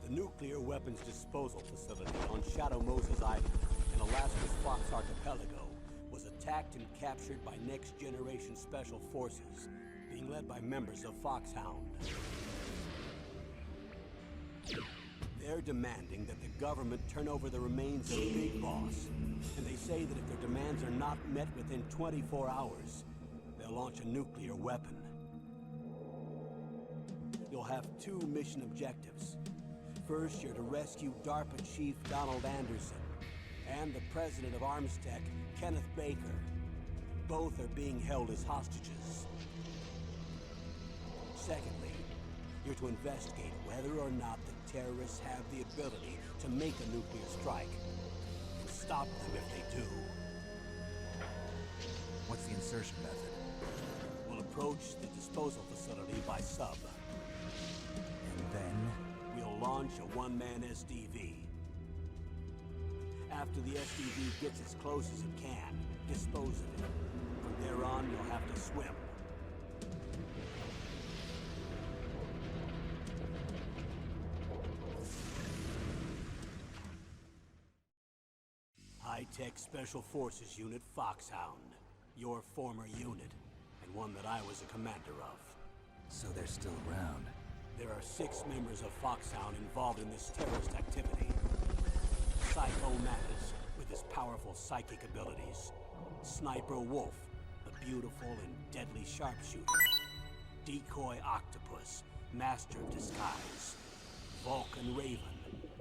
The nuclear weapons disposal facility on Shadow Moses Island in Alaska's Fox Archipelago was attacked and captured by next-generation special forces, being led by members of Foxhound. They're demanding that the government turn over the remains of Big Boss, and they say that if their demands are not met within 24 hours, they'll launch a nuclear weapon. You'll have two mission objectives. First, you're to rescue DARPA Chief Donald Anderson and the President of Armstech, Kenneth Baker. Both are being held as hostages. Secondly, you're to investigate whether or not the terrorists have the ability to make a nuclear strike, and stop them if they do. What's the insertion method? We'll approach the disposal facility by sub. And then? We'll launch a one-man SDV. After the SDV gets as close as it can, dispose of it. From there on, you'll have to swim. High-Tech Special Forces Unit Foxhound. Your former unit, and one that I was a commander of. So they're still around. There are 6 members of Foxhound involved in this terrorist activity. Psycho Mantis, with his powerful psychic abilities. Sniper Wolf, the beautiful and deadly sharpshooter. Decoy Octopus, master of disguise. Vulcan Raven,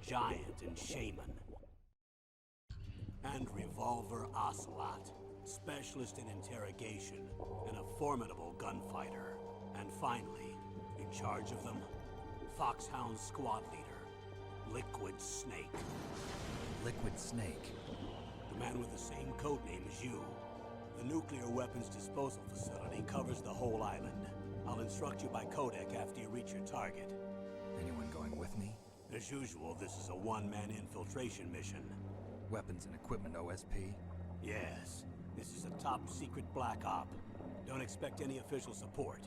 giant and shaman. And Revolver Ocelot, specialist in interrogation and a formidable gunfighter. And finally, in charge of them, Foxhound squad leader, Liquid Snake. Liquid Snake? The man with the same codename as you. The nuclear weapons disposal facility covers the whole island. I'll instruct you by codec after you reach your target. Anyone going with me? As usual, this is a one-man infiltration mission. Weapons and equipment OSP? Yes. This is a top-secret black op. Don't expect any official support.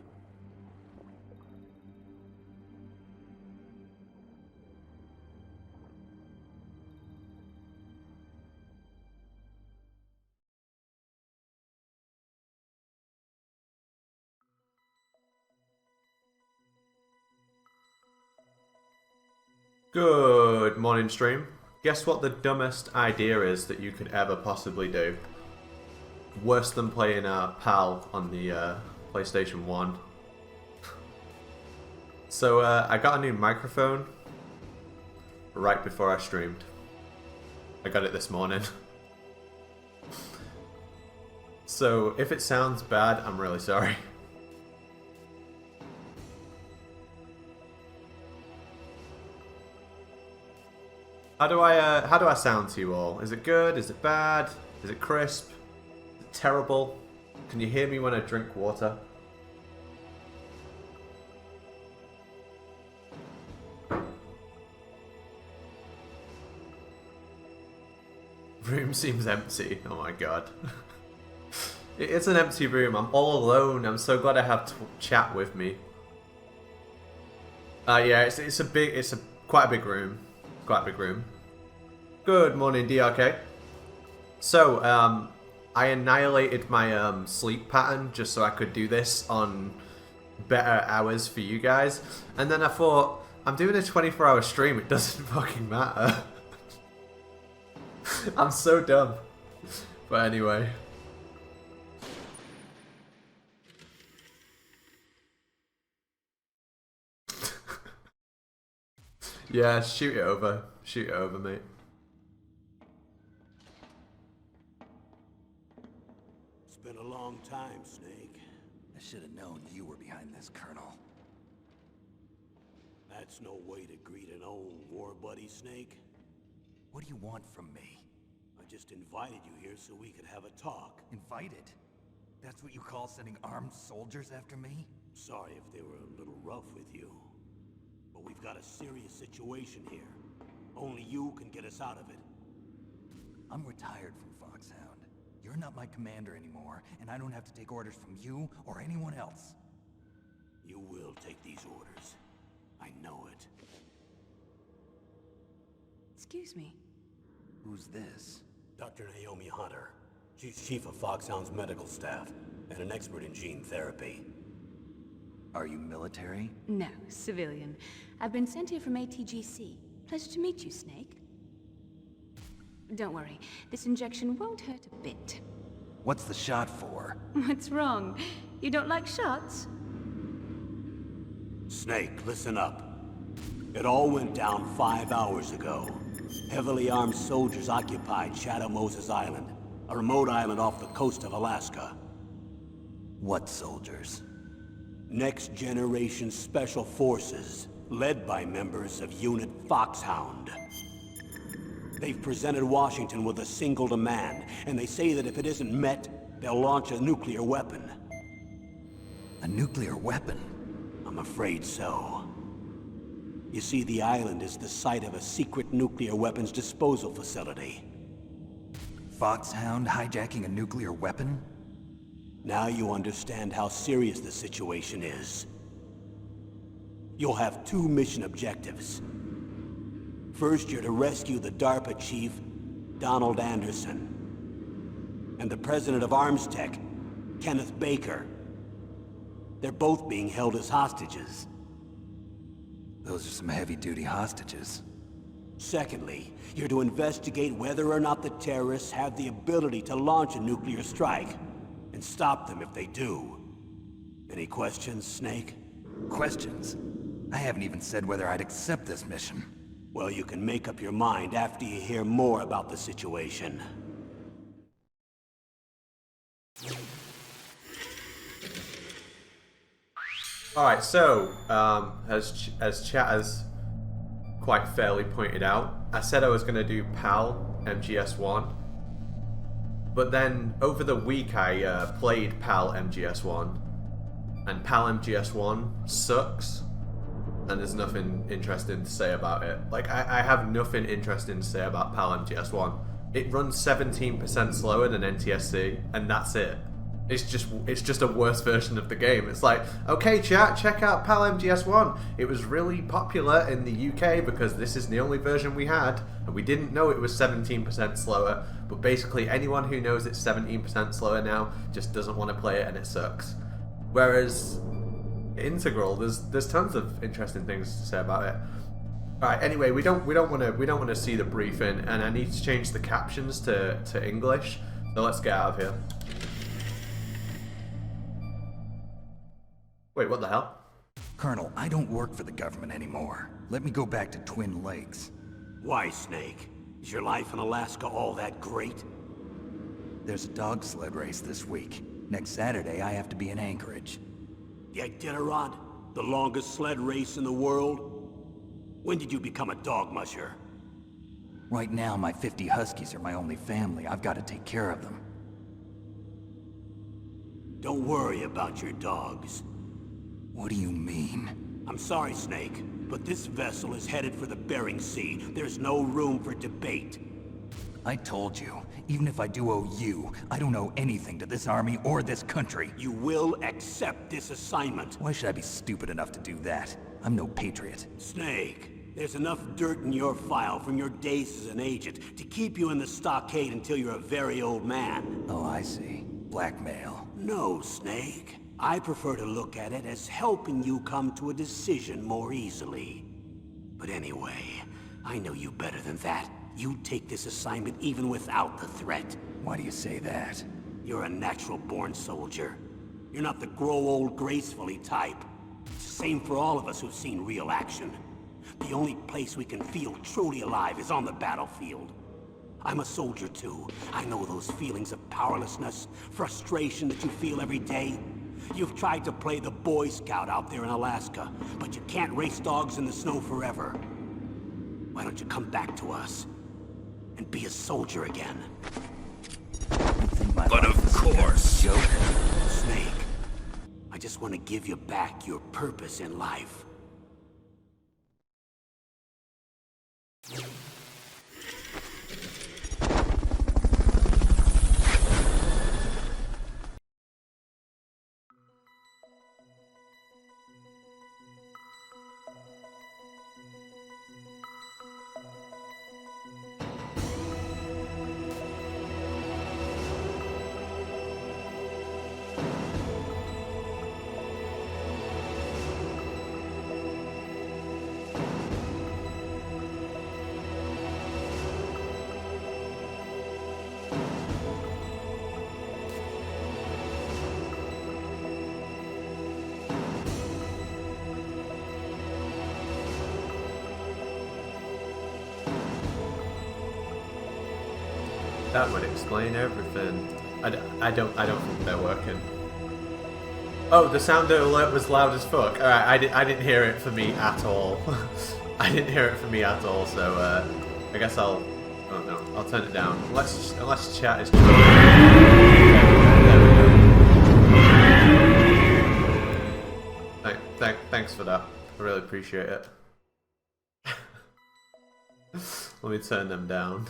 Good morning, stream. Guess what the dumbest idea is that you could ever possibly do? Worse than playing PAL on the PlayStation 1. So I got a new microphone right before I streamed. I got it this morning. So if it sounds bad, I'm really sorry. How do I sound to you all? Is it good? Is it bad? Is it crisp? Is it terrible? Can you hear me when I drink water? Room seems empty. Oh my god. It's an empty room. I'm all alone. I'm so glad I have chat with me. Yeah, it's quite a big room. Quite a big room. Good morning, DRK. So, I annihilated my sleep pattern just so I could do this on better hours for you guys. And then I thought, I'm doing a 24-hour stream, it doesn't fucking matter. I'm so dumb. But anyway. Yeah, shoot it over. Shoot it over, mate. It's been a long time, Snake. A should have known you were behind this, Colonel. That's no way to greet an old war buddy, Snake. What do you want from me? I just invited you here so we could have a talk. Invited? That's what you call sending armed soldiers after me? Sorry if they were a little rough with you. But we've got a serious situation here. Only you can get us out of it. I'm retired from Foxhound. You're not my commander anymore, and I don't have to take orders from you or anyone else. You will take these orders. I know it. Excuse me. Who's this? Dr. Naomi Hunter. She's chief of Foxhound's medical staff, and an expert in gene therapy. Are you military? No, civilian. I've been sent here from ATGC. Pleasure to meet you, Snake. Don't worry, this injection won't hurt a bit. What's the shot for? What's wrong? You don't like shots? Snake, listen up. It all went down 5 hours ago. Heavily armed soldiers occupied Shadow Moses Island, a remote island off the coast of Alaska. What soldiers? Next Generation Special Forces, led by members of Unit Foxhound. They've presented Washington with a single demand, and they say that if it isn't met, they'll launch a nuclear weapon. A nuclear weapon? I'm afraid so. You see, the island is the site of a secret nuclear weapons disposal facility. Foxhound hijacking a nuclear weapon? Now you understand how serious the situation is. You'll have 2 mission objectives. First, you're to rescue the DARPA chief, Donald Anderson, and the president of Armstech, Kenneth Baker. They're both being held as hostages. Those are some heavy-duty hostages. Secondly, you're to investigate whether or not the terrorists have the ability to launch a nuclear strike, and stop them if they do. Any questions, Snake? Questions? I haven't even said whether I'd accept this mission. Well, you can make up your mind after you hear more about the situation. Alright, so, as chat has quite fairly pointed out, I said I was going to do PAL MGS1. But then, over the week, I played PAL MGS1. And PAL MGS1 sucks. And there's nothing interesting to say about it. Like, I have nothing interesting to say about PAL MGS1. It runs 17% slower than NTSC, and that's it. It's just a worse version of the game. It's like, okay, chat, check out PAL MGS1. It was really popular in the UK because this is the only version we had, and we didn't know it was 17% slower. But basically, anyone who knows it's 17% slower now just doesn't want to play it, and it sucks. Whereas Integral, there's tons of interesting things to say about it. All right. Anyway, we don't want to see the briefing, and I need to change the captions to English. So let's get out of here. Wait, what the hell? Colonel, I don't work for the government anymore. Let me go back to Twin Lakes. Why, Snake? Is your life in Alaska all that great? There's a dog sled race this week. Next Saturday, I have to be in Anchorage. The Iditarod? The longest sled race in the world? When did you become a dog musher? Right now, my 50 huskies are my only family. I've got to take care of them. Don't worry about your dogs. What do you mean? I'm sorry, Snake, but this vessel is headed for the Bering Sea. There's no room for debate. I told you, even if I do owe you, I don't owe anything to this army or this country. You will accept this assignment. Why should I be stupid enough to do that? I'm no patriot. Snake, there's enough dirt in your file from your days as an agent to keep you in the stockade until you're a very old man. Oh, I see. Blackmail. No, Snake. I prefer to look at it as helping you come to a decision more easily. But anyway, I know you better than that. You'd take this assignment even without the threat. Why do you say that? You're a natural-born soldier. You're not the grow old gracefully type. It's the same for all of us who've seen real action. The only place we can feel truly alive is on the battlefield. I'm a soldier too. I know those feelings of powerlessness, frustration that you feel every day. You've tried to play the Boy Scout out there in Alaska, but you can't race dogs in the snow forever. Why don't you come back to us and be a soldier again? But of course. Joke? Snake, I just want to give you back your purpose in life. That would explain everything. I don't think they're working. Oh, the sound alert was loud as fuck. Alright, I didn't hear it for me at all. I didn't hear it for me at all, so I guess I'll... Oh no, I'll turn it down. Unless chat is... There we go. Thanks for that. I really appreciate it. Let me turn them down.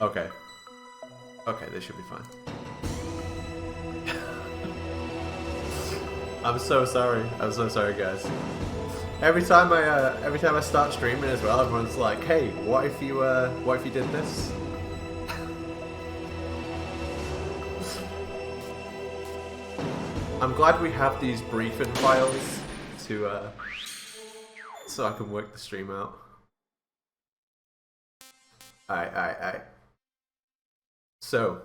Okay. Okay, they should be fine. I'm so sorry. I'm so sorry, guys. Every time I start streaming as well, everyone's like, "Hey, what if you did this?" I'm glad we have these briefing files to so I can work the stream out. Alright. So,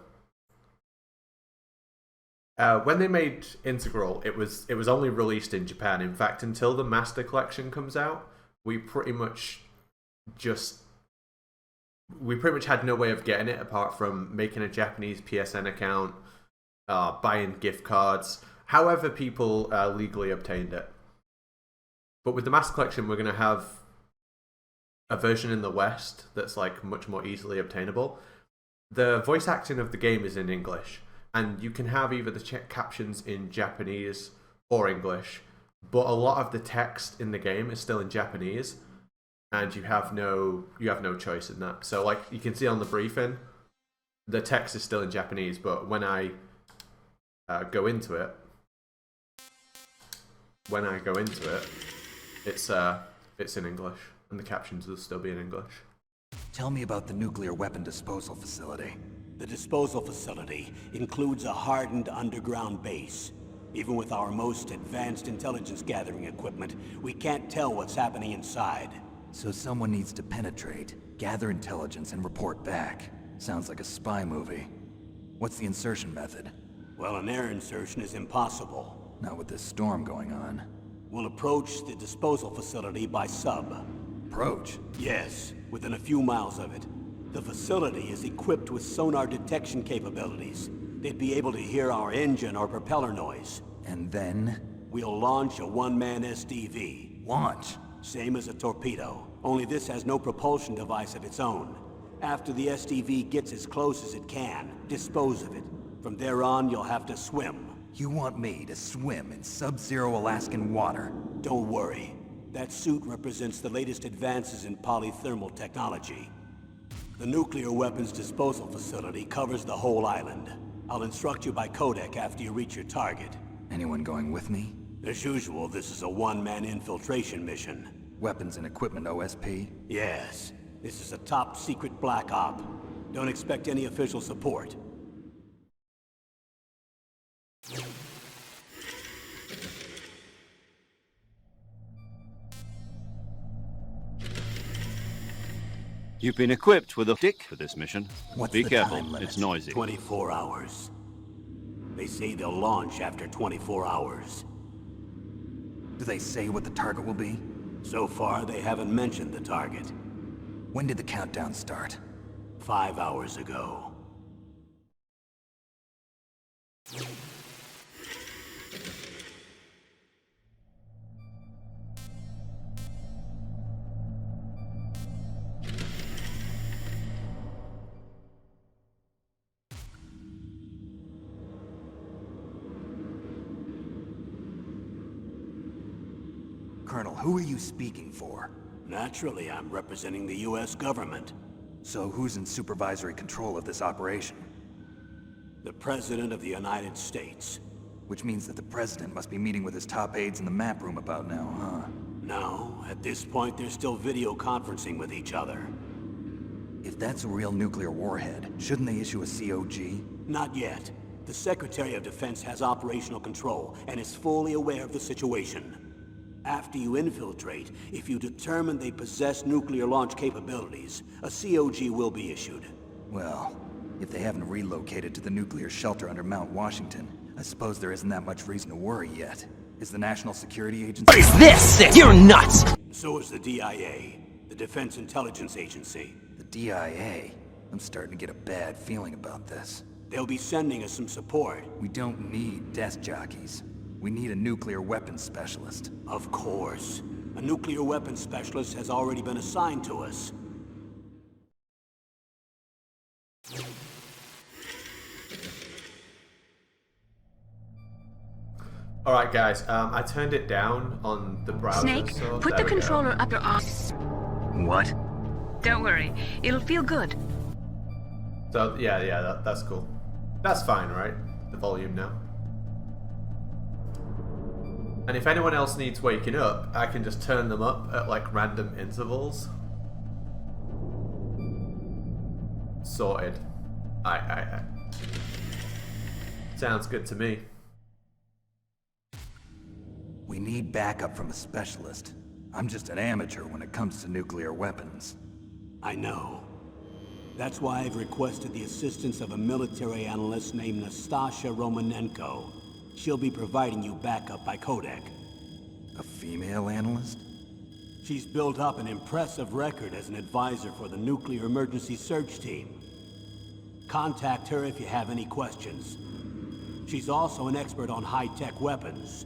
when they made Integral, it was only released in Japan. In fact, until the Master Collection comes out, we pretty much had no way of getting it apart from making a Japanese PSN account, buying gift cards, however people legally obtained it. But with the Master Collection, we're going to have a version in the West that's like much more easily obtainable. The voice acting of the game is in English, and you can have either the captions in Japanese or English, but a lot of the text in the game is still in Japanese, and you have no choice in that. So like you can see on the briefing, the text is still in Japanese, but when I go into it, it's in English, and the captions will still be in English. Tell me about the nuclear weapon disposal facility. The disposal facility includes a hardened underground base. Even with our most advanced intelligence gathering equipment, we can't tell what's happening inside. So someone needs to penetrate, gather intelligence, and report back. Sounds like a spy movie. What's the insertion method? Well, an air insertion is impossible. Not with this storm going on. We'll approach the disposal facility by sub. Approach? Yes, within a few miles of it. The facility is equipped with sonar detection capabilities. They'd be able to hear our engine or propeller noise. And then? We'll launch a one-man SDV. Launch? Same as a torpedo, only this has no propulsion device of its own. After the SDV gets as close as it can, dispose of it. From there on, you'll have to swim. You want me to swim in sub-zero Alaskan water? Don't worry. That suit represents the latest advances in polythermal technology. The nuclear weapons disposal facility covers the whole island. I'll instruct you by codec after you reach your target. Anyone going with me? As usual, this is a one-man infiltration mission. Weapons and equipment OSP? Yes. This is a top-secret black op. Don't expect any official support. You've been equipped with a stick for this mission. What's Be the careful, time limit? it's noisy. 24 hours. They say they'll launch after 24 hours. Do they say what the target will be? So far, they haven't mentioned the target. When did the countdown start? 5 hours ago. Colonel, who are you speaking for? Naturally, I'm representing the U.S. government. So who's in supervisory control of this operation? The President of the United States. Which means that the President must be meeting with his top aides in the map room about now, huh? No, at this point they're still video conferencing with each other. If that's a real nuclear warhead, shouldn't they issue a COG? Not yet. The Secretary of Defense has operational control and is fully aware of the situation. After you infiltrate, if you determine they possess nuclear launch capabilities, a COG will be issued. Well, if they haven't relocated to the nuclear shelter under Mount Washington, I suppose there isn't that much reason to worry yet. Is the National Security Agency— What is this? You're nuts! So is the DIA, the Defense Intelligence Agency. The DIA? I'm starting to get a bad feeling about this. They'll be sending us some support. We don't need desk jockeys. We need a nuclear weapons specialist. Of course. A nuclear weapons specialist has already been assigned to us. Alright guys, I turned it down on the browser. Snake, so put there the we go. controller up your arse. What? Don't worry, it'll feel good. So yeah, that's cool. That's fine, right? The volume now. And if anyone else needs waking up, I can just turn them up at like random intervals. Sorted. I sounds good to me. We need backup from a specialist. I'm just an amateur when it comes to nuclear weapons. I know. That's why I've requested the assistance of a military analyst named Nastasha Romanenko. She'll be providing you backup by codec. A female analyst? She's built up an impressive record as an advisor for the Nuclear Emergency Search Team. Contact her if you have any questions. She's also an expert on high-tech weapons.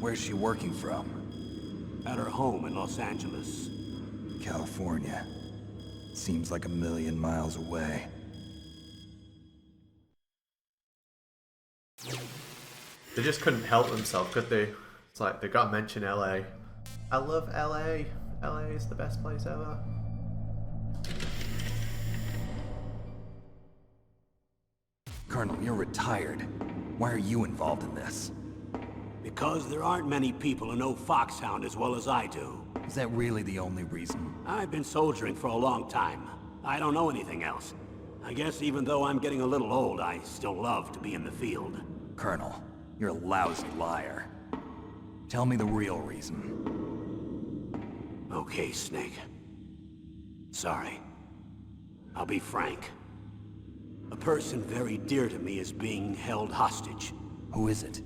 Where's she working from? At her home in Los Angeles. California. Seems like 1,000,000 miles away. They just couldn't help themselves, could they? It's like they gotta mention LA. I love LA. LA is the best place ever. Colonel, you're retired. Why are you involved in this? Because there aren't many people who know Foxhound as well as I do. Is that really the only reason? I've been soldiering for a long time. I don't know anything else. I guess even though I'm getting a little old, I still love to be in the field. Colonel, you're a lousy liar. Tell me the real reason. Okay, Snake. Sorry. I'll be frank. A person very dear to me is being held hostage. Who is it?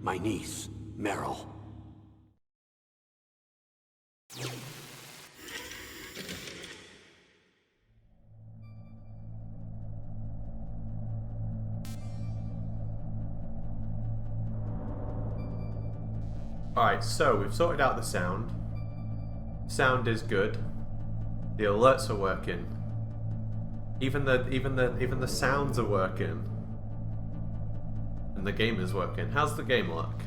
My niece, Meryl. Alright, so we've sorted out the sound. Sound is good. The alerts are working. Even the sounds are working. And the game is working. How's the game look?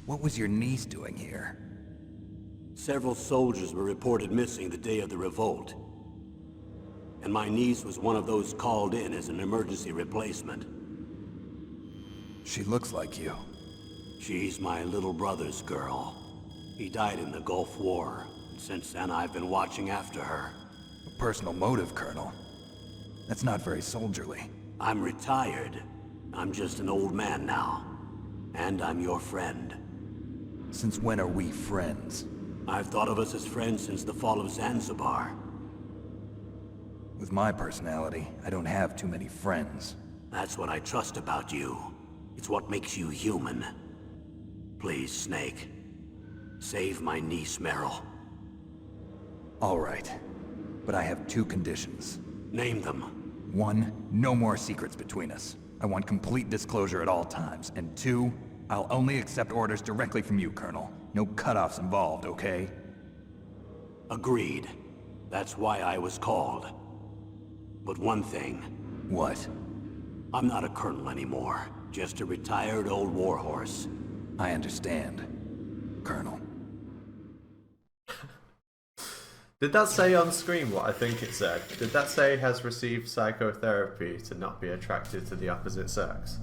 What was your niece doing here? Several soldiers were reported missing the day of the revolt. And my niece was one of those called in as an emergency replacement. She looks like you. She's my little brother's girl. He died in the Gulf War. Since then, I've been watching after her. A personal motive, Colonel. That's not very soldierly. I'm retired. I'm just an old man now. And I'm your friend. Since when are we friends? I've thought of us as friends since the fall of Zanzibar. With my personality, I don't have too many friends. That's what I trust about you. It's what makes you human. Please, Snake. Save my niece, Meryl. All right. But I have two conditions. Name them. 1, no more secrets between us. I want complete disclosure at all times. And 2, I'll only accept orders directly from you, Colonel. No cutoffs involved, okay? Agreed. That's why I was called. But one thing, What? I'm not a colonel anymore. Just a retired old warhorse. I understand, Colonel. Did that say on screen what I think it said? Did that say has received psychotherapy to not be attracted to the opposite sex?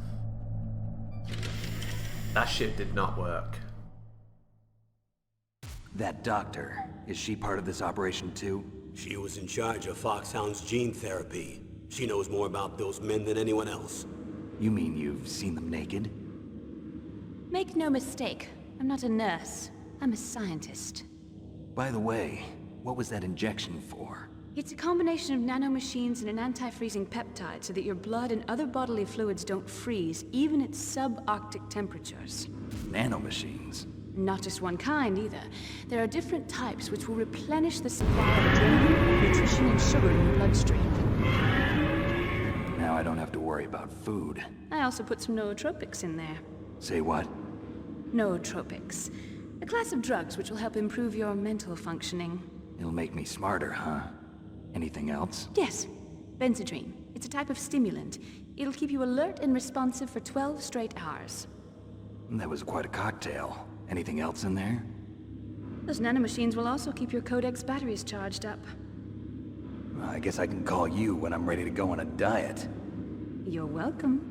That shit did not work. That doctor, is she part of this operation too? She was in charge of Foxhound's gene therapy. She knows more about those men than anyone else. You mean you've seen them naked? Make no mistake, I'm not a nurse. I'm a scientist. By the way, what was that injection for? It's a combination of nanomachines and an anti-freezing peptide so that your blood and other bodily fluids don't freeze, even at subarctic temperatures. Nanomachines? Not just one kind, either. There are different types which will replenish the supply of adrenaline, nutrition, and sugar in your bloodstream. Now I don't have to worry about food. I also put some nootropics in there. Say what? Nootropics. A class of drugs which will help improve your mental functioning. It'll make me smarter, huh? Anything else? Yes. Benzedrine. It's a type of stimulant. It'll keep you alert and responsive for 12 straight hours. That was quite a cocktail. Anything else in there? Those nanomachines will also keep your Codex batteries charged up. Well, I guess I can call you when I'm ready to go on a diet. You're welcome.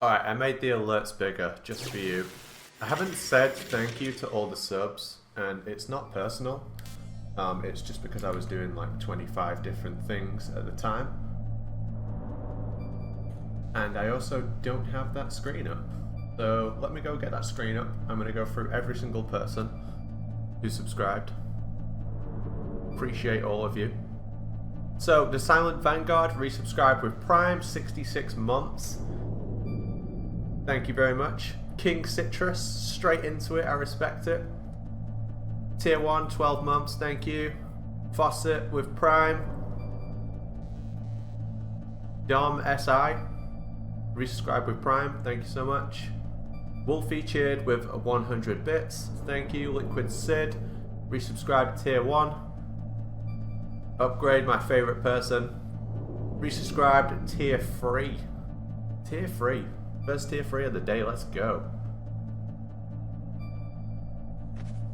Alright, I made the alerts bigger just for you. I haven't said thank you to all the subs, and it's not personal. It's just because I was doing like 25 different things at the time. And I also don't have that screen up. So let me go get that screen up. I'm going to go through every single person who subscribed. Appreciate all of you. So, the Silent Vanguard resubscribed with Prime, 66 months. Thank you very much. King Citrus, straight into it, I respect it. Tier 1, 12 months, thank you. Fawcett with Prime. Dom SI, resubscribed with Prime, thank you so much. Wolfie cheered with 100 bits, thank you. Liquid Sid, resubscribed Tier 1. Upgrade, my favourite person. Resubscribed Tier 3. Tier 3. First Tier 3 of the day, let's go.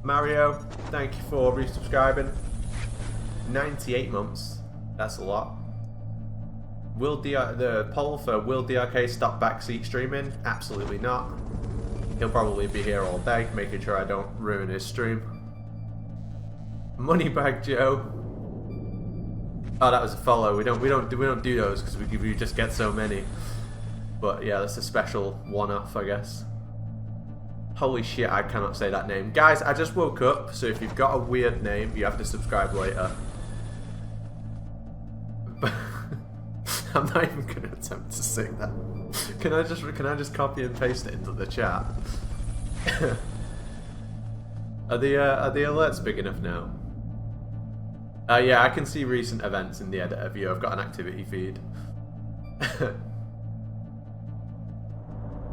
Mario, thank you for resubscribing. 98 months. That's a lot. The poll for will DRK stop backseat streaming? Absolutely not. He'll probably be here all day, making sure I don't ruin his stream. Moneybag Joe. Oh, that was a follow. We don't do those because we just get so many. But yeah, that's a special one-off, I guess. Holy shit, I cannot say that name. Guys, I just woke up, so if you've got a weird name, you have to subscribe later. I'm not even gonna attempt to sing that. Can I just copy and paste it into the chat? Are the alerts big enough now? Yeah, I can see recent events in the editor view. I've got an activity feed.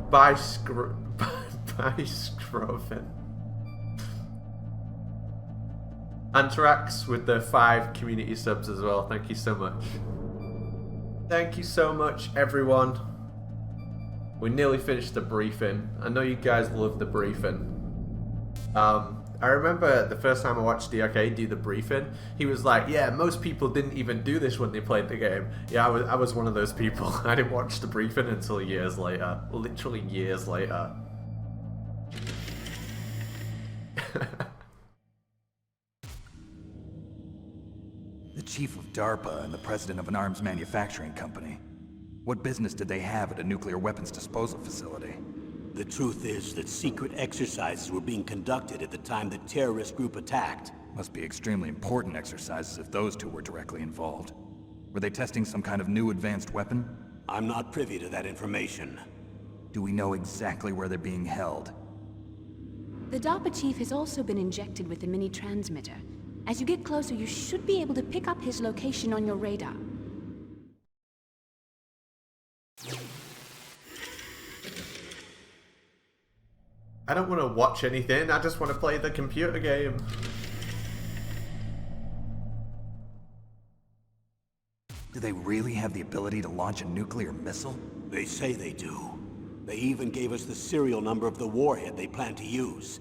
By Scroven. Anthrax with the 5 community subs as well. Thank you so much. Thank you so much, everyone. We nearly finished the briefing. I know you guys love the briefing. I remember the first time I watched DRK do the briefing, he was like, yeah, most people didn't even do this when they played the game. Yeah, I was one of those people. I didn't watch the briefing until years later. Literally years later. The chief of DARPA and the president of an arms manufacturing company. What business did they have at a nuclear weapons disposal facility? The truth is that secret exercises were being conducted at the time the terrorist group attacked. Must be extremely important exercises if those two were directly involved. Were they testing some kind of new advanced weapon? I'm not privy to that information. Do we know exactly where they're being held? The DARPA chief has also been injected with a mini transmitter. As you get closer, you should be able to pick up his location on your radar. I don't want to watch anything, I just want to play the computer game. Do they really have the ability to launch a nuclear missile? They say they do. They even gave us the serial number of the warhead they plan to use.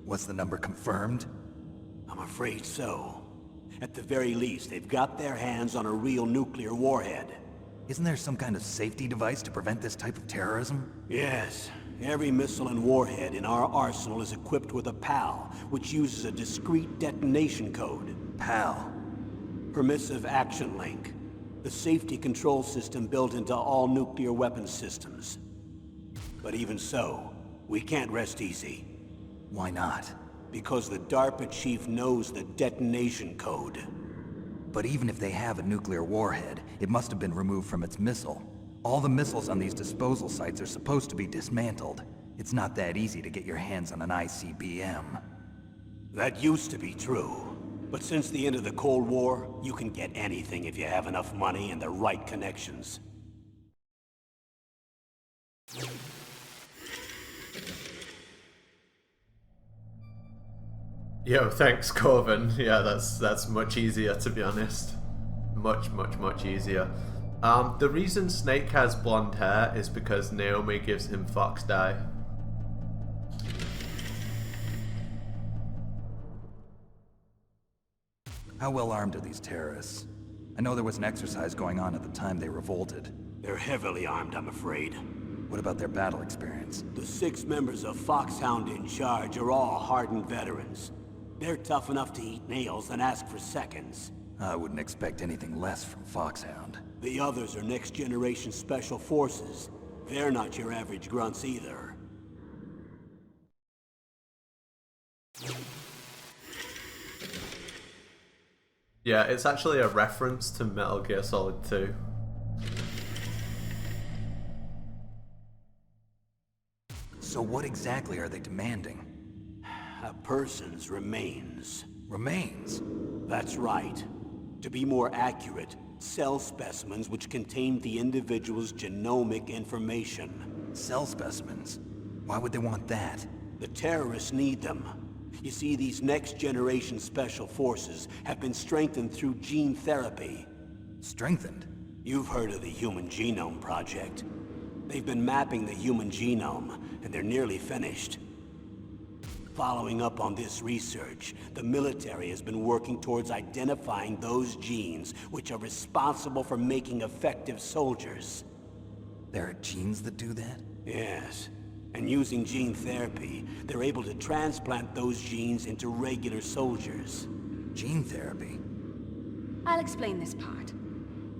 Was the number confirmed? I'm afraid so. At the very least, they've got their hands on a real nuclear warhead. Isn't there some kind of safety device to prevent this type of terrorism? Yes. Every missile and warhead in our arsenal is equipped with a PAL, which uses a discrete detonation code. PAL. Permissive Action Link. The safety control system built into all nuclear weapons systems. But even so, we can't rest easy. Why not? Because the DARPA chief knows the detonation code. But even if they have a nuclear warhead, it must have been removed from its missile. All the missiles on these disposal sites are supposed to be dismantled. It's not that easy to get your hands on an ICBM. That used to be true. But since the end of the Cold War, you can get anything if you have enough money and the right connections. Yo, thanks, Corvin. Yeah, that's much easier, to be honest. Much easier. The reason Snake has blonde hair is because Naomi gives him fox dye. How well armed are these terrorists? I know there was an exercise going on at the time they revolted. They're heavily armed, I'm afraid. What about their battle experience? The 6 members of Foxhound in charge are all hardened veterans. They're tough enough to eat nails and ask for seconds. I wouldn't expect anything less from Foxhound. The others are next-generation special forces. They're not your average grunts either. Yeah, it's actually a reference to Metal Gear Solid 2. So what exactly are they demanding? A person's remains. Remains? That's right. To be more accurate, cell specimens which contain the individual's genomic information. Cell specimens? Why would they want that? The terrorists need them. You see, these next-generation special forces have been strengthened through gene therapy. Strengthened? You've heard of the Human Genome Project. They've been mapping the human genome, and they're nearly finished. Following up on this research, the military has been working towards identifying those genes which are responsible for making effective soldiers. There are genes that do that? Yes. And using gene therapy, they're able to transplant those genes into regular soldiers. Gene therapy? I'll explain this part.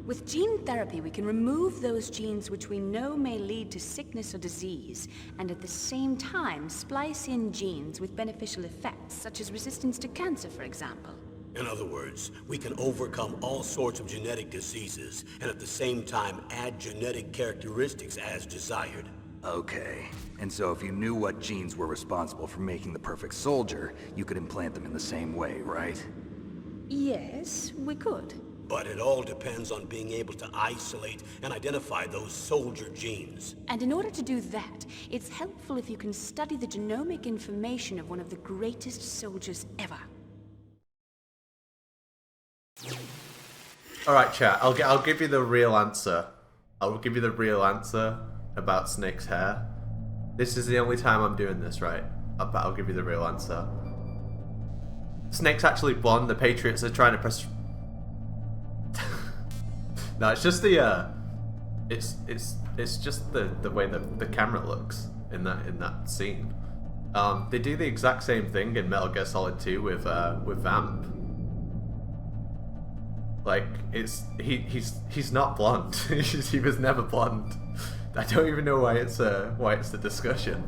With gene therapy, we can remove those genes which we know may lead to sickness or disease, and at the same time splice in genes with beneficial effects, such as resistance to cancer, for example. In other words, we can overcome all sorts of genetic diseases, and at the same time add genetic characteristics as desired. Okay. And so if you knew what genes were responsible for making the perfect soldier, you could implant them in the same way, right? Yes, we could. But it all depends on being able to isolate and identify those soldier genes. And in order to do that, it's helpful if you can study the genomic information of one of the greatest soldiers ever. Alright, chat, I'll give you the real answer. I'll give you the real answer about Snake's hair. This is the only time I'm doing this, right? But I'll give you the real answer. Snake's actually blonde, the Patriots are trying to press... No, it's just the it's just the way the camera looks in that scene. They do the exact same thing in Metal Gear Solid 2 with Vamp. Like he's not blonde. He was never blonde. I don't even know why it's a discussion.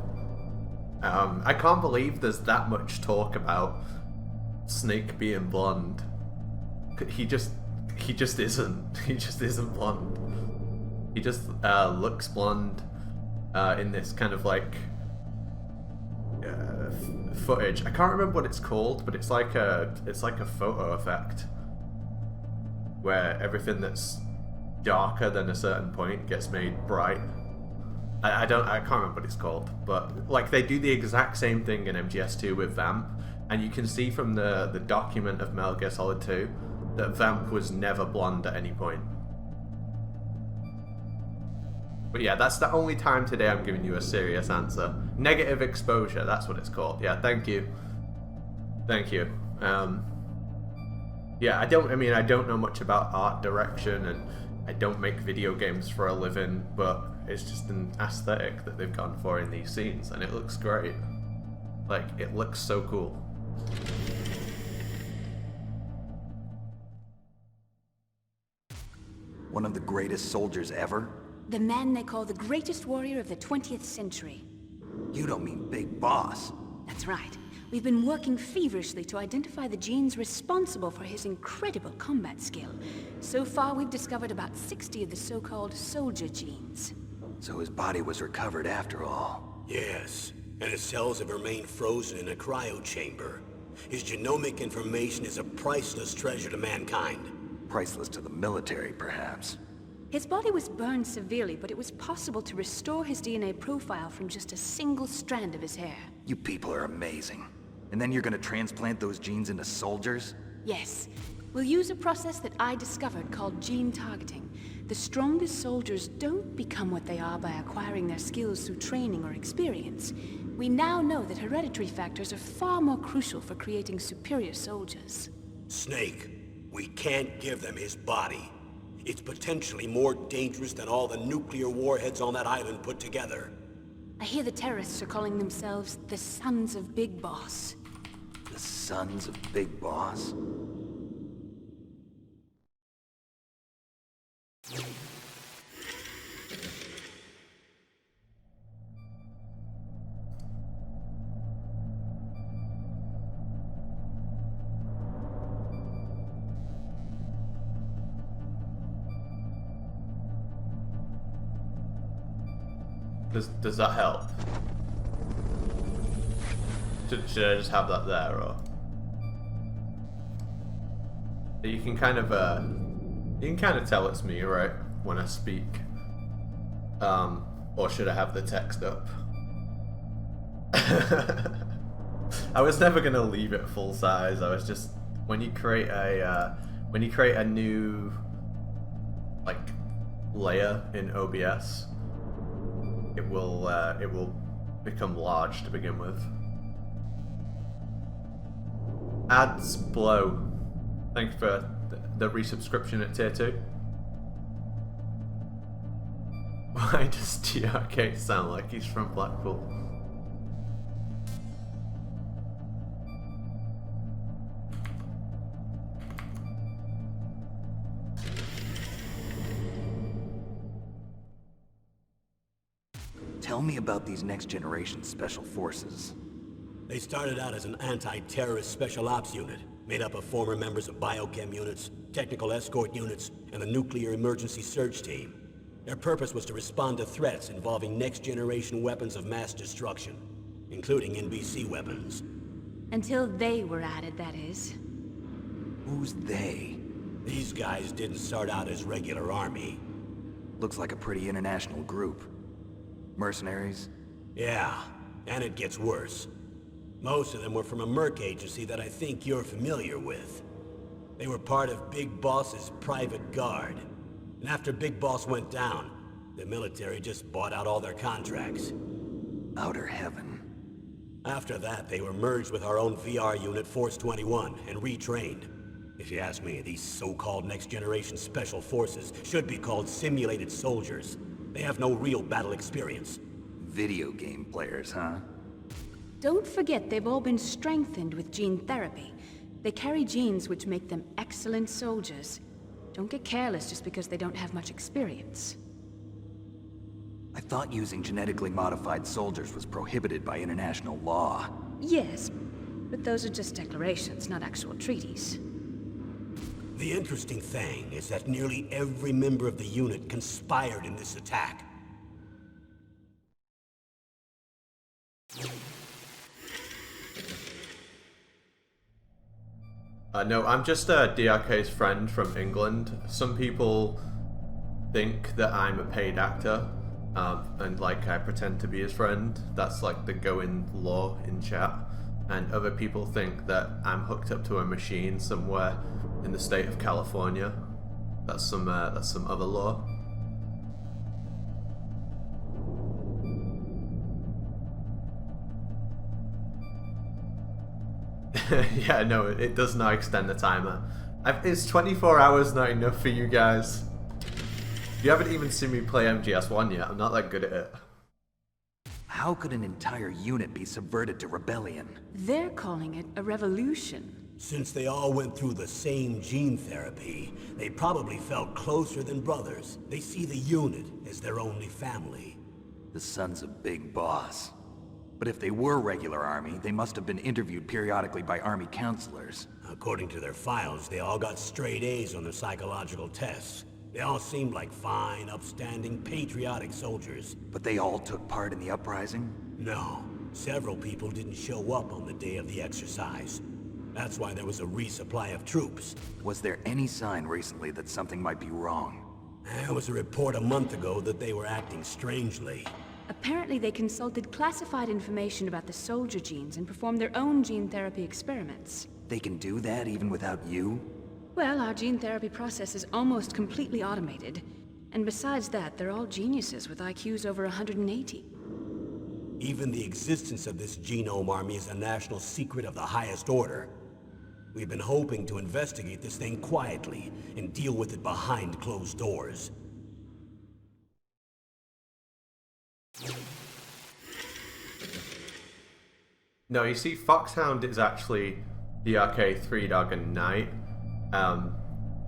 I can't believe there's that much talk about Snake being blonde. He just isn't. He just isn't blonde. He just looks blonde in this kind of like footage. I can't remember what it's called, but it's like a photo effect where everything that's darker than a certain point gets made bright. I can't remember what it's called, but like they do the exact same thing in MGS2 with Vamp, and you can see from the document of Metal Gear Solid 2 that Vamp was never blonde at any point. But yeah, that's the only time today I'm giving you a serious answer. Negative exposure, that's what it's called. Yeah, thank you. Thank you. Yeah, I don't know much about art direction, and I don't make video games for a living, but it's just an aesthetic that they've gone for in these scenes, and it looks great. Like, it looks so cool. One of the greatest soldiers ever? The man they call the greatest warrior of the 20th century. You don't mean Big Boss. That's right. We've been working feverishly to identify the genes responsible for his incredible combat skill. So far, we've discovered about 60 of the so-called soldier genes. So his body was recovered after all. Yes, and his cells have remained frozen in a cryo chamber. His genomic information is a priceless treasure to mankind. Priceless to the military, perhaps. His body was burned severely, but it was possible to restore his DNA profile from just a single strand of his hair. You people are amazing. And then you're gonna transplant those genes into soldiers? Yes. We'll use a process that I discovered called gene targeting. The strongest soldiers don't become what they are by acquiring their skills through training or experience. We now know that hereditary factors are far more crucial for creating superior soldiers. Snake, we can't give them his body. It's potentially more dangerous than all the nuclear warheads on that island put together. I hear the terrorists are calling themselves the Sons of Big Boss. The Sons of Big Boss? Does that help? Should I just have that there, or you can kind of tell it's me, right, when I speak, or should I have the text up? I was never gonna leave it full size. I was just, when you create a new like layer in OBS, it will become large to begin with. Ads below. Thanks for the resubscription at tier 2. Why does TRK sound like he's from Blackpool? Tell me about these next generation special forces. They started out as an anti-terrorist special ops unit, made up of former members of biochem units, technical escort units, and the nuclear emergency surge team. Their purpose was to respond to threats involving next-generation weapons of mass destruction, including NBC weapons. Until they were added, that is. Who's they? These guys didn't start out as regular army. Looks like a pretty international group. Mercenaries? Yeah, and it gets worse. Most of them were from a merc agency that I think you're familiar with. They were part of Big Boss's private guard. And after Big Boss went down, the military just bought out all their contracts. Outer heaven. After that, they were merged with our own VR unit, Force 21, and retrained. If you ask me, these so-called next-generation special forces should be called simulated soldiers. They have no real battle experience. Video game players, huh? Don't forget they've all been strengthened with gene therapy. They carry genes which make them excellent soldiers. Don't get careless just because they don't have much experience. I thought using genetically modified soldiers was prohibited by international law. Yes, but those are just declarations, not actual treaties. The interesting thing is that nearly every member of the unit conspired in this attack. No, I'm just DRK's friend from England. Some people think that I'm a paid actor, and like I pretend to be his friend. That's like the going law in chat. And other people think that I'm hooked up to a machine somewhere in the state of California. That's some other law. Yeah, no, it does not extend the timer. Is 24 hours not enough for you guys? You haven't even seen me play MGS1 yet. I'm not that good at it. How could an entire unit be subverted to rebellion? They're calling it a revolution. Since they all went through the same gene therapy, they probably felt closer than brothers. They see the unit as their only family. The sons of Big Boss. But if they were regular army, they must have been interviewed periodically by army counselors. According to their files, they all got straight A's on their psychological tests. They all seemed like fine, upstanding, patriotic soldiers. But they all took part in the uprising? No, several people didn't show up on the day of the exercise. That's why there was a resupply of troops. Was there any sign recently that something might be wrong? There was a report a month ago that they were acting strangely. Apparently they consulted classified information about the soldier genes and performed their own gene therapy experiments. They can do that even without you? Well, our gene therapy process is almost completely automated. And besides that, they're all geniuses with IQs over 180. Even the existence of this genome army is a national secret of the highest order. We've been hoping to investigate this thing quietly and deal with it behind closed doors. No, you see, Foxhound is actually DRK, Three Dog, and Knight.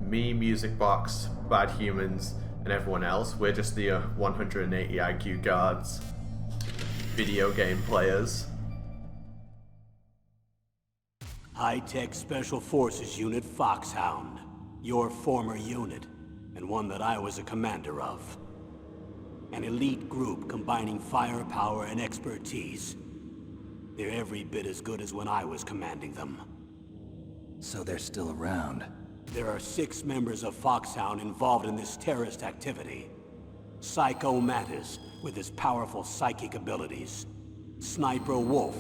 Me, Music Box, Bad Humans, and everyone else, we're just the 180 IQ guards. Video game players. High-tech Special Forces Unit Foxhound. Your former unit, and one that I was a commander of. An elite group combining firepower and expertise. They're every bit as good as when I was commanding them. So they're still around. There are 6 members of Foxhound involved in this terrorist activity. Psycho Mantis, with his powerful psychic abilities. Sniper Wolf,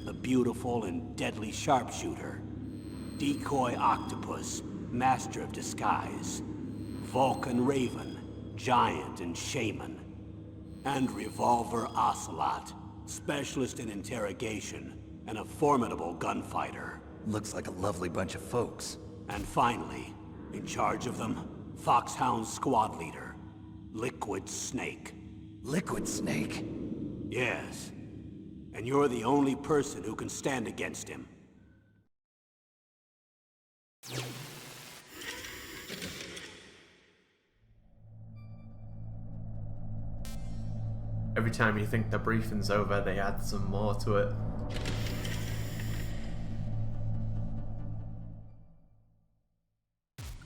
the beautiful and deadly sharpshooter. Decoy Octopus, master of disguise. Vulcan Raven, giant and shaman. And Revolver Ocelot, specialist in interrogation and a formidable gunfighter. Looks like a lovely bunch of folks. And finally, in charge of them, Foxhound's squad leader, Liquid Snake. Liquid Snake? Yes. And you're the only person who can stand against him. Every time you think the briefing's over, they add some more to it.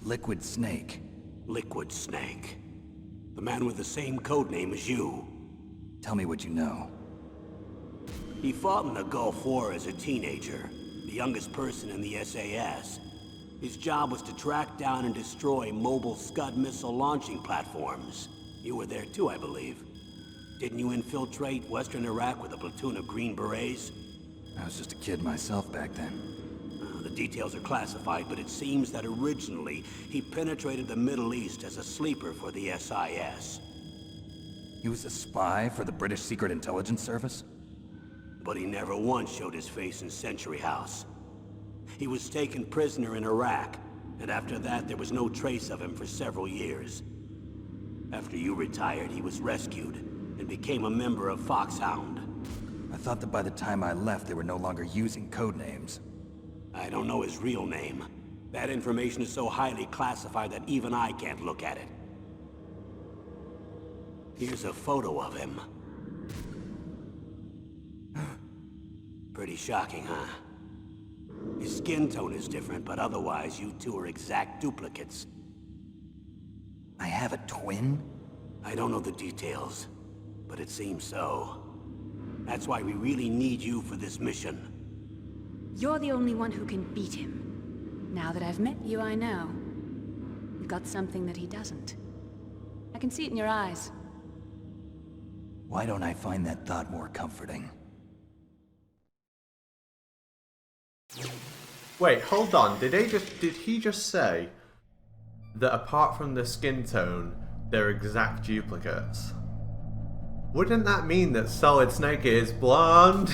Liquid Snake. Liquid Snake. The man with the same codename as you. Tell me what you know. He fought in the Gulf War as a teenager, the youngest person in the SAS. His job was to track down and destroy mobile Scud missile launching platforms. You were there too, I believe. Didn't you infiltrate Western Iraq with a platoon of Green Berets? I was just a kid myself back then. The details are classified, but it seems that originally he penetrated the Middle East as a sleeper for the SIS. He was a spy for the British Secret Intelligence Service? But he never once showed his face in Century House. He was taken prisoner in Iraq, and after that there was no trace of him for several years. After you retired, he was rescued and became a member of Foxhound. I thought that by the time I left, they were no longer using codenames. I don't know his real name. That information is so highly classified that even I can't look at it. Here's a photo of him. Pretty shocking, huh? His skin tone is different, but otherwise you two are exact duplicates. I have a twin? I don't know the details, but it seems so. That's why we really need you for this mission. You're the only one who can beat him. Now that I've met you, I know. You've got something that he doesn't. I can see it in your eyes. Why don't I find that thought more comforting? Wait, hold on. Did he just say that apart from the skin tone, they're exact duplicates? Wouldn't that mean that Solid Snake is blonde?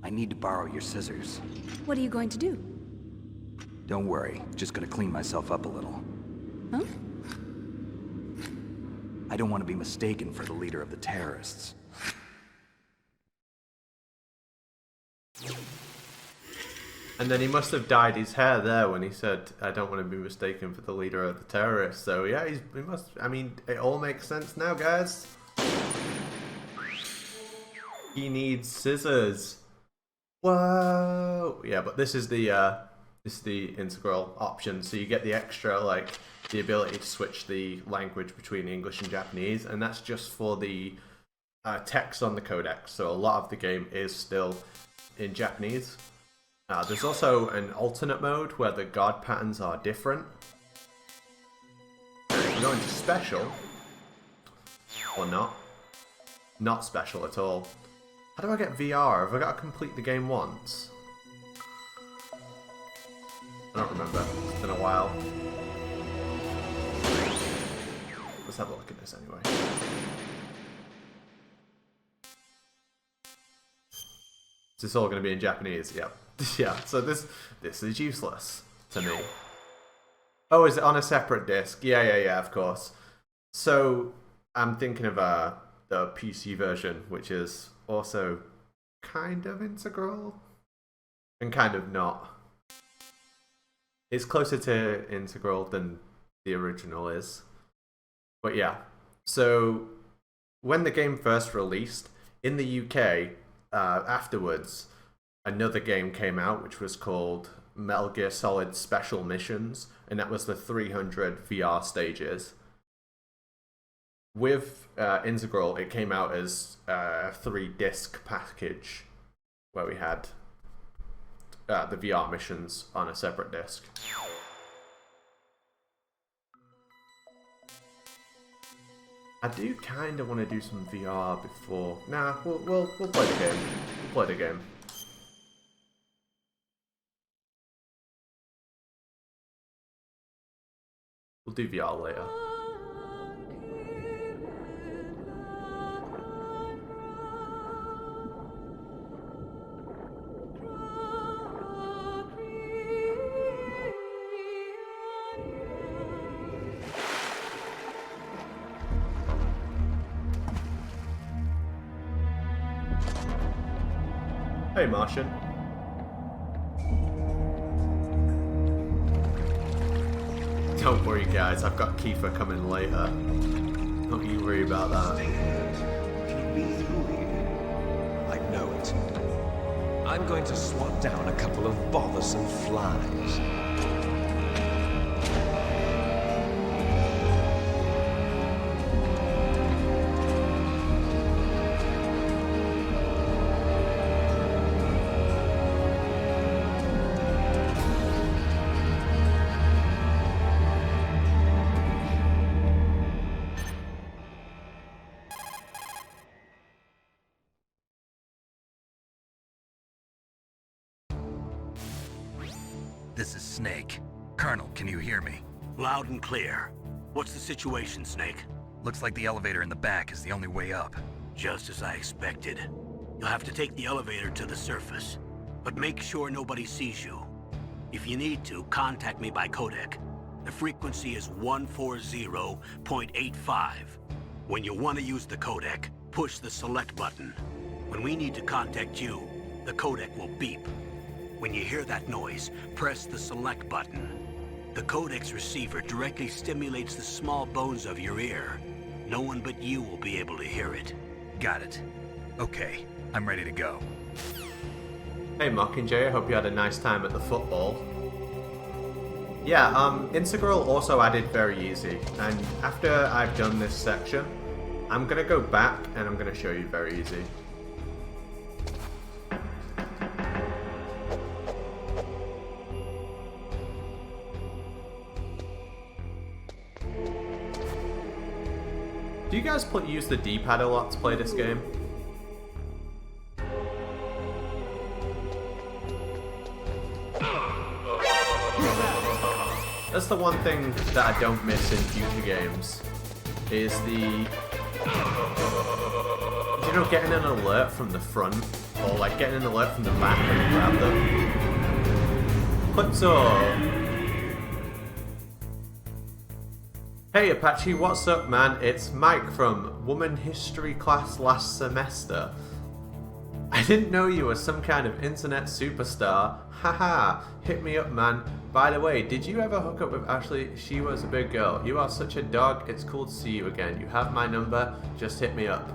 I need to borrow your scissors. What are you going to do? Don't worry, just gonna clean myself up a little. Huh? I don't want to be mistaken for the leader of the terrorists. And then he must have dyed his hair there when he said, I don't want to be mistaken for the leader of the terrorists. So yeah, he must, I mean, it all makes sense now, guys. He needs scissors. Whoa! Yeah, but this is the integral option, so you get the extra, like, the ability to switch the language between English and Japanese, and that's just for the text on the codex, so a lot of the game is still in Japanese. There's also an alternate mode where the guard patterns are different. If you go into special, or not special at all. How do I get VR? Have I got to complete the game once? I don't remember. It's been a while. Let's have a look at this anyway. Is this all going to be in Japanese? Yep. Yeah, so this is useless to me. Oh, is it on a separate disc? Yeah, of course. So, I'm thinking of the PC version, which is also kind of integral and kind of not. It's closer to integral than the original is. But yeah, so when the game first released, in the UK, afterwards, another game came out which was called Metal Gear Solid Special Missions, and that was the 300 VR stages. With Integral, it came out as a 3-disc package where we had the VR missions on a separate disc. I do kind of want to do some VR before. Nah, we'll play the game. We'll play the game. We'll do VR later. Hey, Martian. Don't worry, guys. I've got Kiefer coming later. Don't you worry about that. Can you be through here? I know it. I'm going to swat down a couple of bothersome flies. This is Snake. Colonel, can you hear me? Loud and clear. What's the situation, Snake? Looks like the elevator in the back is the only way up. Just as I expected. You'll have to take the elevator to the surface, but make sure nobody sees you. If you need to, contact me by codec. The frequency is 140.85. When you want to use the codec, push the select button. When we need to contact you, the codec will beep. When you hear that noise, press the select button. The codec's receiver directly stimulates the small bones of your ear. No one but you will be able to hear it. Got it. Okay, I'm ready to go. Hey, Mockingjay. I hope you had a nice time at the football. Yeah, Integral also added very easy. And after I've done this section, I'm going to go back and I'm going to show you very easy. Do you guys use the D-pad a lot to play this game? That's the one thing that I don't miss in future games, is the, you know, getting an alert from the front, or like getting an alert from the back when you grab them. Clipso! Hey Apache, what's up man? It's Mike from Woman History class last semester. I didn't know you were some kind of internet superstar. Haha, hit me up man. By the way, did you ever hook up with Ashley? She was a big girl. You are such a dog. It's cool to see you again. You have my number. Just hit me up.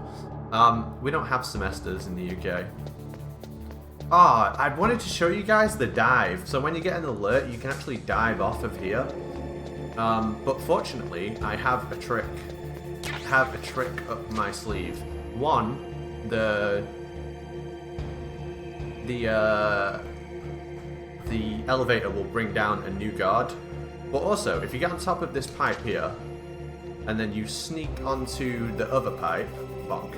We don't have semesters in the UK. I wanted to show you guys the dive. So when you get an alert, you can actually dive off of here. But fortunately, I have a trick. Up my sleeve. One, the elevator will bring down a new guard, but also if you get on top of this pipe here and then you sneak onto the other pipe, bonk,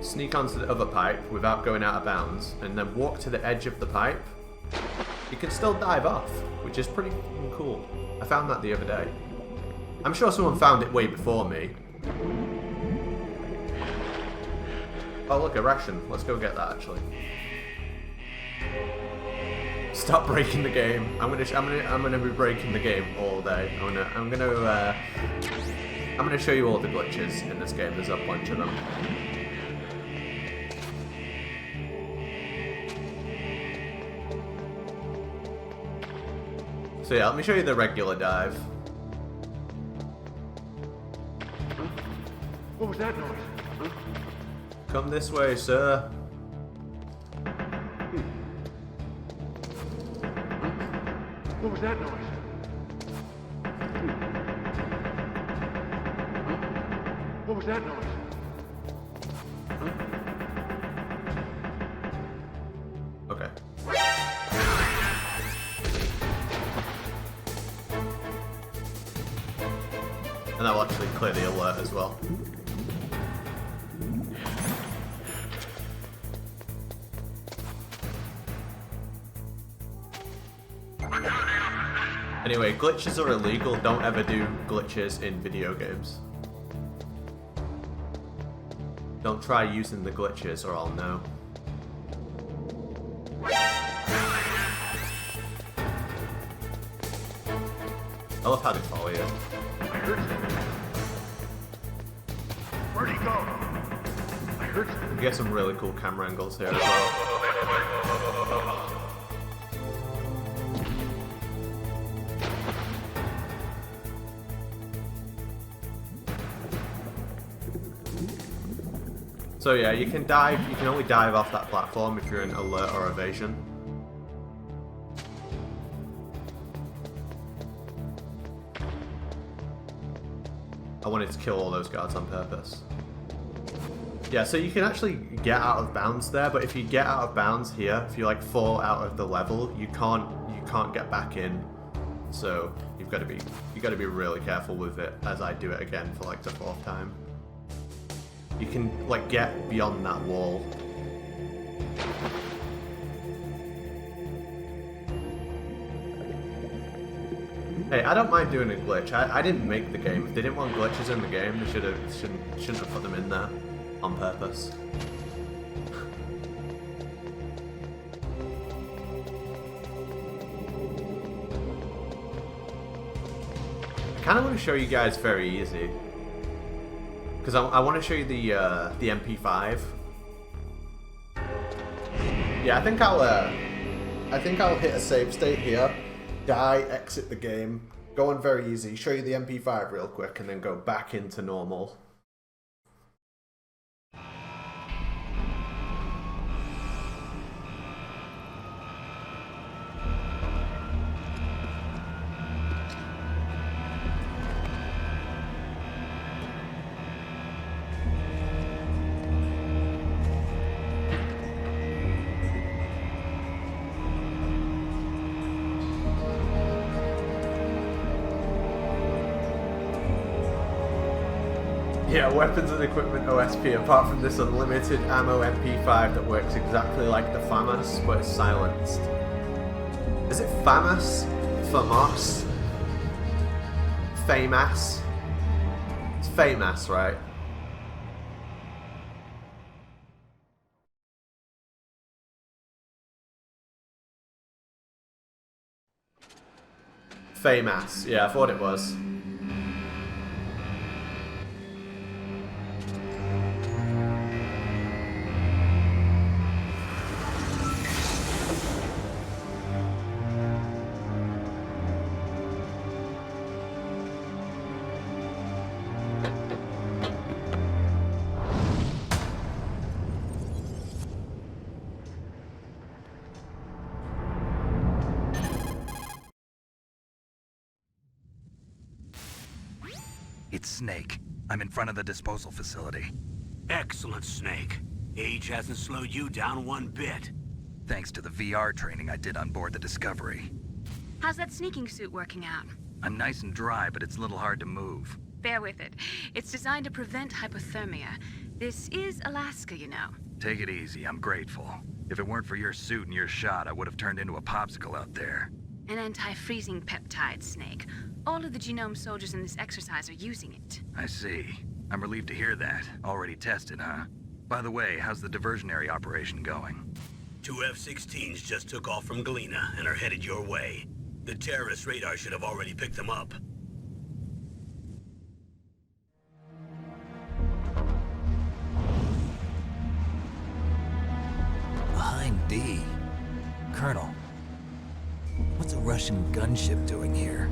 sneak onto the other pipe without going out of bounds and then walk to the edge of the pipe, you can still dive off, which is pretty cool. I found that the other day. I'm sure someone found it way before me. Oh look, a ration. Let's go get that actually. Stop breaking the game. I'm gonna be breaking the game all day. I'm gonna show you all the glitches in this game. There's a bunch of them. So yeah, let me show you the regular dive. What was that noise? Huh? Come this way, sir. What was that noise? What was that noise? Okay. And that will actually clear the alert as well. Anyway, glitches are illegal. Don't ever do glitches in video games. Don't try using the glitches or I'll know. I love how they follow you. Where'd he go? I heard something. You get some really cool camera angles here as well. So yeah, you can only dive off that platform if you're in alert or evasion. I wanted to kill all those guards on purpose. Yeah, so you can actually get out of bounds there, but if you get out of bounds here, if you like fall out of the level, you can't get back in. So you've got to be really careful with it, as I do it again for like the 4th time. You can like get beyond that wall. Hey, I don't mind doing a glitch. I didn't make the game. If they didn't want glitches in the game, they shouldn't have put them in there on purpose. I kind of want to show you guys very easy. Because I want to show you the MP5. Yeah, I think I'll hit a save state here, die, exit the game, go on very easy, show you the MP5 real quick, and then go back into normal. Yeah, weapons and equipment OSP, apart from this unlimited ammo MP5 that works exactly like the FAMAS, but it's silenced. Is it FAMAS? FAMAS? FAMAS? It's FAMAS, right? FAMAS, yeah, I thought it was. It's Snake. I'm in front of the disposal facility. Excellent, Snake. Age hasn't slowed you down one bit. Thanks to the VR training I did on board the Discovery. How's that sneaking suit working out? I'm nice and dry, but it's a little hard to move. Bear with it. It's designed to prevent hypothermia. This is Alaska, you know. Take it easy, I'm grateful. If it weren't for your suit and your shot, I would have turned into a popsicle out there. An anti-freezing peptide, Snake. All of the genome soldiers in this exercise are using it. I see. I'm relieved to hear that. Already tested, huh? By the way, how's the diversionary operation going? 2 F-16s just took off from Galena and are headed your way. The terrorist radar should have already picked them up. Behind D. Colonel, what's a Russian gunship doing here?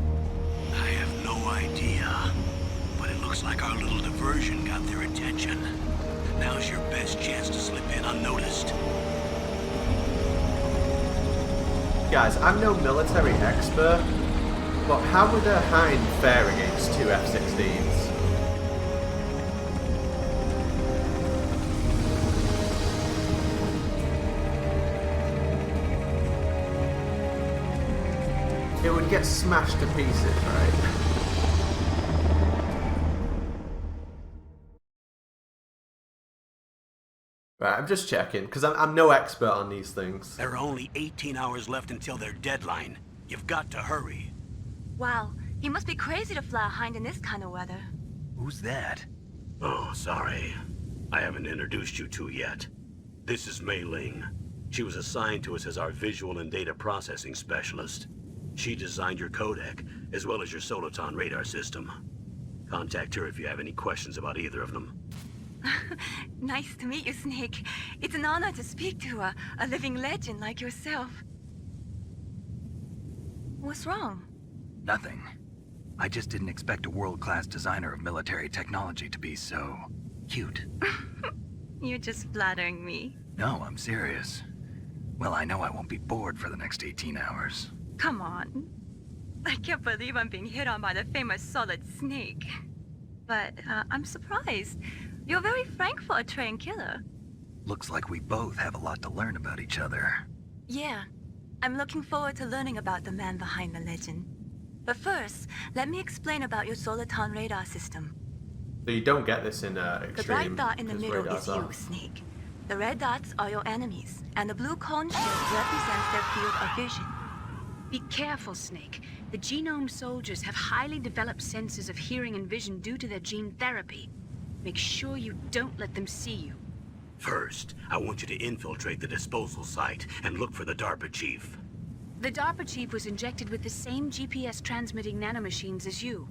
I have no idea, but it looks like our little diversion got their attention. Now's your best chance to slip in unnoticed. Guys, I'm no military expert, but how would a Hind fare against 2 F-16s? It would get smashed to pieces, right? Right, I'm just checking, because I'm no expert on these things. There are only 18 hours left until their deadline. You've got to hurry. Wow, he must be crazy to fly a Hind in this kind of weather. Who's that? Oh, sorry. I haven't introduced you to yet. This is Mei Ling. She was assigned to us as our visual and data processing specialist. She designed your codec, as well as your Soliton radar system. Contact her if you have any questions about either of them. Nice to meet you, Snake. It's an honor to speak to a living legend like yourself. What's wrong? Nothing. I just didn't expect a world-class designer of military technology to be so cute. You're just flattering me. No, I'm serious. Well, I know I won't be bored for the next 18 hours. Come on. I can't believe I'm being hit on by the famous Solid Snake. But I'm surprised. You're very frank for a trained killer. Looks like we both have a lot to learn about each other. Yeah. I'm looking forward to learning about the man behind the legend. But first, let me explain about your Soliton radar system. So you don't get this in Extreme. The bright dot in the because middle radars is you, are- Snake. The red dots are your enemies, and the blue cone shield represents their field of vision. Be careful, Snake. The genome soldiers have highly developed senses of hearing and vision due to their gene therapy. Make sure you don't let them see you. First, I want you to infiltrate the disposal site and look for the DARPA chief. The DARPA chief was injected with the same GPS transmitting nanomachines as you.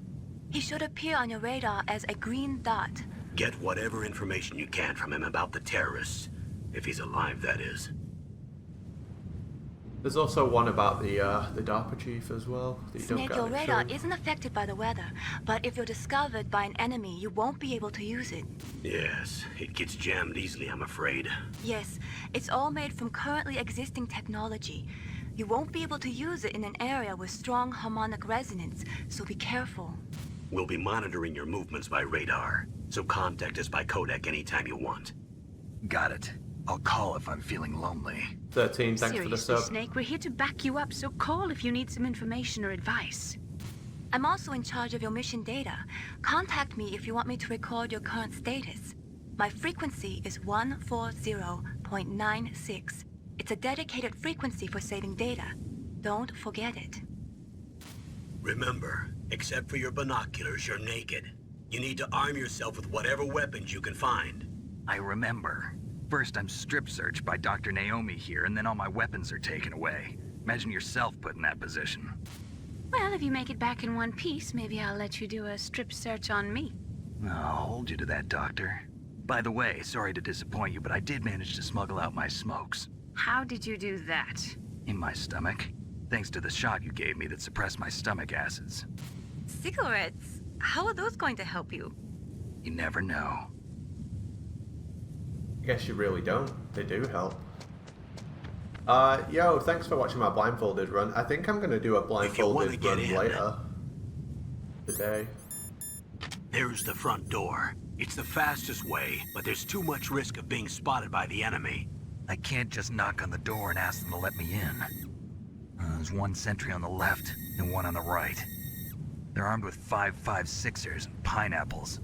He should appear on your radar as a green dot. Get whatever information you can from him about the terrorists. If he's alive, that is. There's also one about the DARPA chief as well. That you don't Snake, get your on radar Extreme. isn't affected by the weather, but if you're discovered by an enemy, you won't be able to use it. Yes, it gets jammed easily, I'm afraid. Yes, it's all made from currently existing technology. You won't be able to use it in an area with strong harmonic resonance, so be careful. We'll be monitoring your movements by radar, so contact us by codec anytime you want. Got it. I'll call if I'm feeling lonely. 13, thanks for the Seriously, sub. Snake, we're here to back you up, so call if you need some information or advice. I'm also in charge of your mission data. Contact me if you want me to record your current status. My frequency is 140.96. It's a dedicated frequency for saving data. Don't forget it. Remember, except for your binoculars, you're naked. You need to arm yourself with whatever weapons you can find. I remember. First I'm strip searched by Dr. Naomi here, and then all my weapons are taken away. Imagine yourself put in that position. Well, if you make it back in one piece, maybe I'll let you do a strip search on me. I'll hold you to that, Doctor. By the way, sorry to disappoint you, but I did manage to smuggle out my smokes. How did you do that? In my stomach. Thanks to the shot you gave me that suppressed my stomach acids. Cigarettes? How are those going to help you? You never know. I guess you really don't. They do help. Yo, thanks for watching my blindfolded run. I think I'm gonna do a blindfolded run later today. There's the front door. It's the fastest way, but there's too much risk of being spotted by the enemy. I can't just knock on the door and ask them to let me in. There's one sentry on the left and one on the right. They're armed with 5.56ers and pineapples.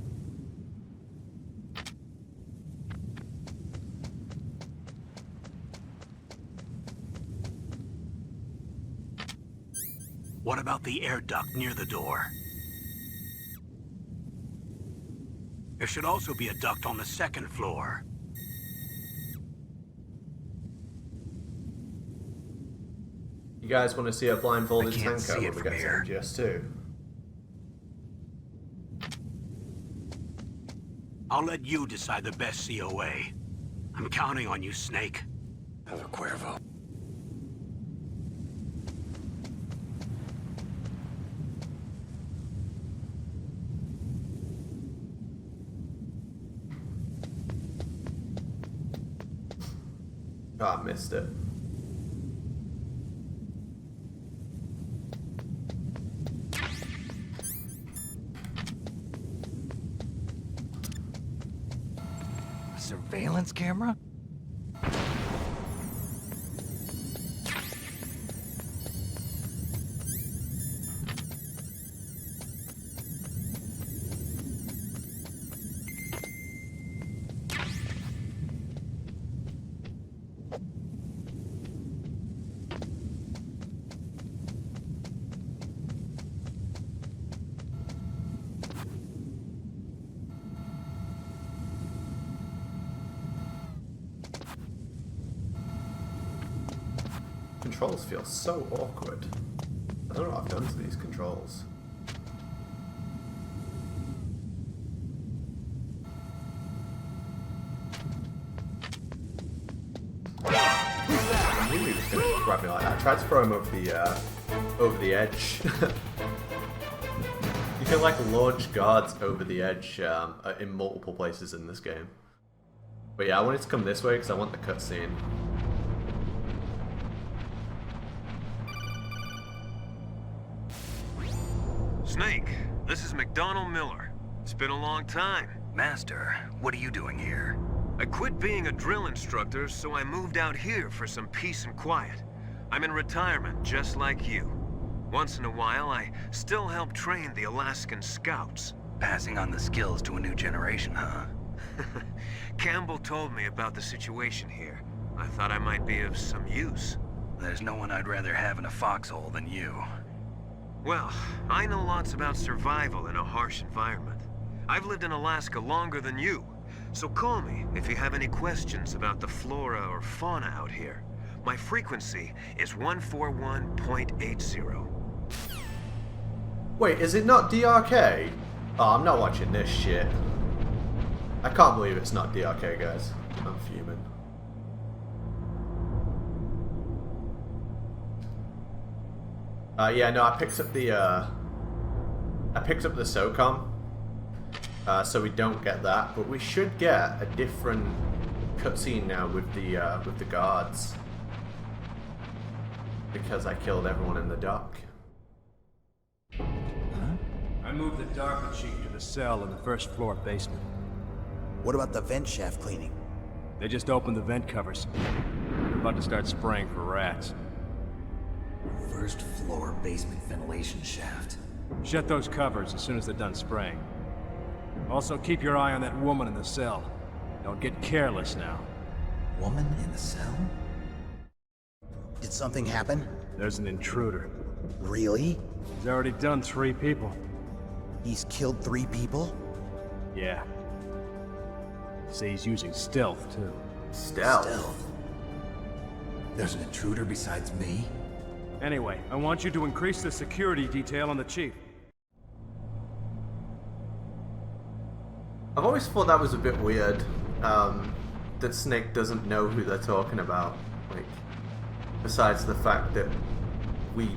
What about the air duct near the door? There should also be a duct on the second floor. You guys want to see a blindfolded I can't tanker see it when we from get here. to MGS2? I'll let you decide the best COA. I'm counting on you, Snake. Hello, Cuervo. Oh, I missed it. A surveillance camera? Controls feel so awkward. I don't know what I've done to these controls. I knew he was going to grab me like that. I tried to throw him over the edge. You can like launch guards over the edge in multiple places in this game. But yeah, I wanted to come this way because I want the cutscene. Snake, this is McDonald Miller. It's been a long time. Master, what are you doing here? I quit being a drill instructor, so I moved out here for some peace and quiet. I'm in retirement, just like you. Once in a while, I still help train the Alaskan Scouts. Passing on the skills to a new generation, huh? Campbell told me about the situation here. I thought I might be of some use. There's no one I'd rather have in a foxhole than you. Well, I know lots about survival in a harsh environment. I've lived in Alaska longer than you, so call me if you have any questions about the flora or fauna out here. My frequency is 141.80. Wait, is it not DRK? Oh, I'm not watching this shit. I can't believe it's not DRK, guys. I'm fuming. Yeah, no, I picked up the SOCOM, so we don't get that, but we should get a different cutscene now with the guards, because I killed everyone in the dock. I moved the Dark Chief to the cell in the first floor basement. What about the vent shaft cleaning? They just opened the vent covers. They're about to start spraying for rats. First floor basement ventilation shaft. Shut those covers as soon as they're done spraying. Also, keep your eye on that woman in the cell. Don't get careless now. Woman in the cell? Did something happen? There's an intruder. Really? He's already done 3 people. He's killed 3 people? Yeah. See, he's using stealth, too. Stealth. There's an intruder besides me? Anyway, I want you to increase the security detail on the chief. I've always thought that was a bit weird, that Snake doesn't know who they're talking about. Like, besides the fact that we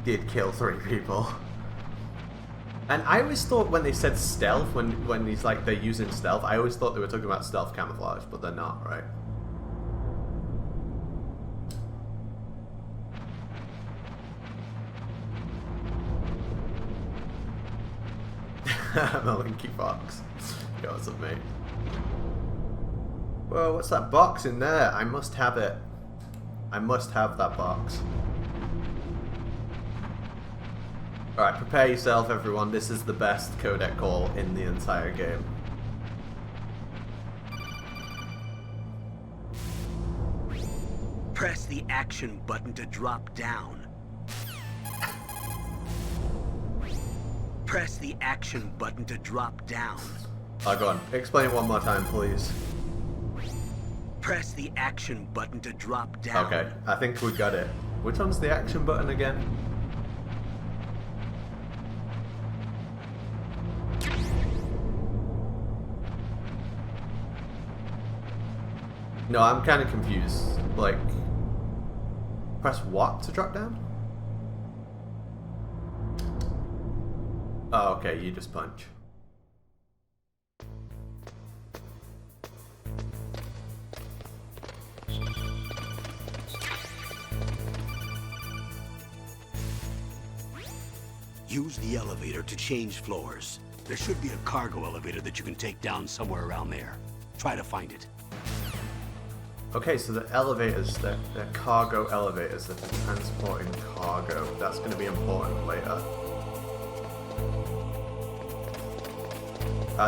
did kill 3 people. And I always thought when they said stealth, when he's like, they're using stealth, I always thought they were talking about stealth camouflage, but they're not, right? Melinky Fox. Yo, what's up, mate? Whoa, what's that box in there? I must have it. I must have that box. Alright, prepare yourself, everyone. This is the best codec call in the entire game. Press the action button to drop down. Press the action button to drop down. Oh, go on. Explain it one more time, please. Press the action button to drop down. Okay, I think we got it. Which one's the action button again? No, I'm kind of confused. Like, press what to drop down? Oh, okay, you just punch. Use the elevator to change floors. There should be a cargo elevator that you can take down somewhere around there. Try to find it. Okay, so the elevators, they're cargo elevators that are transporting cargo. That's going to be important later.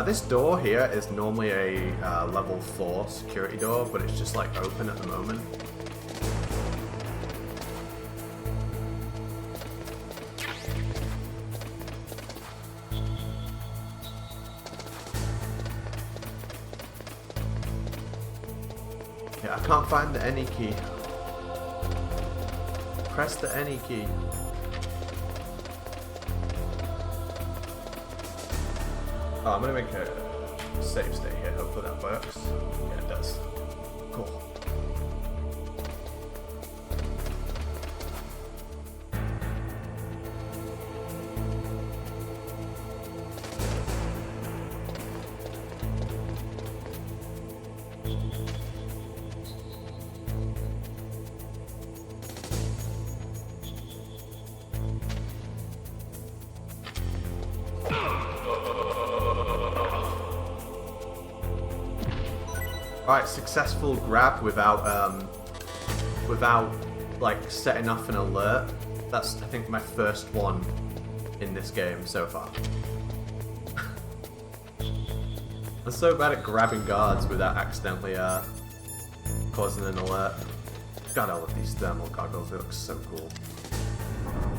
This door here is normally a level 4 security door, but it's just like open at the moment. Yeah, I can't find the any key. Press the any key. Oh, I'm gonna make a save state here. Hopefully that works. Yeah, it does. Cool. Alright, successful grab without like setting off an alert. That's, I think, my first one in this game so far. I'm so bad at grabbing guards without accidentally causing an alert. God, I love these thermal goggles, they look so cool.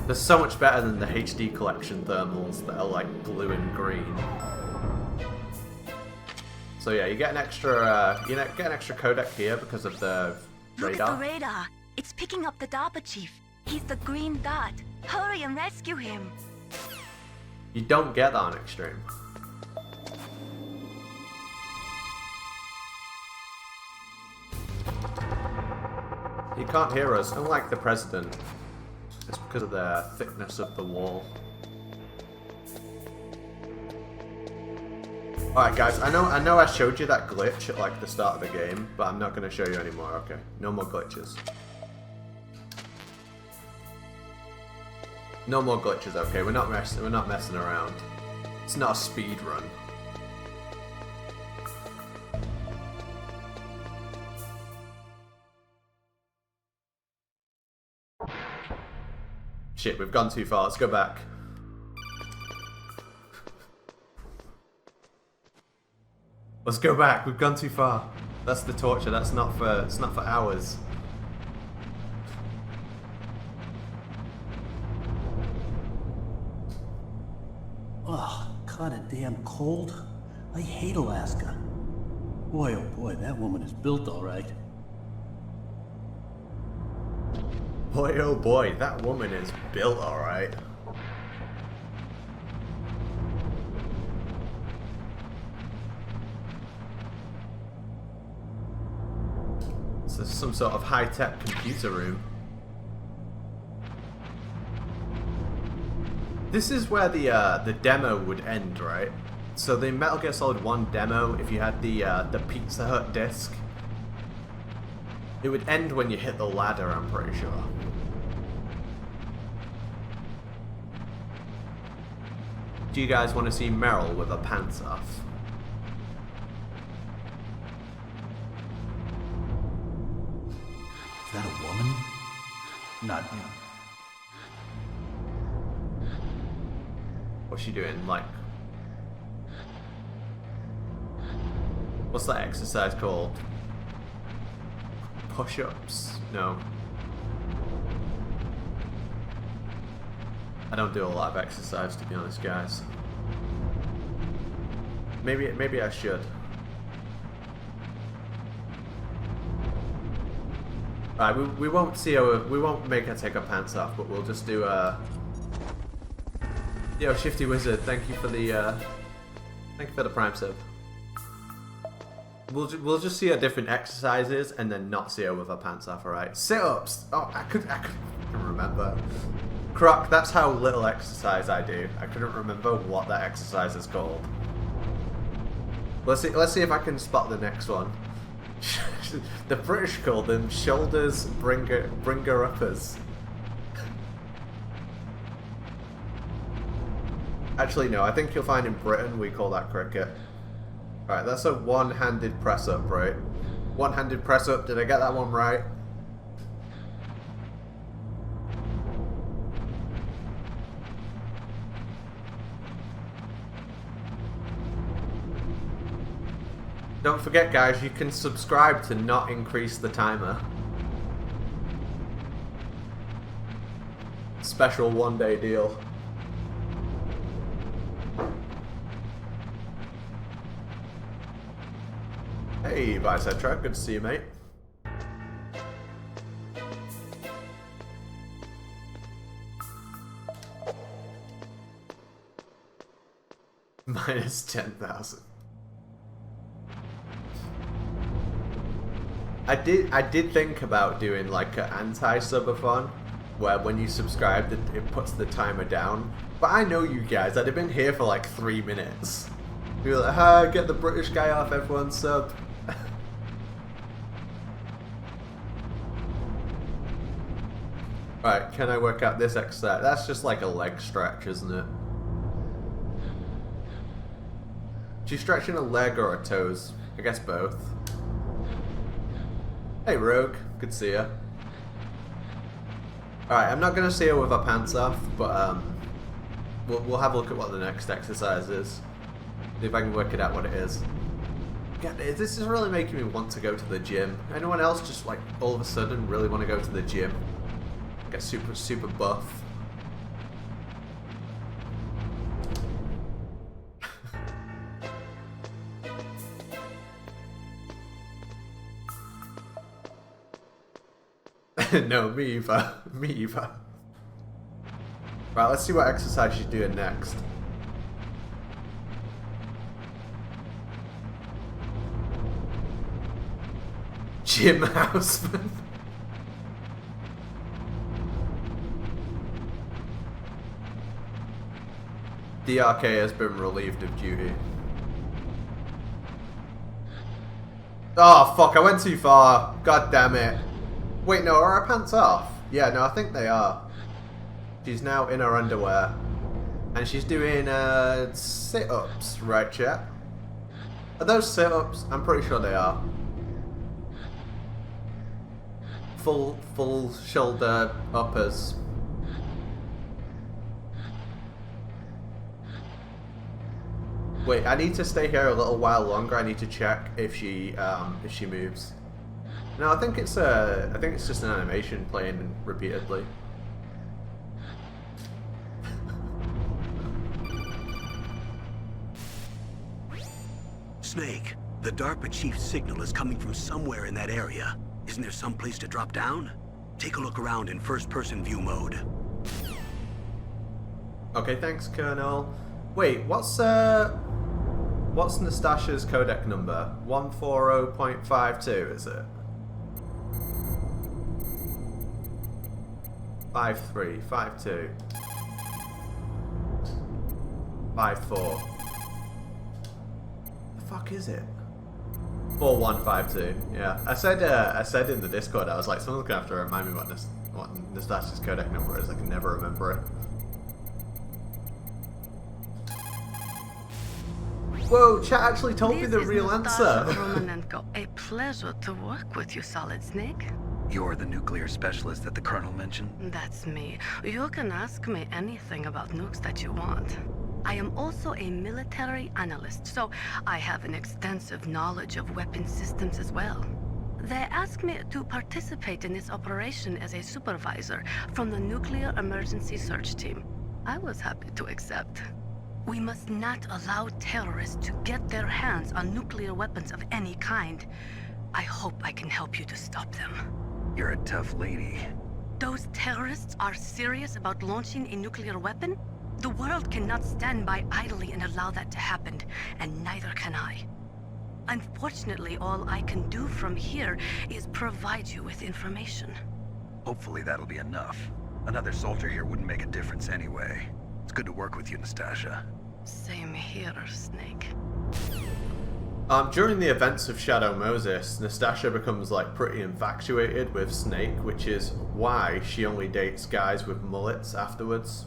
They're so much better than the HD collection thermals that are like blue and green. So yeah, you get an extra codec here because of the radar. Look at the radar. It's picking up the DARPA chief. He's the green dot. Hurry and rescue him. You don't get that on Extreme. He can't hear us, unlike the President. It's because of the thickness of the wall. Alright guys, I know I showed you that glitch at like the start of the game, but I'm not going to show you anymore, okay? No more glitches. No more glitches, okay? We're not messing around. It's not a speed run. Shit, we've gone too far. Let's go back. Let's go back. We've gone too far. That's the torture. That's not for. It's not for hours. Oh, kinda damn cold. I hate Alaska. Boy, oh boy, that woman is built all right. Boy, oh boy, that woman is built all right. So this is some sort of high-tech computer room. This is where the demo would end, right? So the Metal Gear Solid 1 demo, if you had the Pizza Hut disc, it would end when you hit the ladder, I'm pretty sure. Do you guys want to see Meryl with her pants off? Is that a woman? Not you. What's she doing? Like, what's that exercise called? Push-ups? No. I don't do a lot of exercise, to be honest, guys. Maybe I should. Alright, we won't see her. We won't make her take her pants off, but we'll just do Yo, Shifty Wizard, thank you for the prime sub. We'll just see her different exercises and then not see her with her pants off, alright? Sit-ups! Oh, I couldn't remember. Croc, that's how little exercise I do. I couldn't remember what that exercise is called. Let's see if I can spot the next one. The British call them shoulders bringer uppers. Actually, no, I think you'll find in Britain we call that cricket. Alright, that's a one-handed press-up, right? One-handed press-up, did I get that one right? Don't forget, guys, you can subscribe to not increase the timer. Special one-day deal. Hey, Bicetra, good to see you, mate. Minus 10,000. I did think about doing like an anti-subathon, where when you subscribe, it puts the timer down. But I know you guys, I'd have been here for like 3 minutes. You're like, hi, get the British guy off, everyone sub. Right, can I work out this exercise? That's just like a leg stretch, isn't it? She's stretching a leg or her toes? I guess both. Hey Rogue, good to see ya. Alright, I'm not gonna see her with her pants off, but we'll have a look at what the next exercise is. See if I can work it out what it is. God, this is really making me want to go to the gym. Anyone else just like all of a sudden really want to go to the gym? Get super buff. No, me either. Me either. Right, let's see what exercise she's doing next. Jim Houseman. DRK has been relieved of duty. Oh fuck, I went too far. God damn it. Wait, no, are her pants off? Yeah, no, I think they are. She's now in her underwear. And she's doing sit-ups, right chat? Are those sit-ups? I'm pretty sure they are. Full shoulder uppers. Wait, I need to stay here a little while longer. I need to check if she moves. No, I think it's just an animation playing repeatedly. Snake, the DARPA chief's signal is coming from somewhere in that area. Isn't there some place to drop down? Take a look around in first-person view mode. Okay, thanks, Colonel. Wait, what's Nastasha's codec number? 140.52, is it? 53, 52, 54. The fuck is it? 4152. Yeah, I said in the Discord, I was like, someone's gonna have to remind me what Nastasha's codec number is. I can never remember it. Whoa, chat actually told me the real answer. A pleasure to work with you, Solid Snake. You're the nuclear specialist that the Colonel mentioned? That's me. You can ask me anything about nukes that you want. I am also a military analyst, so I have an extensive knowledge of weapon systems as well. They asked me to participate in this operation as a supervisor from the Nuclear Emergency Search Team. I was happy to accept. We must not allow terrorists to get their hands on nuclear weapons of any kind. I hope I can help you to stop them. You're a tough lady. Those terrorists are serious about launching a nuclear weapon? The world cannot stand by idly and allow that to happen, and neither can I. Unfortunately, all I can do from here is provide you with information. Hopefully that'll be enough. Another soldier here wouldn't make a difference anyway. It's good to work with you, Nastasha. Same here, Snake. During the events of Shadow Moses, Nastasha becomes like pretty infatuated with Snake, which is why she only dates guys with mullets afterwards.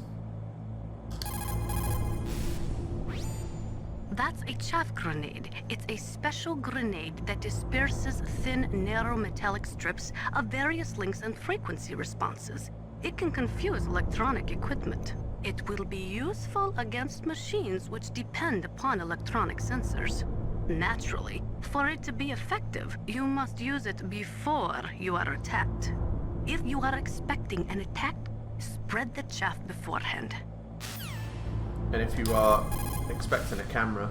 That's a chaff grenade. It's a special grenade that disperses thin, narrow metallic strips of various lengths and frequency responses. It can confuse electronic equipment. It will be useful against machines which depend upon electronic sensors. Naturally, for it to be effective, you must use it before you are attacked. If you are expecting an attack, spread the chaff beforehand. And if you are expecting a camera?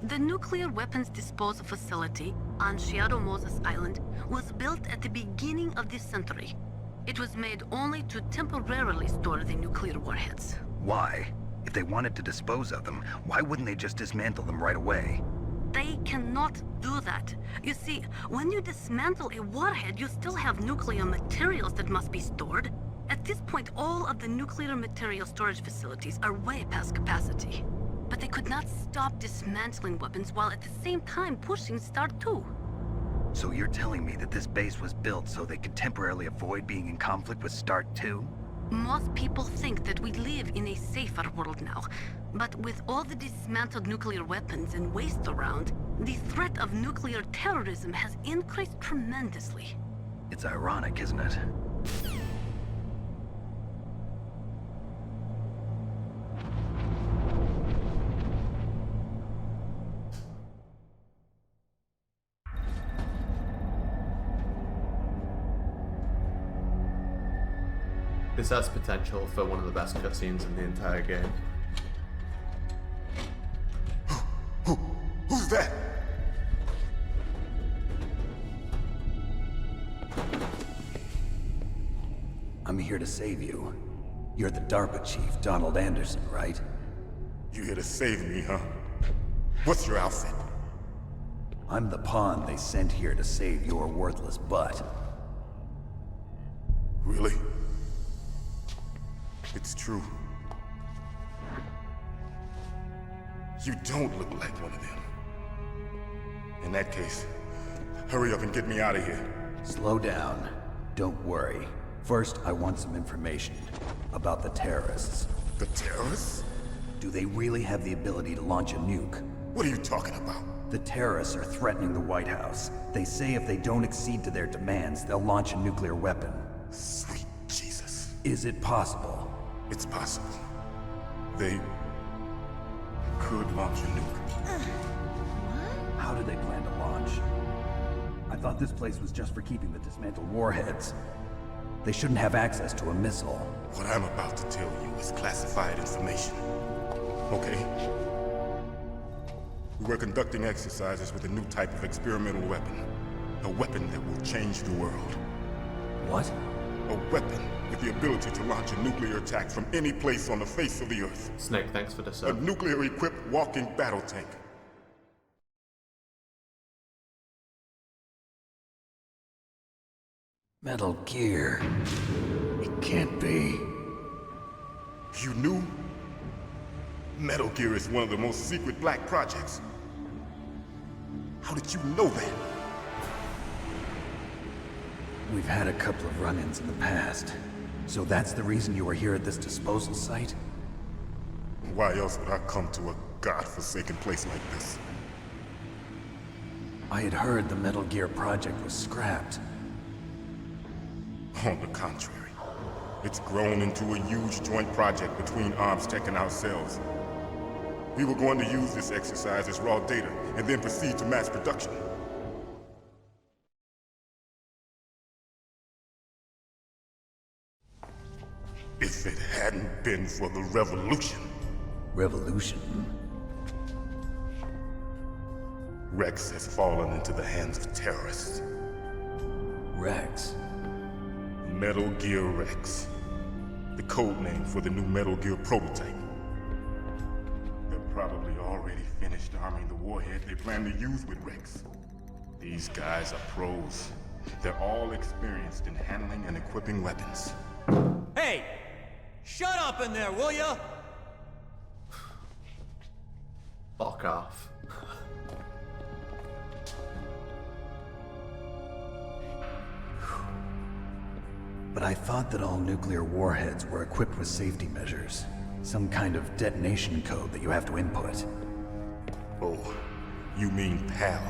The nuclear weapons disposal facility on Shadow Moses Island was built at the beginning of this century. It was made only to temporarily store the nuclear warheads. Why? If they wanted to dispose of them, why wouldn't they just dismantle them right away? They cannot do that. You see, when you dismantle a warhead, you still have nuclear materials that must be stored. At this point, all of the nuclear material storage facilities are way past capacity. But they could not stop dismantling weapons while at the same time pushing Start 2. So you're telling me that this base was built so they could temporarily avoid being in conflict with Start 2? Most people think that we live in a safer world now. But with all the dismantled nuclear weapons and waste around, the threat of nuclear terrorism has increased tremendously. It's ironic, isn't it? This has potential for one of the best cutscenes in the entire game. Who's that? I'm here to save you. You're the DARPA chief, Donald Anderson, right? You here to save me, huh? What's your outfit? I'm the pawn they sent here to save your worthless butt. Really? It's true. You don't look like one of them. In that case, hurry up and get me out of here. Slow down. Don't worry. First, I want some information about the terrorists. The terrorists? Do they really have the ability to launch a nuke? What are you talking about? The terrorists are threatening the White House. They say if they don't accede to their demands, they'll launch a nuclear weapon. Sweet Jesus. Is it possible? It's possible. They could launch a nuke. How do they plan to launch? I thought this place was just for keeping the dismantled warheads. They shouldn't have access to a missile. What I'm about to tell you is classified information. Okay? We were conducting exercises with a new type of experimental weapon. A weapon that will change the world. What? A weapon with the ability to launch a nuclear attack from any place on the face of the Earth. Snake, thanks for the A sub. nuclear-equipped walking battle tank. Metal Gear. It can't be. You knew? Metal Gear is one of the most secret black projects. How did you know that? We've had a couple of run-ins in the past. So that's the reason you were here at this disposal site? Why else would I come to a godforsaken place like this? I had heard the Metal Gear project was scrapped. On the contrary, it's grown into a huge joint project between ArmsTech and ourselves. We were going to use this exercise as raw data and then proceed to mass production. If it hadn't been for the revolution. Revolution? Rex has fallen into the hands of terrorists. Rex? Metal Gear Rex. The code name for the new Metal Gear prototype. They're probably already finished arming the warhead they plan to use with Rex. These guys are pros. They're all experienced in handling and equipping weapons. Hey! Shut up in there, will ya? Fuck off. But I thought that all nuclear warheads were equipped with safety measures. Some kind of detonation code that you have to input. Oh, you mean PAL?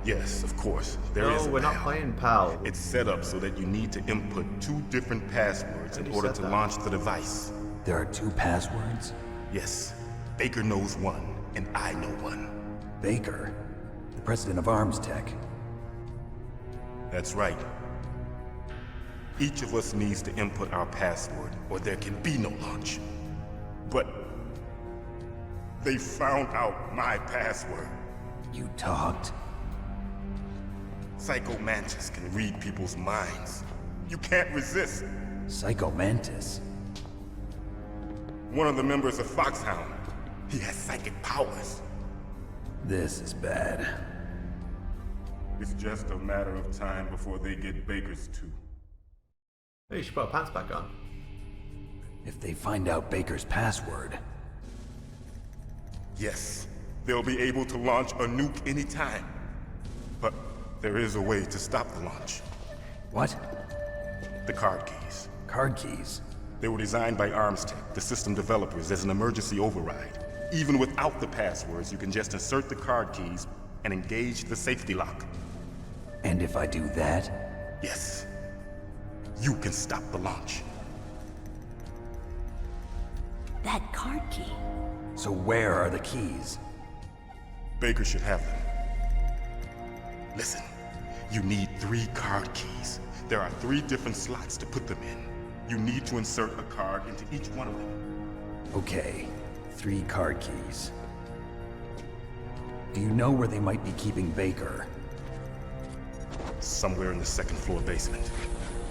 Yes, of course. There is No, a we're not PAL. playing PAL. It's set up so that you need to input 2 different passwords in order to launch the device. There are 2 passwords? Yes. Baker knows one, and I know one. Baker? The president of ArmsTech? That's right. Each of us needs to input our password, or there can be no launch. But they found out my password. You talked? Psycho Mantis can read people's minds. You can't resist. Psycho Mantis? One of the members of Foxhound. He has psychic powers. This is bad. It's just a matter of time before they get Baker's too. Hey, you should put her pants back on. If they find out Baker's password... Yes, they'll be able to launch a nuke anytime. But there is a way to stop the launch. What? The card keys. Card keys? They were designed by ArmsTech, the system developers, as an emergency override. Even without the passwords, you can just insert the card keys and engage the safety lock. And if I do that? Yes. You can stop the launch. That card key. So where are the keys? Baker should have them. Listen, you need 3 card keys. There are 3 different slots to put them in. You need to insert a card into each one of them. Okay, 3 card keys. Do you know where they might be keeping Baker? Somewhere in the 2nd floor basement.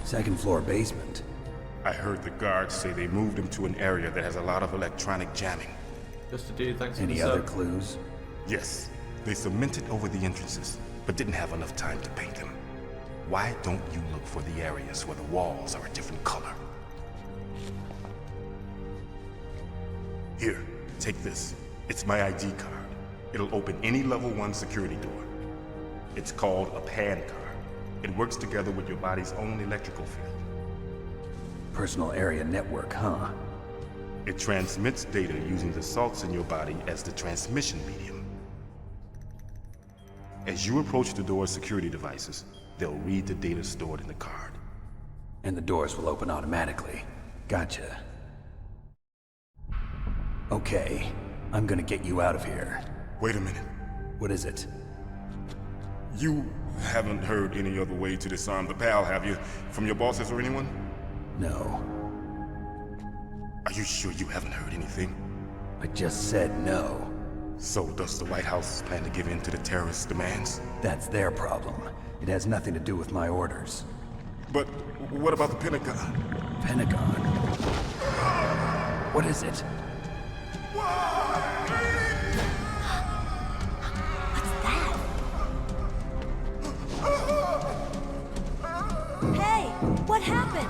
2nd floor basement? I heard the guards say they moved him to an area that has a lot of electronic jamming. Just a dude, thanks for Any the other sub. clues? Yes, they cemented over the entrances, but didn't have enough time to paint them. Why don't you look for the areas where the walls are a different color? Here, take this. It's my ID card. It'll open any level 1 security door. It's called a PAN card. It works together with your body's own electrical field. Personal area network, huh? It transmits data using the salts in your body as the transmission medium. As you approach the door's security devices, they'll read the data stored in the card. And the doors will open automatically. Gotcha. Okay, I'm gonna get you out of here. Wait a minute. What is it? You haven't heard any other way to disarm the PAL, have you? From your bosses or anyone? No. Are you sure you haven't heard anything? I just said no. So does the White House plan to give in to the terrorists' demands? That's their problem. It has nothing to do with my orders. But what about the Pentagon? Pentagon? What is it? Hey, what happened?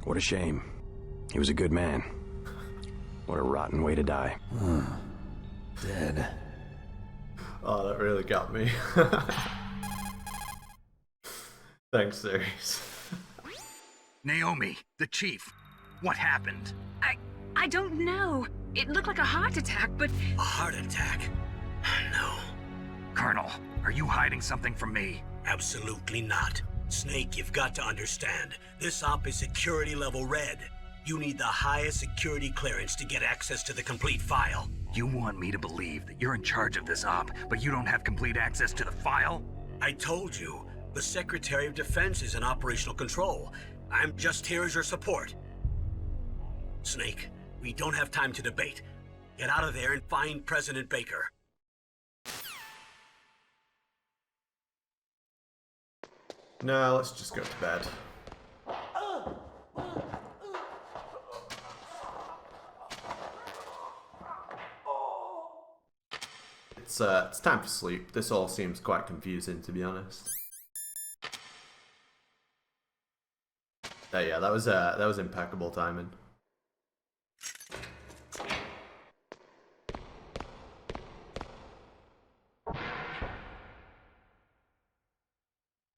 What a shame. He was a good man. What a rotten way to die. Dead. Oh, that really got me. Thanks, series. Naomi, the chief. What happened? I don't know. It looked like a heart attack, but... A heart attack? No. Colonel, are you hiding something from me? Absolutely not. Snake, you've got to understand. This op is security level red. You need the highest security clearance to get access to the complete file. You want me to believe that you're in charge of this op, but you don't have complete access to the file? I told you, the Secretary of Defense is in operational control. I'm just here as your support. Snake, we don't have time to debate. Get out of there and find President Baker. No, let's just go to bed. It's time for sleep. This all seems quite confusing, to be honest. Yeah, that was impeccable timing.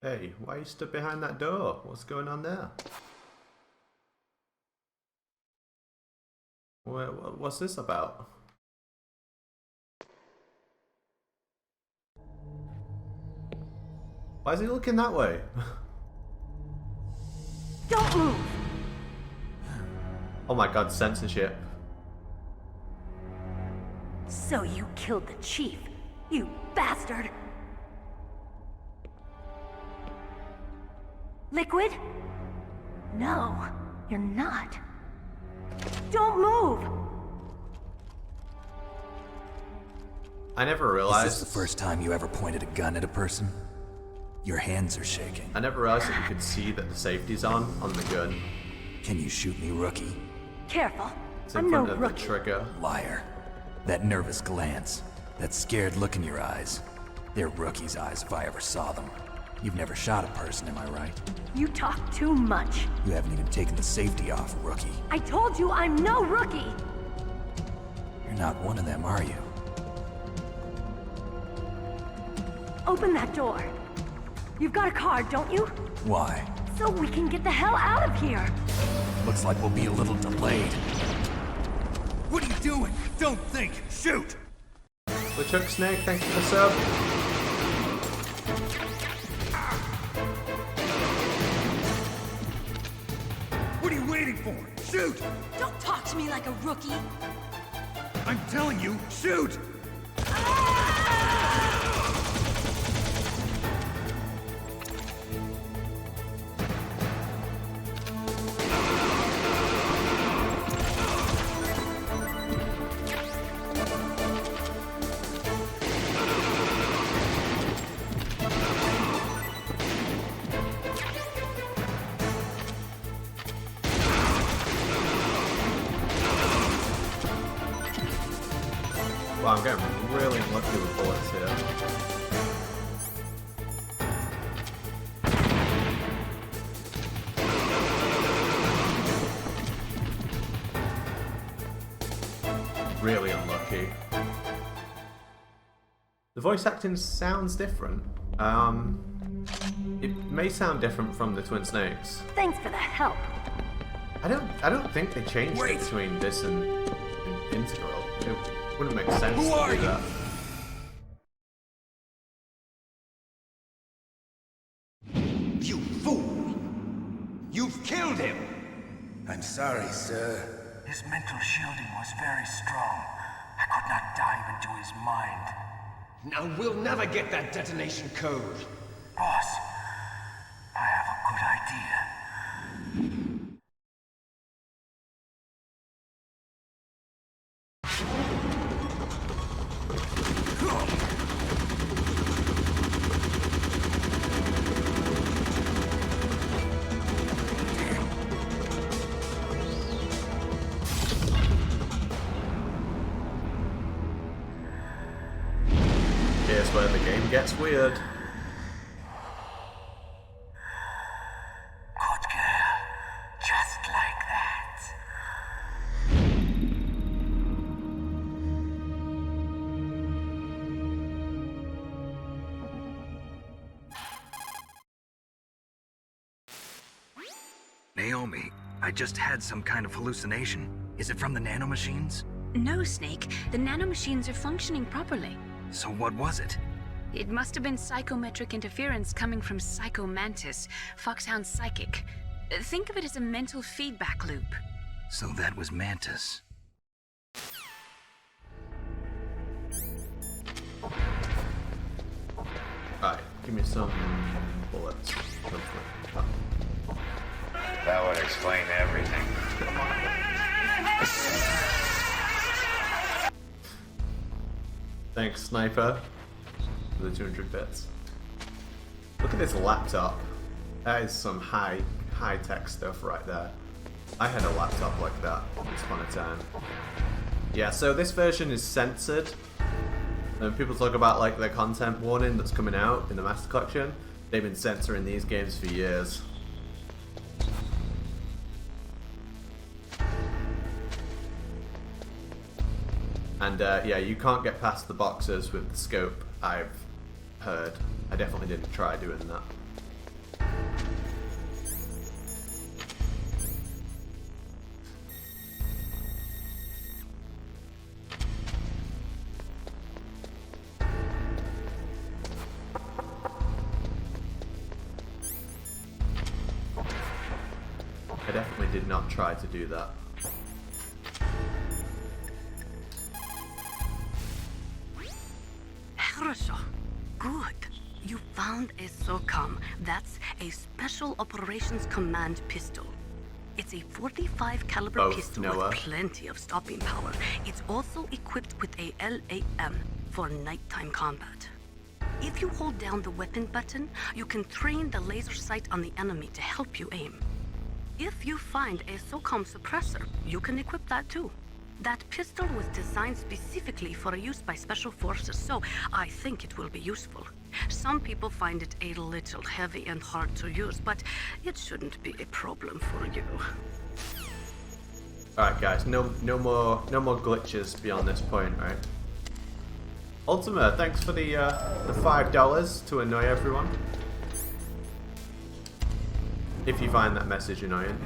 Hey, why are you stood behind that door? What's going on there? What's this about? Why is he looking that way? Don't move! Oh my god, censorship. So you killed the chief, you bastard! Liquid? No, you're not. Don't move! I never realized... Is this the first time you ever pointed a gun at a person? Your hands are shaking. I never realized that you could see that the safety's on the gun. Can you shoot me, rookie? Careful, It's in I'm no front of rookie. the trigger. Liar. That nervous glance, that scared look in your eyes. They're rookie's eyes if I ever saw them. You've never shot a person, am I right? You talk too much. You haven't even taken the safety off, rookie. I told you I'm no rookie! You're not one of them, are you? Open that door. You've got a card, don't you? Why? So we can get the hell out of here! Looks like we'll be a little delayed. What are you doing? Don't think! Shoot! LeChuck Snake, thank you for the sub. What are you waiting for? Shoot! Don't talk to me like a rookie! I'm telling you, shoot! Wow, I'm getting really unlucky with bullets here. Really unlucky. The voice acting sounds different. It may sound different from the Twin Snakes. Thanks for the help. I don't think they changed it between this and Integral. It wouldn't make sense to do that. fool! You've killed him! I'm sorry, sir. His mental shielding was very strong. I could not dive into his mind. Now we'll never get that detonation code. Boss, I have a good idea. Here's where the game gets weird. Good girl. Just like that. Naomi, I just had some kind of hallucination. Is it from the nanomachines? No, Snake. The nanomachines are functioning properly. So what was it? It must have been psychometric interference coming from Psycho Mantis, Foxhound's psychic. Think of it as a mental feedback loop. So that was Mantis. Alright, give me some bullets. That would explain everything. Thanks, Sniper, for the 200 bits. Look at this laptop. That is some high-tech stuff right there. I had a laptop like that once upon a time. Yeah, so this version is censored. And people talk about like the content warning that's coming out in the Master Collection. They've been censoring these games for years. And yeah, you can't get past the boxes with the scope, I've heard. I definitely didn't try doing that. I definitely did not try to do that. Good. You found a SOCOM. That's a Special Operations Command pistol. It's a 45 caliber pistol with plenty of stopping power. It's also equipped with a LAM for nighttime combat. If you hold down the weapon button, you can train the laser sight on the enemy to help you aim. If you find a SOCOM suppressor, you can equip that too. That pistol was designed specifically for use by special forces, so I think it will be useful. Some people find it a little heavy and hard to use, but it shouldn't be a problem for you. Alright guys, no more glitches beyond this point, right? Ultima, thanks for the $5 to annoy everyone. If you find that message annoying.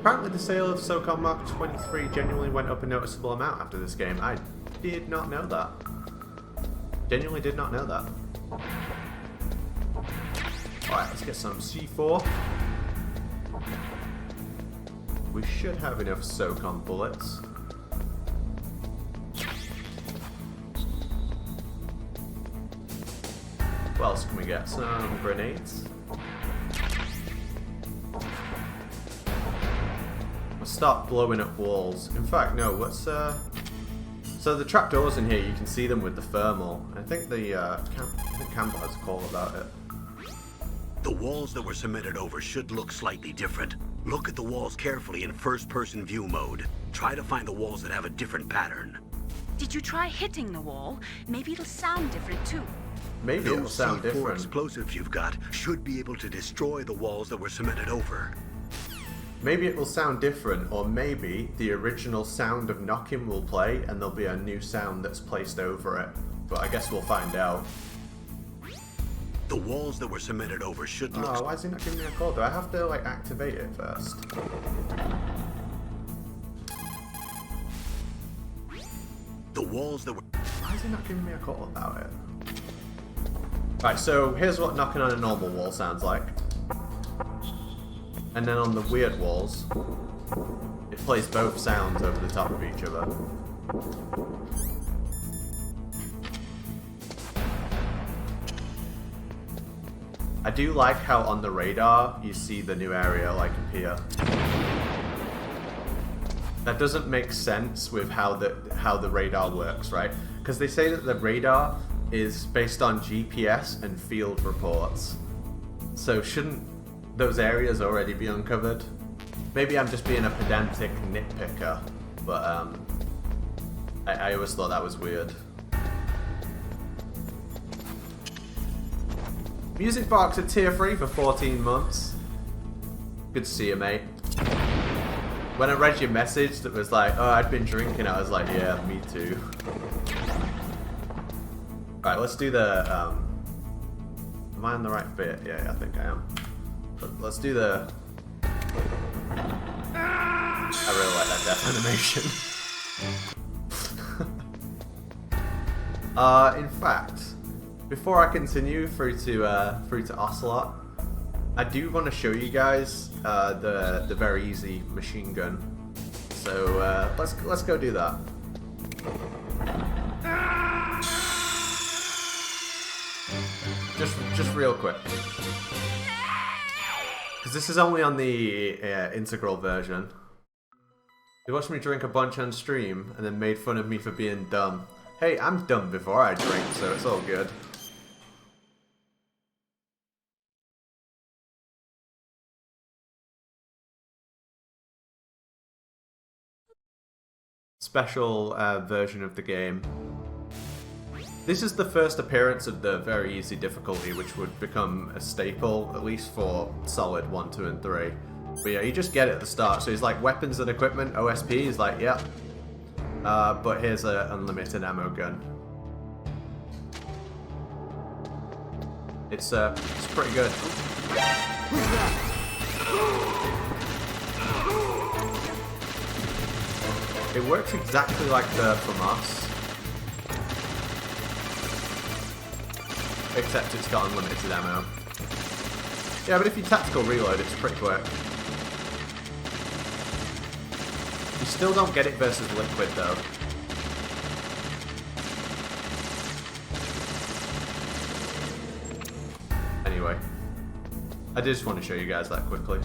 Apparently the sale of SOCOM Mark 23 genuinely went up a noticeable amount after this game. I did not know that. Genuinely did not know that. Alright, let's get some C4. We should have enough SOCOM bullets. What else can we get? Some grenades. Start blowing up walls. In fact, no, let's so the trapdoors in here, you can see them with the thermal. I think the Campbell has a call about it. The walls that were cemented over should look slightly different. Look at the walls carefully in first-person view mode. Try to find the walls that have a different pattern. Did you try hitting the wall? Maybe it'll sound different too. Maybe it'll sound different. Those explosives you've got should be able to destroy the walls that were cemented over. Maybe it will sound different, or maybe the original sound of knocking will play and there'll be a new sound that's placed over it. But I guess we'll find out. The walls that were cemented over should look... Oh, why is he not giving me a call? Do I have to, like, activate it first? The walls that were... Why is he not giving me a call about it? Right, so here's what knocking on a normal wall sounds like. And then on the weird walls, it plays both sounds over the top of each other. I do like how on the radar you see the new area like appear. That doesn't make sense with how the radar works, right? Because they say that the radar is based on GPS and field reports. So shouldn't those areas already be uncovered? Maybe I'm just being a pedantic nitpicker, but I always thought that was weird. Music Box at tier 3 for 14 months. Good to see you, mate. When I read your message that was like, oh, I'd been drinking, I was like, yeah, me too. Right, let's do the, am I on the right bit? Yeah, I think I am. But let's do the... I really like that death animation. In fact, before I continue through to Ocelot, I do want to show you guys the very easy machine gun. So let's go do that. Just real quick, because this is only on the integral version. They watched me drink a bunch on stream and then made fun of me for being dumb. Hey, I'm dumb before I drink, so it's all good. Special version of the game. This is the first appearance of the very easy difficulty, which would become a staple, at least for solid 1, 2, and 3. But yeah, you just get it at the start. So he's like, weapons and equipment, OSP, he's like, yeah. But here's an unlimited ammo gun. It's pretty good. It works exactly like the FAMAS. Except it's got unlimited ammo. Yeah, but if you tactical reload, it's pretty quick. You still don't get it versus liquid though. Anyway, I just want to show you guys that quickly.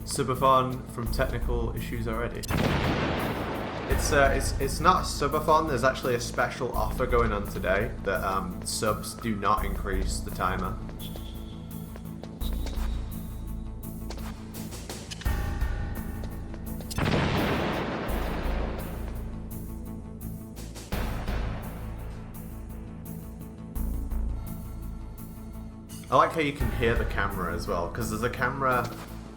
Subathon from technical issues already. It's not subathon. There's actually a special offer going on today that subs do not increase the timer. I like how you can hear the camera as well, because there's a camera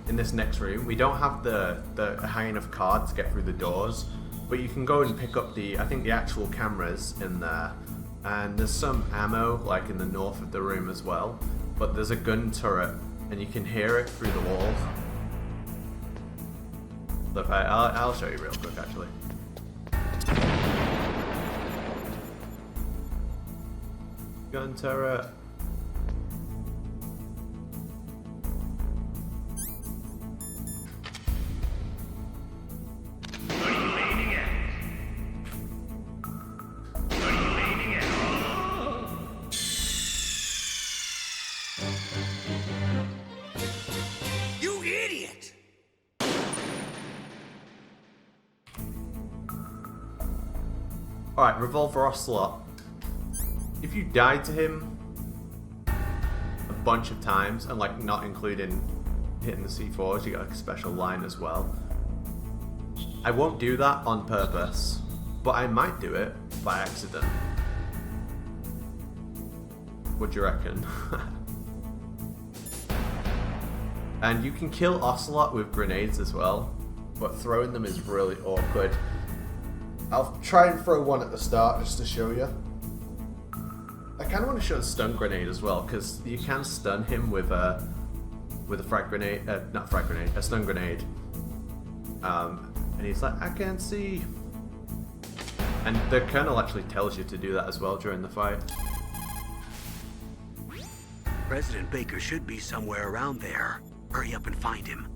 in this next room. We don't have the high enough card to get through the doors, but you can go and pick up the actual cameras in there, and there's some ammo like in the north of the room as well, but there's a gun turret and you can hear it through the wall. Look, I'll show you real quick actually. Gun turret. Alright, Revolver Ocelot. If you died to him a bunch of times, and like not including hitting the C4s, you got like a special line as well. I won't do that on purpose, but I might do it by accident. What do you reckon? And you can kill Ocelot with grenades as well, but throwing them is really awkward. I'll try and throw one at the start just to show you. I kind of want to show the stun grenade as well, because you can stun him with a frag grenade, not frag grenade, a stun grenade. And he's like, I can't see. And the colonel actually tells you to do that as well during the fight. President Baker should be somewhere around there. Hurry up and find him.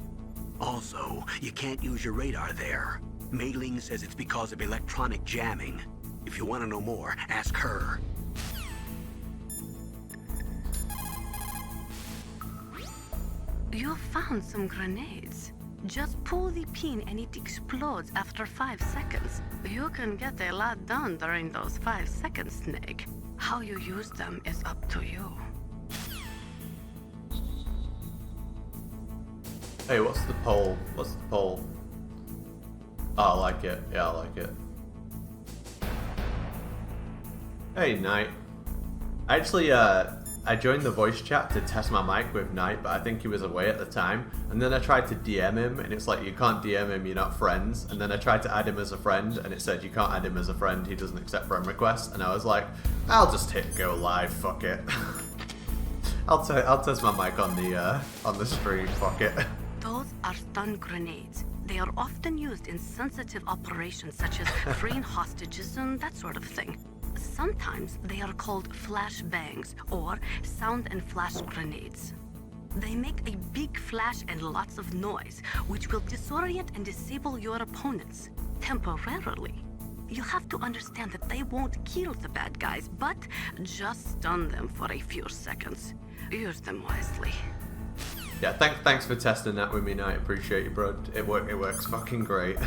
Also, you can't use your radar there. Mei Ling says it's because of electronic jamming. If you want to know more, ask her. You found some grenades. Just pull the pin and it explodes after 5 seconds. You can get a lot done during those 5 seconds, Snake. How you use them is up to you. Hey, what's the poll? What's the poll? Oh, I like it. Yeah, I like it. Hey, Knight. Actually, I joined the voice chat to test my mic with Knight, but I think he was away at the time. And then I tried to DM him, and it's like, you can't DM him, you're not friends. And then I tried to add him as a friend, and it said, you can't add him as a friend, he doesn't accept friend requests. And I was like, I'll just hit go live, fuck it. I'll test my mic on the stream, fuck it. Those are stun grenades. They are often used in sensitive operations such as freeing hostages and that sort of thing. Sometimes they are called flash bangs or sound and flash grenades. They make a big flash and lots of noise, which will disorient and disable your opponents temporarily. You have to understand that they won't kill the bad guys, but just stun them for a few seconds. Use them wisely. Yeah, thanks for testing that with me, Knight. Appreciate you, bro. It works fucking great.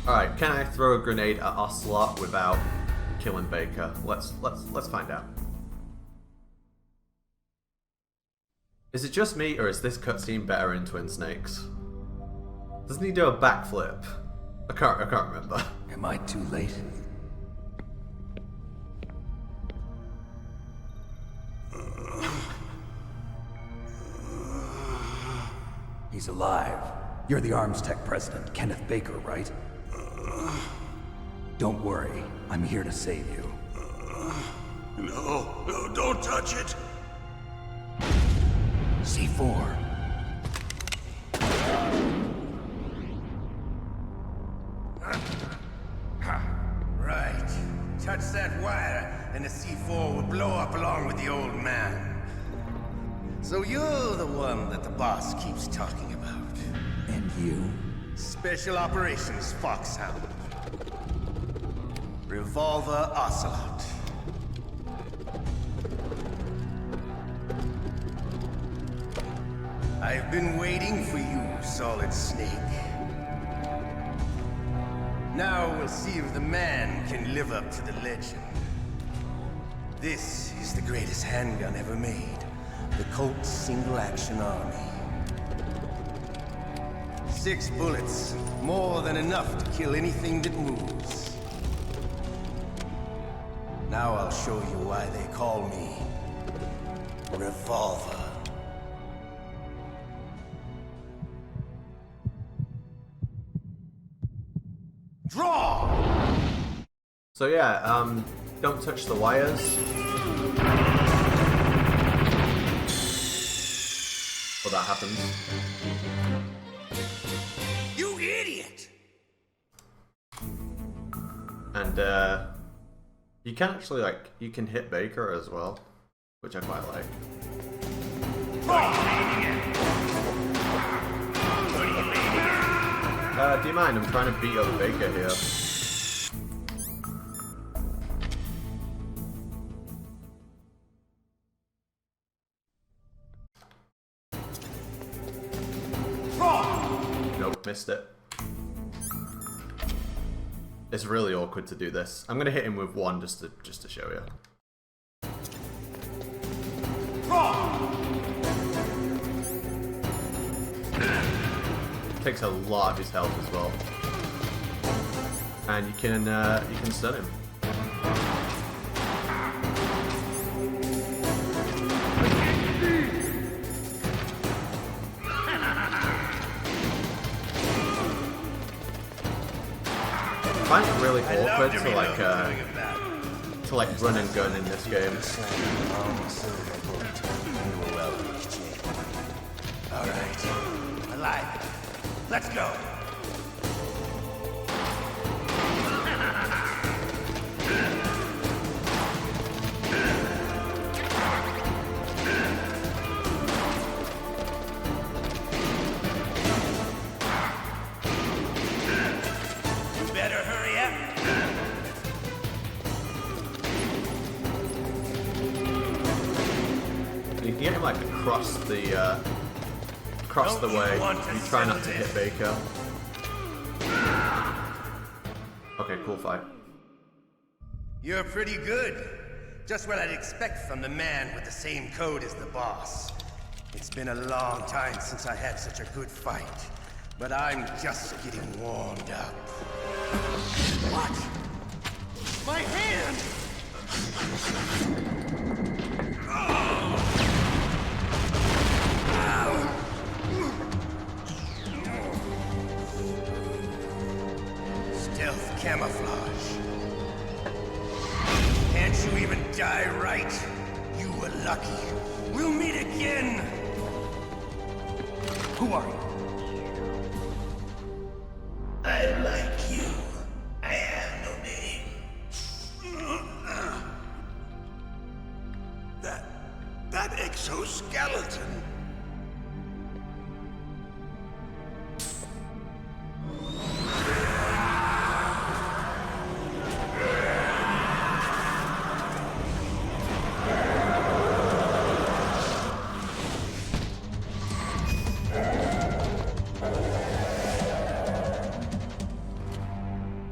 Alright, can I throw a grenade at Ocelot without killing Baker? Let's find out. Is it just me, or is this cutscene better in Twin Snakes? Doesn't he do a backflip? I can't remember. Am I too late? He's alive. You're the Arms Tech president, Kenneth Baker, right? Don't worry. I'm here to save you. No, don't touch it! C4. Right. Touch that wire, and the C4 will blow up along with the old man. So you're the one that the boss keeps talking about. And you? Special Operations Foxhound. Revolver Ocelot. I've been waiting for you, Solid Snake. Now we'll see if the man can live up to the legend. This is the greatest handgun ever made. The Colt Single Action Army. 6 bullets, more than enough to kill anything that moves. Now I'll show you why they call me Revolver. Draw! So yeah, don't touch the wires. Well, that happens. You idiot! And you can actually you can hit Baker as well, which I quite like. Do you mind? I'm trying to beat up Baker here. Nope, missed it. It's really awkward to do this. I'm gonna hit him with one just to show you. Takes a lot of his health as well, and you can stun him. find it really awkward to like run and gun in this game. Alright. Alive. Let's go. Better hurry up. You can get him like across the way. You try not to hit Baker. Okay, cool fight. You're pretty good. Just what I'd expect from the man with the same code as the boss. It's been a long time since I had such a good fight, but I'm just getting warmed up. What? My hand! Stealth camouflage. Can't you even die right? You were lucky. We'll meet again! Who are you? I like you. I have no name. That exoskeleton.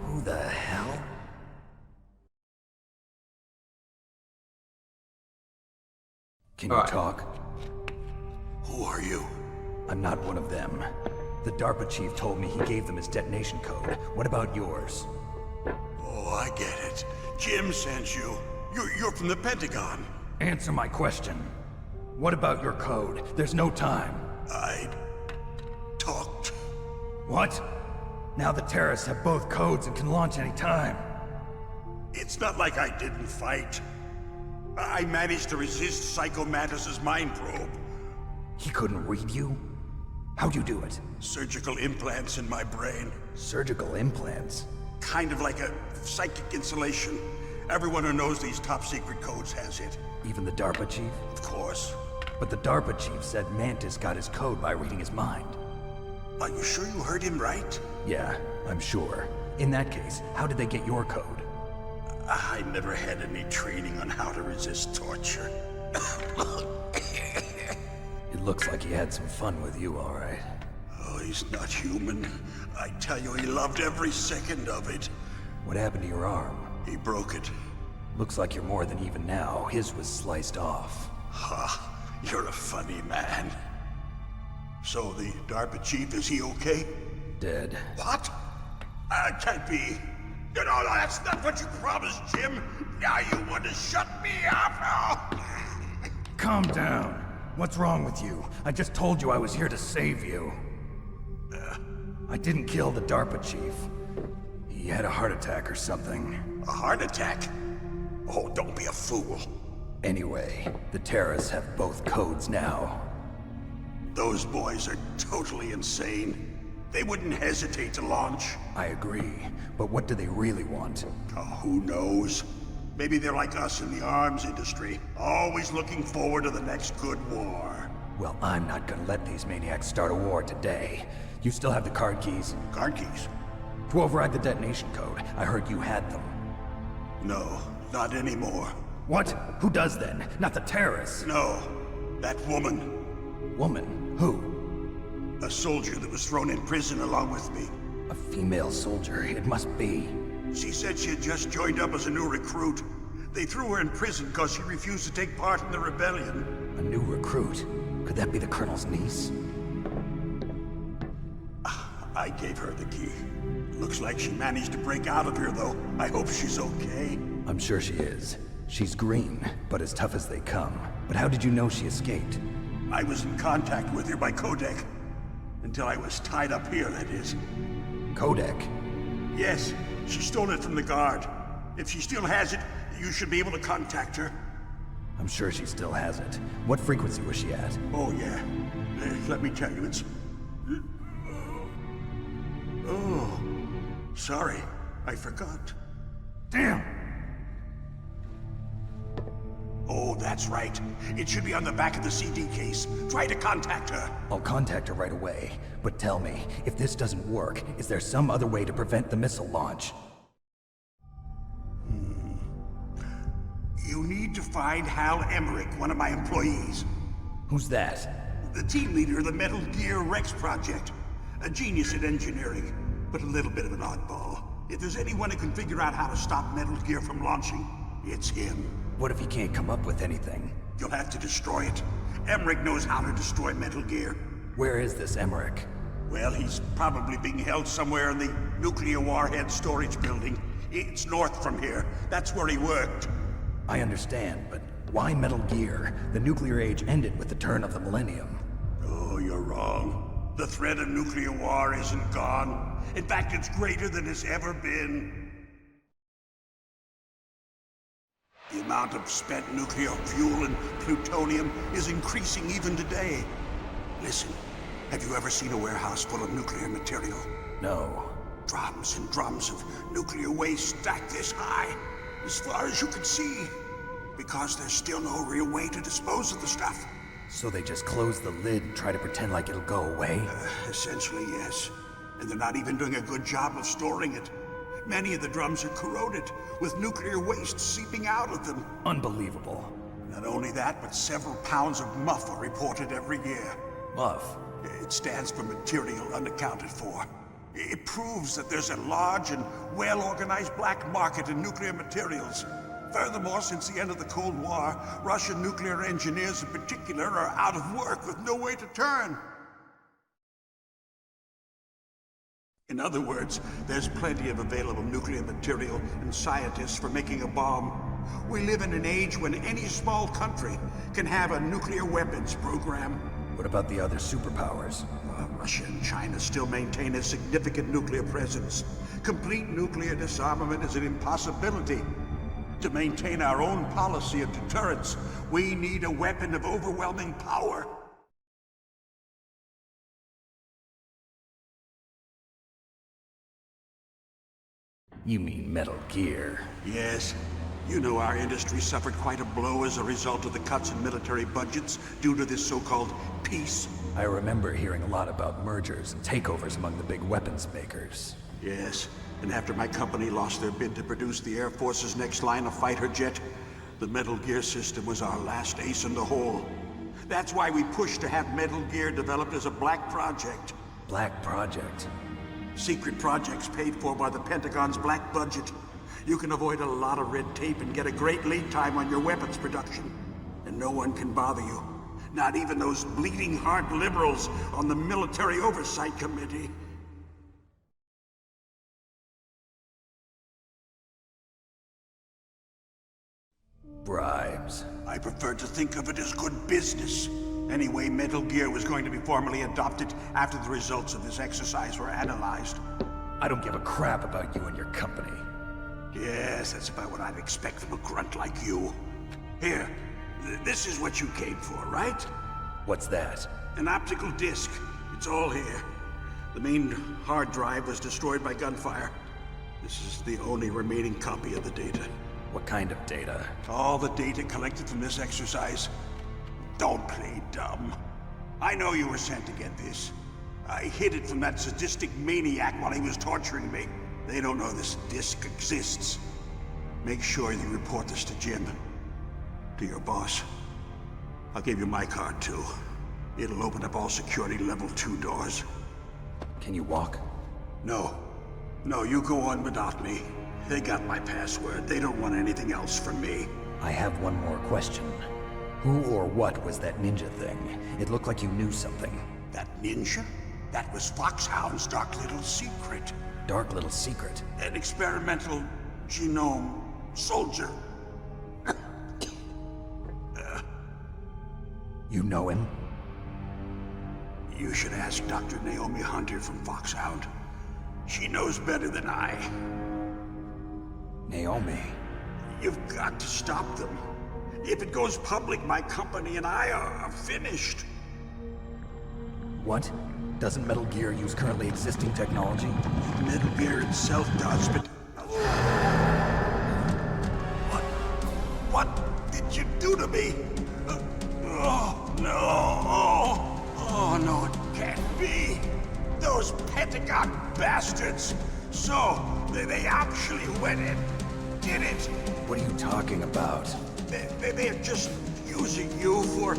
Who the hell? Can you talk? Who are you? I'm not one of them. The DARPA chief told me he gave them his detonation code. What about yours? Oh, I get it. Jim sent you. You're from the Pentagon. Answer my question. What about your code? There's no time. I talked. What? Now the terrorists have both codes and can launch any time. It's not like I didn't fight. I managed to resist Psycho Mantis's mind probe. He couldn't read you? How'd you do it? Surgical implants in my brain. Surgical implants? Kind of like a psychic insulation. Everyone who knows these top secret codes has it. Even the DARPA chief? Of course. But the DARPA chief said Mantis got his code by reading his mind. Are you sure you heard him right? Yeah, I'm sure. In that case, how did they get your code? I never had any training on how to resist torture. It looks like he had some fun with you, all right. Oh, he's not human. I tell you, he loved every second of it. What happened to your arm? He broke it. Looks like you're more than even now. His was sliced off. Ha, you're a funny man. So the DARPA chief, is he okay? Dead. What? Can't be. No, that's not what you promised, Jim. Now you want to shut me up? Calm down. What's wrong with you? I just told you I was here to save you. I didn't kill the DARPA chief. He had a heart attack or something. A heart attack? Oh, don't be a fool. Anyway, the terrorists have both codes now. Those boys are totally insane. They wouldn't hesitate to launch. I agree, but what do they really want? Oh, who knows? Maybe they're like us in the arms industry, always looking forward to the next good war. Well, I'm not gonna let these maniacs start a war today. You still have the card keys? Card keys? To override the detonation code. I heard you had them. No, not anymore. What? Who does then? Not the terrorists? No, that woman. Woman? Who? A soldier that was thrown in prison along with me. A female soldier, it must be. She said she had just joined up as a new recruit. They threw her in prison because she refused to take part in the rebellion. A new recruit? Could that be the Colonel's niece? I gave her the key. Looks like she managed to break out of here, though. I hope she's okay. I'm sure she is. She's green, but as tough as they come. But how did you know she escaped? I was in contact with her by codec. Until I was tied up here, that is. Codec? Yes. She stole it from the guard. If she still has it, you should be able to contact her. I'm sure she still has it. What frequency was she at? Oh, yeah. Let me tell you, it's... Oh, sorry. I forgot. Damn! Oh, that's right. It should be on the back of the CD case. Try to contact her. I'll contact her right away. But tell me, if this doesn't work, is there some other way to prevent the missile launch? You need to find Hal Emmerich, one of my employees. Who's that? The team leader of the Metal Gear Rex project. A genius at engineering, but a little bit of an oddball. If there's anyone who can figure out how to stop Metal Gear from launching, it's him. What if he can't come up with anything? You'll have to destroy it. Emmerich knows how to destroy Metal Gear. Where is this Emmerich? Well, he's probably being held somewhere in the nuclear warhead storage building. It's north from here. That's where he worked. I understand, but why Metal Gear? The nuclear age ended with the turn of the millennium. Oh, you're wrong. The threat of nuclear war isn't gone. In fact, it's greater than it's ever been. The amount of spent nuclear fuel and plutonium is increasing even today. Listen, have you ever seen a warehouse full of nuclear material? No. Drums and drums of nuclear waste stacked this high, as far as you can see, because there's still no real way to dispose of the stuff. So they just close the lid and try to pretend like it'll go away? Essentially, yes. And they're not even doing a good job of storing it. Many of the drums are corroded, with nuclear waste seeping out of them. Unbelievable. Not only that, but several pounds of MUF are reported every year. MUF? It stands for material unaccounted for. It proves that there's a large and well-organized black market in nuclear materials. Furthermore, since the end of the Cold War, Russian nuclear engineers in particular are out of work with no way to turn. In other words, there's plenty of available nuclear material and scientists for making a bomb. We live in an age when any small country can have a nuclear weapons program. What about the other superpowers? Russia and China still maintain a significant nuclear presence. Complete nuclear disarmament is an impossibility. To maintain our own policy of deterrence, we need a weapon of overwhelming power. You mean Metal Gear? Yes. You know our industry suffered quite a blow as a result of the cuts in military budgets due to this so-called peace. I remember hearing a lot about mergers and takeovers among the big weapons makers. Yes, and after my company lost their bid to produce the Air Force's next line of fighter jet, the Metal Gear system was our last ace in the hole. That's why we pushed to have Metal Gear developed as a black project. Black project? Secret projects paid for by the Pentagon's black budget. You can avoid a lot of red tape and get a great lead time on your weapons production. And no one can bother you. Not even those bleeding heart liberals on the Military Oversight Committee. Bribes. I prefer to think of it as good business. Anyway, Metal Gear was going to be formally adopted after the results of this exercise were analyzed. I don't give a crap about you and your company. Yes, that's about what I'd expect from a grunt like you. Here, this is what you came for, right? What's that? An optical disc. It's all here. The main hard drive was destroyed by gunfire. This is the only remaining copy of the data. What kind of data? All the data collected from this exercise. Don't play dumb. I know you were sent to get this. I hid it from that sadistic maniac while he was torturing me. They don't know this disc exists. Make sure you report this to Jim. To your boss. I'll give you my card, too. It'll open up all security level 2 doors. Can you walk? No. No, you go on without me. They got my password. They don't want anything else from me. I have one more question. Who or what was that ninja thing? It looked like you knew something. That ninja? That was Foxhound's dark little secret. Dark little secret? An experimental genome soldier. You know him? You should ask Dr. Naomi Hunter from Foxhound. She knows better than I. Naomi. You've got to stop them. If it goes public, my company and I are finished. What? Doesn't Metal Gear use currently existing technology? Metal Gear itself does, but... What did you do to me? Oh, no. Oh, no, it can't be. Those Pentagon bastards. So, they actually went and did it. What are you talking about? They're just using you for...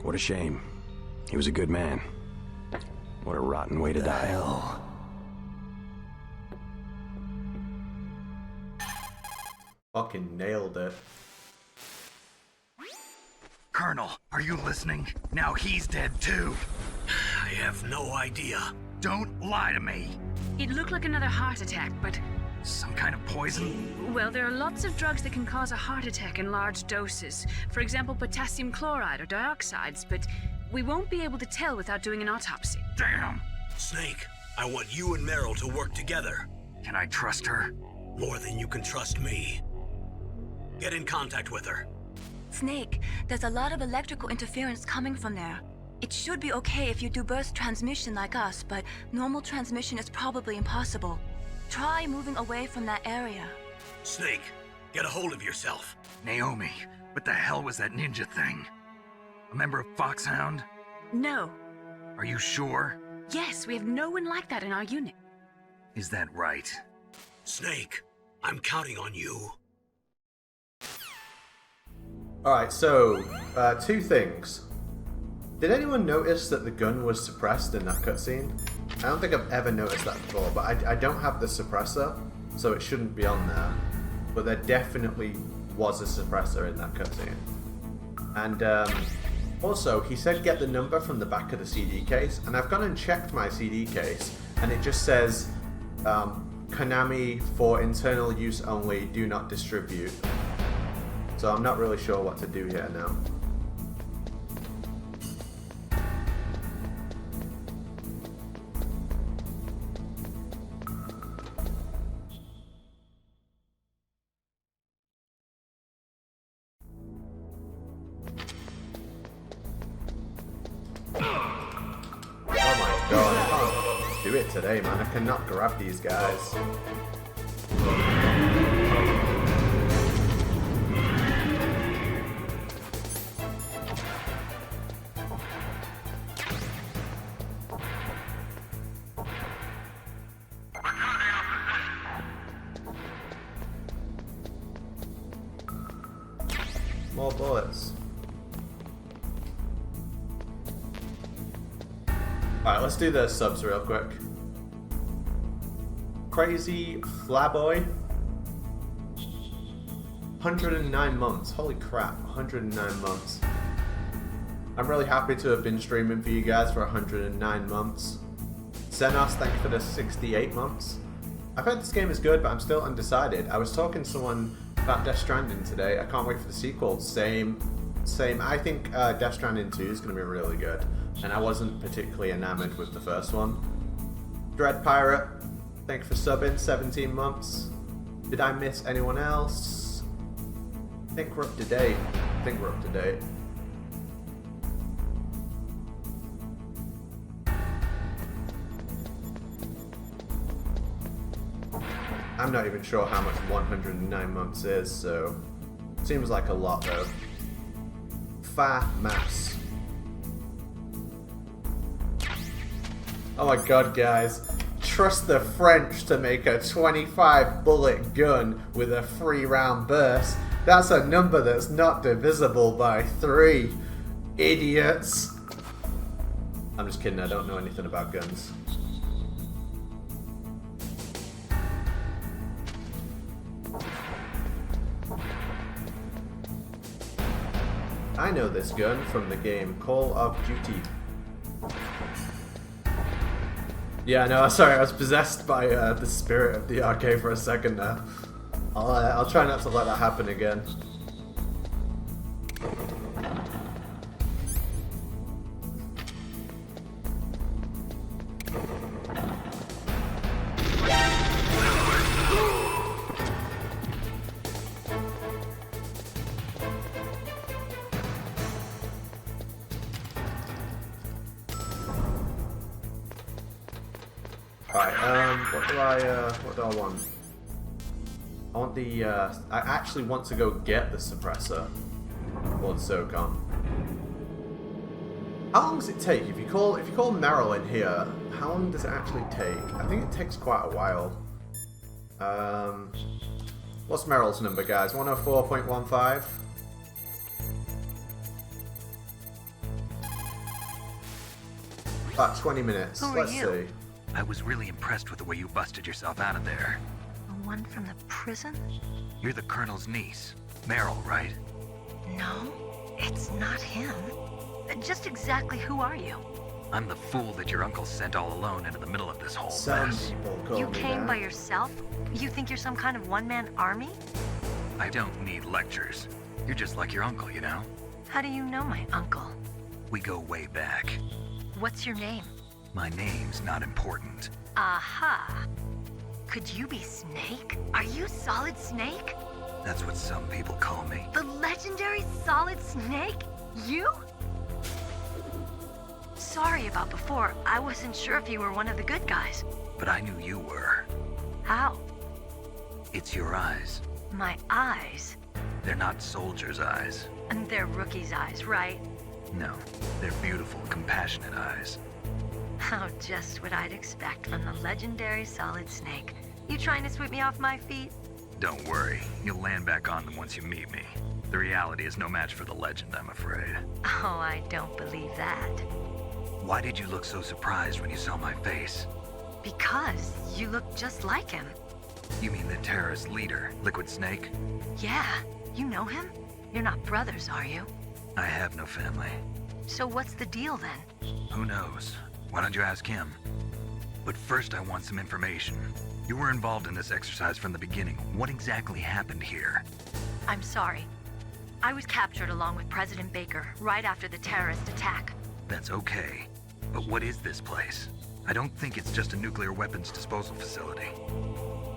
What a shame. He was a good man. What a rotten way to die. Hell. Fucking nailed it. Colonel, are you listening? Now he's dead too. I have no idea. Don't lie to me. It looked like another heart attack, but... Some kind of poison? Well, there are lots of drugs that can cause a heart attack in large doses. For example, potassium chloride or dioxides, but we won't be able to tell without doing an autopsy. Damn! Snake, I want you and Meryl to work together. Can I trust her? More than you can trust me. Get in contact with her. Snake, there's a lot of electrical interference coming from there. It should be okay if you do burst transmission like us, but normal transmission is probably impossible. Try moving away from that area. Snake, get a hold of yourself. Naomi, what the hell was that ninja thing? A member of Foxhound? No. Are you sure? Yes, we have no one like that in our unit. Is that right? Snake, I'm counting on you. Alright, so, two things. Did anyone notice that the gun was suppressed in that cutscene? I don't think I've ever noticed that before, but I don't have the suppressor, so it shouldn't be on there. But there definitely was a suppressor in that cutscene. And also, he said get the number from the back of the CD case, and I've gone and checked my CD case, and it just says, Konami for internal use only, do not distribute. So I'm not really sure what to do here now. Do it today, man. I cannot grab these guys. More bullets. Alright, let's do the subs real quick. Crazy Flaboy. 109 months. Holy crap, 109 months. I'm really happy to have been streaming for you guys for 109 months. Xenos, thank you for the 68 months. I've heard this game is good, but I'm still undecided. I was talking to someone about Death Stranding today. I can't wait for the sequel. Same. I think Death Stranding 2 is going to be really good. And I wasn't particularly enamored with the first one. Dread Pirate, thank you for subbing, 17 months. Did I miss anyone else? I think we're up to date. I'm not even sure how much 109 months is, so... Seems like a lot, though. Mass. Oh my god, guys. Trust the French to make a 25 bullet gun with a 3-round burst. That's a number that's not divisible by 3. Idiots. I'm just kidding, I don't know anything about guns. I know this gun from the game Call of Duty. Yeah, no, sorry, I was possessed by the spirit of the arcade for a second now. I'll try not to let that happen again. Right, what do I want? I want the, I actually want to go get the suppressor. Or the SOCOM. How long does it take? If you call Merrill in here, how long does it actually take? I think it takes quite a while. What's Merrill's number, guys? 104.15? About 20 minutes. Let's see. I was really impressed with the way you busted yourself out of there. The one from the prison? You're the Colonel's niece. Merrill, right? No, it's not him. Just exactly who are you? I'm the fool that your uncle sent all alone into the middle of this whole mess. You came by yourself? You think you're some kind of one-man army? I don't need lectures. You're just like your uncle, you know? How do you know my uncle? We go way back. What's your name? My name's not important. Aha. Could you be Snake? Are you Solid Snake? That's what some people call me. The legendary Solid Snake? You? Sorry about before. I wasn't sure if you were one of the good guys. But I knew you were. How? It's your eyes. My eyes? They're not soldiers' eyes. And they're rookies' eyes, right? No, they're beautiful, compassionate eyes. Oh, just what I'd expect from the legendary Solid Snake. You trying to sweep me off my feet? Don't worry, you'll land back on them once you meet me. The reality is no match for the legend, I'm afraid. Oh, I don't believe that. Why did you look so surprised when you saw my face? Because you look just like him. You mean the terrorist leader, Liquid Snake? Yeah, you know him? You're not brothers, are you? I have no family. So what's the deal then? Who knows? Why don't you ask him? But first I want some information. You were involved in this exercise from the beginning. What exactly happened here? I'm sorry. I was captured along with President Baker right after the terrorist attack. That's okay. But what is this place? I don't think it's just a nuclear weapons disposal facility.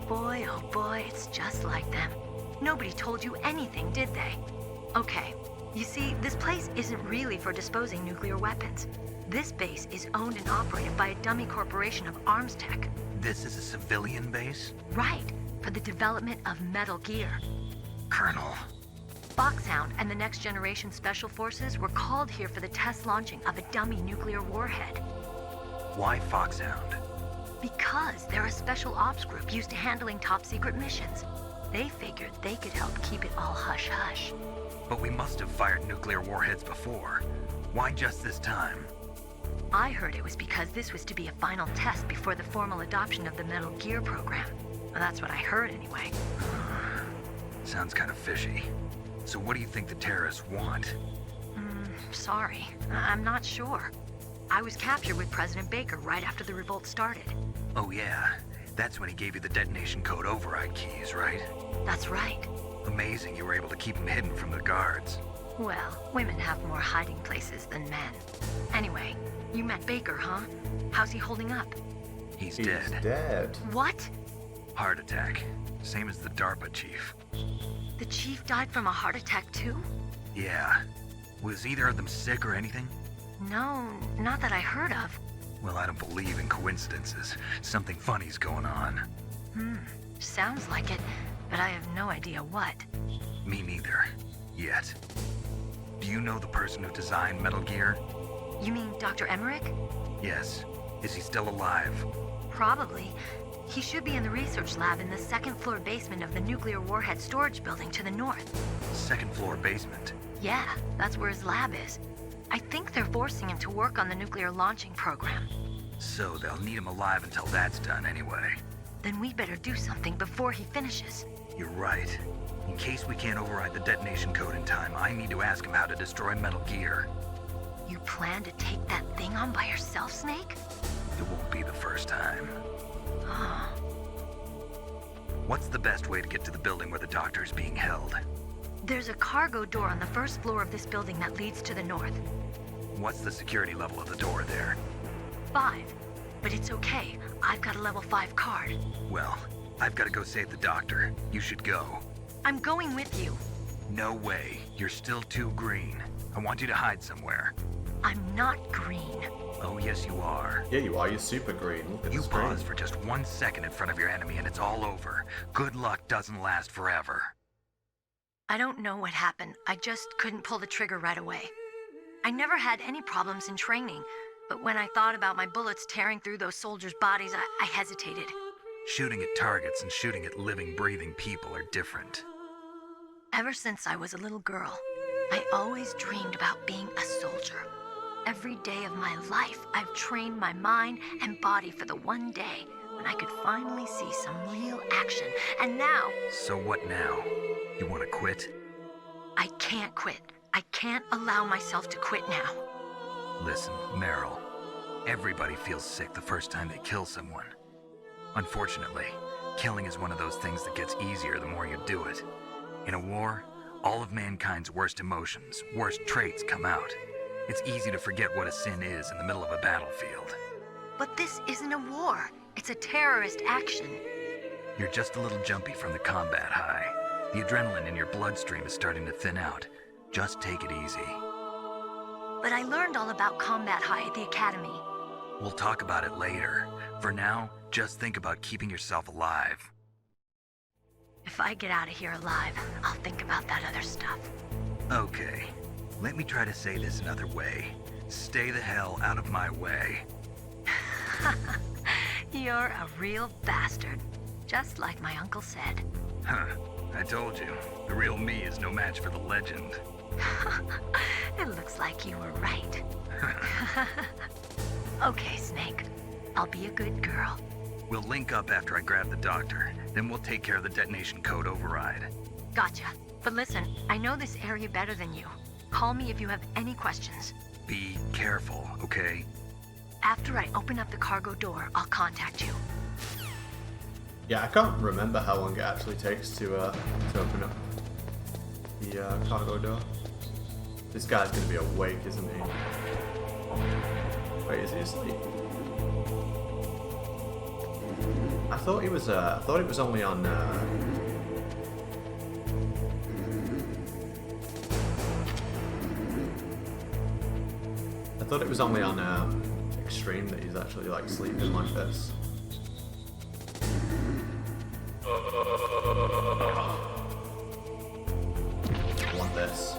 Boy, oh boy, it's just like them. Nobody told you anything, did they? Okay, you see, this place isn't really for disposing nuclear weapons. This base is owned and operated by a dummy corporation of arms tech. This is a civilian base? Right, for the development of Metal Gear. Colonel. Foxhound and the Next Generation Special Forces were called here for the test launching of a dummy nuclear warhead. Why Foxhound? Because they're a special ops group used to handling top-secret missions. They figured they could help keep it all hush-hush. But we must have fired nuclear warheads before. Why just this time? I heard it was because this was to be a final test before the formal adoption of the Metal Gear program. Well, that's what I heard anyway. Sounds kind of fishy. So what do you think the terrorists want? Sorry, I'm not sure. I was captured with President Baker right after the revolt started. Oh yeah, that's when he gave you the detonation code override keys, right? That's right. Amazing you were able to keep him hidden from the guards. Well, women have more hiding places than men. Anyway, you met Baker, huh? How's he holding up? He's dead. Dead. What? Heart attack. Same as the DARPA chief. The chief died from a heart attack too? Yeah. Was either of them sick or anything? No, not that I heard of. Well, I don't believe in coincidences. Something funny's going on. Sounds like it, but I have no idea what. Me neither. Yet. Do you know the person who designed Metal Gear? You mean Dr. Emmerich? Yes. Is he still alive? Probably. He should be in the research lab in the second-floor basement of the nuclear warhead storage building to the north. Second-floor basement? Yeah, that's where his lab is. I think they're forcing him to work on the nuclear launching program. So they'll need him alive until that's done anyway. Then we better do something before he finishes. You're right. In case we can't override the detonation code in time, I need to ask him how to destroy Metal Gear. You plan to take that thing on by yourself, Snake? It won't be the first time. What's the best way to get to the building where the doctor's being held? There's a cargo door on the first floor of this building that leads to the north. What's the security level of the door there? 5. But it's okay. I've got a level 5 card. Well, I've got to go save the doctor. You should go. I'm going with you. No way. You're still too green. I want you to hide somewhere. I'm not green. Oh, yes, you are. Yeah, you are. You're super green. Look at You the screen. pause for just 1 second in front of your enemy and it's all over. Good luck doesn't last forever. I don't know what happened. I just couldn't pull the trigger right away. I never had any problems in training, but when I thought about my bullets tearing through those soldiers' bodies, I hesitated. Shooting at targets and shooting at living, breathing people are different. Ever since I was a little girl, I always dreamed about being a soldier. Every day of my life, I've trained my mind and body for the one day when I could finally see some real action. And now... So what now? You want to quit? I can't quit. I can't allow myself to quit now. Listen, Meryl. Everybody feels sick the first time they kill someone. Unfortunately, killing is one of those things that gets easier the more you do it. In a war, all of mankind's worst emotions, worst traits come out. It's easy to forget what a sin is in the middle of a battlefield. But this isn't a war. It's a terrorist action. You're just a little jumpy from the combat high. The adrenaline in your bloodstream is starting to thin out. Just take it easy. But I learned all about combat high at the academy. We'll talk about it later. For now, just think about keeping yourself alive. If I get out of here alive, I'll think about that other stuff. Okay. Let me try to say this another way. Stay the hell out of my way. You're a real bastard. Just like my uncle said. Huh. I told you. The real me is no match for the legend. It looks like you were right. Okay, Snake. I'll be a good girl. We'll link up after I grab the doctor. Then we'll take care of the detonation code override. Gotcha. But listen, I know this area better than you. Call me if you have any questions. Be careful, okay? After I open up the cargo door, I'll contact you. Yeah, I can't remember how long it actually takes to open up the cargo door. This guy's gonna be awake, isn't he? Wait, is he asleep? I thought he was. I thought it was only on. I thought it was only on extreme that he's actually like sleeping like this. I want this.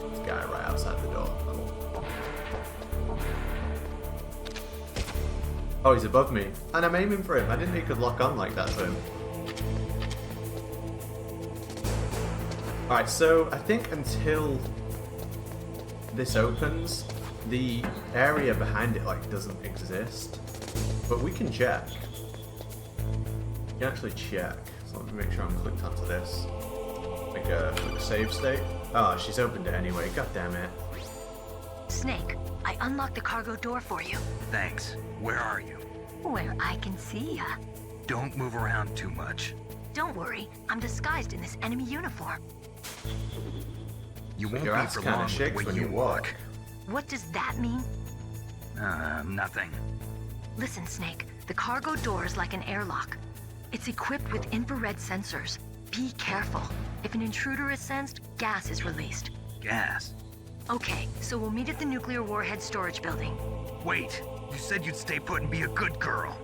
This guy right outside the door. Cool. Oh, he's above me. And I'm aiming for him. I didn't think he could lock on like that to him. Alright, so I think until this opens, the area behind it like doesn't exist. But we can check. We can actually check. So let me make sure I'm clicked onto this. Make a save state. Oh, she's opened it anyway. God damn it. Snake, I unlocked the cargo door for you. Thanks. Where are you? Where I can see ya. Don't move around too much. Don't worry, I'm disguised in this enemy uniform. You won't Your be ass for kinda long shakes when when you you walk. What does that mean? Nothing. Listen, Snake, the cargo door is like an airlock. It's equipped with infrared sensors. Be careful. If an intruder is sensed, gas is released. Gas? Okay, so we'll meet at the nuclear warhead storage building. Wait, you said you'd stay put and be a good girl.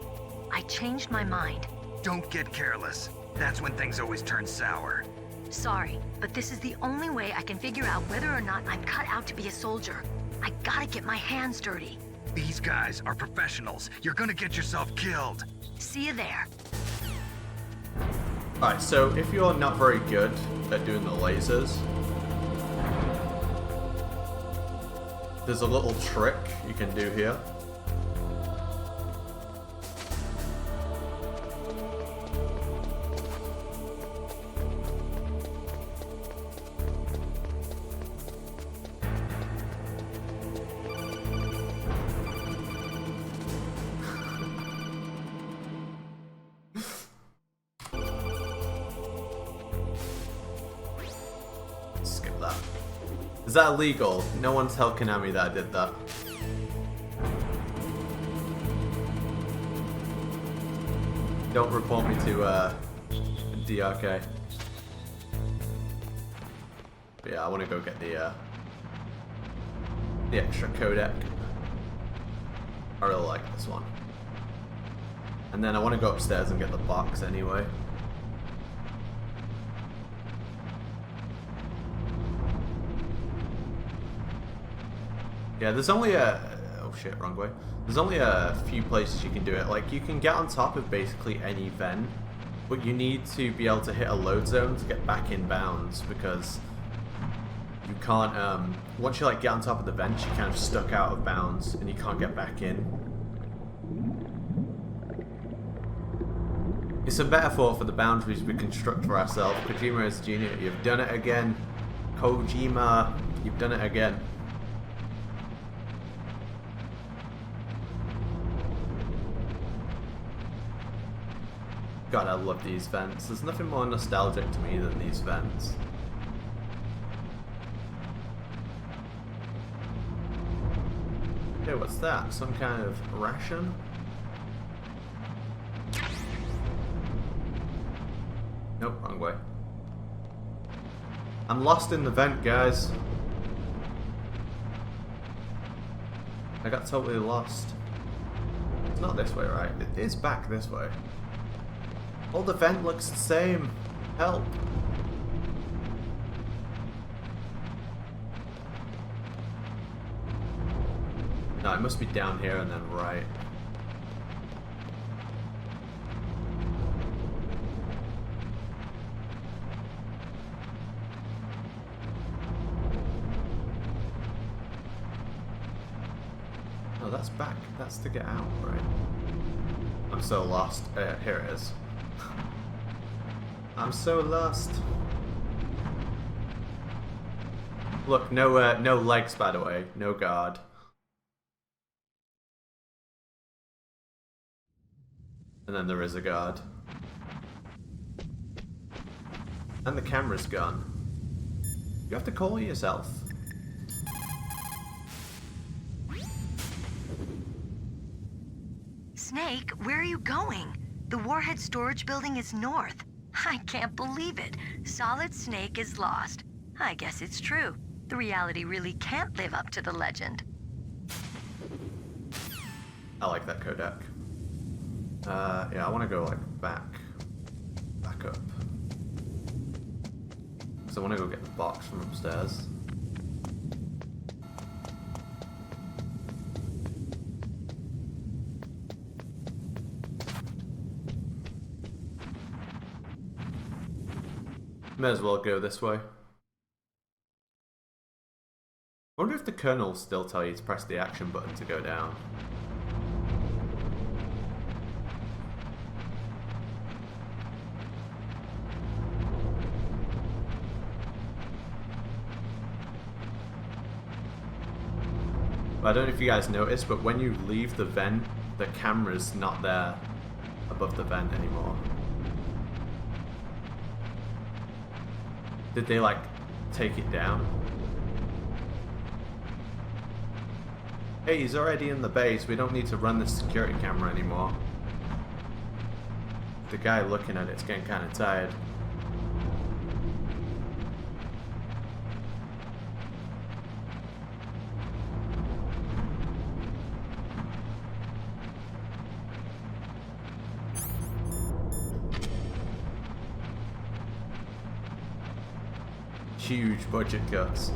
I changed my mind. Don't get careless. That's when things always turn sour. Sorry, but this is the only way I can figure out whether or not I'm cut out to be a soldier. I gotta get my hands dirty. These guys are professionals. You're gonna get yourself killed. See you there. Alright, so if you're not very good at doing the lasers, there's a little trick you can do here. Skip that. Is that illegal? No one's tell Konami that I did that. Don't report me to DRK. But yeah, I want to go get the extra codec. I really like this one. And then I want to go upstairs and get the box anyway. Yeah, there's only a... Oh shit, wrong way. There's only a few places you can do it. Like, you can get on top of basically any vent, but you need to be able to hit a load zone to get back in bounds, because you can't... once you like get on top of the vent, you're kind of stuck out of bounds, and you can't get back in. It's a metaphor for the boundaries we construct for ourselves. Kojima is genius. You've done it again. Kojima, you've done it again. God, I love these vents. There's nothing more nostalgic to me than these vents. Okay, what's that? Some kind of ration? Nope, wrong way. I'm lost in the vent, guys. I got totally lost. It's not this way, right? It is back this way. Oh, the vent looks the same. Help. No, it must be down here and then right. No, that's back. That's to get out, right? I'm so lost. Here it is. I'm so lost. Look, no legs, by the way. No guard. And then there is a guard. And the camera's gone. You have to call yourself. Snake, where are you going? The Warhead storage building is north. I can't believe it. Solid Snake is lost. I guess it's true. The reality really can't live up to the legend. I like that codec. Yeah, I want to go like back up. So I want to go get the box from upstairs. May as well go this way. I wonder if the Colonel will still tell you to press the action button to go down. I don't know if you guys noticed, but when you leave the vent, the camera's not there above the vent anymore. Did they, like, take it down? Hey, he's already in the base. We don't need to run this security camera anymore. The guy looking at it's getting kind of tired. Huge budget cuts.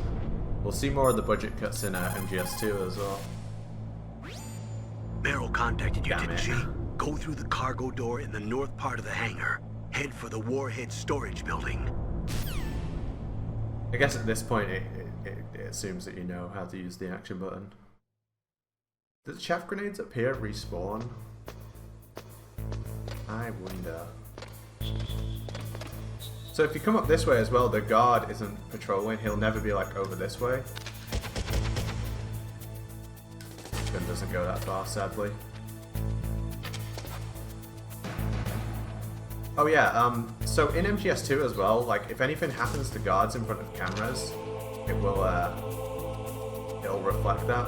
We'll see more of the budget cuts in MGS2 as well. Meryl contacted you, didn't she? Go through the cargo door in the north part of the hangar. Head for the Warhead storage building. I guess at this point it assumes that you know how to use the action button. Did the chaff grenades up here respawn? I wonder. So if you come up this way as well, the guard isn't patrolling. He'll never be like over this way. Gun doesn't go that far, sadly. Oh yeah, so in MGS2 as well, like if anything happens to guards in front of cameras, it'll reflect that.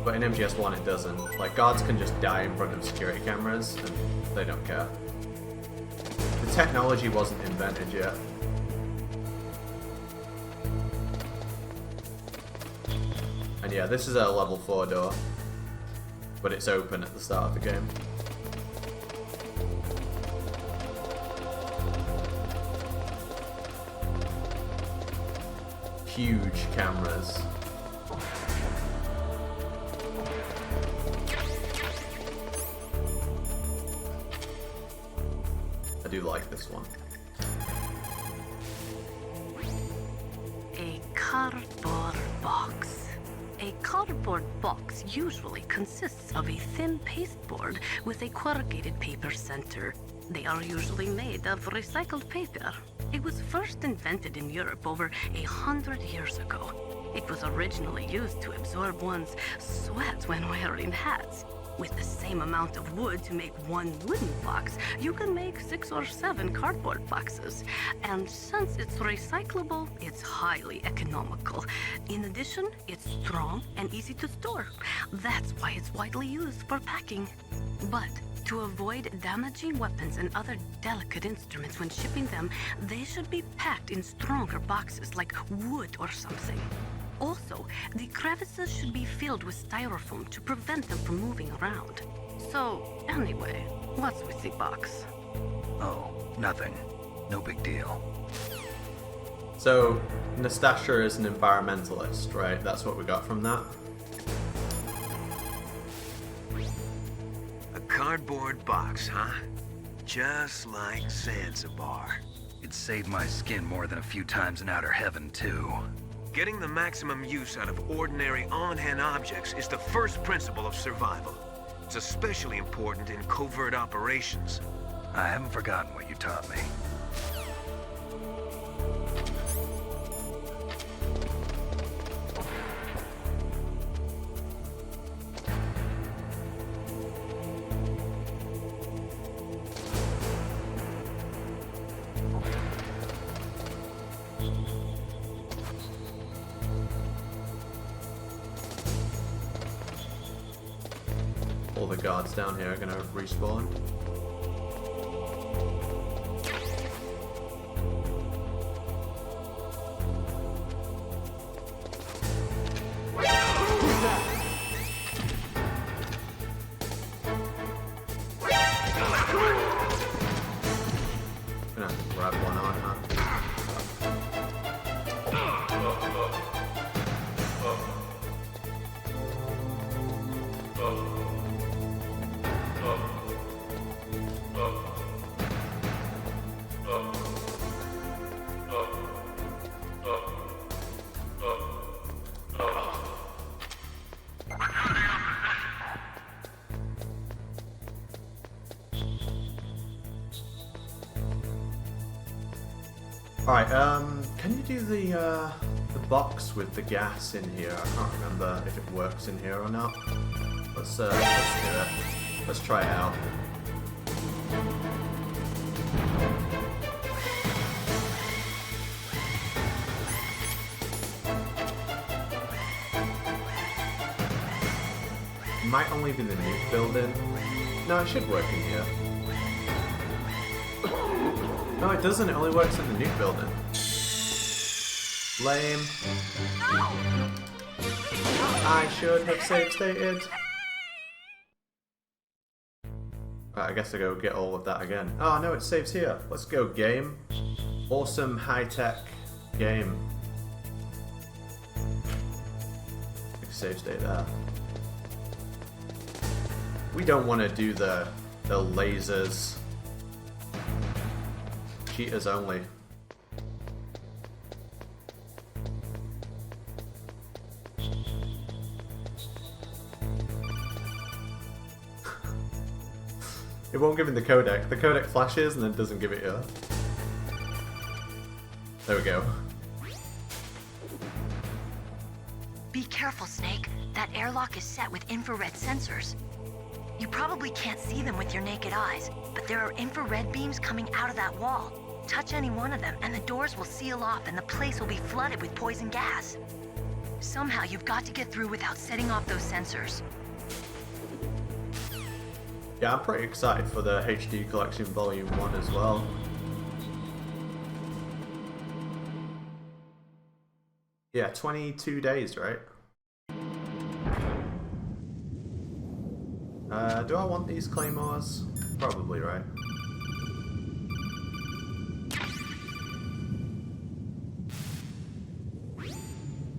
But in MGS1 it doesn't. Like guards can just die in front of security cameras and they don't care. technology wasn't invented yet. And yeah, this is a level 4 door, but it's open at the start of the game. Huge cameras. I do like this one. A cardboard box. A cardboard box usually consists of a thin pasteboard with a corrugated paper center. They are usually made of recycled paper. It was first invented in Europe over 100 years ago. It was originally used to absorb one's sweat when wearing hats. With the same amount of wood to make one wooden box, you can make 6 or 7 cardboard boxes. And since it's recyclable, it's highly economical. In addition, it's strong and easy to store. That's why it's widely used for packing. But to avoid damaging weapons and other delicate instruments when shipping them, they should be packed in stronger boxes like wood or something. Also, the crevices should be filled with styrofoam to prevent them from moving around. So, anyway, what's with the box? Oh, nothing. No big deal. So, Nastasia is an environmentalist, right? That's what we got from that. A cardboard box, huh? Just like Zanzibar. It saved my skin more than a few times in outer heaven, too. Getting the maximum use out of ordinary on-hand objects is the first principle of survival. It's especially important in covert operations. I haven't forgotten what you taught me. All the guards down here are gonna respawn. Gonna have to grab one on, huh? Alright, can you do the box with the gas in here? I can't remember if it works in here or not. Let's do it. Let's try it out. It might only be the nuke building. No, it should work in here. No, it doesn't. It only works in the nuke building. Lame. I should have save stated. Right, I guess I go get all of that again. Oh no, it saves here. Let's go, game. Awesome high-tech game. Save state there. We don't want to do the lasers. Cheaters only. It won't give him the codec. The codec flashes and then doesn't give it you. There we go. Be careful, Snake. That airlock is set with infrared sensors. You probably can't see them with your naked eyes, but there are infrared beams coming out of that wall. Touch any one of them, and the doors will seal off, and the place will be flooded with poison gas. Somehow, you've got to get through without setting off those sensors. Yeah, I'm pretty excited for the HD Collection Volume 1 as well. Yeah, 22 days, right? Do I want these claymores? Probably, right?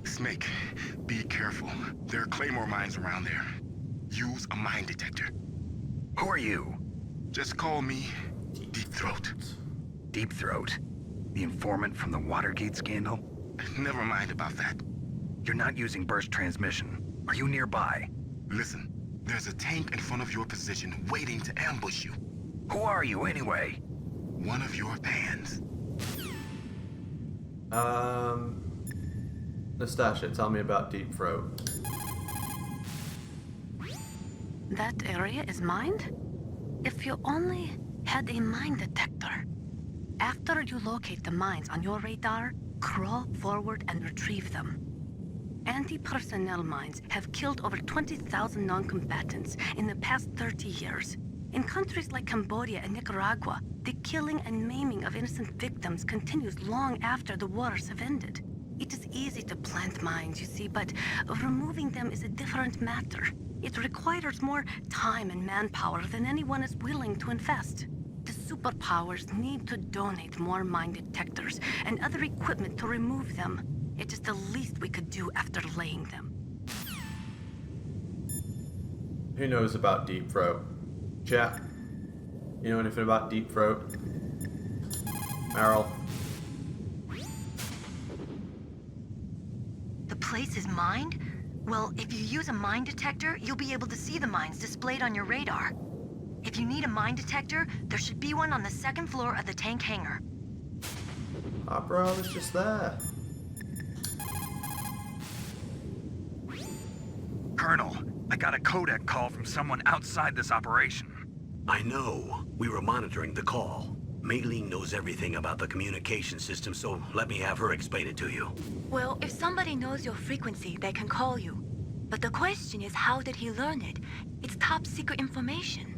Snake, be careful. There are claymore mines around there. Use a mine detector. Who are you? Just call me Deep Throat. Deep Throat? The informant from the Watergate scandal? Never mind about that. You're not using burst transmission. Are you nearby? Listen, there's a tank in front of your position waiting to ambush you. Who are you, anyway? One of your fans. Nastasha, tell me about Deep Throat. That area is mined? If you only had a mine detector. After you locate the mines on your radar, crawl forward and retrieve them. Anti-personnel mines have killed over 20,000 non-combatants in the past 30 years. In countries like Cambodia and Nicaragua, the killing and maiming of innocent victims continues long after the wars have ended. It is easy to plant mines, you see, but removing them is a different matter. It requires more time and manpower than anyone is willing to invest. The superpowers need to donate more mine detectors and other equipment to remove them. It is the least we could do after laying them. Who knows about Deep Throat? Chat, you know anything about Deep Throat? Meryl? The place is mined? Well, if you use a mine detector, you'll be able to see the mines displayed on your radar. If you need a mine detector, there should be one on the second floor of the tank hangar. Ah, bro, I was just there. Colonel, I got a codec call from someone outside this operation. I know. We were monitoring the call. Mei Ling knows everything about the communication system, so let me have her explain it to you. Well, if somebody knows your frequency, they can call you. But the question is, how did he learn it? It's top secret information.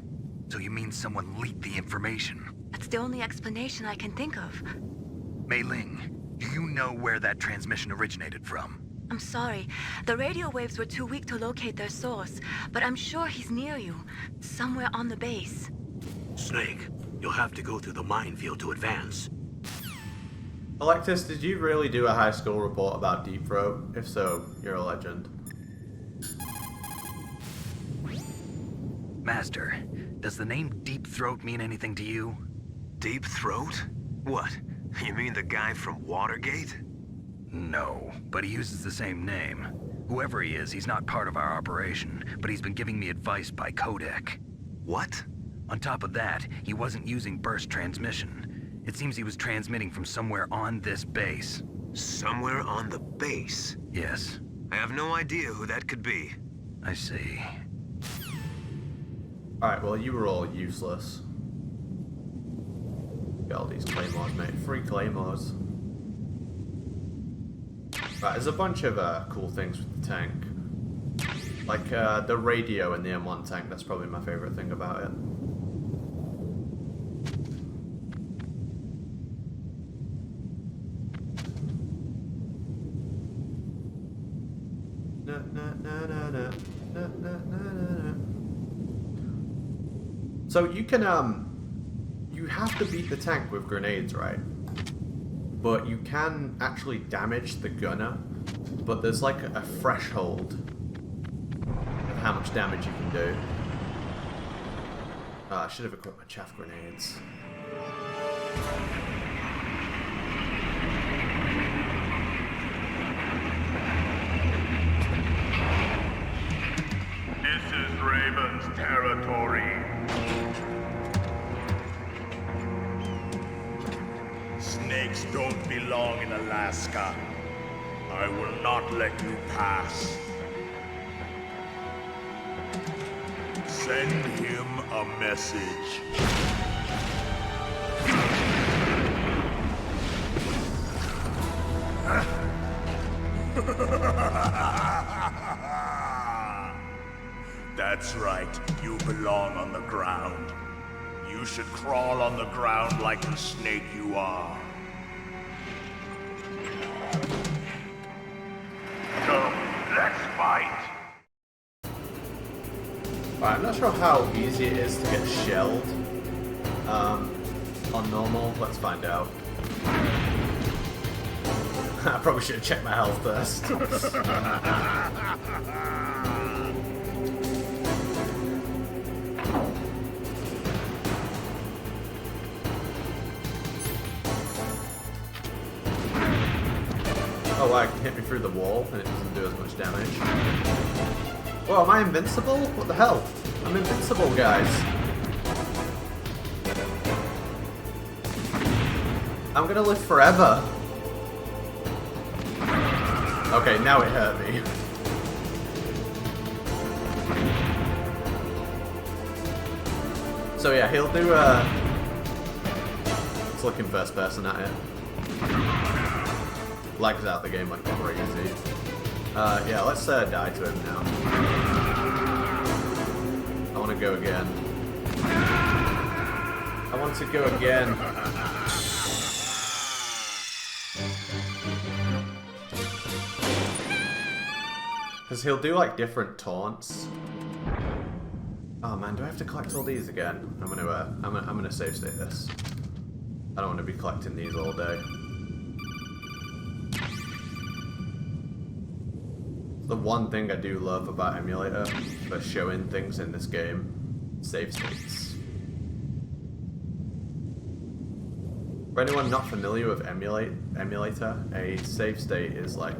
So you mean someone leaked the information? That's the only explanation I can think of. Mei Ling, do you know where that transmission originated from? I'm sorry. The radio waves were too weak to locate their source, but I'm sure he's near you, somewhere on the base. Snake, you'll have to go through the minefield to advance. Alexis, did you really do a high school report about Deep Throat? If so, you're a legend. Master, does the name Deep Throat mean anything to you? Deep Throat? What? You mean the guy from Watergate? No, but he uses the same name. Whoever he is, he's not part of our operation, but he's been giving me advice by codec. What? On top of that, he wasn't using burst transmission. It seems he was transmitting from somewhere on this base. Somewhere on the base? Yes. I have no idea who that could be. I see. Alright, well, you were all useless. Get all these claymores, mate. 3 claymores. Right, there's a bunch of cool things with the tank. Like the radio in the M1 tank, that's probably my favorite thing about it. Na, na, na, na, na, na, na, na, na. So you can you have to beat the tank with grenades, right? But you can actually damage the gunner, but there's like a threshold of how much damage you can do. I should have equipped my chaff grenades. This is Raven's territory. Snakes don't belong in Alaska. I will not let you pass. Send him a message. That's right, you belong on the ground. You should crawl on the ground like the snake you are. Right, I'm not sure how easy it is to get shelled on normal. Let's find out. I probably should have checked my health first. Oh, wow, it can hit me through the wall and it doesn't do as much damage. Whoa, am I invincible? What the hell? I'm invincible, guys. I'm gonna live forever. Okay, now it hurt me. So yeah, he'll do it's looking first person at it. Lags out the game like crazy. Yeah, let's die to him now. I want to go again. I want to go again. Because he'll do like different taunts. Oh man, do I have to collect all these again? I'm gonna save state this. I don't want to be collecting these all day. The one thing I do love about Emulator for showing things in this game, save states. For anyone not familiar with Emulator, a save state is like,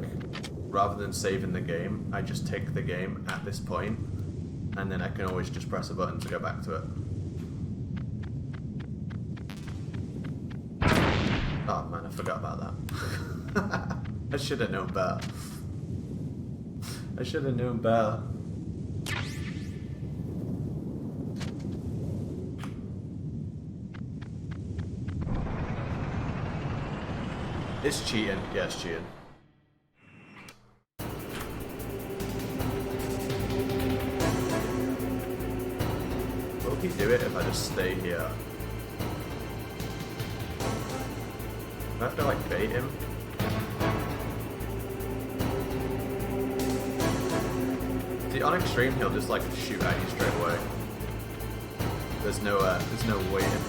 rather than saving the game, I just take the game at this point, and then I can always just press a button to go back to it. Oh man, I forgot about that. I should have known better. I should have known better. It's cheating. Yeah, it's cheating. Will he do it if I just stay here? Do I have to like bait him? See, on extreme he'll just like shoot at you straight away. There's no waiting.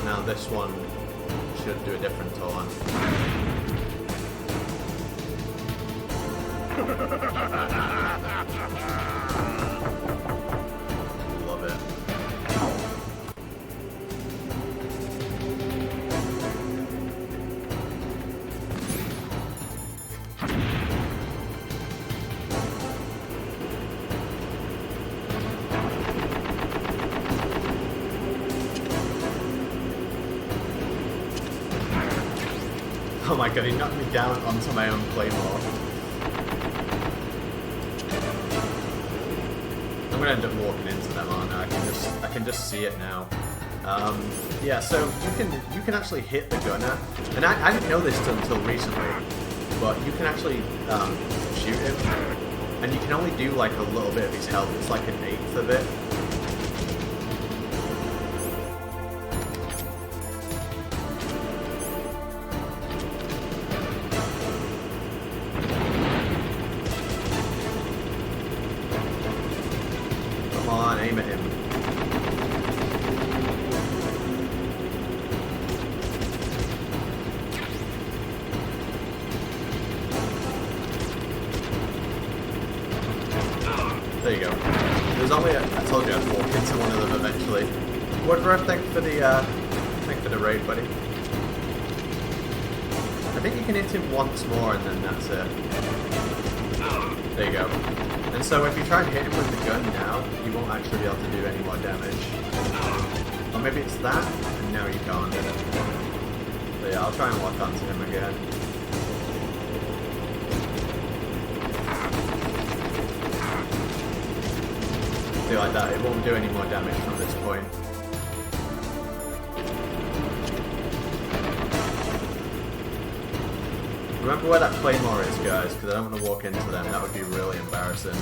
Now this one should do a different taunt. Love it. Oh my god, he knocked me down onto my own claymore. I'm gonna end up walking into them, aren't I? I can just see it now. Yeah, so you can actually hit the gunner, and I didn't know this until recently, but you can actually shoot him, and you can only do like a little bit of his health. It's like an eighth of it. Aim at him. There you go. There's only I told you I'd walk into one of them eventually. Woodruff, thank for the raid, buddy. I think you can hit him once more and then that's it. There you go. And so if you try and hit him with the gun now, you won't actually be able to do any more damage. Or maybe it's that, and now you can't. So yeah, I'll try and lock onto him again. Do like that, it won't do any more damage from this point. Remember where that claymore is, guys, because I don't want to walk into them. That would be really embarrassing.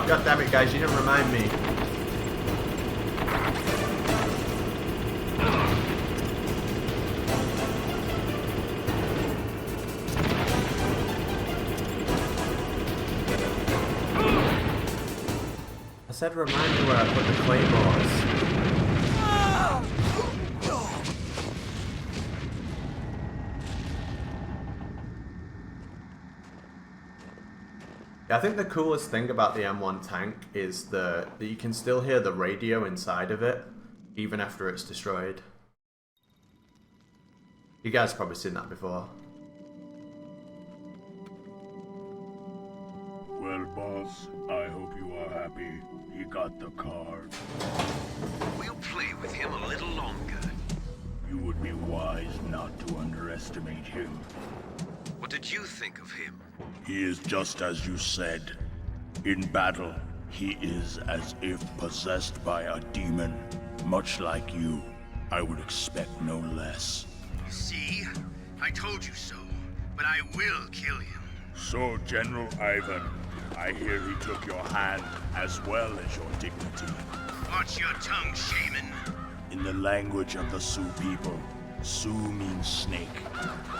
God damn it, guys, you didn't remind me. I said remind me where I put the claymores. I think the coolest thing about the M1 tank is that you can still hear the radio inside of it, even after it's destroyed. You guys have probably seen that before. Well, boss, I hope you are happy. He got the card. We'll play with him a little longer. You would be wise not to underestimate him. What did you think of him? He is just as you said. In battle, he is as if possessed by a demon. Much like you, I would expect no less. See? I told you so. But I will kill him. So, General Ivan, I hear he took your hand as well as your dignity. Watch your tongue, shaman. In the language of the Sioux people, Sioux means snake.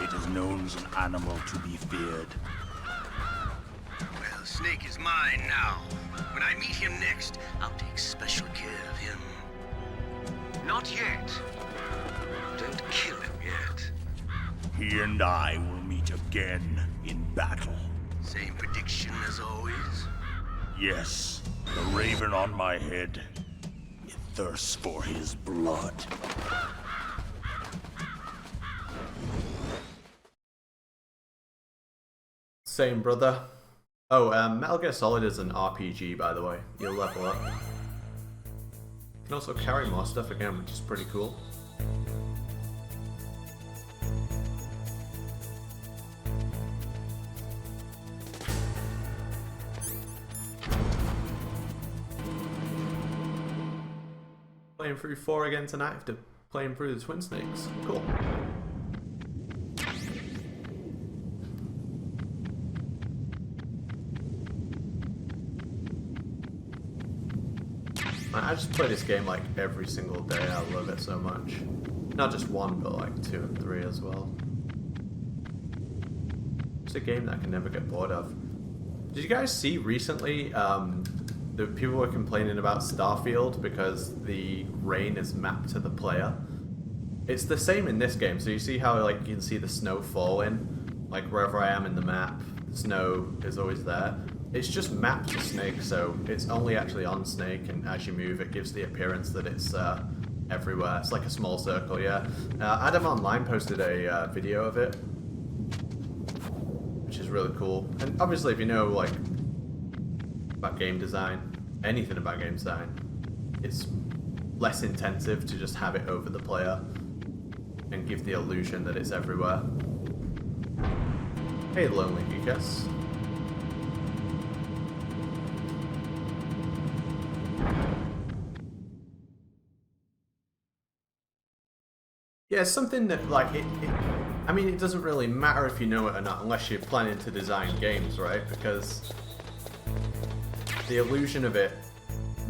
It is known as an animal to be feared. Well, Snake is mine now. When I meet him next, I'll take special care of him. Not yet. Don't kill him yet. He and I will meet again in battle. Same prediction as always? Yes, the raven on my head. It thirsts for his blood. Same, brother. Oh, Metal Gear Solid is an RPG, by the way. You'll level up. You can also carry more stuff again, which is pretty cool. Playing through 4 again tonight after playing through the Twin Snakes. Cool. I just play this game like every single day. I love it so much. Not just 1, but like 2 and 3 as well. It's a game that I can never get bored of. Did you guys see recently the people were complaining about Starfield because the rain is mapped to the player? It's the same in this game. So you see how like you can see the snow falling, like wherever I am in the map, the snow is always there. It's just mapped to Snake, so it's only actually on Snake, and as you move, it gives the appearance that it's everywhere. It's like a small circle, yeah. Adam Online posted a video of it, which is really cool. And obviously, if you know like about game design, anything about game design, it's less intensive to just have it over the player and give the illusion that it's everywhere. Hey, Lonely Geekus. Yeah, it's something that, like, I mean, it doesn't really matter if you know it or not, unless you're planning to design games, right? Because the illusion of it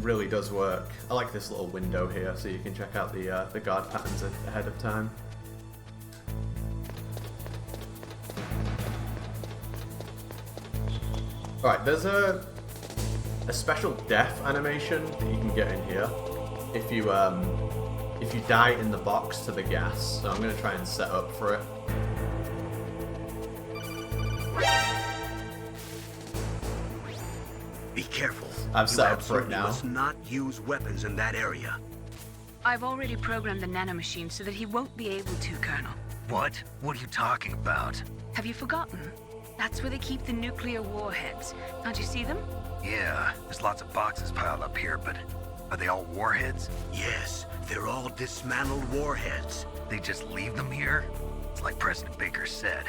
really does work. I like this little window here, so you can check out the guard patterns ahead of time. Alright, there's a special death animation that you can get in here if you die in the box to the gas. So I'm going to try and set up for it. Be careful. I've set up for it You now. must not use weapons in that area. I've already programmed the nanomachine so that he won't be able to, Colonel. What? What are you talking about? Have you forgotten? That's where they keep the nuclear warheads. Can't you see them? Yeah, there's lots of boxes piled up here, but are they all warheads? Yes, they're all dismantled warheads. They just leave them here? It's like President Baker said,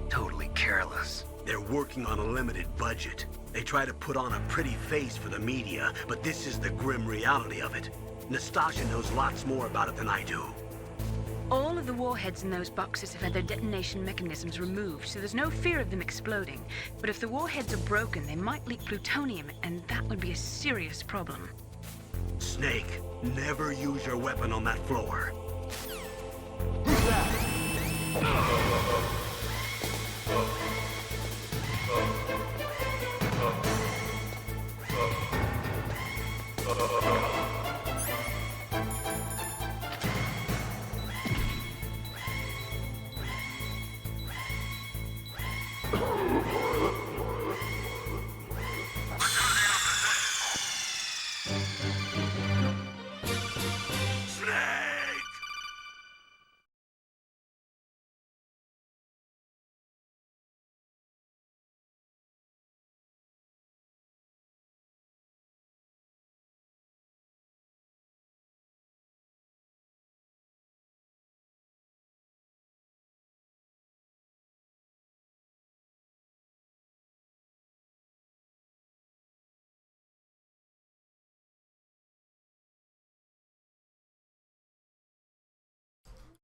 totally careless. They're working on a limited budget. They try to put on a pretty face for the media, but this is the grim reality of it. Nastasha knows lots more about it than I do. All of the warheads in those boxes have had their detonation mechanisms removed, so there's no fear of them exploding. But if the warheads are broken, they might leak plutonium, and that would be a serious problem. Snake, never use your weapon on that floor.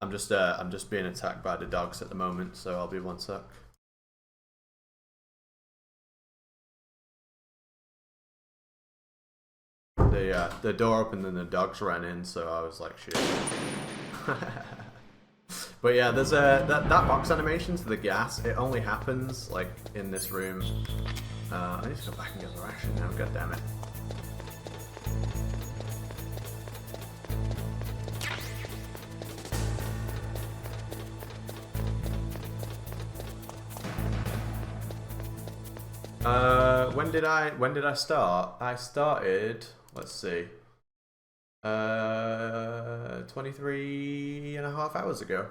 I'm just being attacked by the dogs at the moment, so I'll be one sec. The door opened and the dogs ran in, so I was like, shit. But yeah, there's that box animation to the gas. It only happens like in this room. I need to go back and get the ration now. God damn it. When did I start? I started, let's see, 23 and a half hours ago.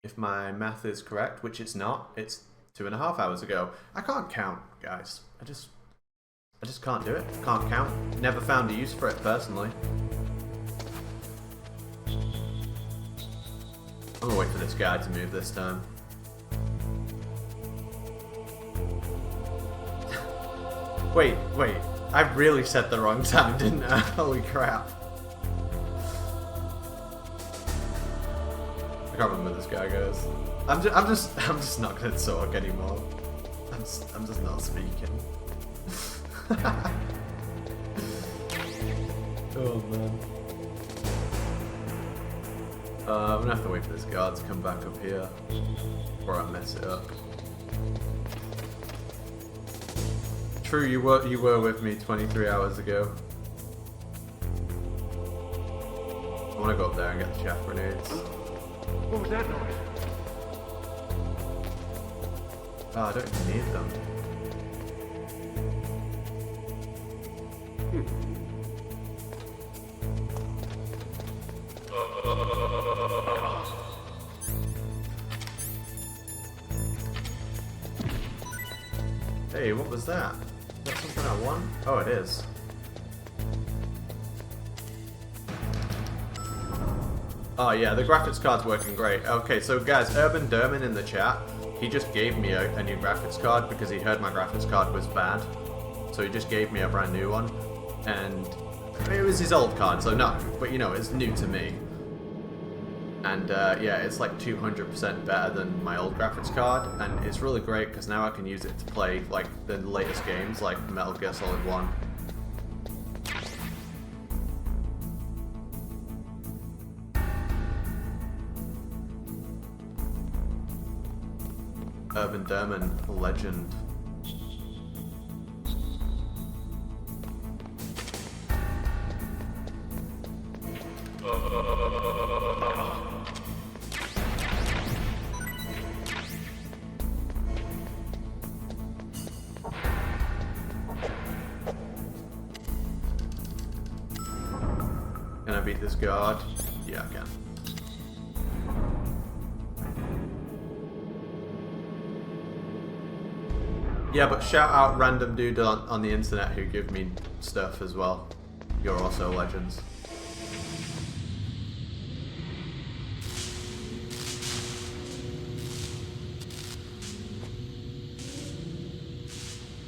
If my math is correct, which it's not, it's 2.5 hours ago. I can't count, guys. I just can't do it. Can't count. Never found a use for it personally. I'm gonna wait for this guy to move this time. Wait, I really said the wrong time, didn't I? Holy crap. I can't remember this guy, guys. I'm just not gonna talk anymore. I'm just not speaking. Oh man. I'm gonna have to wait for this guard to come back up here before I mess it up. True, you were with me 23 hours ago. I want to go up there and get the chaff grenades. What was that noise? Oh, I don't even need them. Hey, what was that? Is that something I won? Oh, it is. Oh yeah, the graphics card's working great. Okay, so guys, Urban Derman in the chat, he just gave me a new graphics card because he heard my graphics card was bad. So he just gave me a brand new one. And it was his old card, so no, but you know, it's new to me. And yeah, it's like 200% better than my old graphics card, and it's really great because now I can use it to play like the latest games like Metal Gear Solid 1. Urban Derman, legend. Can I beat this guard? Yeah, I can. Yeah, but shout out random dude on the internet who give me stuff as well. You're also legends.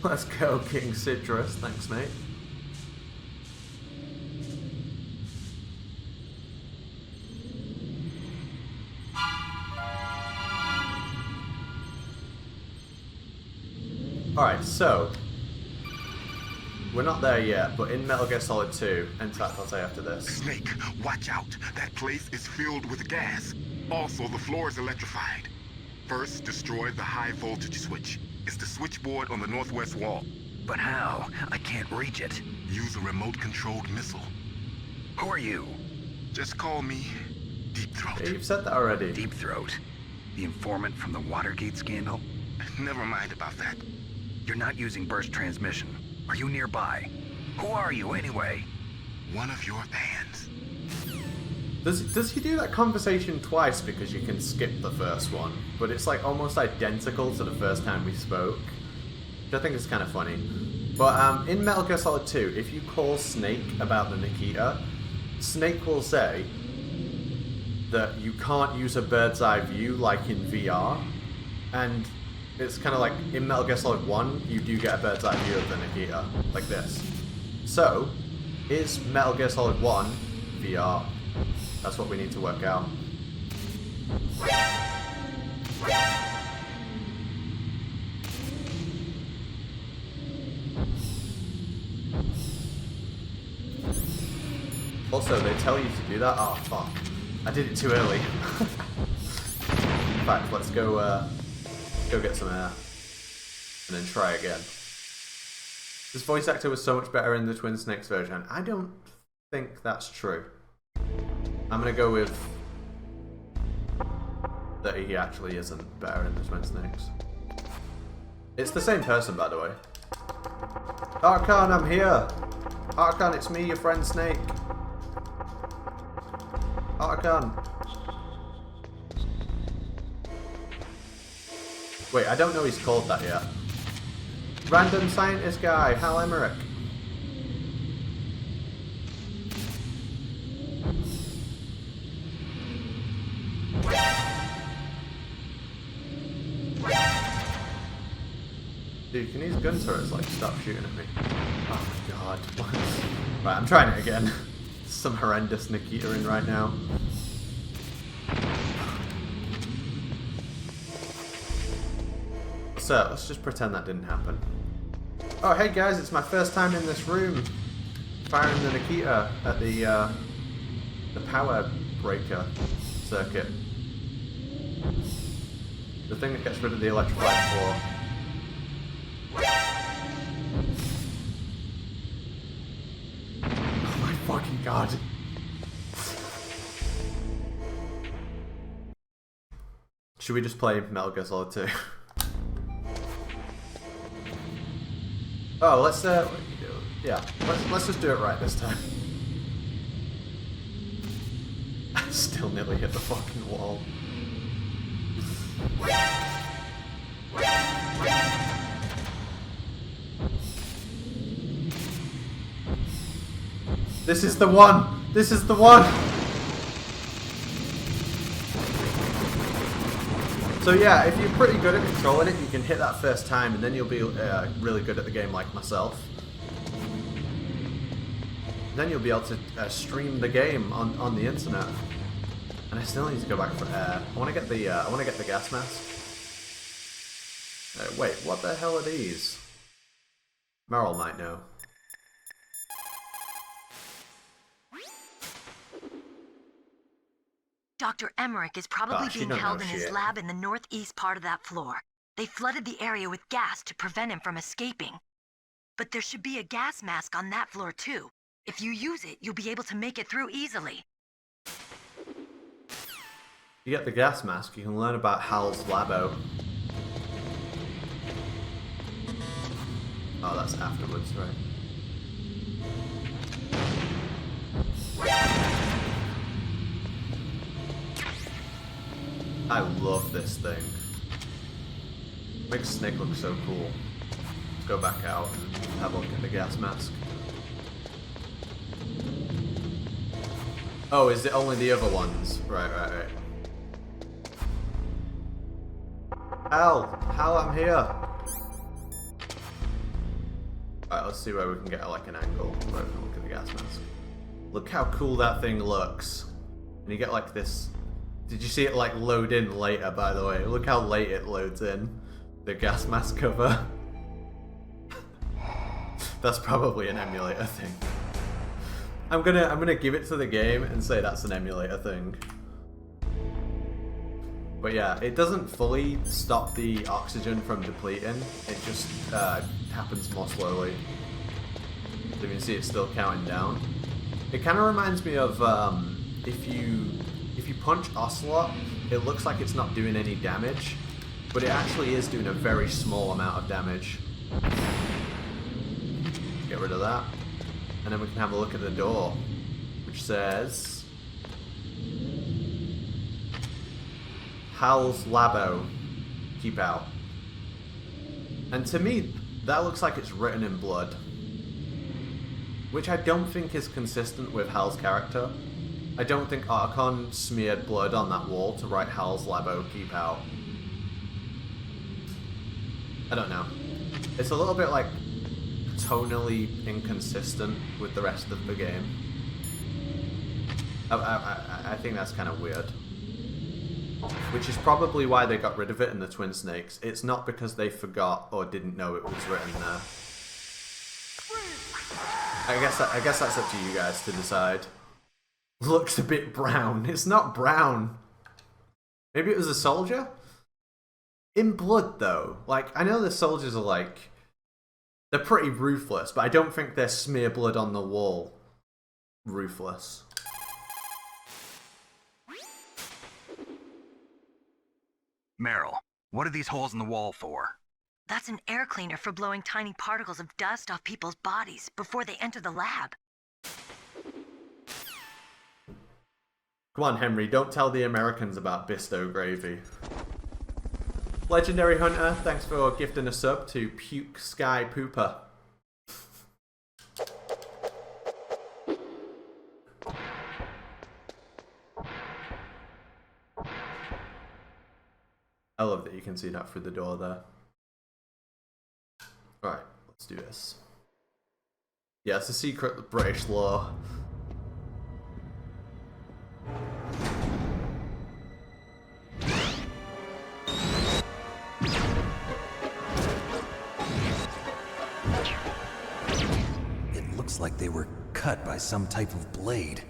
Let's go, King Citrus. Thanks, mate. Alright, so we're not there yet, but in Metal Gear Solid 2, in fact I'll say after this. Snake, watch out. That place is filled with gas. Also, the floor is electrified. First, destroy the high voltage switch. It's the switchboard on the northwest wall. But how? I can't reach it. Use a remote-controlled missile. Who are you? Just call me Deep Throat. Yeah, you've said that already. Deep Throat? The informant from the Watergate scandal? Never mind about that. You're not using burst transmission. Are you nearby? Who are you, anyway? One of your fans. Does he do that conversation twice because you can skip the first one? But it's like almost identical to the first time we spoke. Which I think is kind of funny. But in Metal Gear Solid 2, if you call Snake about the Nikita, Snake will say that you can't use a bird's eye view like in VR. And it's kind of like in Metal Gear Solid 1, you do get a bird's eye view of the Nikita, like this. So, is Metal Gear Solid 1 VR? That's what we need to work out. Also, they tell you to do that? Oh, fuck. I did it too early. In fact, let's go get some air. And then try again. This voice actor was so much better in the Twin Snakes version. I don't think that's true. I'm gonna go with that he actually isn't better in the Twin Snakes. It's the same person, by the way. Arkan, I'm here! Arkan, it's me, your friend Snake. Arkan. Wait, I don't know he's called that yet. Random scientist guy, Hal Emmerich. Dude, can these gun turrets like stop shooting at me? Oh my god. Right, I'm trying it again. Some horrendous Nikita in right now. So, let's just pretend that didn't happen. Oh, hey guys, it's my first time in this room. Firing the Nikita at the power breaker circuit. The thing that gets rid of the electrified floor. Oh my fucking god. Should we just play Metal Gear Solid 2? Oh, let's yeah, let's just do it right this time. I still nearly hit the fucking wall. This is the one! This is the one! So yeah, if you're pretty good at controlling it, you can hit that first time and then you'll be really good at the game like myself. Then you'll be able to stream the game on the internet. And I still need to go back for air. I want to get the gas mask. Wait, what the hell are these? Meryl might know. Dr. Emmerich is probably being held in his lab in the northeast part of that floor. They flooded the area with gas to prevent him from escaping. But there should be a gas mask on that floor too. If you use it, you'll be able to make it through easily. You get the gas mask, you can learn about Hal's labo. Oh, that's afterwards, right? I love this thing. Makes Snake look so cool. Let's go back out and have a look at the gas mask. Oh, is it only the other ones? Right. Hal, I'm here. Alright, let's see where we can get like an angle where we can look at the gas mask. Look how cool that thing looks. And you get like this. Did you see it like load in later, by the way? Look how late it loads in. The gas mask cover. That's probably an emulator thing. I'm gonna give it to the game and say that's an emulator thing. But yeah, it doesn't fully stop the oxygen from depleting. It just happens more slowly. So you can see it's still counting down. It kind of reminds me of if you punch Ocelot, it looks like it's not doing any damage, but it actually is doing a very small amount of damage. Get rid of that. And then we can have a look at the door, which says Hal's Labo, keep out. And to me, that looks like it's written in blood, which I don't think is consistent with Hal's character. I don't think Archon smeared blood on that wall to write Hal's Labo, keep out. I don't know. It's a little bit like tonally inconsistent with the rest of the game. I think that's kind of weird. Which is probably why they got rid of it in the Twin Snakes. It's not because they forgot or didn't know it was written there. I guess that's up to you guys to decide. Looks a bit brown. It's not brown. Maybe it was a soldier? In blood, though. Like, I know the soldiers are like... They're pretty ruthless, but I don't think they're smear blood on the wall ruthless. Meryl, what are these holes in the wall for? That's an air cleaner for blowing tiny particles of dust off people's bodies before they enter the lab. Come on, Henry, don't tell the Americans about Bisto gravy. Legendary Hunter, thanks for gifting a sub to Puke Sky Pooper. I love that you can see that through the door there. Alright, let's do this. Yeah, it's a secret British law. It looks like they were cut by some type of blade.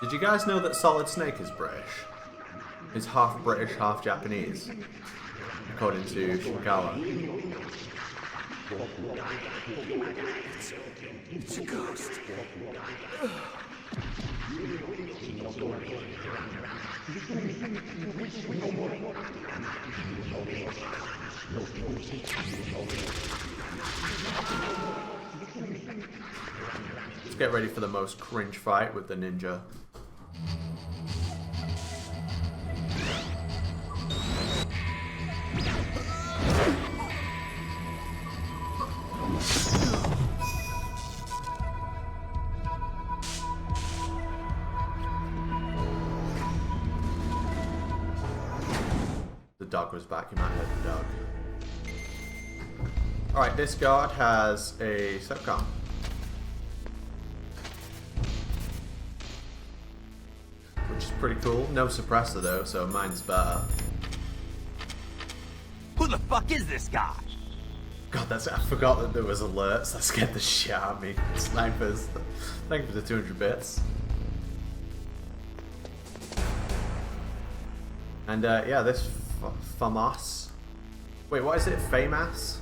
Did you guys know that Solid Snake is British? He's half British, half Japanese, according to Shinkawa. It's a ghost. Let's get ready for the most cringe fight with the ninja. The dog was back, you might have heard the dog. Alright, this guard has a SOCOM. Which is pretty cool. No suppressor though, so mine's better. Who the fuck is this guy? God, I forgot that there was alerts. That scared the shit out of me. Snipers. Thank you for the 200 bits. And yeah, this FAMAS. Wait, what is it? FAMAS?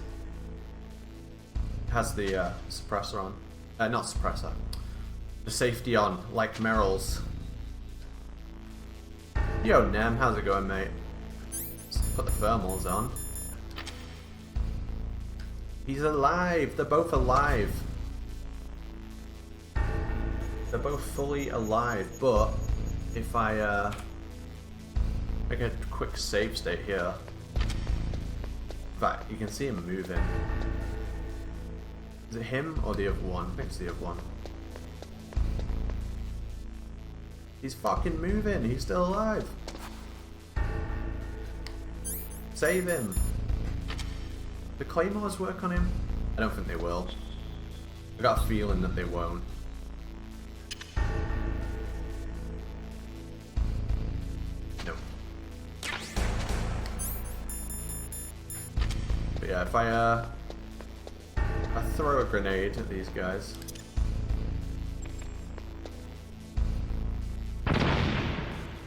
Has the suppressor on. Not suppressor. The safety on, like Meryl's. Yo, Nem, how's it going, mate? Let's put the thermals on. He's alive! They're both alive. They're both fully alive, but if I make a quick save state here. In fact, you can see him moving. Is it him or the other one? I think it's the other one. He's fucking moving. He's still alive. Save him. The Claymores work on him? I don't think they will. I got a feeling that they won't. Nope. But yeah, if I throw a grenade at these guys.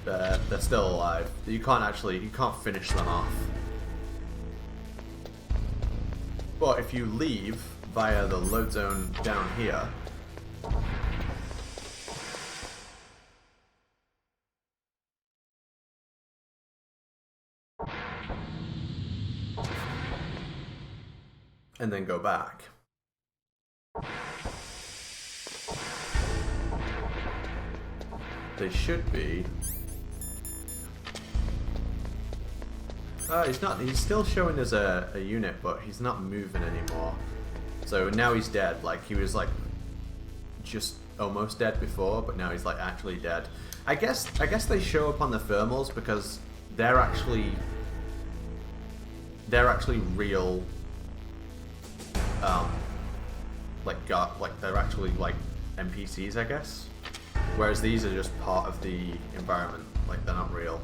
They're still alive. You can't finish them off. But if you leave via the load zone down here, and then go back, they should be. He's still showing as a unit, but he's not moving anymore. So now he's dead. Like, he was like just almost dead before, but now he's like actually dead. I guess they show up on the thermals because they're actually real. They're actually like NPCs, I guess. Whereas these are just part of the environment. Like, they're not real.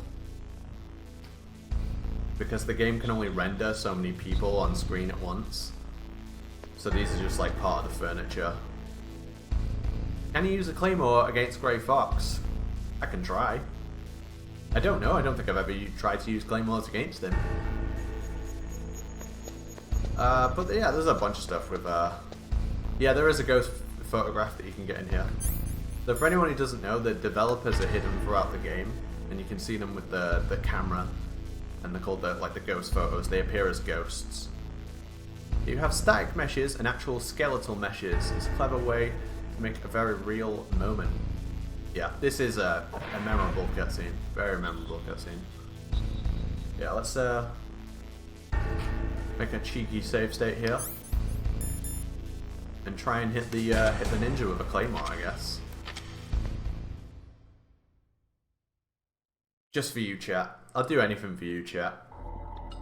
Because the game can only render so many people on screen at once. So these are just like part of the furniture. Can you use a claymore against Grey Fox? I can try. I don't know, I don't think I've ever tried to use claymores against him. But yeah, there's a bunch of stuff with yeah, there is a ghost photograph that you can get in here. So for anyone who doesn't know, the developers are hidden throughout the game, and you can see them with the camera. And they're called the ghost photos. They appear as ghosts. You have static meshes and actual skeletal meshes. It's a clever way to make a very real moment. Yeah, this is a memorable cutscene. Very memorable cutscene. Yeah, let's make a cheeky save state here. And try and hit the ninja with a claymore, I guess. Just for you, chat. I'll do anything for you, chat.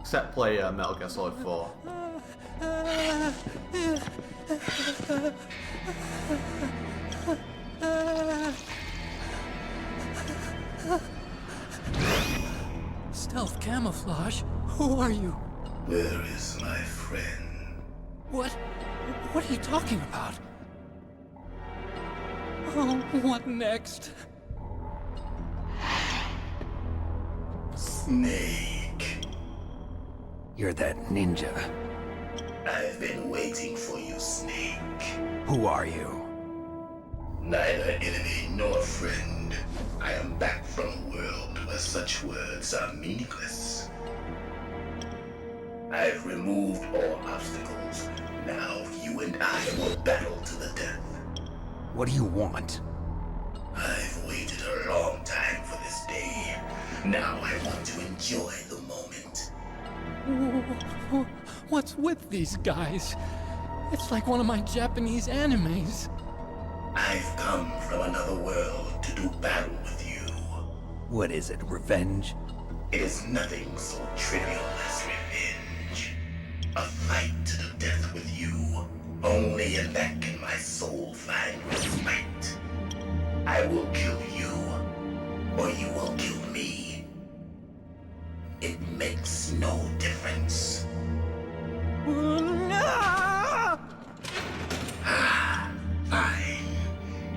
Except play Metal Gear Solid 4. Stealth camouflage? Who are you? Where is my friend? What are you talking about? Oh, what next? Snake. You're that ninja. I've been waiting for you, Snake. Who are you? Neither enemy nor friend. I am back from a world where such words are meaningless. I've removed all obstacles. Now you and I will battle to the death. What do you want? I've waited a long time for this day. Now I want to enjoy the moment. What's with these guys? It's like one of my Japanese animes. I've come from another world to do battle with you. What is it, revenge? It is nothing so trivial as revenge. A fight to the death with you. Only in that can my soul find respite. I will kill you, or you will kill me. It makes no difference. Fine.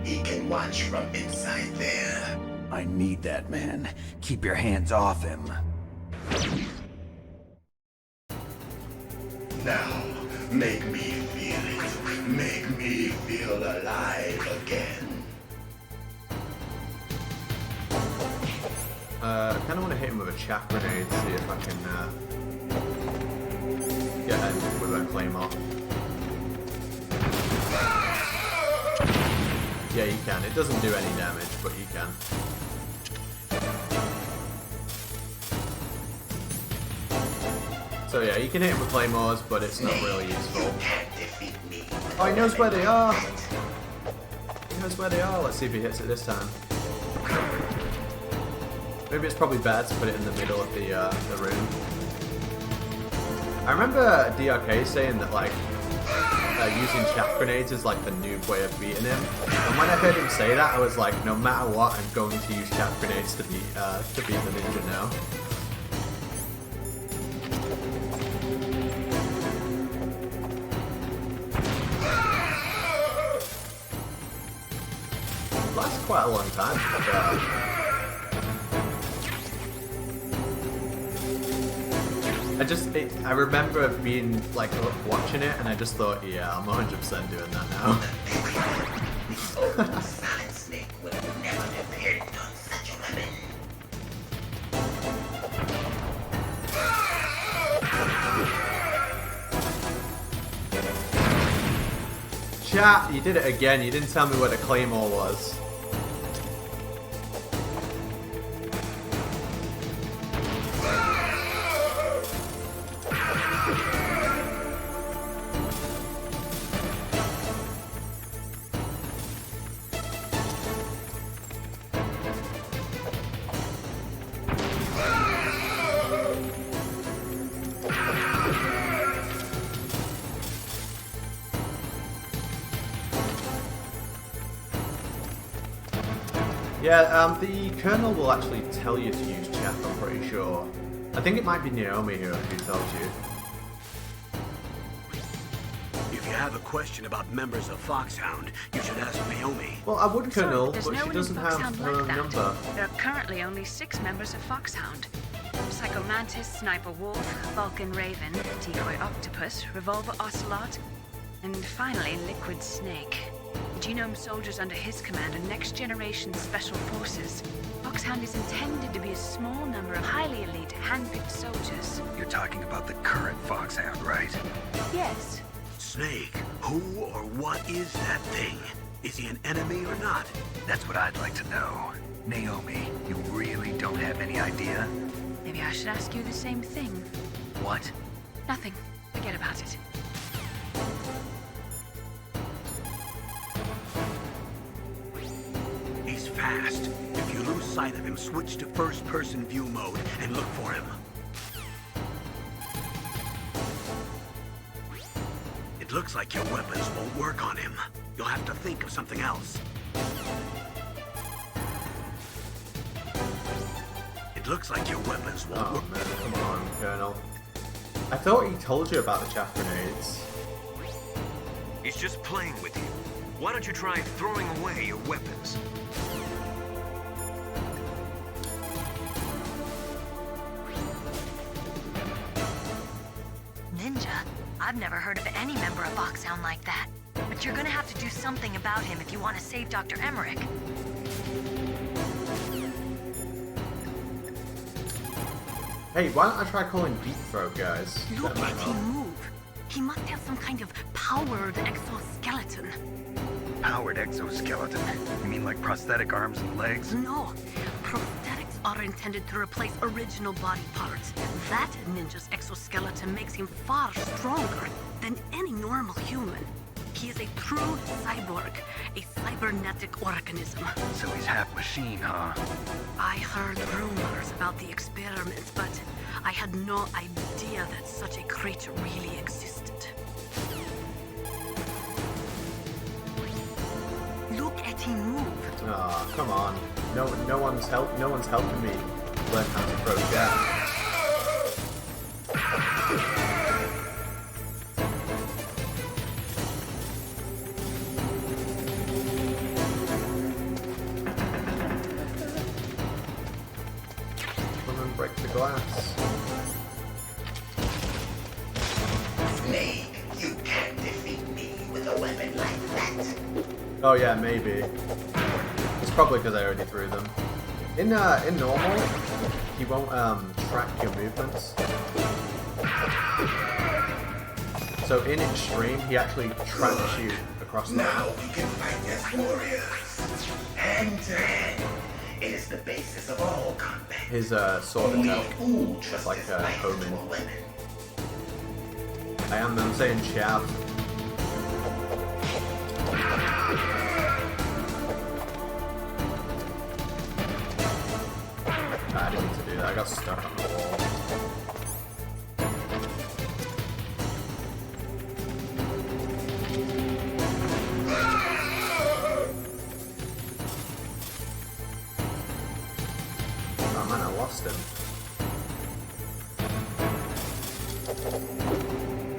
He can watch from inside there. I need that man. Keep your hands off him. Now, make me feel it. Make me feel alive again. I kind of want to hit him with a chaff grenade, see if I can get him with a claymore. Yeah, you can. It doesn't do any damage, but you can. So yeah, you can hit him with claymores, but it's not really useful. Oh, he knows where they are! He knows where they are. Let's see if he hits it this time. Maybe it's probably better to put it in the middle of the room. I remember DRK saying that like using chaff grenades is like the noob way of beating him. And when I heard him say that, I was like, no matter what, I'm going to use chaff grenades to beat the ninja now. lasts quite a long time. I remember being like watching it, and I just thought, yeah, I'm 100% doing that now. Solid Snake would never depend on such a weapon. Chat, you did it again. You didn't tell me what a claymore was. Yeah, the Colonel will actually tell you to use chat, I'm pretty sure. I think it might be Naomi who tells you. If you have a question about members of Foxhound, you should ask Naomi. Well, I would, Colonel, Sorry, but she doesn't have her number. There are currently only 6 members of Foxhound. Psycho Mantis, Sniper Wolf, Vulcan Raven, Decoy Octopus, Revolver Ocelot, and finally Liquid Snake. The Genome soldiers under his command are next-generation special forces. Foxhound is intended to be a small number of highly elite, hand-picked soldiers. You're talking about the current Foxhound, right? Yes. Snake, who or what is that thing? Is he an enemy or not? That's what I'd like to know. Naomi, you really don't have any idea? Maybe I should ask you the same thing. What? Nothing. Forget about it. He's fast. If you lose sight of him, switch to first-person view mode and look for him. It looks like your weapons won't work on him. You'll have to think of something else. It looks like your weapons won't work. Oh man, come on, Colonel. I thought he told you about the chaff grenades. He's just playing with you. Why don't you try throwing away your weapons? Ninja? I've never heard of any member of Foxhound like that. But you're gonna have to do something about him if you want to save Dr. Emmerich. Hey, why don't I try calling Deep Throat, guys? Look at him move. He must have some kind of powered exoskeleton. Powered exoskeleton? You mean like prosthetic arms and legs? No. Prosthetics are intended to replace original body parts. That ninja's exoskeleton makes him far stronger than any normal human. He is a true cyborg, a cybernetic organism. So he's half machine, huh? I heard rumors about the experiment, but I had no idea that such a creature really existed. Look at him move. Aw, come on. No one's helping me learn how to throw jab. Break the glass. Snake, you can't defeat me with a weapon like that. Oh yeah, maybe. It's probably because I already threw them. In normal, he won't track your movements. So in extreme, he actually tracks you across the Now we can fight as warriors, hand to hand. It is the basis of all combat. His sword attack, like Omen. I'm saying chav. I didn't mean to do that. I got stuck on the wall. Oh man, I lost him.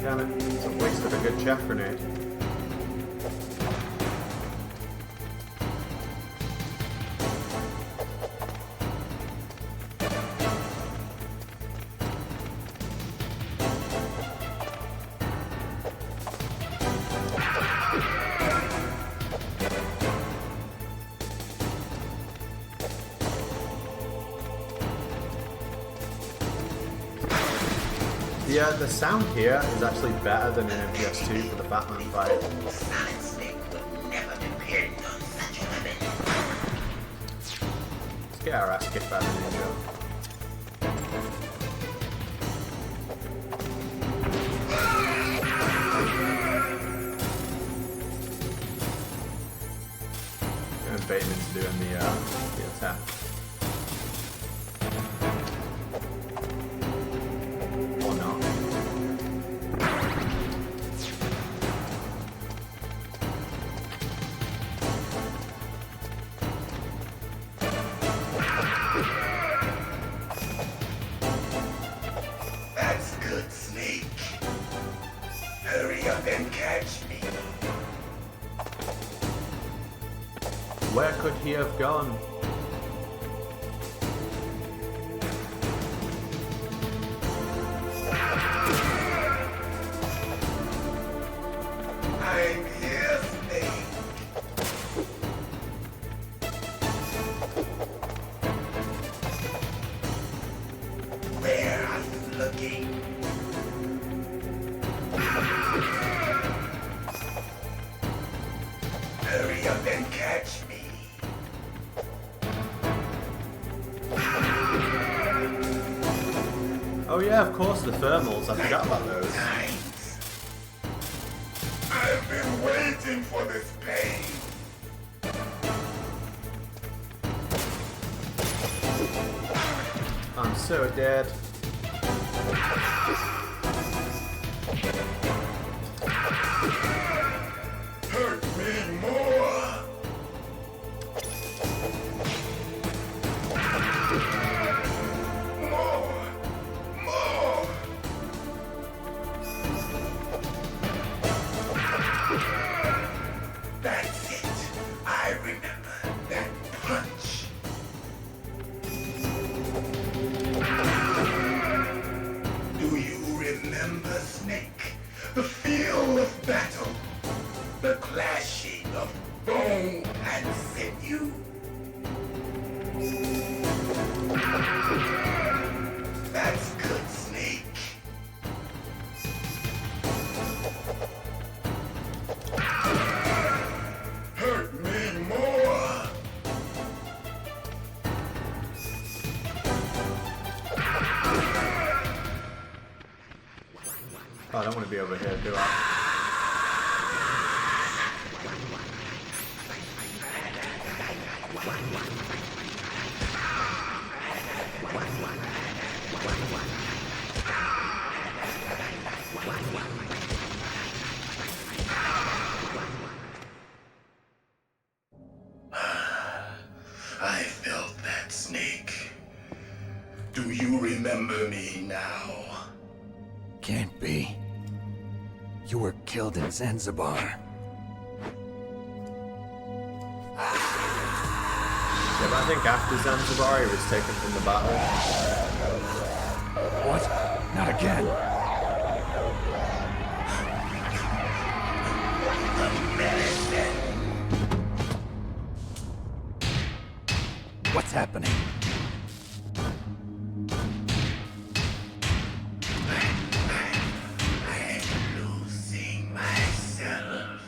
Damn it, it's a waste of a good chaff grenade. The sound here is actually better than in MGS2 for the Batman fight. Solid Snake would never depend on such a weapon. Let's get our ass kicked by the ninja. And bait him into doing the attack. Or not. That's good, Snake. Hurry up and catch me. Where could he have gone? I'm here, Snake. Where are you looking? Hurry up and catch me. Oh yeah, of course, the thermals. I forgot about those. Nice. I've been waiting for this pain. I'm so dead. Hurt me more. More. That's it. I remember that punch. Do you remember, Snake? The feel of battle. The clashing of bone and sinew. That's good, Snake. Hurt me more. Oh, I don't want to be over here, do I? I felt that, Snake. Do you remember me now? Can't be. You were killed in Zanzibar. Yeah, but I think after Zanzibar he was taken from the battle. What? Not again. What's happening? I'm losing myself.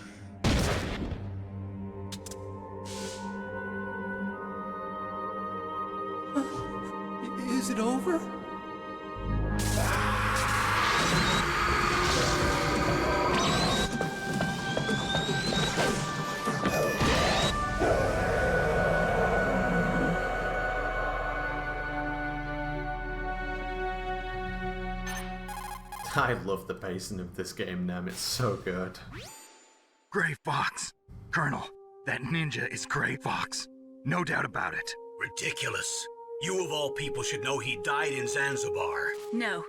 Is it over? I love the pacing of this game, Nem. It's so good. Gray Fox. Colonel, that ninja is Gray Fox. No doubt about it. Ridiculous. You of all people should know he died in Zanzibar. No.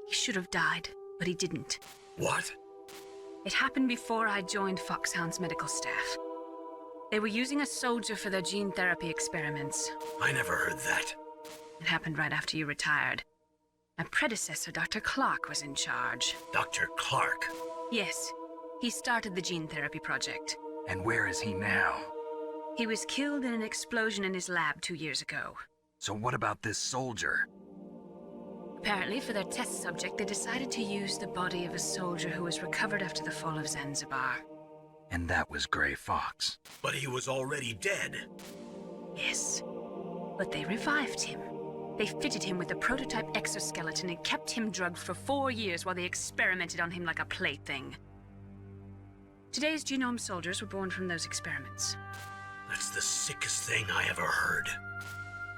He should have died, but he didn't. What? It happened before I joined Foxhound's medical staff. They were using a soldier for their gene therapy experiments. I never heard that. It happened right after you retired. My predecessor, Dr. Clark, was in charge. Dr. Clark? Yes. He started the gene therapy project. And where is he now? He was killed in an explosion in his lab 2 years ago. So what about this soldier? Apparently, for their test subject, they decided to use the body of a soldier who was recovered after the fall of Zanzibar. And that was Gray Fox. But he was already dead. Yes. But they revived him. They fitted him with a prototype exoskeleton and kept him drugged for 4 years while they experimented on him like a plaything. Today's genome soldiers were born from those experiments. That's the sickest thing I ever heard.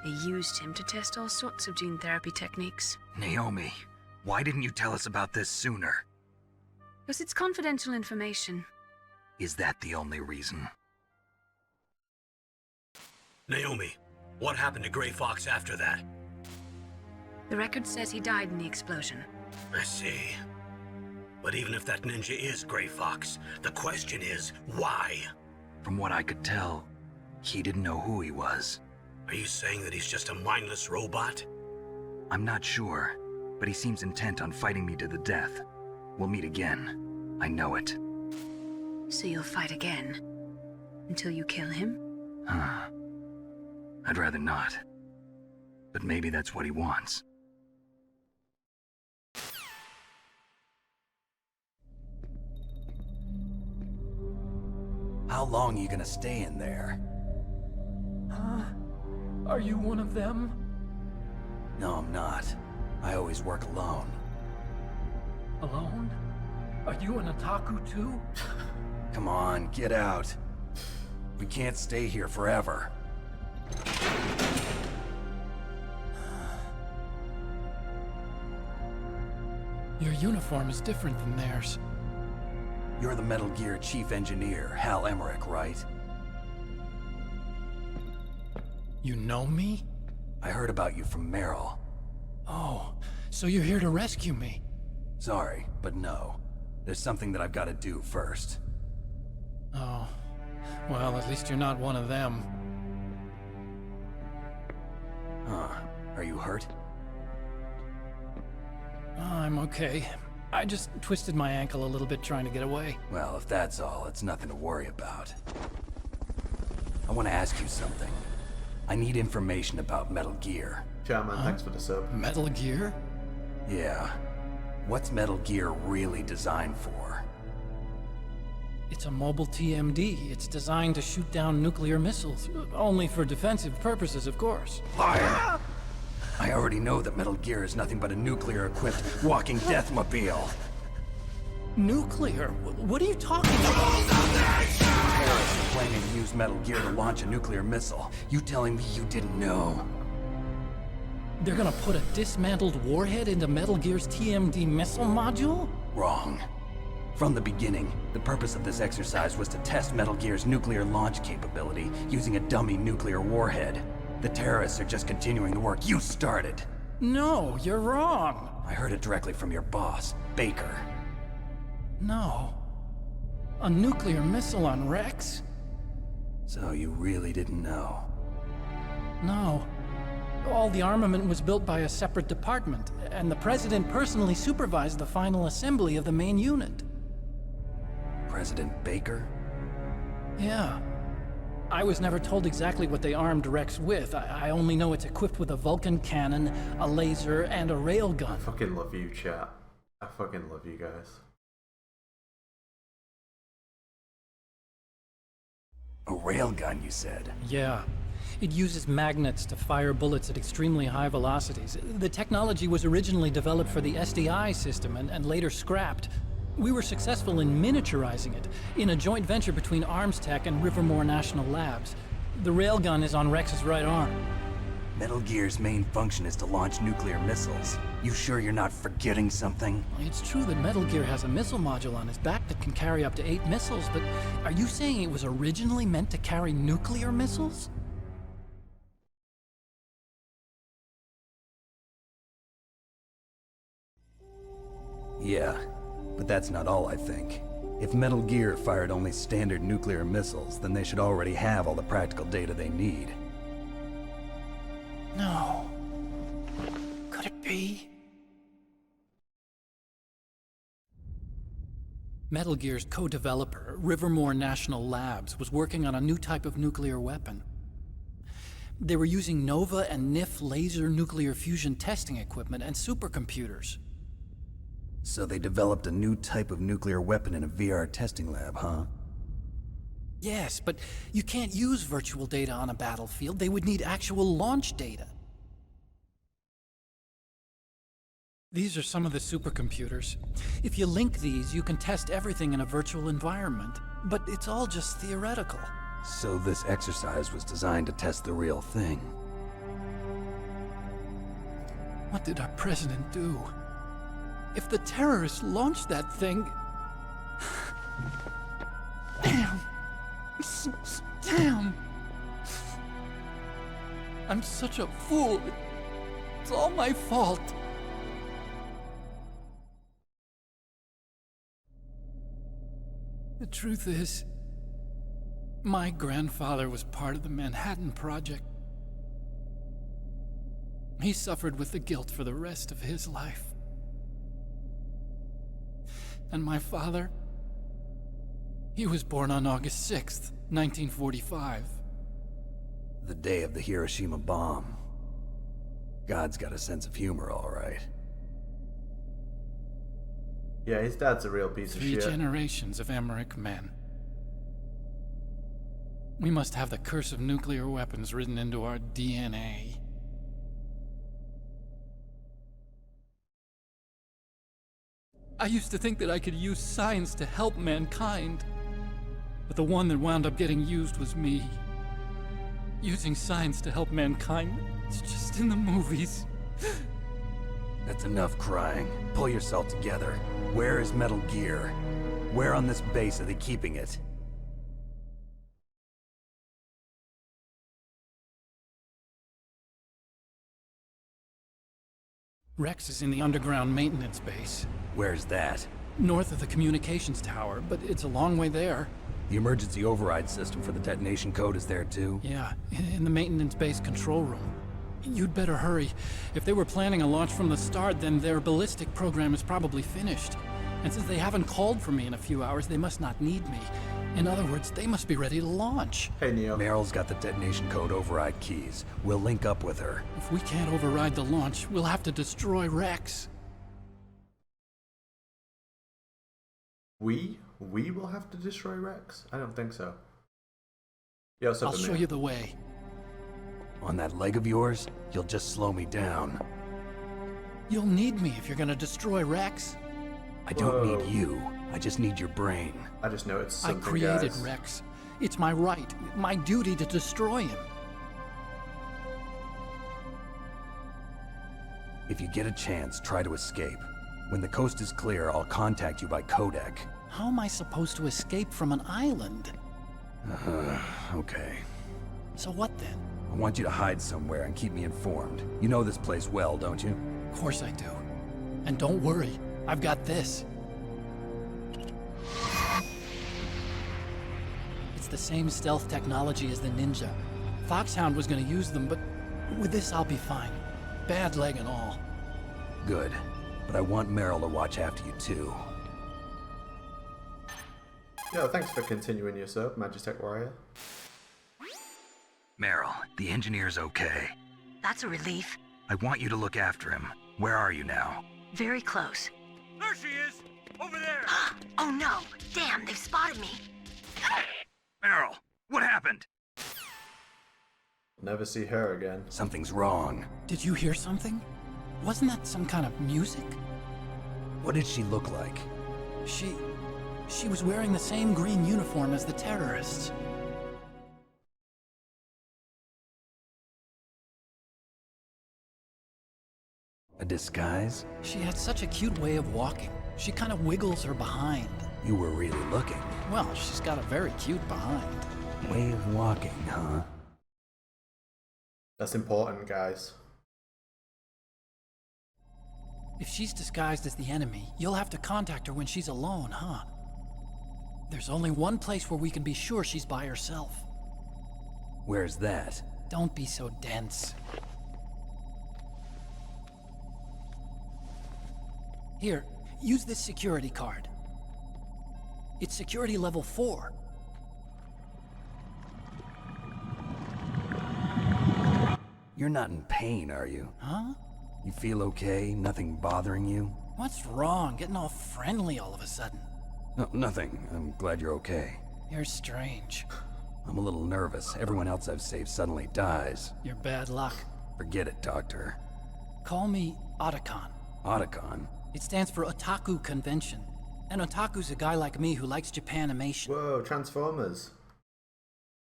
They used him to test all sorts of gene therapy techniques. Naomi, why didn't you tell us about this sooner? Because it's confidential information. Is that the only reason? Naomi, what happened to Gray Fox after that? The record says he died in the explosion. I see. But even if that ninja is Gray Fox, the question is, why? From what I could tell, he didn't know who he was. Are you saying that he's just a mindless robot? I'm not sure, but he seems intent on fighting me to the death. We'll meet again. I know it. So you'll fight again? Until you kill him? Huh. I'd rather not. But maybe that's what he wants. How long are you gonna stay in there? Huh? Are you one of them? No, I'm not. I always work alone. Alone? Are you an otaku too? Come on, get out. We can't stay here forever. Your uniform is different than theirs. You're the Metal Gear chief engineer, Hal Emmerich, right? You know me? I heard about you from Meryl. Oh, so you're here to rescue me? Sorry, but no. There's something that I've got to do first. Oh. Well, at least you're not one of them. Huh. Are you hurt? Oh, I'm okay. I just twisted my ankle a little bit trying to get away. Well, if that's all, it's nothing to worry about. I want to ask you something. I need information about Metal Gear. Chairman, thanks for the sub. Metal Gear? Yeah. What's Metal Gear really designed for? It's a mobile TMD. It's designed to shoot down nuclear missiles. Only for defensive purposes, of course. Liar! I already know that Metal Gear is nothing but a nuclear-equipped walking deathmobile. Nuclear? What are you talking about? Terrorists are planning to use Metal Gear to launch a nuclear missile. You telling me you didn't know? They're gonna put a dismantled warhead into Metal Gear's TMD missile module? Wrong. From the beginning, the purpose of this exercise was to test Metal Gear's nuclear launch capability using a dummy nuclear warhead. The terrorists are just continuing the work you started. No, you're wrong. I heard it directly from your boss, Baker. No. A nuclear missile on Rex? So you really didn't know? No. All the armament was built by a separate department, and the President personally supervised the final assembly of the main unit. President Baker? Yeah. I was never told exactly what they armed Rex with. I only know it's equipped with a Vulcan cannon, a laser, and a railgun. I fucking love you, chat. I fucking love you guys. A railgun, you said? Yeah. It uses magnets to fire bullets at extremely high velocities. The technology was originally developed for the SDI system and later scrapped. We were successful in miniaturizing it, in a joint venture between Arms Tech and Rivermore National Labs. The railgun is on Rex's right arm. Metal Gear's main function is to launch nuclear missiles. You sure you're not forgetting something? It's true that Metal Gear has a missile module on his back that can carry up to 8 missiles, but are you saying it was originally meant to carry nuclear missiles? Yeah, but that's not all I think. If Metal Gear fired only standard nuclear missiles, then they should already have all the practical data they need. No. Could it be? Metal Gear's co-developer, Rivermore National Labs, was working on a new type of nuclear weapon. They were using Nova and NIF laser nuclear fusion testing equipment and supercomputers. So they developed a new type of nuclear weapon in a VR testing lab, huh? Yes, but you can't use virtual data on a battlefield. They would need actual launch data. These are some of the supercomputers. If you link these, you can test everything in a virtual environment. But it's all just theoretical. So this exercise was designed to test the real thing. What did our president do? If the terrorists launched that thing... Damn! Damn! I'm such a fool. It's all my fault. The truth is, my grandfather was part of the Manhattan Project. He suffered with the guilt for the rest of his life. And my father, he was born on August 6th, 1945. The day of the Hiroshima bomb. God's got a sense of humor, all right. Yeah, his dad's a real piece of shit. 3 generations of Emmerich men. We must have the curse of nuclear weapons written into our DNA. I used to think that I could use science to help mankind. But the one that wound up getting used was me. Using science to help mankind, it's just in the movies. That's enough crying. Pull yourself together. Where is Metal Gear? Where on this base are they keeping it? Rex is in the underground maintenance base. Where's that? North of the communications tower, but it's a long way there. The emergency override system for the detonation code is there too? Yeah, in the maintenance base control room. You'd better hurry. If they were planning a launch from the start, then their ballistic program is probably finished. And since they haven't called for me in a few hours, they must not need me. In other words, they must be ready to launch. Hey, Neo. Meryl's got the detonation code override keys. We'll link up with her. If we can't override the launch, we'll have to destroy Rex. We will have to destroy Rex? I don't think so. Yo, what's up, I'll show you the way. On that leg of yours, you'll just slow me down. You'll need me if you're gonna destroy Rex. I don't need you. I just need your brain. I just know it's something, I created guys. Rex. It's my right, my duty to destroy him. If you get a chance, try to escape. When the coast is clear, I'll contact you by codec. How am I supposed to escape from an island? Okay. So what then? I want you to hide somewhere and keep me informed. You know this place well, don't you? Of course I do. And don't worry, I've got this. It's the same stealth technology as the Ninja. Foxhound was gonna use them, but with this I'll be fine. Bad leg and all. Good. But I want Meryl to watch after you too. Yo, thanks for continuing your sub, Magitech Warrior. Meryl, the engineer's okay. That's a relief. I want you to look after him. Where are you now? Very close. There she is! Over there! Oh no! Damn, they've spotted me! Meryl, what happened? Never see her again. Something's wrong. Did you hear something? Wasn't that some kind of music? What did she look like? She was wearing the same green uniform as the terrorists. A disguise? She had such a cute way of walking. She kind of wiggles her behind. You were really looking. Well, she's got a very cute behind. Way of walking, huh? That's important, guys. If she's disguised as the enemy, you'll have to contact her when she's alone, huh? There's only one place where we can be sure she's by herself. Where's that? Don't be so dense. Here, use this security card. It's security level 4. You're not in pain, are you? Huh? You feel okay? Nothing bothering you? What's wrong? Getting all friendly all of a sudden. No, nothing. I'm glad you're okay. You're strange. I'm a little nervous. Everyone else I've saved suddenly dies. You're bad luck. Forget it, Doctor. Call me Otacon. Otacon? It stands for Otaku Convention. An otaku's a guy like me who likes Japanimation. Whoa, Transformers.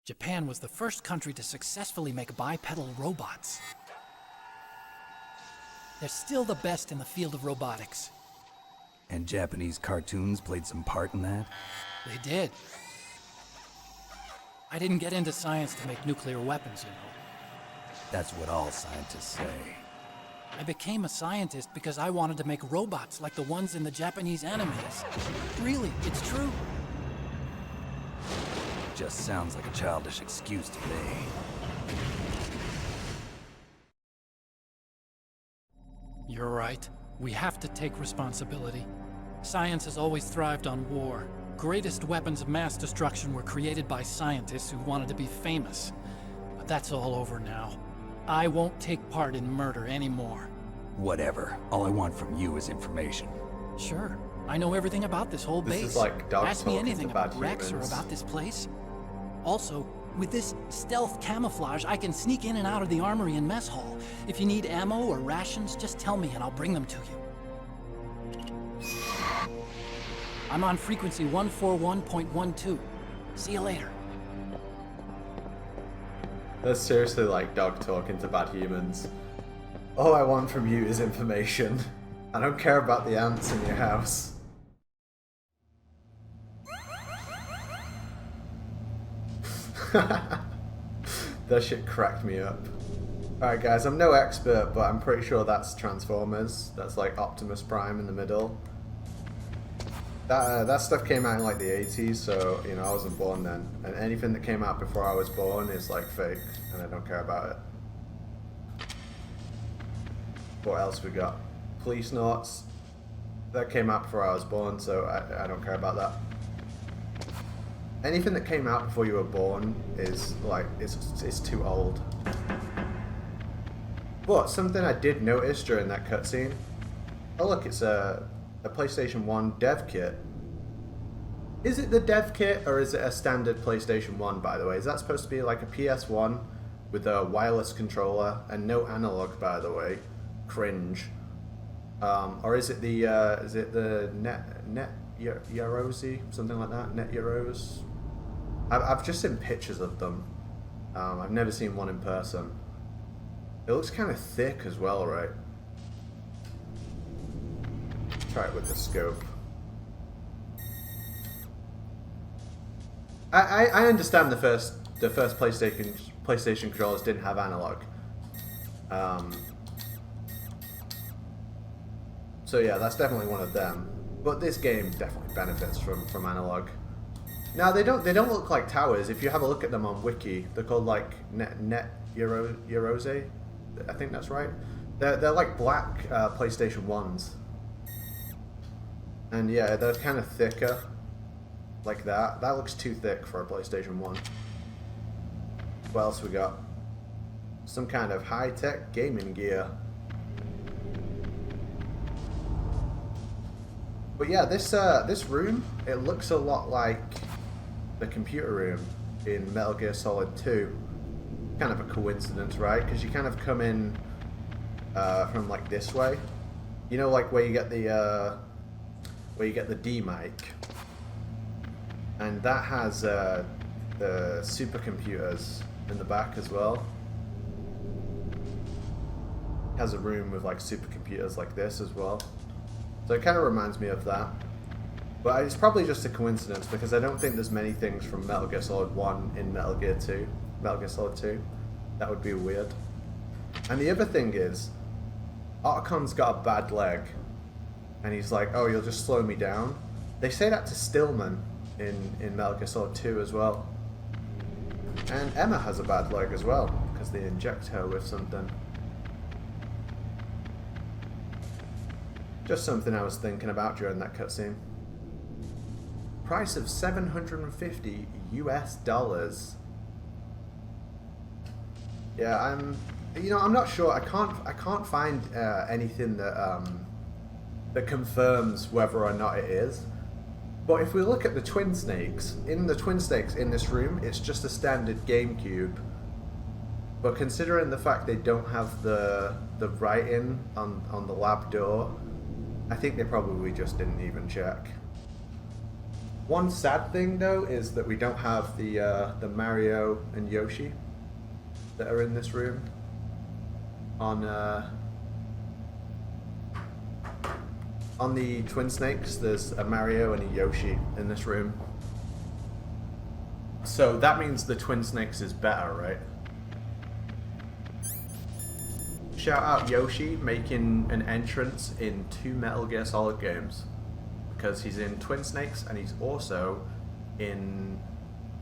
Japan was the first country to successfully make bipedal robots. They're still the best in the field of robotics. And Japanese cartoons played some part in that? They did. I didn't get into science to make nuclear weapons, you know. That's what all scientists say. I became a scientist because I wanted to make robots like the ones in the Japanese animes. Really, it's true. Just sounds like a childish excuse to me. You're right. We have to take responsibility. Science has always thrived on war. Greatest weapons of mass destruction were created by scientists who wanted to be famous. But that's all over now. I won't take part in murder anymore. Whatever. All I want from you is information. Sure. I know everything about this whole base. This is like Doug Ask me talking anything to about bad Rex or humans. about this place. Also, with this stealth camouflage, I can sneak in and out of the armory and mess hall. If you need ammo or rations, just tell me and I'll bring them to you. I'm on frequency 141.12. See you later. That's seriously like Doug talking to bad humans. All I want from you is information. I don't care about the ants in your house. That shit cracked me up. Alright guys, I'm no expert, but I'm pretty sure that's Transformers. That's like Optimus Prime in the middle. That stuff came out in like the 80s, so, you know, I wasn't born then. And anything that came out before I was born is like fake, and I don't care about it. What else we got? Police Notes. That came out before I was born, so I don't care about that. Anything that came out before you were born is like, it's too old. But something I did notice during that cutscene. Oh look, it's a PlayStation 1 dev kit. Is it the dev kit or is it a standard PlayStation 1, by the way? Is that supposed to be like a PS1 with a wireless controller and no analog, by the way? Cringe. Or is it the Net Yarosi, something like that? Net Yaros? I've just seen pictures of them. I've never seen one in person. It looks kind of thick as well, right? Try it with the scope. I understand the first PlayStation controllers didn't have analog. So yeah, that's definitely one of them. But this game definitely benefits from analog. Now they don't look like towers. If you have a look at them on Wiki, they're called like Net Yarose. I think that's right. They're like black PlayStation 1s. And yeah, they're kind of thicker. Like that. That looks too thick for a PlayStation 1. What else we got? Some kind of high-tech gaming gear. But yeah, this room, it looks a lot like the computer room in Metal Gear Solid 2. Kind of a coincidence, right? Because you kind of come in from like this way. You know, like where you get the D mic, and that has the supercomputers in the back as well. It has a room with like supercomputers like this as well. So it kind of reminds me of that. But it's probably just a coincidence because I don't think there's many things from Metal Gear Solid 1 in Metal Gear 2. Metal Gear Solid 2. That would be weird. And the other thing is, Otacon's got a bad leg. And he's like, oh, you'll just slow me down. They say that to Stillman in Metal Gear Solid 2 as well. And Emma has a bad leg as well, because they inject her with something. Just something I was thinking about during that cutscene. Price of $750 US. Yeah, You know, I'm not sure. I can't find anything that that confirms whether or not it is. But if we look at the Twin Snakes, in this room, it's just a standard GameCube. But considering the fact they don't have the writing on the lab door, I think they probably just didn't even check. One sad thing though is that we don't have the Mario and Yoshi that are in this room. On the Twin Snakes, there's a Mario and a Yoshi in this room. So that means the Twin Snakes is better, right? Shout out Yoshi making an entrance in 2 Metal Gear Solid games. Because he's in Twin Snakes and he's also in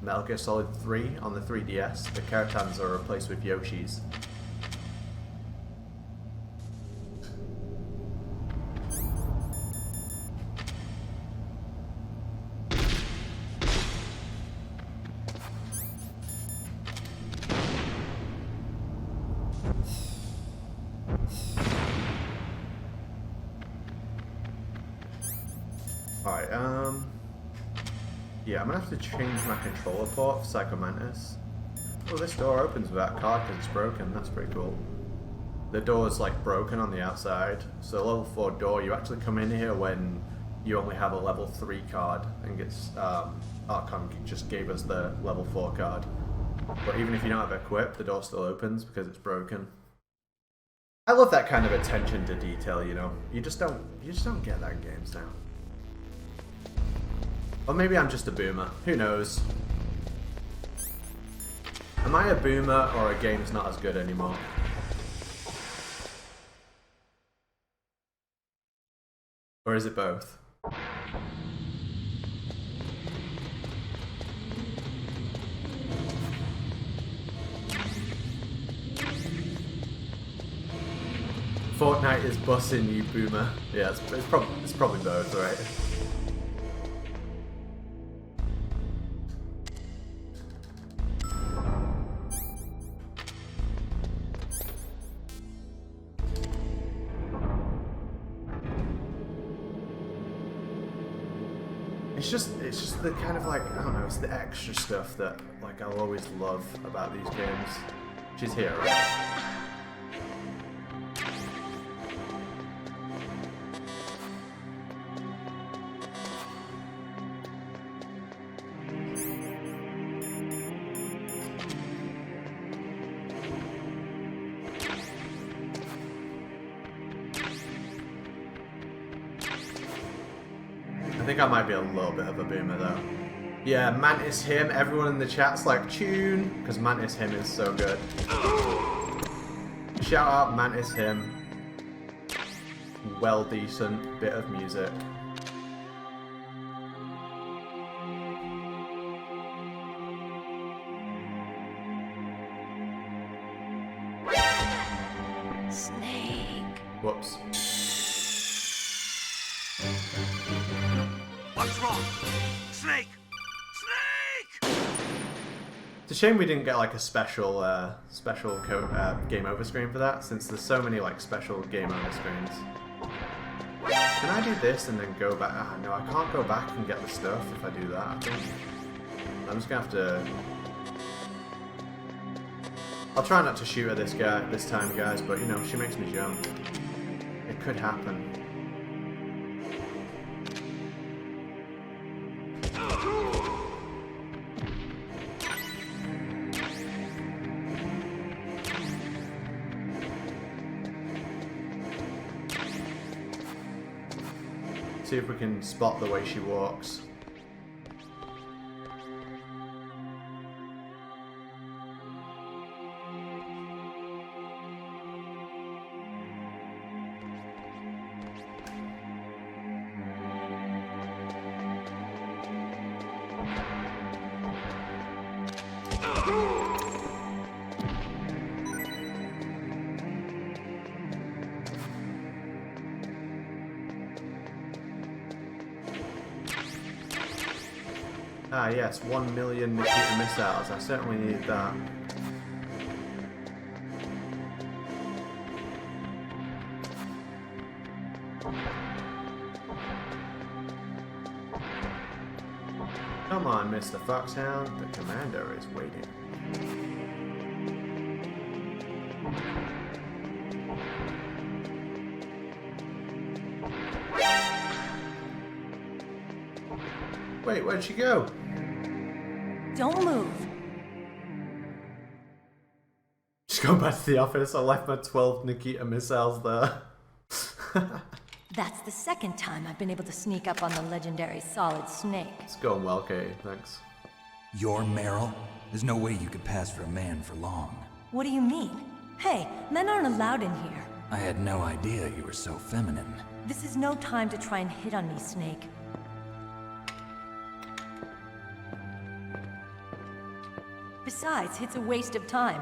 Metal Gear Solid 3 on the 3DS. The Keratans are replaced with Yoshis. Alright, yeah, I'm gonna have to change my controller port for Psycho Mantis. Oh, this door opens without a card because it's broken. That's pretty cool. The door's like broken on the outside. So level 4 door, you actually come in here when you only have a level 3 card, and gets Archon just gave us the level 4 card. But even if you don't have it equipped, the door still opens because it's broken. I love that kind of attention to detail, you know. You just don't get that in games now. Or maybe I'm just a boomer. Who knows? Am I a boomer or a game's not as good anymore? Or is it both? Fortnite is bussing you, boomer. Yeah, it's probably both, right? It's just the kind of like, I don't know, it's the extra stuff that like I'll always love about these games. She's here, right? I think I might be a little bit of a boomer though. Yeah, Mantis Him. Everyone in the chat's like, tune, because Mantis Him is so good. Shout out Mantis Him. Well decent bit of music. Snake. Whoops. What's wrong? Snake! Snake! It's a shame we didn't get like a special game over screen for that, since there's so many like special game over screens. Can I do this and then go back? Ah, no, I can't go back and get the stuff if I do that, I think. I'm just gonna have to... I'll try not to shoot at this time, guys, but you know, she makes me jump. It could happen. See if we can spot the way she walks. Ah yes, 1 million Nikita missiles. I certainly need that. Come on, Mr. Foxhound. The commander is waiting. Wait, where'd she go? Don't move. Just go back to the office. I left my 12 Nikita missiles there. That's the second time I've been able to sneak up on the legendary Solid Snake. It's going well, Katie. Thanks. You're Meryl? There's no way you could pass for a man for long. What do you mean? Hey, men aren't allowed in here. I had no idea you were so feminine. This is no time to try and hit on me, Snake. Besides, it's a waste of time.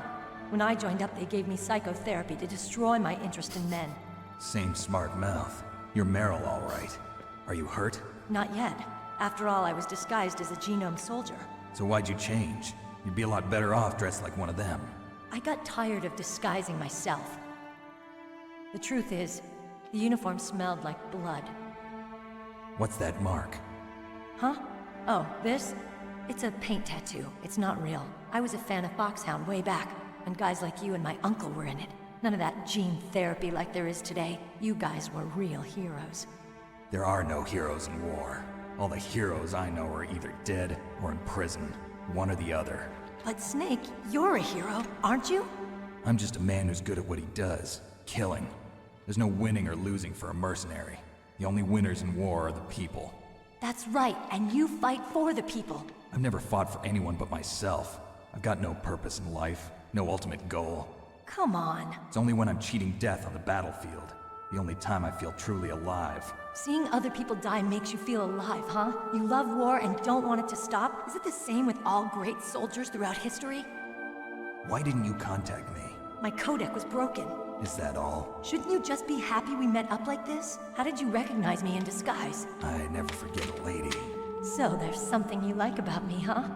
When I joined up, they gave me psychotherapy to destroy my interest in men. Same smart mouth. You're Meryl, all right. Are you hurt? Not yet. After all, I was disguised as a genome soldier. So why'd you change? You'd be a lot better off dressed like one of them. I got tired of disguising myself. The truth is, the uniform smelled like blood. What's that mark? Huh? Oh, this? It's a paint tattoo. It's not real. I was a fan of Foxhound way back, and guys like you and my uncle were in it. None of that gene therapy like there is today. You guys were real heroes. There are no heroes in war. All the heroes I know are either dead or in prison. One or the other. But Snake, you're a hero, aren't you? I'm just a man who's good at what he does. Killing. There's no winning or losing for a mercenary. The only winners in war are the people. That's right, and you fight for the people. I've never fought for anyone but myself. I've got no purpose in life, no ultimate goal. Come on. It's only when I'm cheating death on the battlefield. The only time I feel truly alive. Seeing other people die makes you feel alive, huh? You love war and don't want it to stop? Is it the same with all great soldiers throughout history? Why didn't you contact me? My codec was broken. Is that all? Shouldn't you just be happy we met up like this? How did you recognize me in disguise? I never forget a lady. So there's something you like about me, huh?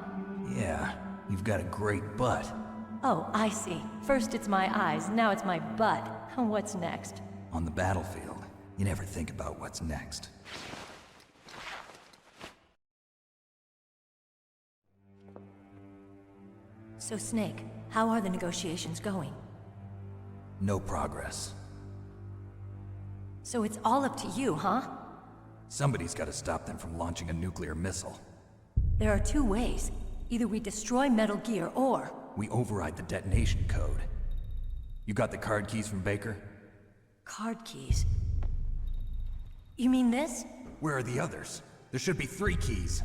Yeah, you've got a great butt. Oh, I see. First it's my eyes, now it's my butt. What's next? On the battlefield, you never think about what's next. So Snake, how are the negotiations going? No progress. So it's all up to you, huh? Somebody's got to stop them from launching a nuclear missile. There are two ways. Either we destroy Metal Gear, or... we override the detonation code. You got the card keys from Baker? Card keys? You mean this? Where are the others? There should be 3 keys.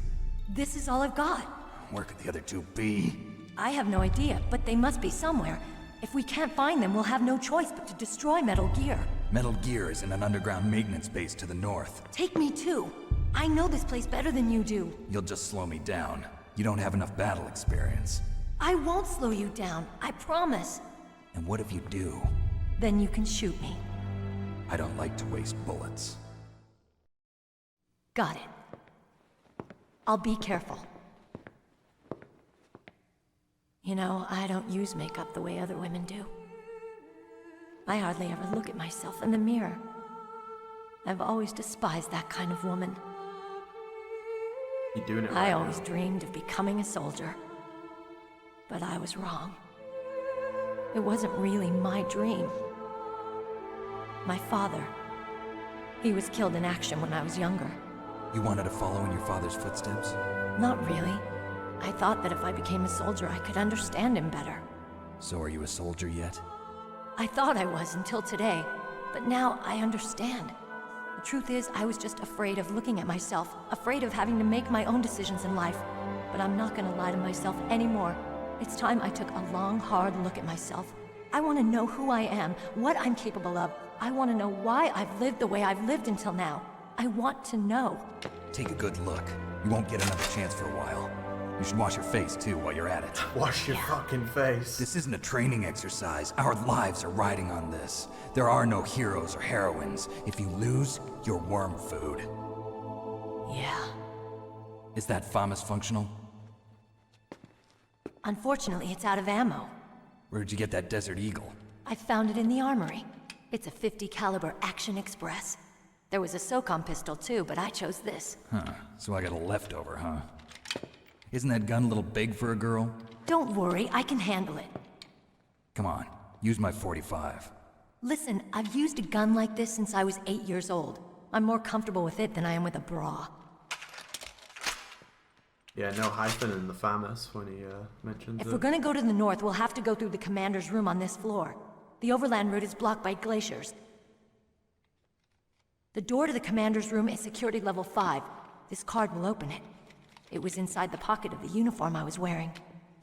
This is all I've got. Where could the other 2 be? I have no idea, but they must be somewhere. If we can't find them, we'll have no choice but to destroy Metal Gear. Metal Gear is in an underground maintenance base to the north. Take me too. I know this place better than you do. You'll just slow me down. You don't have enough battle experience. I won't slow you down, I promise. And what if you do? Then you can shoot me. I don't like to waste bullets. Got it. I'll be careful. You know, I don't use makeup the way other women do. I hardly ever look at myself in the mirror. I've always despised that kind of woman. You're doing it right. I always dreamed of becoming a soldier. But I was wrong. It wasn't really my dream. My father, he was killed in action when I was younger. You wanted to follow in your father's footsteps? Not really. I thought that if I became a soldier, I could understand him better. So are you a soldier yet? I thought I was until today, but now I understand. The truth is, I was just afraid of looking at myself, afraid of having to make my own decisions in life. But I'm not gonna lie to myself anymore. It's time I took a long, hard look at myself. I want to know who I am, what I'm capable of. I want to know why I've lived the way I've lived until now. I want to know. Take a good look. You won't get another chance for a while. You should wash your face, too, while you're at it. Wash your fucking face. This isn't a training exercise. Our lives are riding on this. There are no heroes or heroines. If you lose, you're worm food. Yeah. Is that FAMAS functional? Unfortunately, it's out of ammo. Where'd you get that Desert Eagle? I found it in the armory. It's a .50 caliber Action Express. There was a SOCOM pistol too, but I chose this. Huh. So I got a leftover, huh? Isn't that gun a little big for a girl? Don't worry, I can handle it. Come on, use my 45. Listen, I've used a gun like this since I was 8 years old. I'm more comfortable with it than I am with a bra. Yeah, no hyphen in the FAMAS when he mentions If it. we're gonna go to the north, we'll have to go through the commander's room on this floor. The overland route is blocked by glaciers. The door to the commander's room is security level 5. This card will open it. It was inside the pocket of the uniform I was wearing.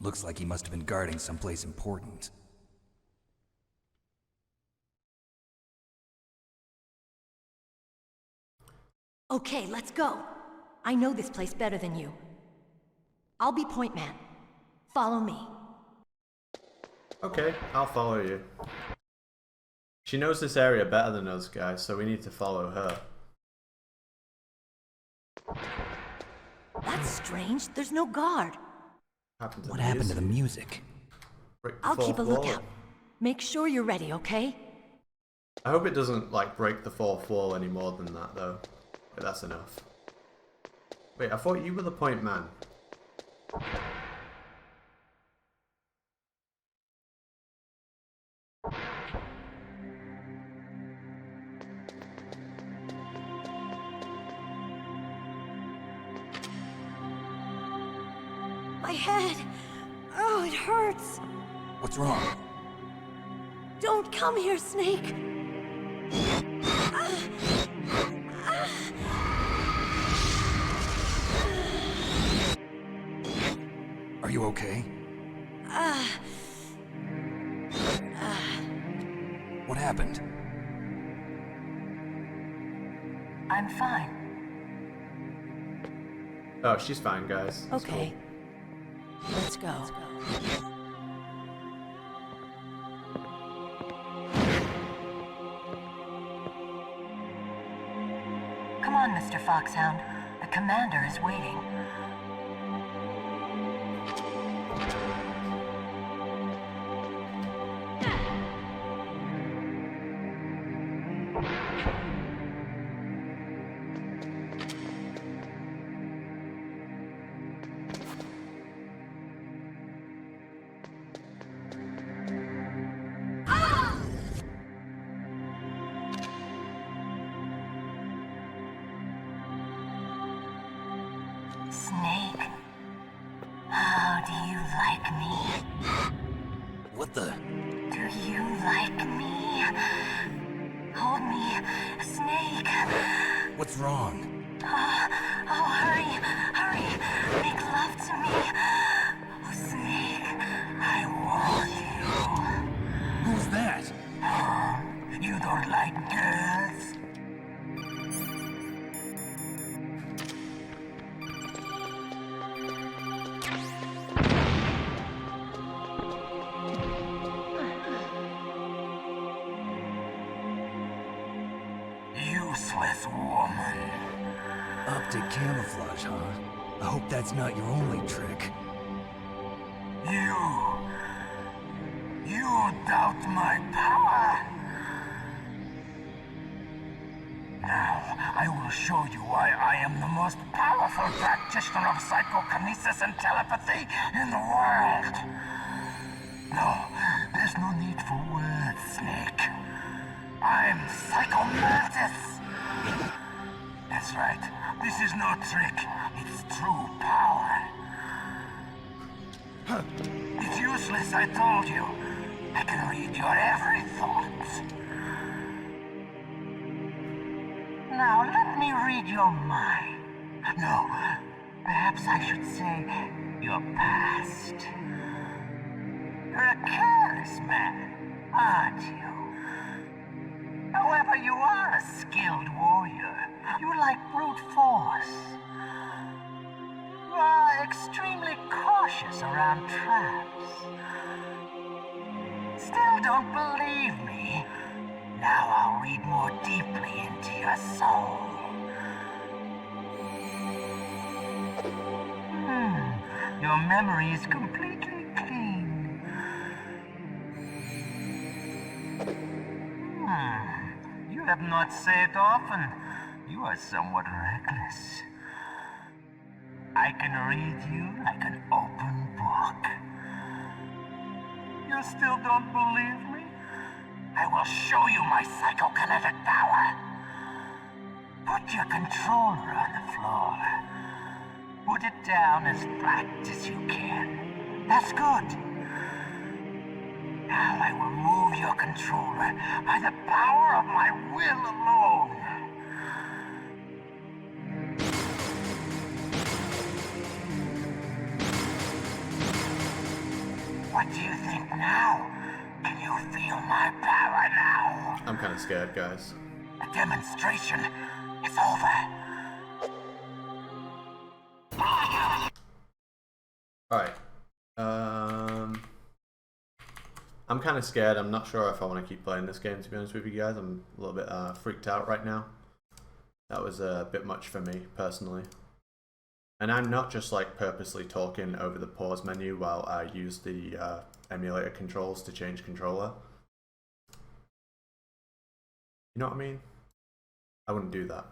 Looks like he must have been guarding someplace important. Okay, let's go. I know this place better than you. I'll be point man. Follow me. Okay, I'll follow you. She knows this area better than us guys, so we need to follow her. That's strange. There's no guard. What happened to the music? I'll keep a lookout. Make sure you're ready, okay? I hope it doesn't, like, break the fourth wall any more than that, though. But that's enough. Wait, I thought you were the point man. My head! Oh, it hurts! What's wrong? Don't come here, Snake! Are you okay? What happened? I'm fine. Oh, she's fine, guys. That's Okay. cool. Let's go. Come on, Mr. Foxhound. The commander is waiting. Snake, how do you like me? What the? Do you like me? Hold me, Snake. What's wrong? Oh, hurry, hurry. Make love to me. Oh, Snake, I want you. Who's that? Oh, you don't like girls? Useless woman. Optic camouflage, huh? I hope that's not your only trick. You doubt my power? Now, I will show you why I am the most powerful practitioner of psychokinesis and telepathy in the world. No, there's no need for words, Snake. I'm Psychomantis. That's right. This is no trick. It's true power. It's useless, I told you. I can read your every thought. Now, let me read your mind. No, perhaps I should say your past. You're a careless man, aren't you? However, you are a skilled warrior. You like brute force. You are extremely cautious around traps. Still don't believe me? Now I'll read more deeply into your soul. Your memory is completely clean. You have not saved often. You are somewhat reckless. I can read you like an open book. You still don't believe me? I will show you my psychokinetic power. Put your controller on the floor. Put it down as flat as you can. That's good. Now I will move your controller by the power of my will alone. What do you think now? Can you feel my power now? I'm kind of scared, guys. The demonstration is over. Alright. I'm kind of scared. I'm not sure if I want to keep playing this game, to be honest with you guys. I'm a little bit freaked out right now. That was a bit much for me, personally. And I'm not just like purposely talking over the pause menu while I use the emulator controls to change controller. You know what I mean? I wouldn't do that.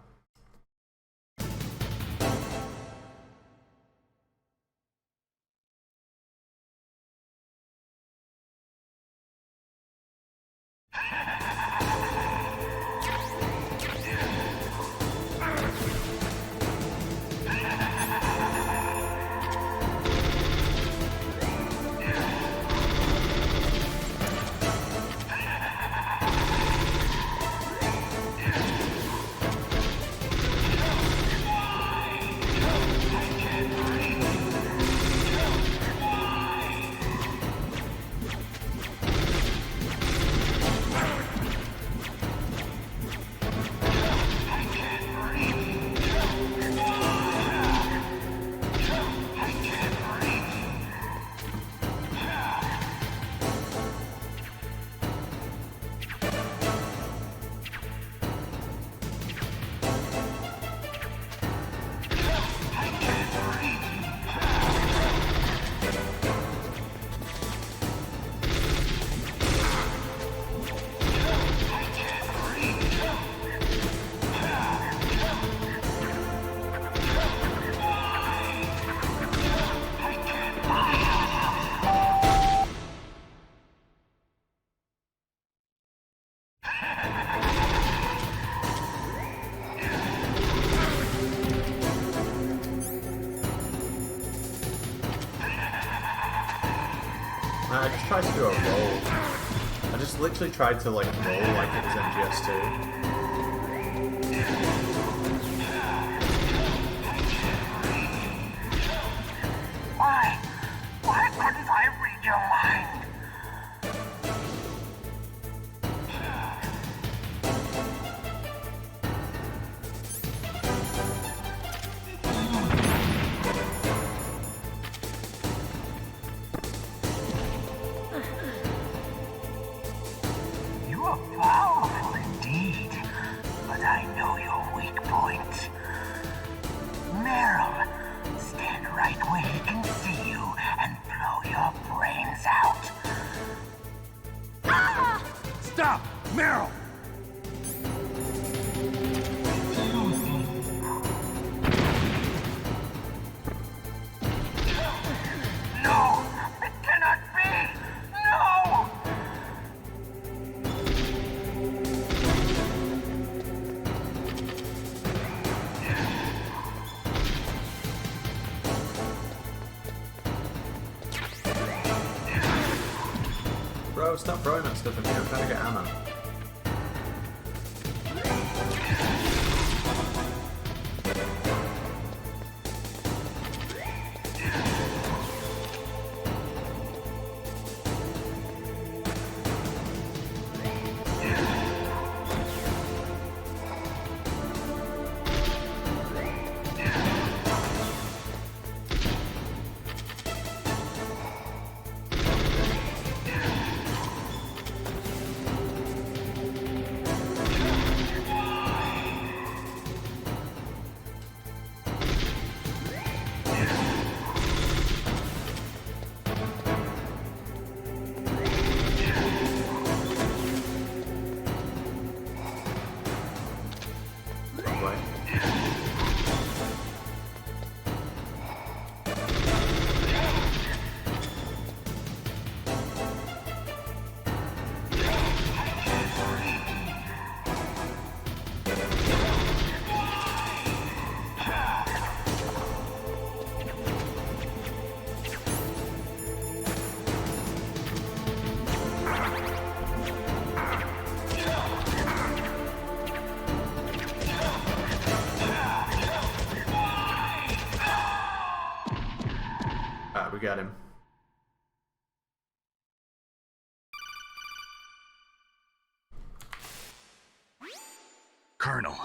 I just tried to do a roll. I just literally tried to like roll like it was MGS2. Why couldn't I read your mind? You are powerful indeed, but I know your weak point. Meryl, stand right where he can see you and blow your brains out. Stop! Meryl! No! It cannot be! No! Bro, stop throwing that stuff at me. I'm trying to get ammo. get him. Colonel,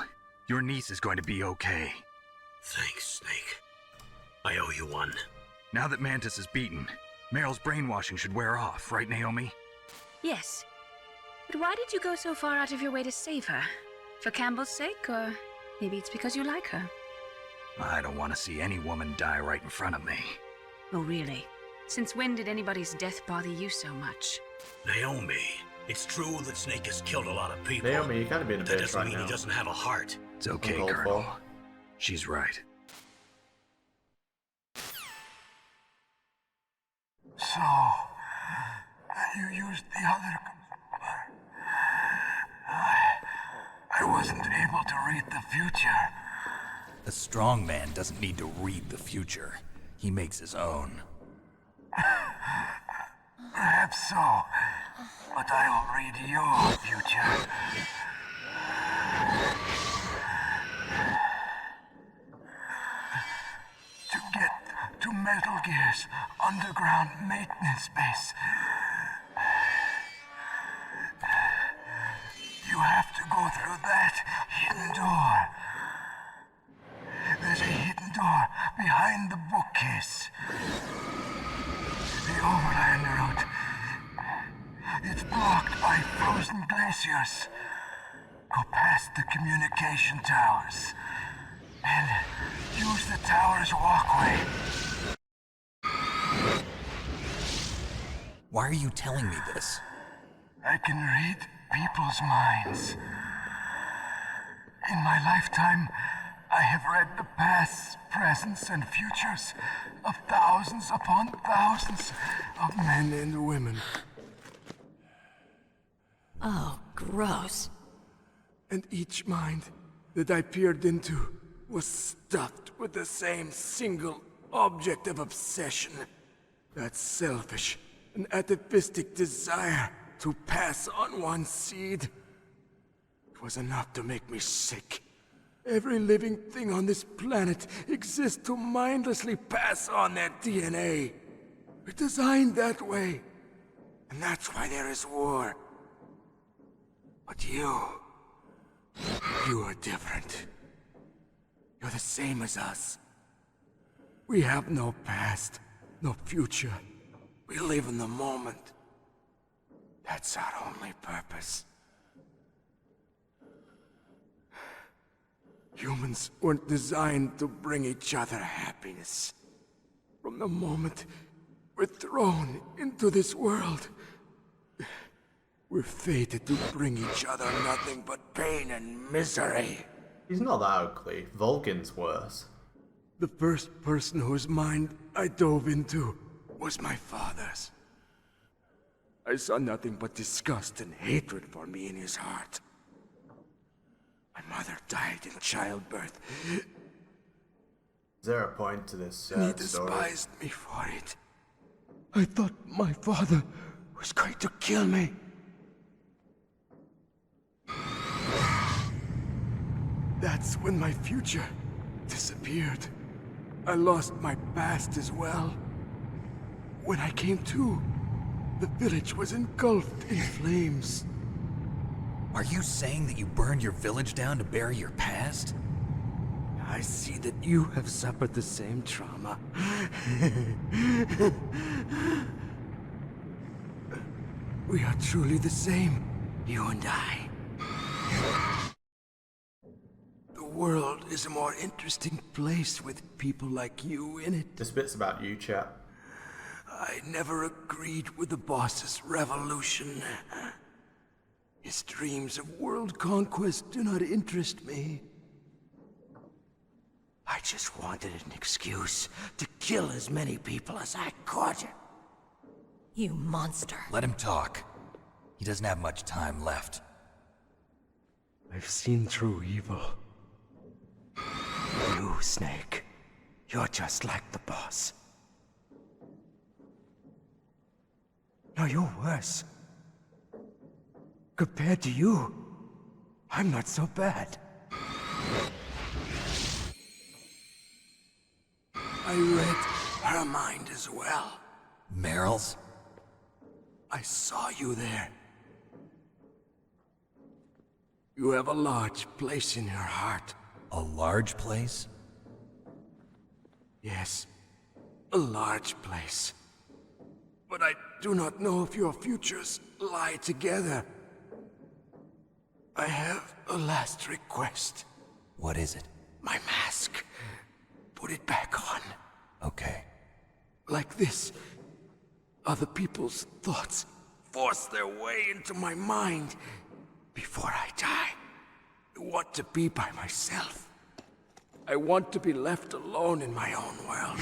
your niece is going to be okay. Thanks, Snake. I owe you one. Now that Mantis is beaten, Meryl's brainwashing should wear off, right, Naomi? Yes. But why did you go so far out of your way to save her? For Campbell's sake, or maybe it's because you like her? I don't want to see any woman die right in front of me. Oh, really? Since when did anybody's death bother you so much? Naomi, it's true that Snake has killed a lot of people. Naomi, you're kind of being a but that bitch doesn't right mean now. he doesn't have a heart. It's okay, Uncalled Colonel. for. She's right. So, you used the other... I wasn't able to read the future. A strong man doesn't need to read the future. He makes his own. Perhaps so, but I'll read your future. To get to Metal Gear's underground maintenance base, you have to go through that hidden door. There's a hidden door behind the bookcase. The overland route. It's blocked by frozen glaciers. Go past the communication towers. And use the tower's walkway. Why are you telling me this? I can read people's minds. In my lifetime, I have read the pasts, presents, and futures of thousands upon thousands of men and women. Oh, gross. And each mind that I peered into was stuffed with the same single object of obsession. That selfish and atavistic desire to pass on one's seed. It was enough to make me sick. Every living thing on this planet exists to mindlessly pass on their DNA. We're designed that way. And that's why there is war. But you are different. You're the same as us. We have no past, no future. We live in the moment. That's our only purpose. Humans weren't designed to bring each other happiness. From the moment we're thrown into this world, we're fated to bring each other nothing but pain and misery. He's not that ugly. Vulcan's worse. The first person whose mind I dove into was my father's. I saw nothing but disgust and hatred for me in his heart. My mother died in childbirth. Is there a point to this And he story? despised me for it. I thought my father was going to kill me. That's when my future disappeared. I lost my past as well. When I came to, the village was engulfed in flames. Are you saying that you burned your village down to bury your past? I see that you have suffered the same trauma. We are truly the same, you and I. The world is a more interesting place with people like you in it. This bit's about you, chat. I never agreed with the boss's revolution. His dreams of world conquest do not interest me. I just wanted an excuse to kill as many people as I could. You monster. Let him talk. He doesn't have much time left. I've seen through evil. You, Snake, you're just like the boss. No, you're worse. Compared to you, I'm not so bad. I read her mind as well. Meryl's? I saw you there. You have a large place in your heart. A large place? Yes, a large place. But I do not know if your futures lie together. I have a last request. What is it? My mask. Put it back on. Okay. Like this, other people's thoughts force their way into my mind. Before I die, I want to be by myself. I want to be left alone in my own world.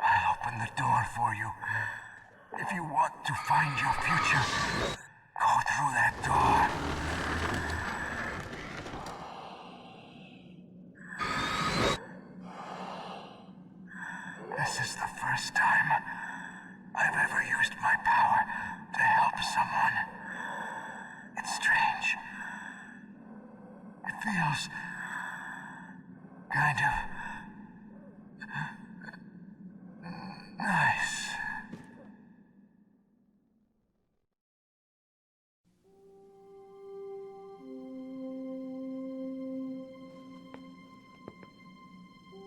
I'll open the door for you. If you want to find your future, go through that door. This is the first time I've ever used my power to help someone. It's strange. It feels kind of nice.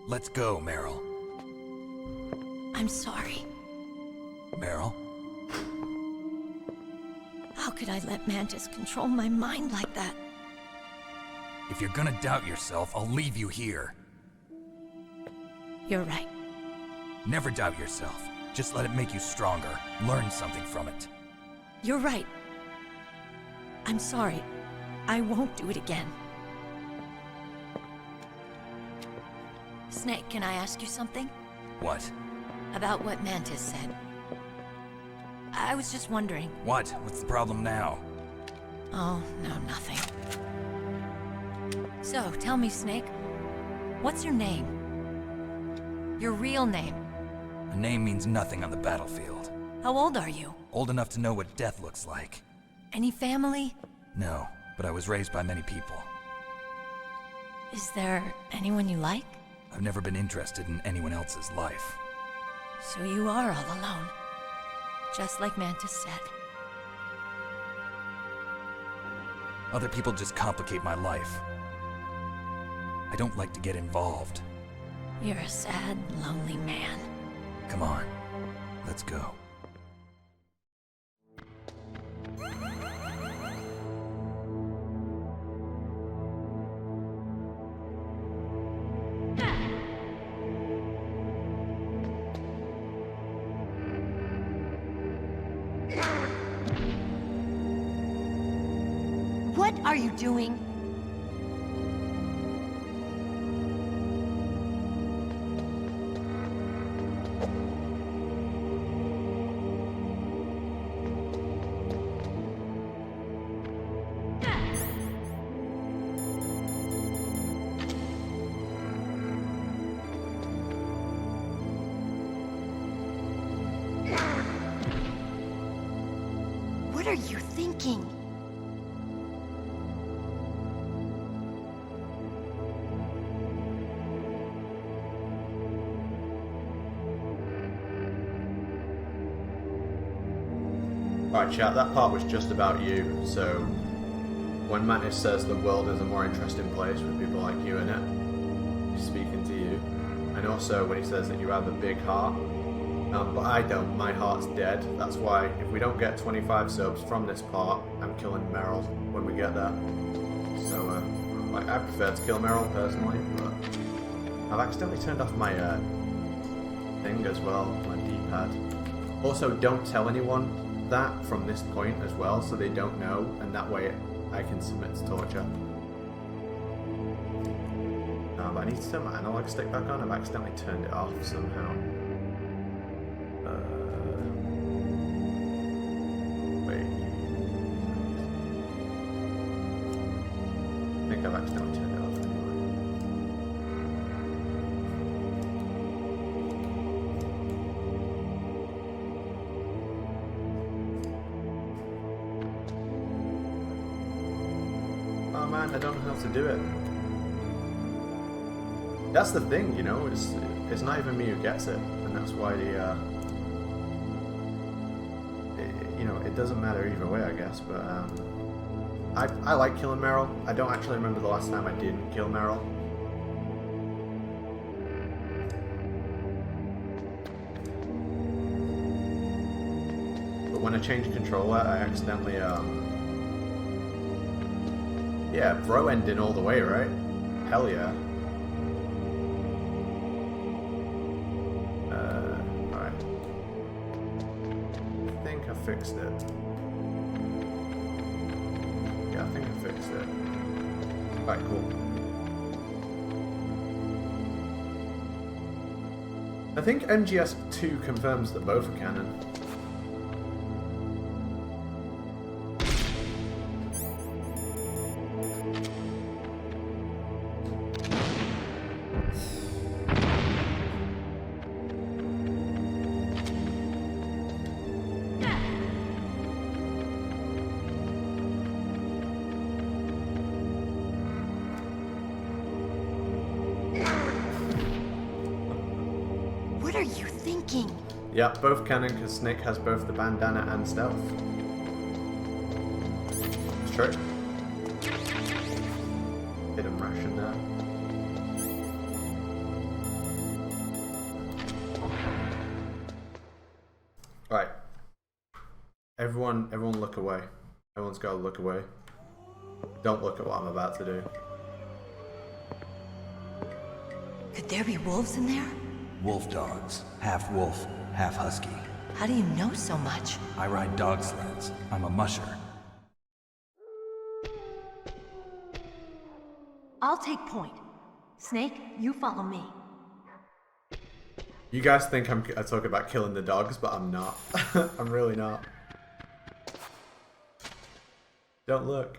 Let's go, Meryl. I'm sorry. Meryl? How could I let Mantis control my mind like that? If you're gonna doubt yourself, I'll leave you here. You're right. Never doubt yourself. Just let it make you stronger. Learn something from it. You're right. I'm sorry. I won't do it again. Snake, can I ask you something? What? About what Mantis said. I was just wondering. What? What's the problem now? Oh, no, nothing. So, tell me, Snake. What's your name? Your real name? A name means nothing on the battlefield. How old are you? Old enough to know what death looks like. Any family? No, but I was raised by many people. Is there anyone you like? I've never been interested in anyone else's life. So you are all alone. Just like Mantis said. Other people just complicate my life. I don't like to get involved. You're a sad, lonely man. Come on, let's go. What are you doing? What are you thinking? Alright chat, that part was just about you, so when Mantis says the world is a more interesting place with people like you in it, he's speaking to you. And also when he says that you have a big heart, but I don't, my heart's dead. That's why if we don't get 25 subs from this part, I'm killing Meryl when we get there. So like, I prefer to kill Meryl personally, but I've accidentally turned off my thing as well, my D-pad. Also, don't tell anyone that from this point as well, so they don't know, and that way I can submit to torture. But I need to turn my analog stick back on. I've accidentally turned it off somehow. Wait. I think I've accidentally turned it off anyway. Oh man, I don't know how to do it. That's the thing, you know, it's not even me who gets it, and that's why the, you know, it doesn't matter either way, I guess, but, I like killing Meryl. I don't actually remember the last time I didn't kill Meryl. But when I changed controller, I accidentally, yeah, bro ending all the way, right? Hell yeah. Alright. I think I fixed it. Yeah, I think I fixed it. Alright, cool. I think MGS2 confirms that both are canon. What are you thinking? Yeah, both canon because Snake has both the bandana and stealth. It's true. Hidden ration there. Right. Everyone look away. Everyone's got to look away. Don't look at what I'm about to do. Could there be wolves in there? Wolf dogs. Half wolf, half husky. How do you know so much? I ride dog sleds. I'm a musher. I'll take point. Snake, you follow me. You guys think I'm talking about killing the dogs, but I'm not. I'm really not. Don't look.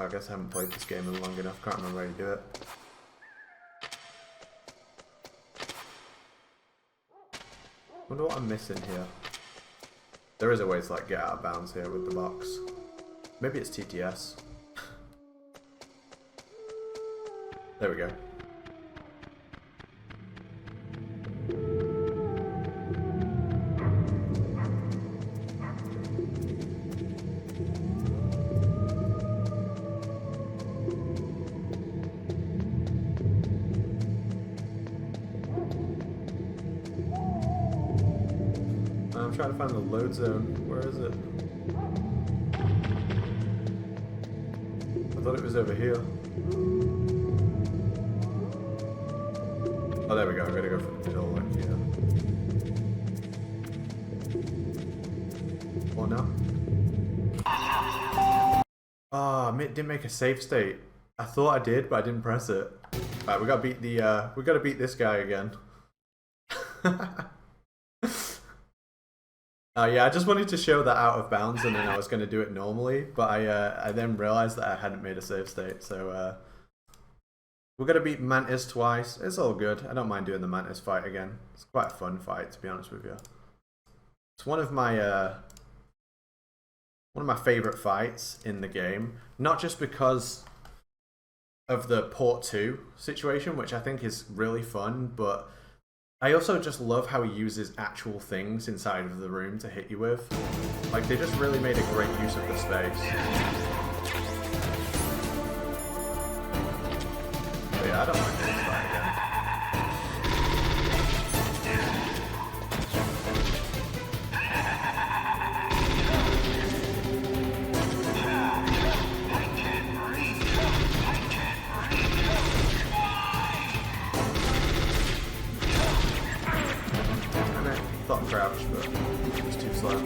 I guess I haven't played this game in long enough. Can't remember how to do it. Wonder what I'm missing here. There is a way to like get out of bounds here with the box. Maybe it's TTS. There we go. I'm trying to find the load zone. Where is it? I thought it was over here. Oh, there we go. I'm gonna go for the middle one here. Oh no. Ah, oh, it didn't make a save state. I thought I did, but I didn't press it. Alright, we gotta beat the we gotta beat this guy again. Yeah, I just wanted to show that out of bounds, and then I was going to do it normally, but I then realized that I hadn't made a save state, so we're going to beat Mantis twice. It's all good. I don't mind doing the Mantis fight again. It's quite a fun fight, to be honest with you. It's one of my favorite fights in the game, not just because of the Port 2 situation, which I think is really fun, but I also just love how he uses actual things inside of the room to hit you with. Like, they just really made a great use of the space. But yeah, I don't mind doing this fight again. Thought crouch, but it was too slow.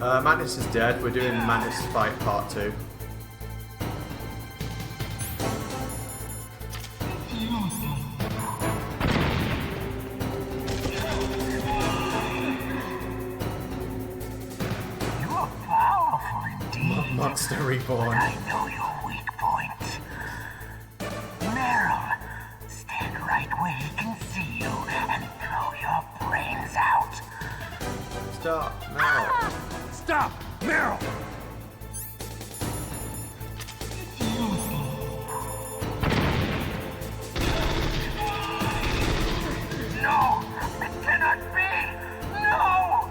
Mantis is dead. We're doing Mantis Fight Part 2. Monster Reborn. I know your weak point. Meryl, stand right where he can see you and throw your brains out. Stop, Meryl. Stop, Meryl! No! It cannot be! No!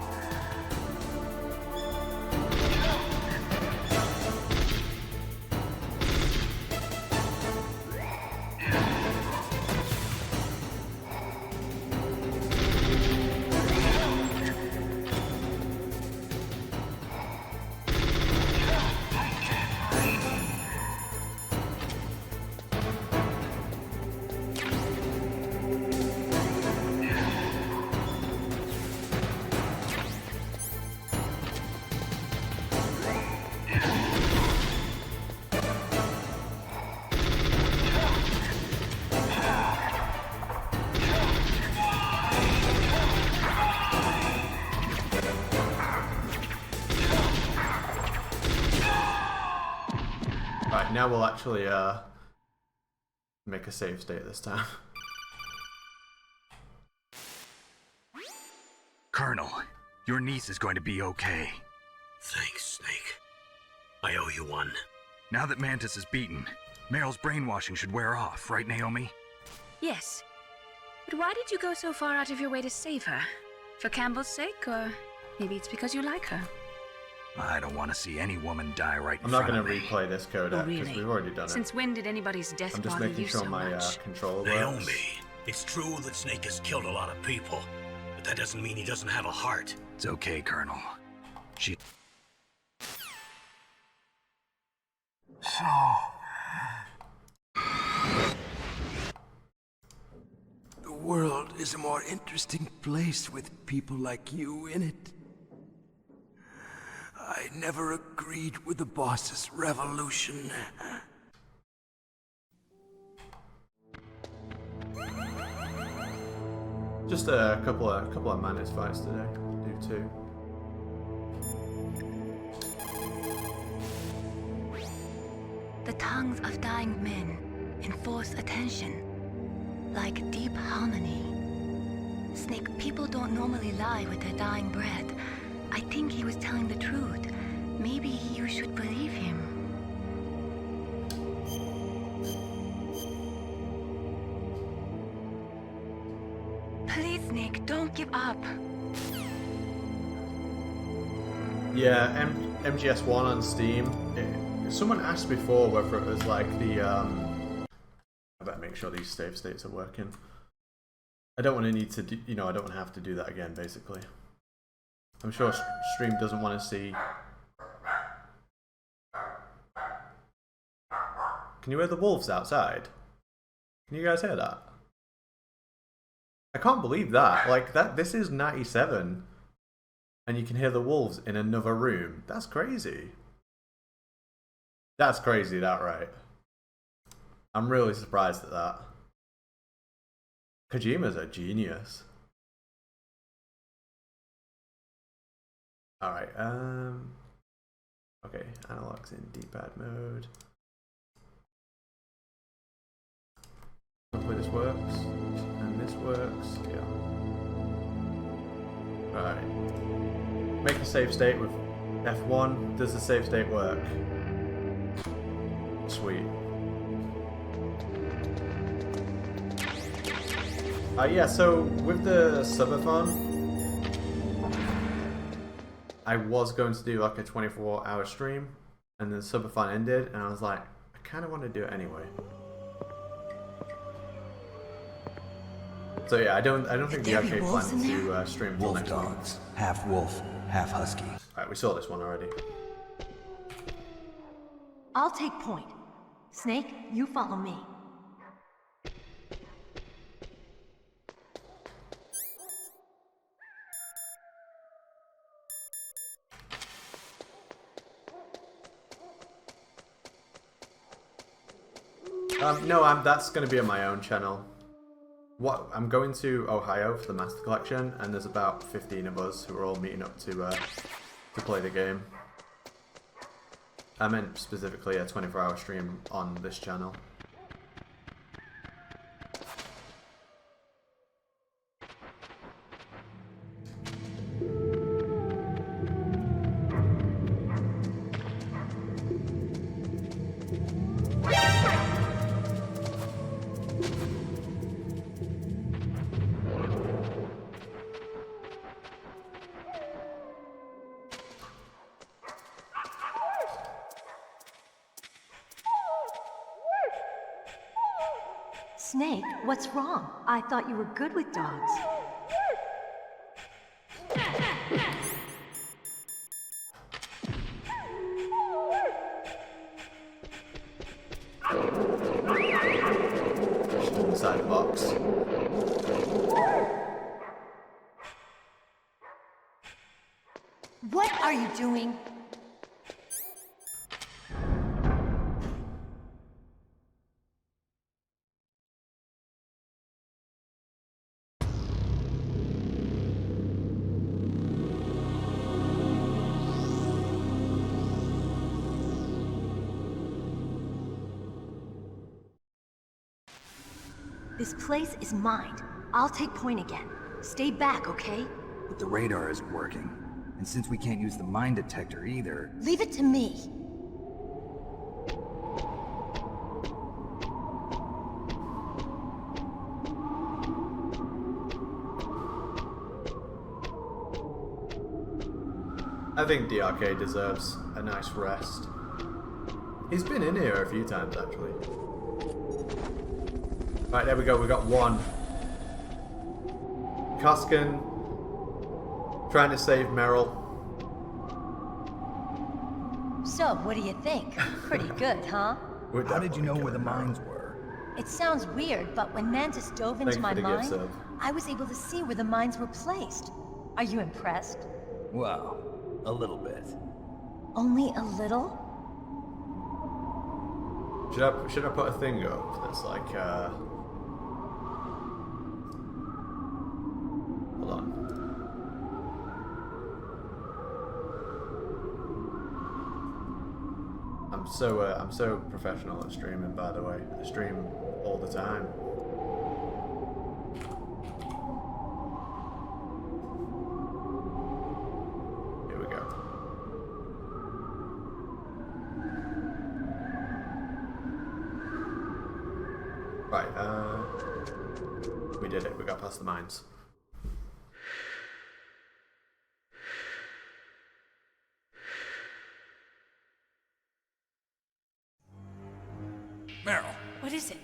Right, now we'll actually make a save state this time. Colonel, your niece is going to be okay. Thanks, Snake. I owe you one. Now that Mantis is beaten, Meryl's brainwashing should wear off, right, Naomi? Yes. But why did you go so far out of your way to save her? For Campbell's sake, or maybe it's because you like her? I don't want to see any woman die right in I'm not front going of to me. replay this code because really? we've already done it. Since when did anybody's death I'm just bother making you sure so my much? controller works. Naomi, it's true that Snake has killed a lot of people, but that doesn't mean he doesn't have a heart. It's okay, Colonel. She... So... The world is a more interesting place with people like you in it. I never agreed with the boss's revolution. Just a couple of Mantis fights today. Do two. The tongues of dying men enforce attention, like deep harmony. Snake, people don't normally lie with their dying breath. I think he was telling the truth. Maybe you should believe him. Please, Snake, don't give up. Yeah, MGS1 on Steam. Someone asked before whether it was like the I better make sure these save states are working. I don't want to need to do, I don't want to have to do that again, basically. I'm sure Stream doesn't want to see. Can you hear the wolves outside? Can you guys hear that? I can't believe that. Like that. This is 97, and you can hear the wolves in another room. That's crazy. That's crazy. That right? I'm really surprised at that. Kojima's a genius. Alright, okay, analog's in D-pad mode. Hopefully this works, and this works, yeah. Alright. Make a save state with F1. Does the save state work? Sweet. Yeah, so with the subathon, I was going to do like a 24-hour stream, and then subathon ended, and I was like, I kind of want to do it anyway. So yeah, I don't think the arcade plans to stream until Wolf next dogs, half wolf, half husky. Alright, we saw this one already. I'll take point. Snake, you follow me. No, that's going to be on my own channel. I'm going to Ohio for the Master Collection, and there's about 15 of us who are all meeting up to play the game. I meant specifically a 24-hour stream on this channel. Snake, what's wrong? I thought you were good with dogs. Inside the box. What are you doing? This place is mine. I'll take point again. Stay back, okay? But the radar isn't working. And since we can't use the mine detector either... Leave it to me. I think DRK deserves a nice rest. He's been in here a few times, actually. Right, there we go, we got one. Koskin trying to save Meryl. So, what do you think? Pretty good, huh? How did you know where the mines were? It sounds weird, but when Mantis dove into my mind, I was able to see where the mines were placed. Are you impressed? Well, a little bit. Only a little? Should I put a thing up that's like, hold on. I'm so professional at streaming, by the way. I stream all the time. Here we go. Right, we did it. We got past the mines. Meryl. What is it?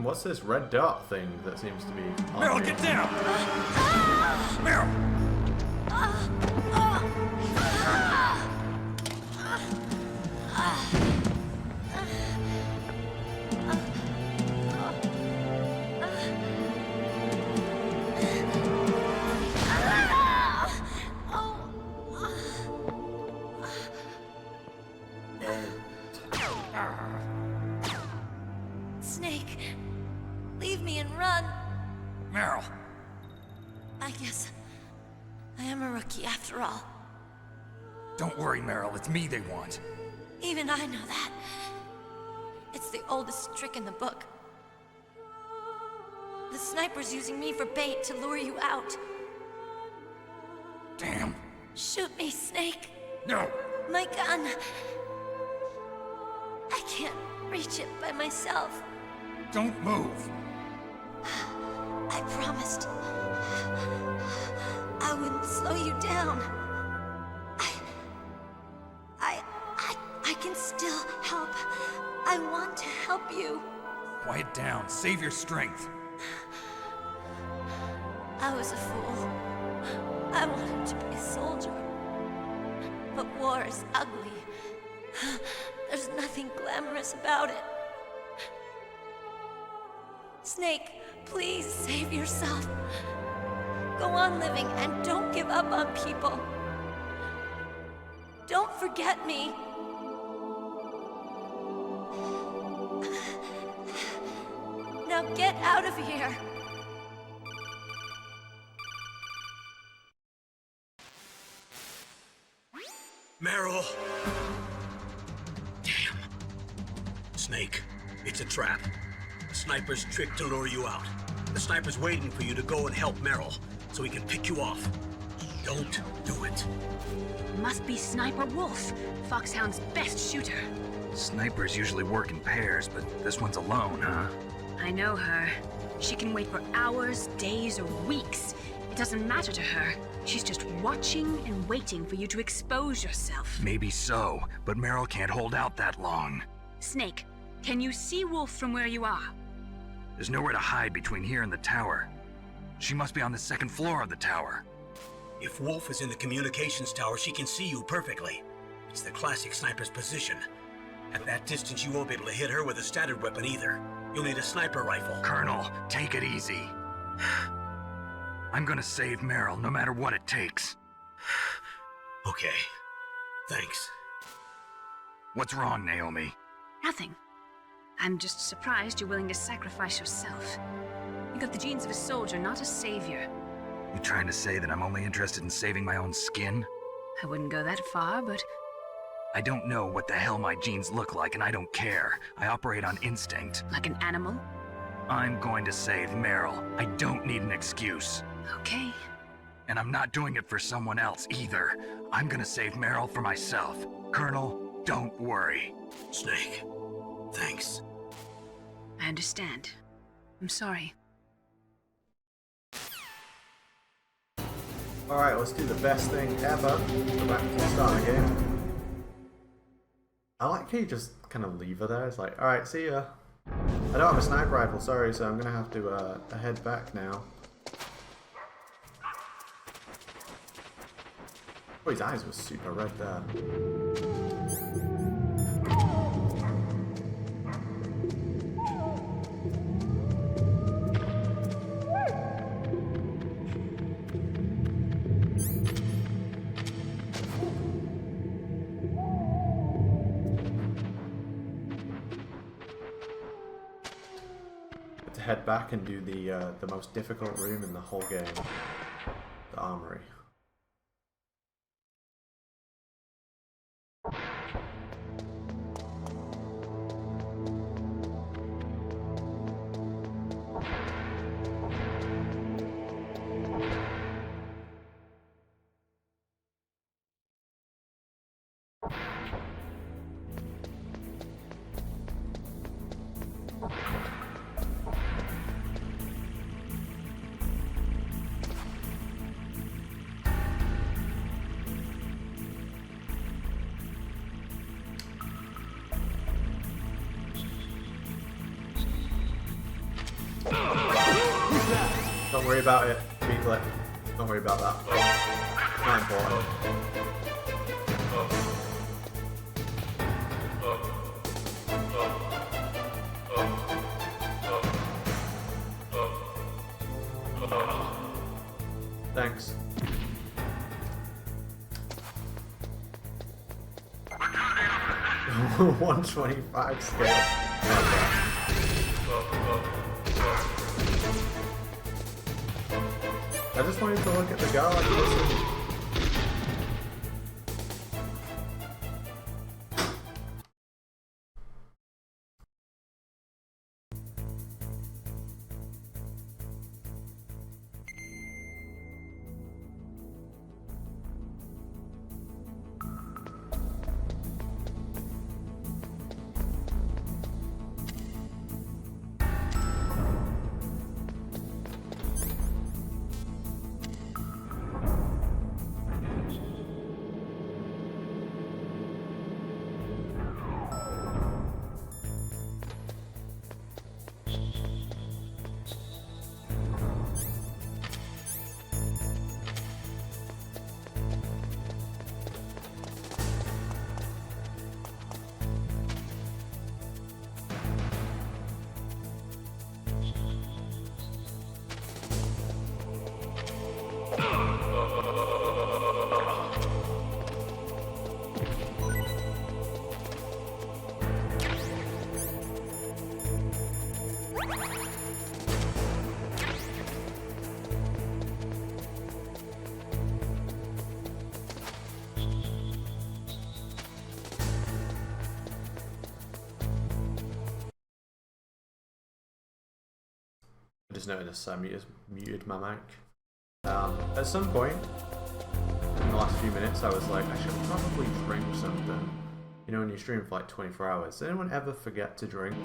What's this red dot thing that seems to be on Meryl, me? get down! Meryl! Snake, leave me and run. Meryl! I guess I am a rookie after all. Don't worry, Meryl. It's me they want. Even I know that. It's the oldest trick in the book. The sniper's using me for bait to lure you out. Damn. Shoot me, Snake. No. My gun. I can't reach it by myself. Don't move. I promised I wouldn't slow you down. I can still help. I want to help you. Quiet down. Save your strength. I was a fool. I wanted to be a soldier. But war is ugly. There's nothing glamorous about it. Snake, please save yourself. Go on living and don't give up on people. Don't forget me. Get out of here! Meryl! Damn. Snake, it's a trap. The sniper's trick to lure you out. The sniper's waiting for you to go and help Meryl, so he can pick you off. Don't do it. Must be Sniper Wolf, Foxhound's best shooter. Snipers usually work in pairs, but this one's alone, huh? I know her. She can wait for hours, days, or weeks. It doesn't matter to her. She's just watching and waiting for you to expose yourself. Maybe so, but Meryl can't hold out that long. Snake, can you see Wolf from where you are? There's nowhere to hide between here and the tower. She must be on the second floor of the tower. If Wolf is in the communications tower, she can see you perfectly. It's the classic sniper's position. At that distance, you won't be able to hit her with a standard weapon either. You'll need a sniper rifle. Colonel, take it easy. I'm gonna save Meryl, no matter what it takes. Okay. Thanks. What's wrong, Naomi? Nothing. I'm just surprised you're willing to sacrifice yourself. You got the genes of a soldier, not a savior. You trying to say that I'm only interested in saving my own skin? I wouldn't go that far, but... I don't know what the hell my genes look like, and I don't care. I operate on instinct. Like an animal? I'm going to save Meryl. I don't need an excuse. Okay. And I'm not doing it for someone else, either. I'm gonna save Meryl for myself. Colonel, don't worry. Snake, thanks. I understand. I'm sorry. Alright, let's do the best thing ever. Go back to the start of the game. I like how you just kind of leave her there. It's like, alright, see ya. I don't have a sniper rifle, sorry, so I'm gonna have to head back now. Oh, his eyes were super red there. To head back and do the most difficult room in the whole game, the armory. Don't worry about it, Beatlet. Don't worry about that. Not important. Thanks. $125 scale. I just wanted to look at the guard. Listen. just noticed I muted my mic. At some point in the last few minutes, I was like, I should probably drink something. You know, when you stream for like 24 hours, does anyone ever forget to drink?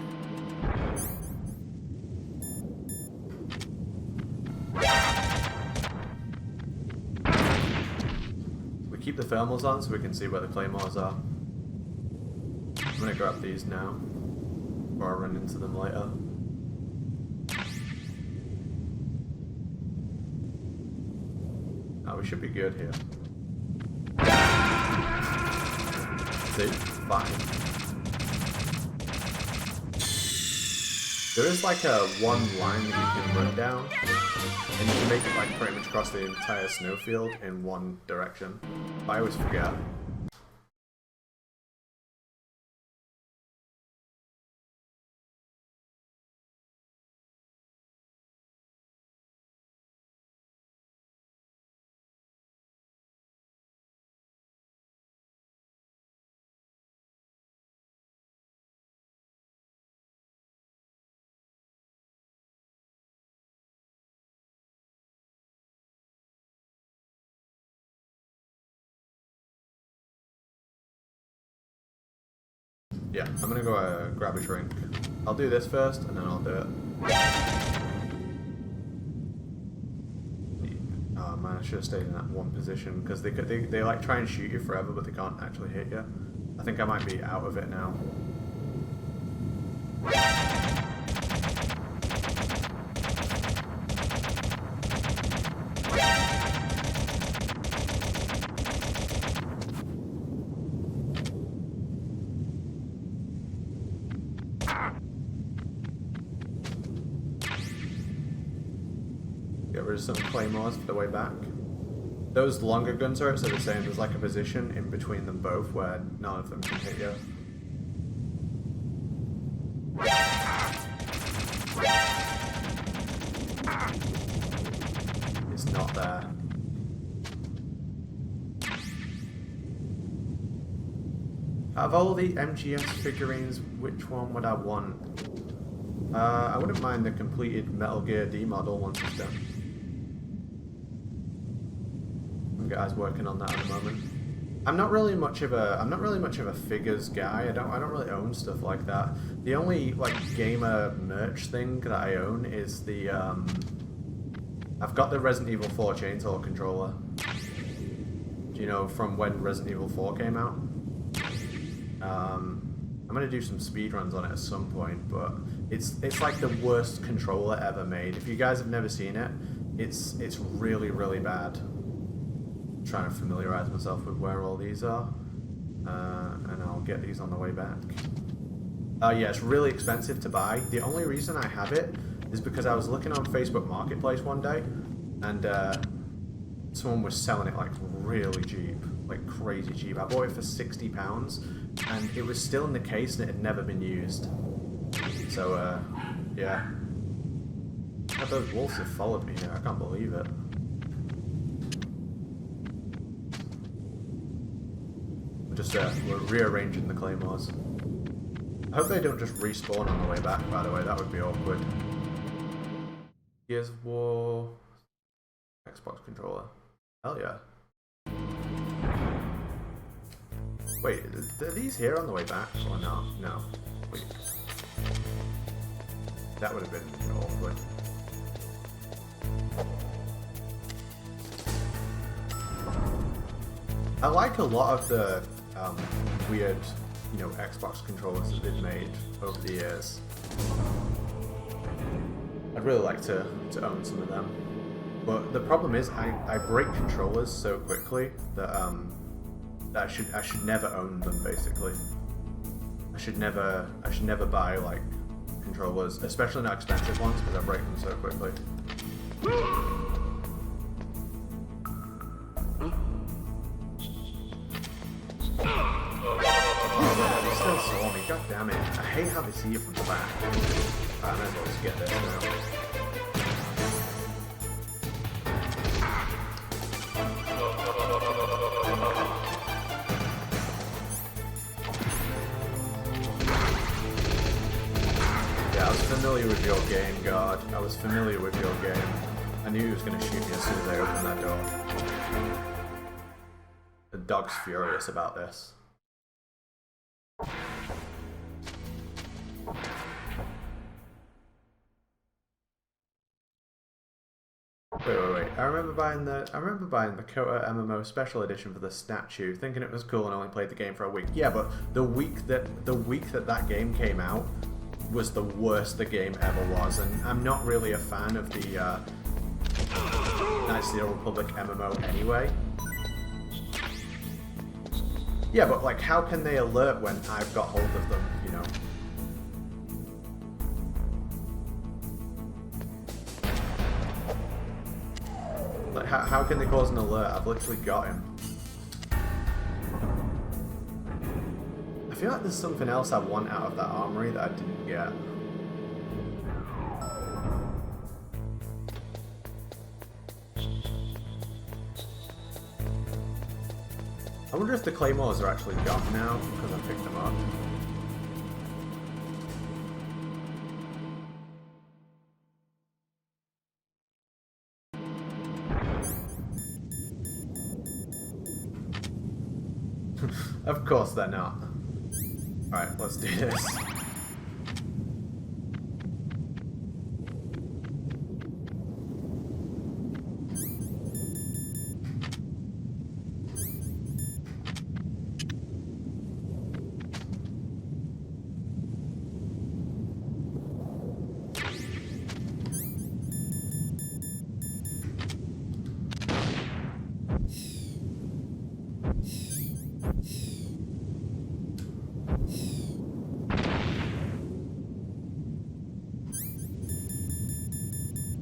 We keep the thermals on so we can see where the claymores are. I'm gonna grab these now, before I run into them later. Oh, we should be good here. See? Fine. There is like a one line that you can run down, and you can make it like pretty much across the entire snowfield in one direction. I always forget. Yeah, I'm gonna go grab a drink. I'll do this first, and then I'll do it. Oh man, I should have stayed in that one position, because they like try and shoot you forever, but they can't actually hit you. I think I might be out of it now. Get rid of some claymores for the way back. Those longer gun turrets are the same. There's like a position in between them both where none of them can hit you. It's not there. Out of all the MGS figurines, which one would I want? I wouldn't mind the completed Metal Gear D model once it's done. Guys working on that at the moment. I'm not really much of a figures guy. I don't really own stuff like that. The only like gamer merch thing that I own is the I've got the Resident Evil 4 chainsaw controller. Do you know from when Resident Evil 4 came out? I'm gonna do some speedruns on it at some point, but it's like the worst controller ever made. If you guys have never seen it, it's really, really bad. I'm trying to familiarize myself with where all these are, and I'll get these on the way back. Yeah, it's really expensive to buy. The only reason I have it is because I was looking on Facebook Marketplace one day, and someone was selling it like really cheap, like crazy cheap. I bought it for £60, and it was still in the case and it had never been used. So, yeah. God, those wolves have followed me here. I can't believe it. We're rearranging the claymores. I hope they don't just respawn on the way back, by the way. That would be awkward. Gears of War... Xbox controller. Hell yeah. Wait, are these here on the way back or not? No. Wait. That would have been awkward. I like a lot of the weird, you know, Xbox controllers that they've made over the years. I'd really like to own some of them. But the problem is I break controllers so quickly that I should never own them, basically. I should never buy like controllers, especially not expensive ones, because I break them so quickly. Oh, they still saw me, god damn it. I hate how they see you from the back. I might as well just get this now. Yeah, I was familiar familiar with your game, guard. I was familiar with your game. I knew he was going to shoot me as soon as I opened that door. The dog's furious about this. Wait. I remember buying the Kota MMO Special Edition for the statue, thinking it was cool, and only played the game for a week. Yeah, but the week that game came out was the worst the game ever was, and I'm not really a fan of the Knights of the Old Republic MMO anyway. Yeah, but like, how can they alert when I've got hold of them, you know? Like, how can they cause an alert? I've literally got him. I feel like there's something else I want out of that armory that I didn't get. I wonder if the claymores are actually gone now because I picked them up. Of course they're not. Alright, let's do this.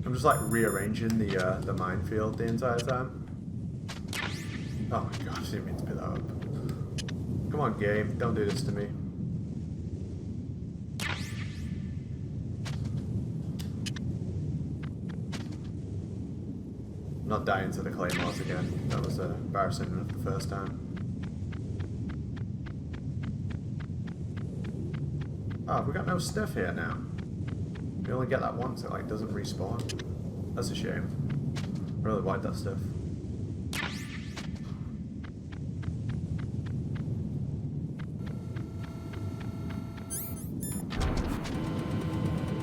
I'm just like rearranging the minefield the entire time. Oh my god, I didn't mean to pick that up. Come on, game, don't do this to me. I'm not dying to the claymores again. That was embarrassing enough the first time. Oh, we got no stuff here now. You only get that once, it like doesn't respawn. That's a shame. I really like that stuff.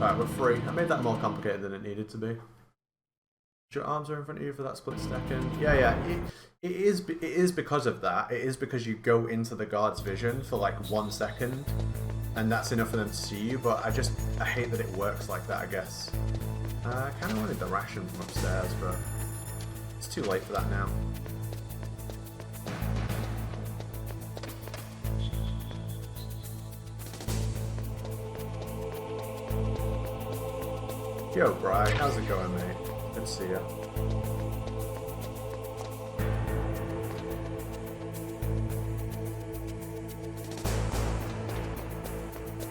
Alright, we're free. I made that more complicated than it needed to be. Your arms are in front of you for that split second. Yeah. It is because of that. It is because you go into the guard's vision for like 1 second. And that's enough for them to see you, but I hate that it works like that, I guess. I kind of wanted the ration from upstairs, but it's too late for that now. Yo, Bri, how's it going, mate? Good to see you.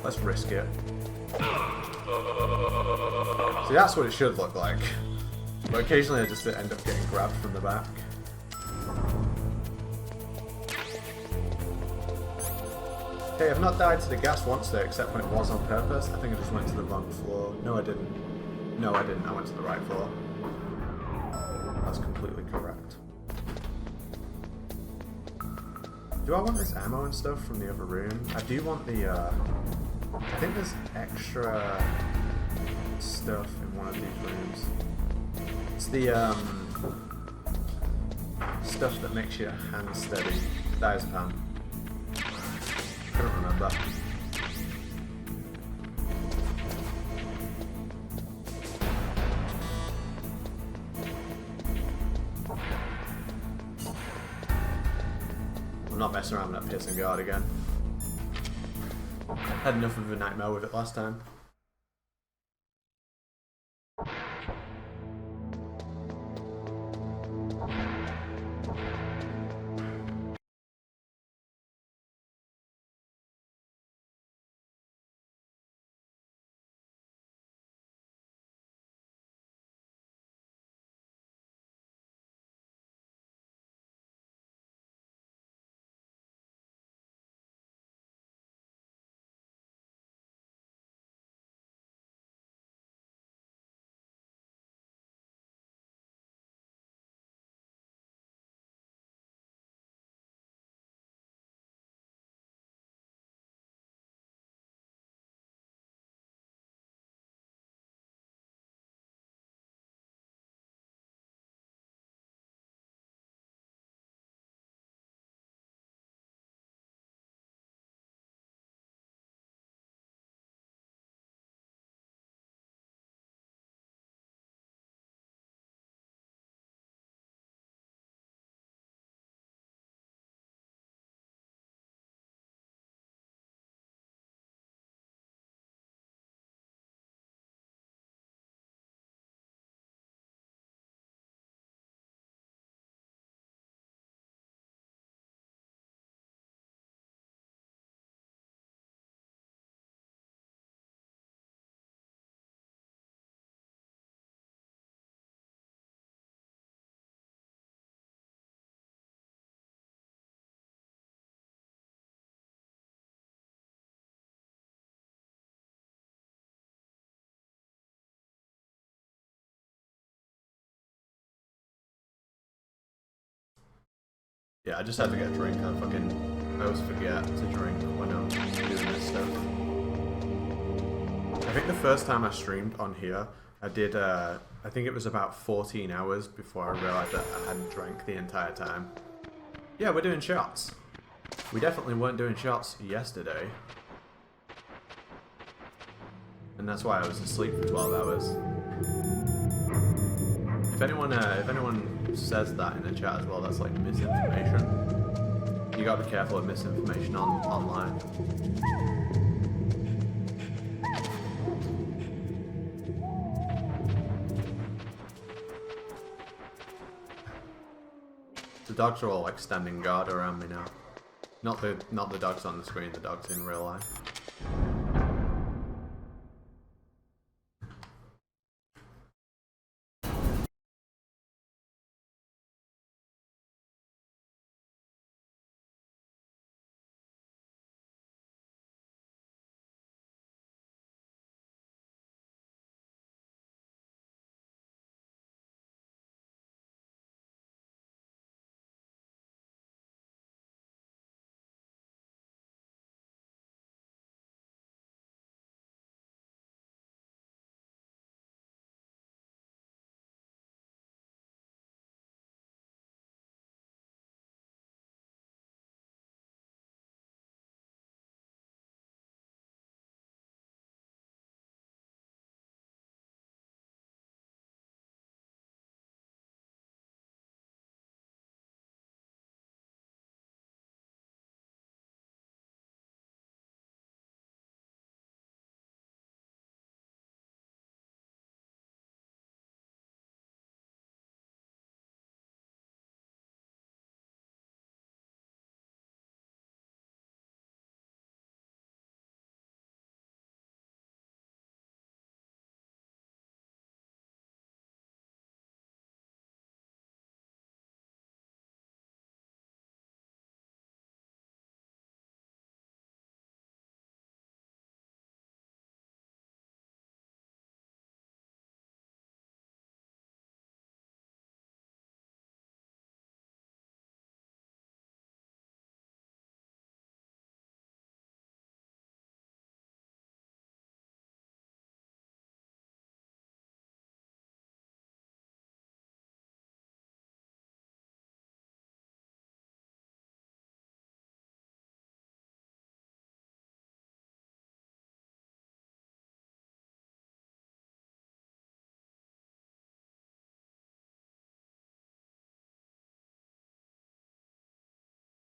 Let's risk it. See, that's what it should look like. But occasionally I just end up getting grabbed from the back. Okay, I've not died to the gas once there, except when it was on purpose. I think I just went to the wrong floor. No, I didn't. No, I didn't. I went to the right floor. That's completely correct. Do I want this ammo and stuff from the other room? I do want the, I think there's extra stuff in one of these rooms. It's the, stuff that makes your hand steady. That is a pan. I don't remember. I'm not messing around with that piercing guard again. Had enough of a nightmare with it last time. Yeah, I just had to get a drink. I always forget to drink when I'm doing this stuff. I think the first time I streamed on here, I did, I think it was about 14 hours before I realised that I hadn't drank the entire time. Yeah, we're doing shots. We definitely weren't doing shots yesterday. And that's why I was asleep for 12 hours. If anyone says that in the chat as well, that's like misinformation. You gotta be careful of misinformation online. The dogs are all like standing guard around me now. Not the dogs on the screen, the dogs in real life.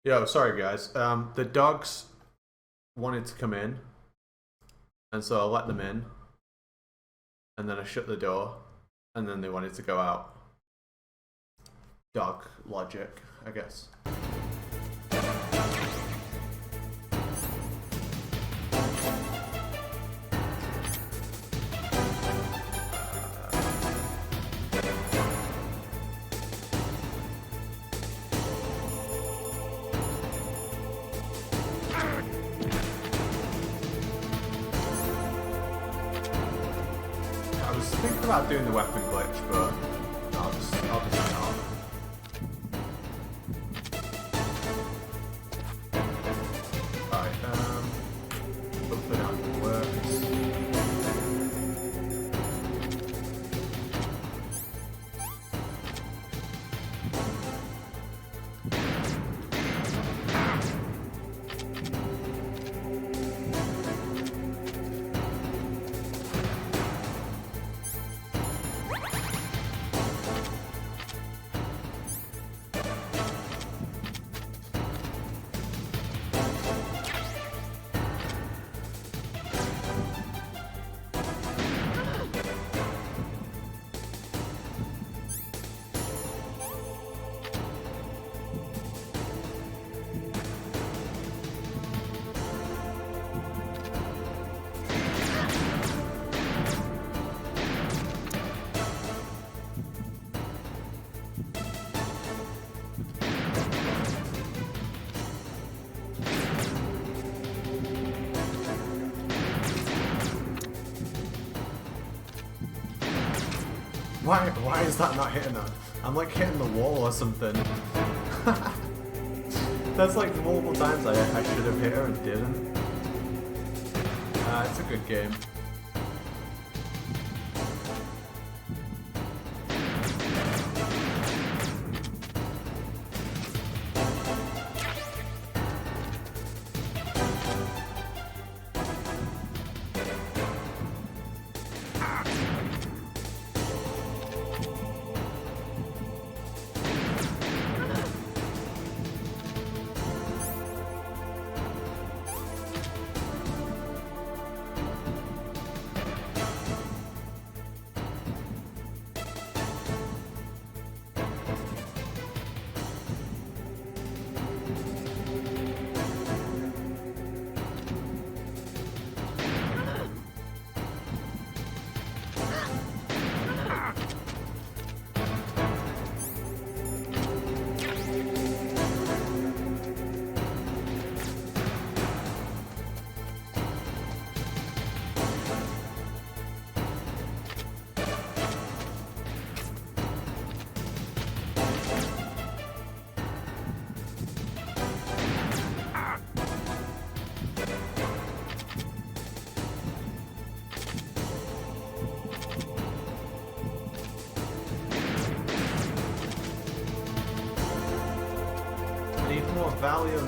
Yo, sorry guys. The dogs wanted to come in, and so I let them in, and then I shut the door, and then they wanted to go out. Dog logic, I guess. About doing the weapon glitch, but I'll just not. Alright, hopefully that works. Why is that not hitting her? I'm like hitting the wall or something. There's like multiple times I should have hit her and didn't. It's a good game. Need more Valium.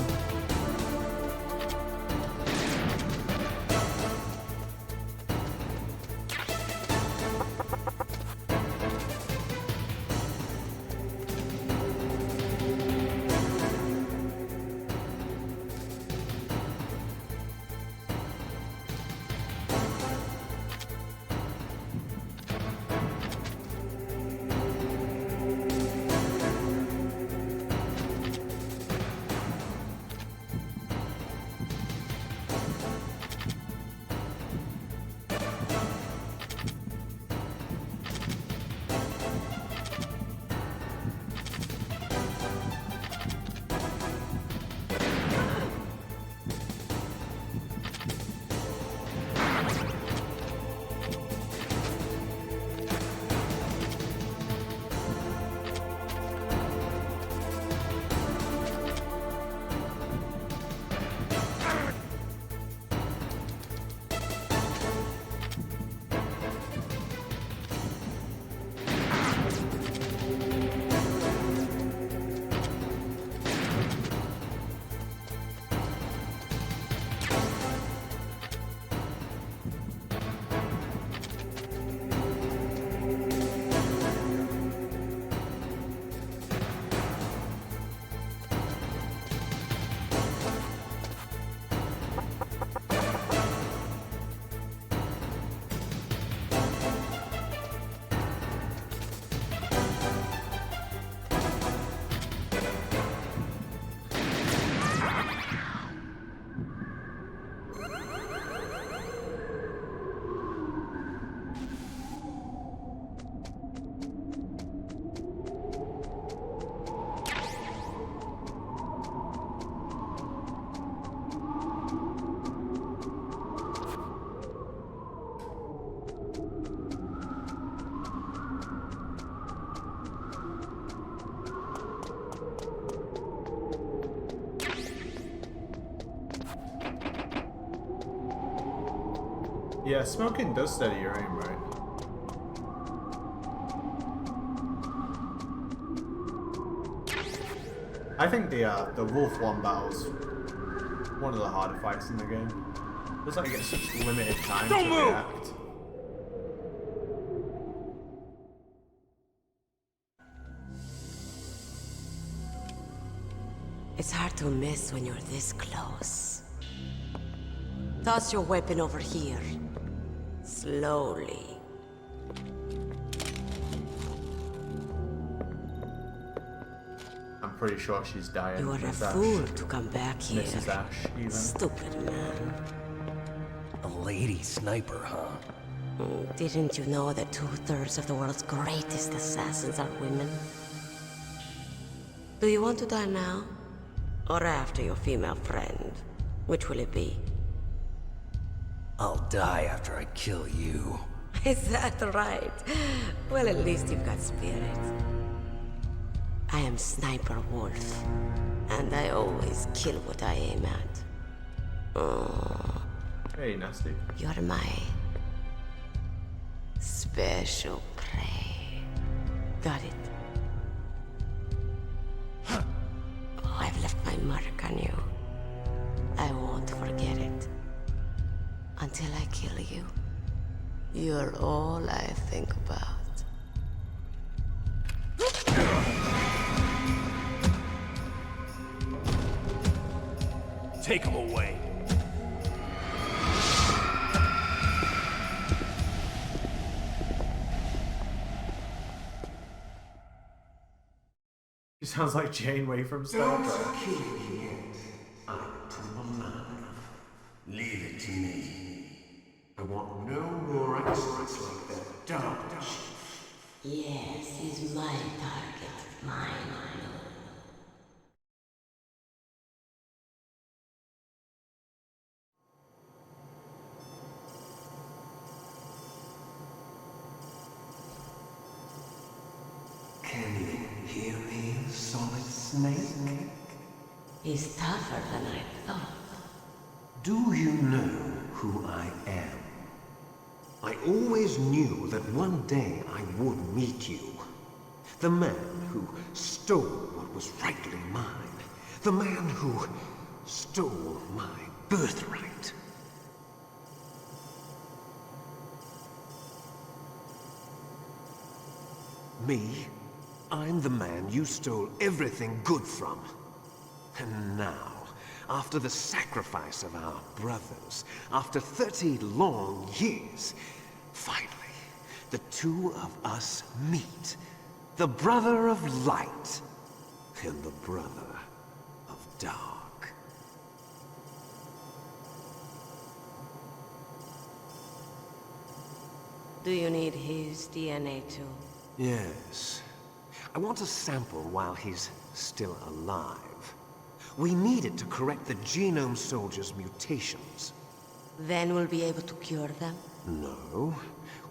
Yeah, smoking does steady your aim, right? I think the Wolf one battle's one of the harder fights in the game. Looks like you get such limited time to react. It's hard to miss when you're this close. Toss your weapon over here. Slowly. I'm pretty sure she's dying. You are a fool to come back here. Mrs. Ash, even. Stupid man. A lady sniper, huh? Didn't you know that 2/3 of the world's greatest assassins are women? Do you want to die now? Or after your female friend? Which will it be? I'll die after I kill you. Is that right? Well, at least you've got spirit. I am am Sniper Wolf, and I always kill what I aim at. Oh. Hey, nasty. You're my special prey. Got it. I've left my mark on you. I won't forget it. Until I kill you. You're all I think about. Take him away. He sounds like Janeway from Star Trek. Don't kill me yet. I'm too alive. Leave it to me. I want no more extras like that dark chief. Yes, he's my target. Mine. Can you hear me, Solid Snake? He's tougher than I thought. Do you know who I am? I always knew that one day I would meet you. The man who stole what was rightly mine. The man who stole my birthright. Me? I'm the man you stole everything good from. And now, after the sacrifice of our brothers, after 30 long years, finally, the two of us meet. The brother of light and the brother of dark. Do you need his DNA too? Yes. I want a sample while he's still alive. We need it to correct the Genome Soldier's mutations. Then we'll be able to cure them? No.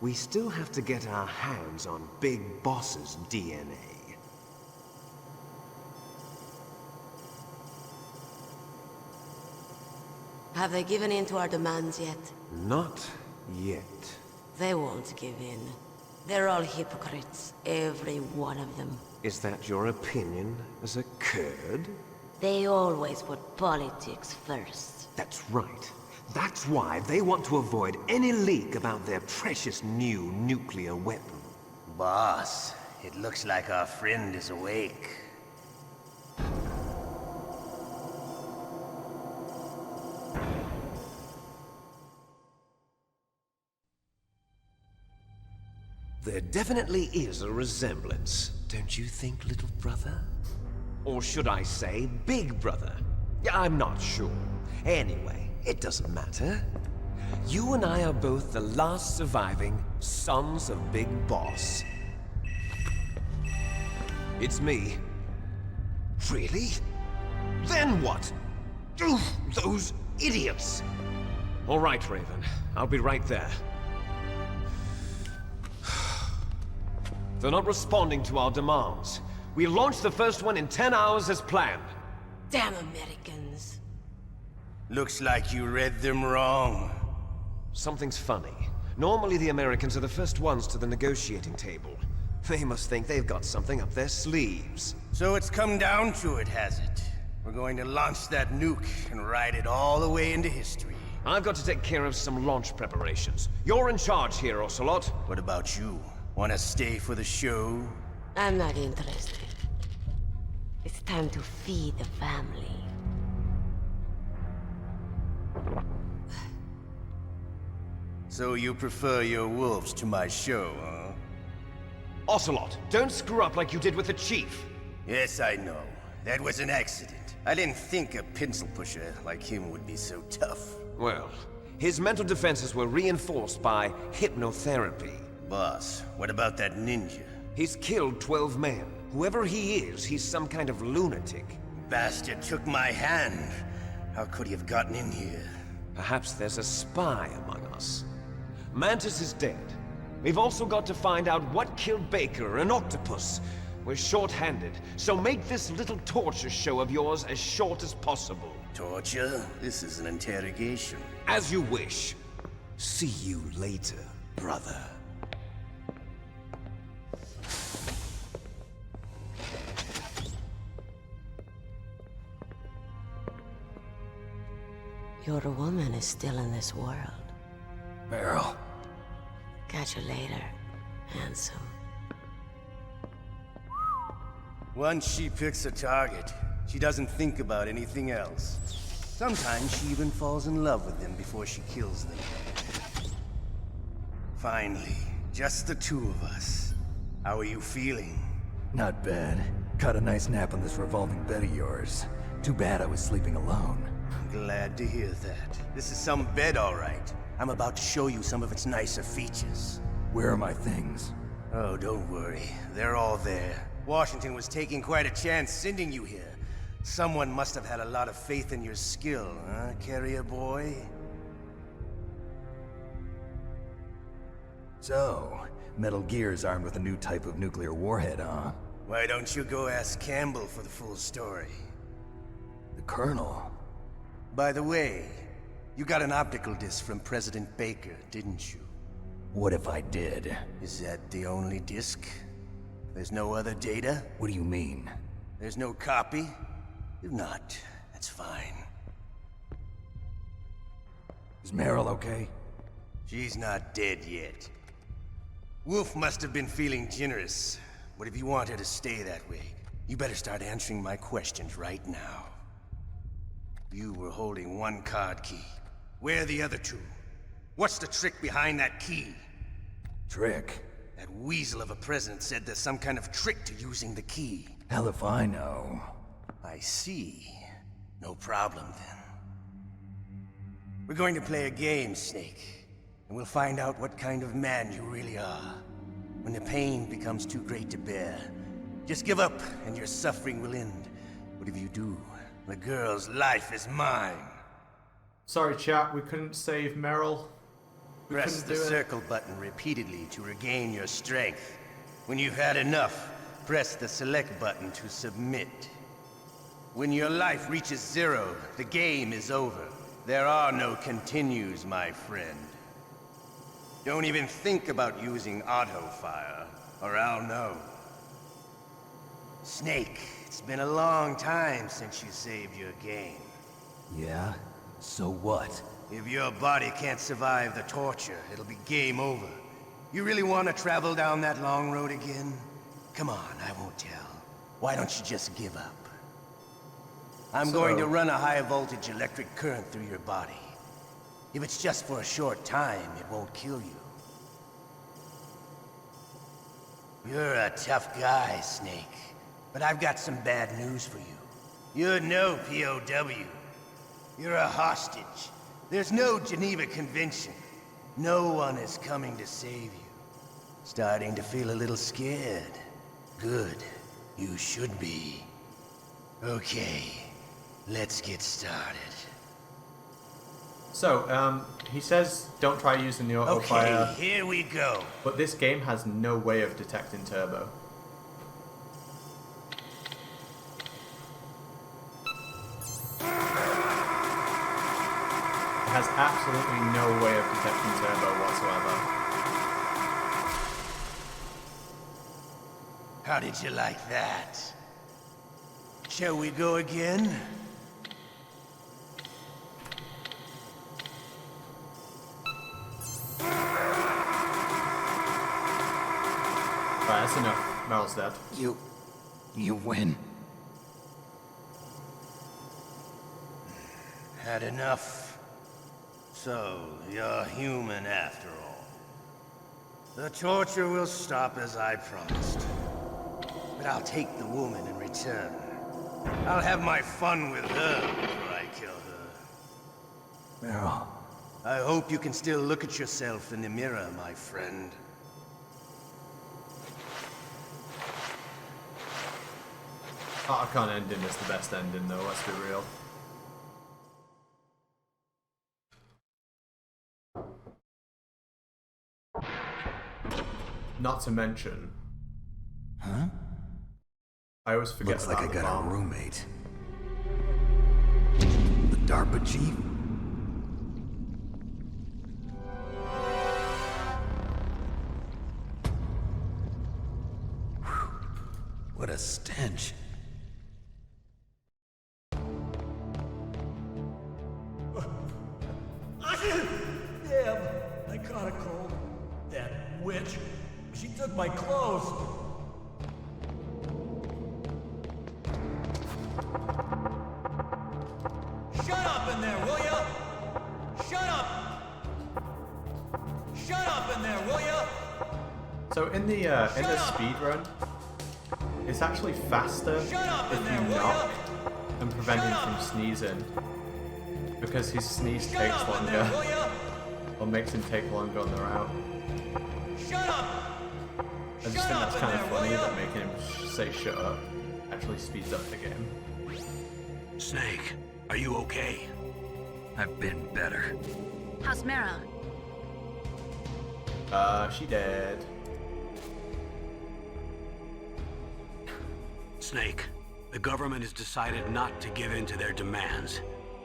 We still have to get our hands on Big Boss's DNA. Have they given in to our demands yet? Not yet. They won't give in. They're all hypocrites, every one of them. Is that your opinion as a Kurd? They always put politics first. That's right. That's why they want to avoid any leak about their precious new nuclear weapon. Boss, it looks like our friend is awake. There definitely is a resemblance, don't you think, little brother? Or should I say, big brother? I'm not sure. Anyway, it doesn't matter. You and I are both the last surviving sons of Big Boss. It's me. Really? Then what? Those idiots! All right, Raven. I'll be right there. They're not responding to our demands. We launched the first one in 10 hours as planned. Damn Americans. Looks like you read them wrong. Something's funny. Normally the Americans are the first ones to the negotiating table. They must think they've got something up their sleeves. So it's come down to it, has it? We're going to launch that nuke and ride it all the way into history. I've got to take care of some launch preparations. You're in charge here, Ocelot. What about you? Wanna stay for the show? I'm not interested. It's time to feed the family. So you prefer your wolves to my show, huh? Ocelot, don't screw up like you did with the Chief. Yes, I know. That was an accident. I didn't think a pencil pusher like him would be so tough. Well, his mental defenses were reinforced by hypnotherapy. Boss, what about that ninja? He's killed 12 men. Whoever he is, he's some kind of lunatic. Bastard took my hand. How could he have gotten in here? Perhaps there's a spy among us. Mantis is dead. We've also got to find out what killed Baker and Octopus. We're short-handed, so make this little torture show of yours as short as possible. Torture? This is an interrogation. As you wish. See you later, brother. Your woman is still in this world. Meryl. Catch you later, handsome. Once she picks a target, she doesn't think about anything else. Sometimes she even falls in love with them before she kills them. Finally, just the two of us. How are you feeling? Not bad. Caught a nice nap on this revolving bed of yours. Too bad I was sleeping alone. I'm glad to hear that. This is some bed, all right. I'm about to show you some of its nicer features. Where are my things? Oh, don't worry. They're all there. Washington was taking quite a chance sending you here. Someone must have had a lot of faith in your skill, huh, carrier boy? So, Metal Gear's armed with a new type of nuclear warhead, huh? Why don't you go ask Campbell for the full story? The Colonel? By the way, you got an optical disc from President Baker, didn't you? What if I did? Is that the only disc? There's no other data? What do you mean? There's no copy? If not, that's fine. Is Meryl okay? She's not dead yet. Wolf must have been feeling generous. But if you want her to stay that way, you better start answering my questions right now. You were holding one card key. Where are the other two? What's the trick behind that key? Trick? That weasel of a president said there's some kind of trick to using the key. Hell if I know. I see. No problem then. We're going to play a game, Snake. And we'll find out what kind of man you really are. When the pain becomes too great to bear, just give up and your suffering will end. But if you do, the girl's life is mine. Sorry, chat, we couldn't save Meryl. Press the circle button repeatedly to regain your strength. When you've had enough, press the select button to submit. When your life reaches 0, the game is over. There are no continues, my friend. Don't even think about using auto-fire, or I'll know. Snake, it's been a long time since you saved your game. Yeah? So what? If your body can't survive the torture, it'll be game over. You really want to travel down that long road again? Come on, I won't tell. Why don't you just give up? I'm going to run a high-voltage electric current through your body. If it's just for a short time, it won't kill you. You're a tough guy, Snake. But I've got some bad news for you. You're no POW. You're a hostage. There's no Geneva Convention. No one is coming to save you. Starting to feel a little scared. Good. You should be. Okay. Let's get started. So, he says don't try using the auto fire. Okay, here we go. But this game has no way of detecting turbo. It has absolutely no way of detecting turbo whatsoever. How did you like that? Shall we go again? Right, that's enough. Mel's dead. You win. Had enough? So, you're human after all. The torture will stop as I promised. But I'll take the woman in return. I'll have my fun with her before I kill her. Meryl. I hope you can still look at yourself in the mirror, my friend. Otacon ending is the best ending though, let's be real. Not to mention... Huh? I always forget Looks like I about the got bomb. a roommate. The DARPA chief? Whew. What a stench. Damn, I caught a cold. That witch, she took my clothes. Shut up in there, will ya? Shut up! Shut up in there, will ya? So in the speed run, it's actually faster if you knock and prevent him from sneezing, because his sneeze takes longer, or makes him take longer on the route. Shut up! I just think that's kind of funny that making him say shut up actually speeds up the game. Snake, are you okay? I've been better. How's Meryl? She dead. Snake, the government has decided not to give in to their demands.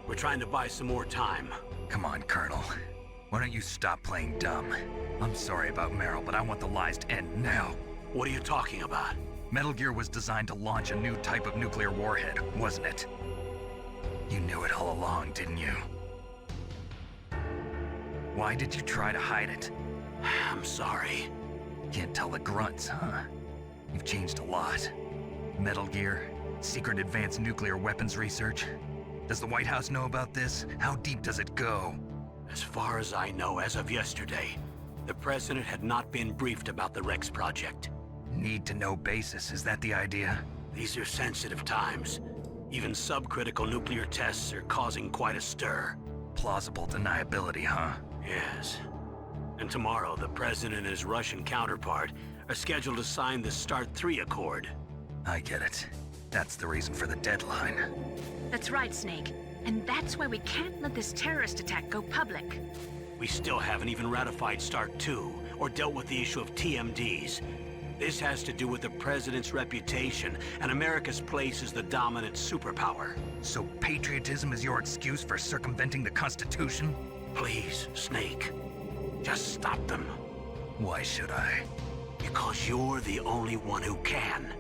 We're trying to buy some more time. Come on, Colonel. Why don't you stop playing dumb? I'm sorry about Meryl, but I want the lies to end now. What are you talking about? Metal Gear was designed to launch a new type of nuclear warhead, wasn't it? You knew it all along, didn't you? Why did you try to hide it? I'm sorry. Can't tell the grunts, huh? You've changed a lot. Metal Gear, secret advanced nuclear weapons research. Does the White House know about this? How deep does it go? As far as I know, as of yesterday, the president had not been briefed about the Rex project. Need-to-know basis, is that the idea? These are sensitive times. Even subcritical nuclear tests are causing quite a stir. Plausible deniability, huh? Yes. And tomorrow, the president and his Russian counterpart are scheduled to sign the START 3 Accord. I get it. That's the reason for the deadline. That's right, Snake. And that's why we can't let this terrorist attack go public. We still haven't even ratified START 2 or dealt with the issue of TMDs. This has to do with the president's reputation and America's place as the dominant superpower. So patriotism is your excuse for circumventing the Constitution? Please, Snake. Just stop them. Why should I? Because you're the only one who can.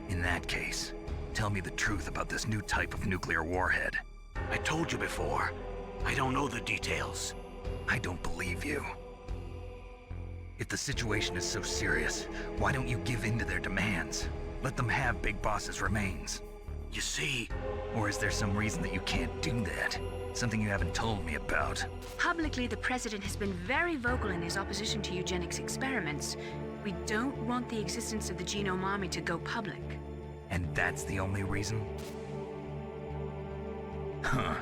In that case, tell me the truth about this new type of nuclear warhead. I told you before. I don't know the details. I don't believe you. If the situation is so serious, why don't you give in to their demands? Let them have Big Boss's remains. You see... Or is there some reason that you can't do that? Something you haven't told me about? Publicly, the president has been very vocal in his opposition to eugenics experiments. We don't want the existence of the Genome Army to go public. And that's the only reason? Huh.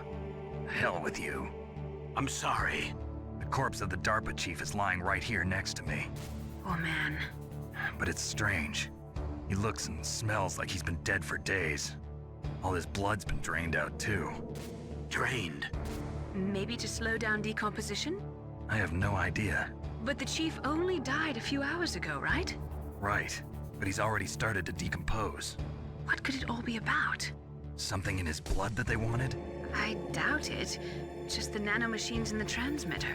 Hell with you. I'm sorry. The corpse of the DARPA chief is lying right here next to me. Oh, man. But it's strange. He looks and smells like he's been dead for days. All his blood's been drained out, too. Drained? Maybe to slow down decomposition? I have no idea. But the chief only died a few hours ago, right? Right. But he's already started to decompose. What could it all be about? Something in his blood that they wanted? I doubt it. Just the nanomachines in the transmitter.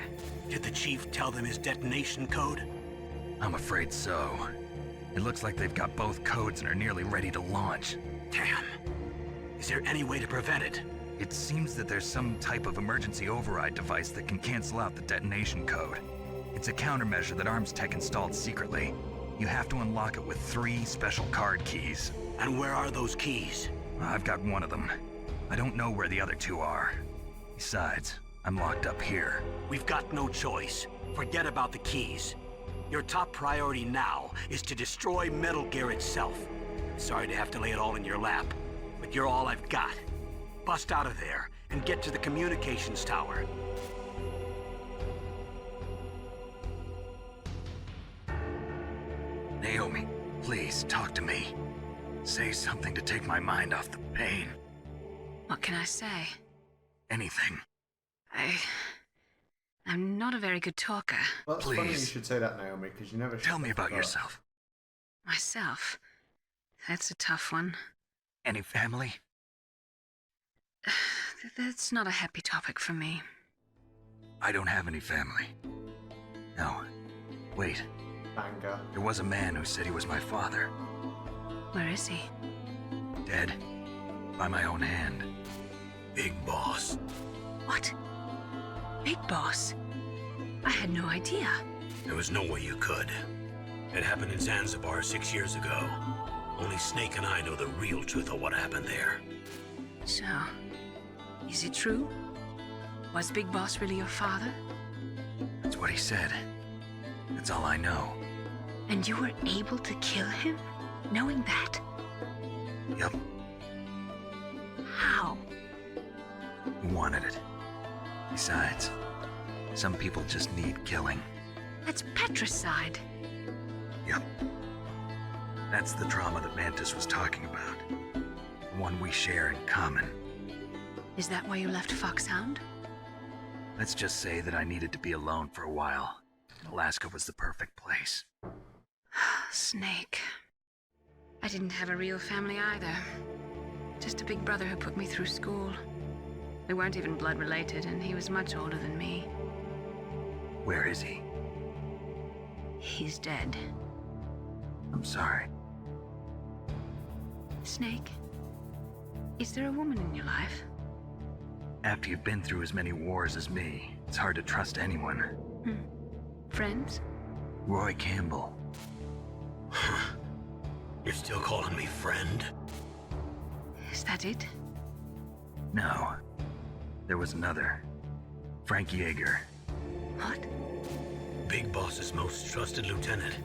Did the chief tell them his detonation code? I'm afraid so. It looks like they've got both codes and are nearly ready to launch. Damn. Is there any way to prevent it? It seems that there's some type of emergency override device that can cancel out the detonation code. It's a countermeasure that Arms Tech installed secretly. You have to unlock it with 3 special card keys. And where are those keys? I've got one of them. I don't know where the other 2 are. Besides, I'm locked up here. We've got no choice. Forget about the keys. Your top priority now is to destroy Metal Gear itself. Sorry to have to lay it all in your lap, but you're all I've got. Bust out of there and get to the communications tower. Naomi, please talk to me. Say something to take my mind off the pain. What can I say? Anything. I'm not a very good talker. Well, it's funny you should say that, Naomi, because you never tell me about yourself. Myself? That's a tough one. Any family? That's not a happy topic for me. I don't have any family. No. Wait. Banger. There was a man who said he was my father. Where is he? Dead. By my own hand. Big Boss. What? Big Boss? I had no idea. There was no way you could. It happened in Zanzibar 6 years ago. Only Snake and I know the real truth of what happened there. So, is it true? Was Big Boss really your father? That's what he said. That's all I know. And you were able to kill him, knowing that? Yep. How? He wanted it. Besides, some people just need killing. That's patricide. Yep. That's the trauma that Mantis was talking about. The one we share in common. Is that why you left Foxhound? Let's just say that I needed to be alone for a while. Alaska was the perfect place. Snake. I didn't have a real family either. Just a big brother who put me through school. We weren't even blood related, and he was much older than me. Where is he? He's dead. I'm sorry. Snake, is there a woman in your life? After you've been through as many wars as me, it's hard to trust anyone. Friends? Roy Campbell. You're still calling me friend? Is that it? No. There was another. Frank Yeager. What? Big Boss's most trusted lieutenant,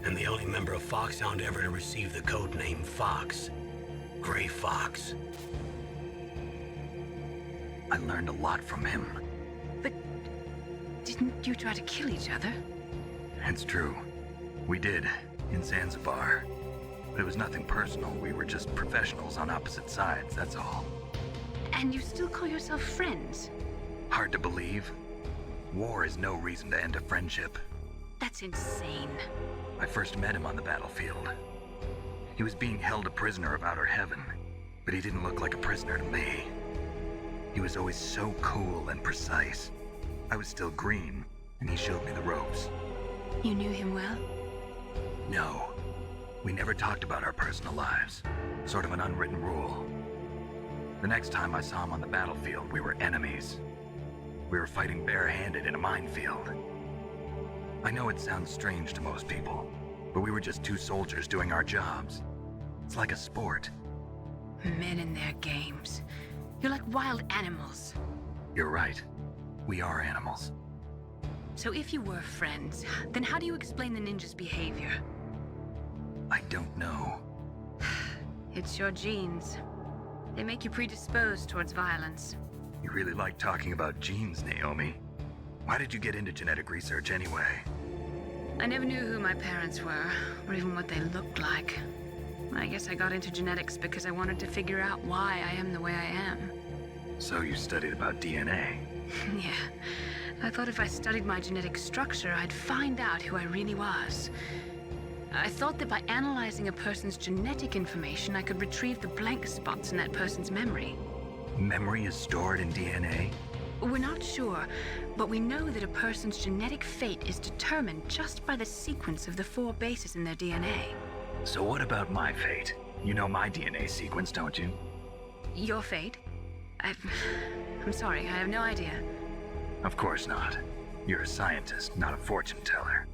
and the only member of Foxhound ever to receive the code name Fox. Gray Fox. I learned a lot from him. But didn't you try to kill each other? It's true. We did, in Zanzibar. But it was nothing personal. We were just professionals on opposite sides, that's all. And you still call yourself friends? Hard to believe. War is no reason to end a friendship. That's insane. I first met him on the battlefield. He was being held a prisoner of outer heaven, but he didn't look like a prisoner to me. He was always so cool and precise. I was still green, and he showed me the ropes. You knew him well? No. We never talked about our personal lives. Sort of an unwritten rule. The next time I saw him on the battlefield, we were enemies. We were fighting barehanded in a minefield. I know it sounds strange to most people, but we were just two soldiers doing our jobs. It's like a sport. Men and their games. You're like wild animals. You're right. We are animals. So if you were friends, then how do you explain the ninja's behavior? I don't know. It's your genes. They make you predisposed towards violence. You really like talking about genes, Naomi. Why did you get into genetic research anyway? I never knew who my parents were, or even what they looked like. I guess I got into genetics because I wanted to figure out why I am the way I am. So you studied about DNA? Yeah. I thought if I studied my genetic structure, I'd find out who I really was. I thought that by analyzing a person's genetic information, I could retrieve the blank spots in that person's memory. Memory is stored in DNA? We're not sure, but we know that a person's genetic fate is determined just by the sequence of the 4 bases in their DNA. So what about my fate? You know my DNA sequence, don't you? Your fate? I'm sorry, I have no idea. Of course not. You're a scientist, not a fortune teller.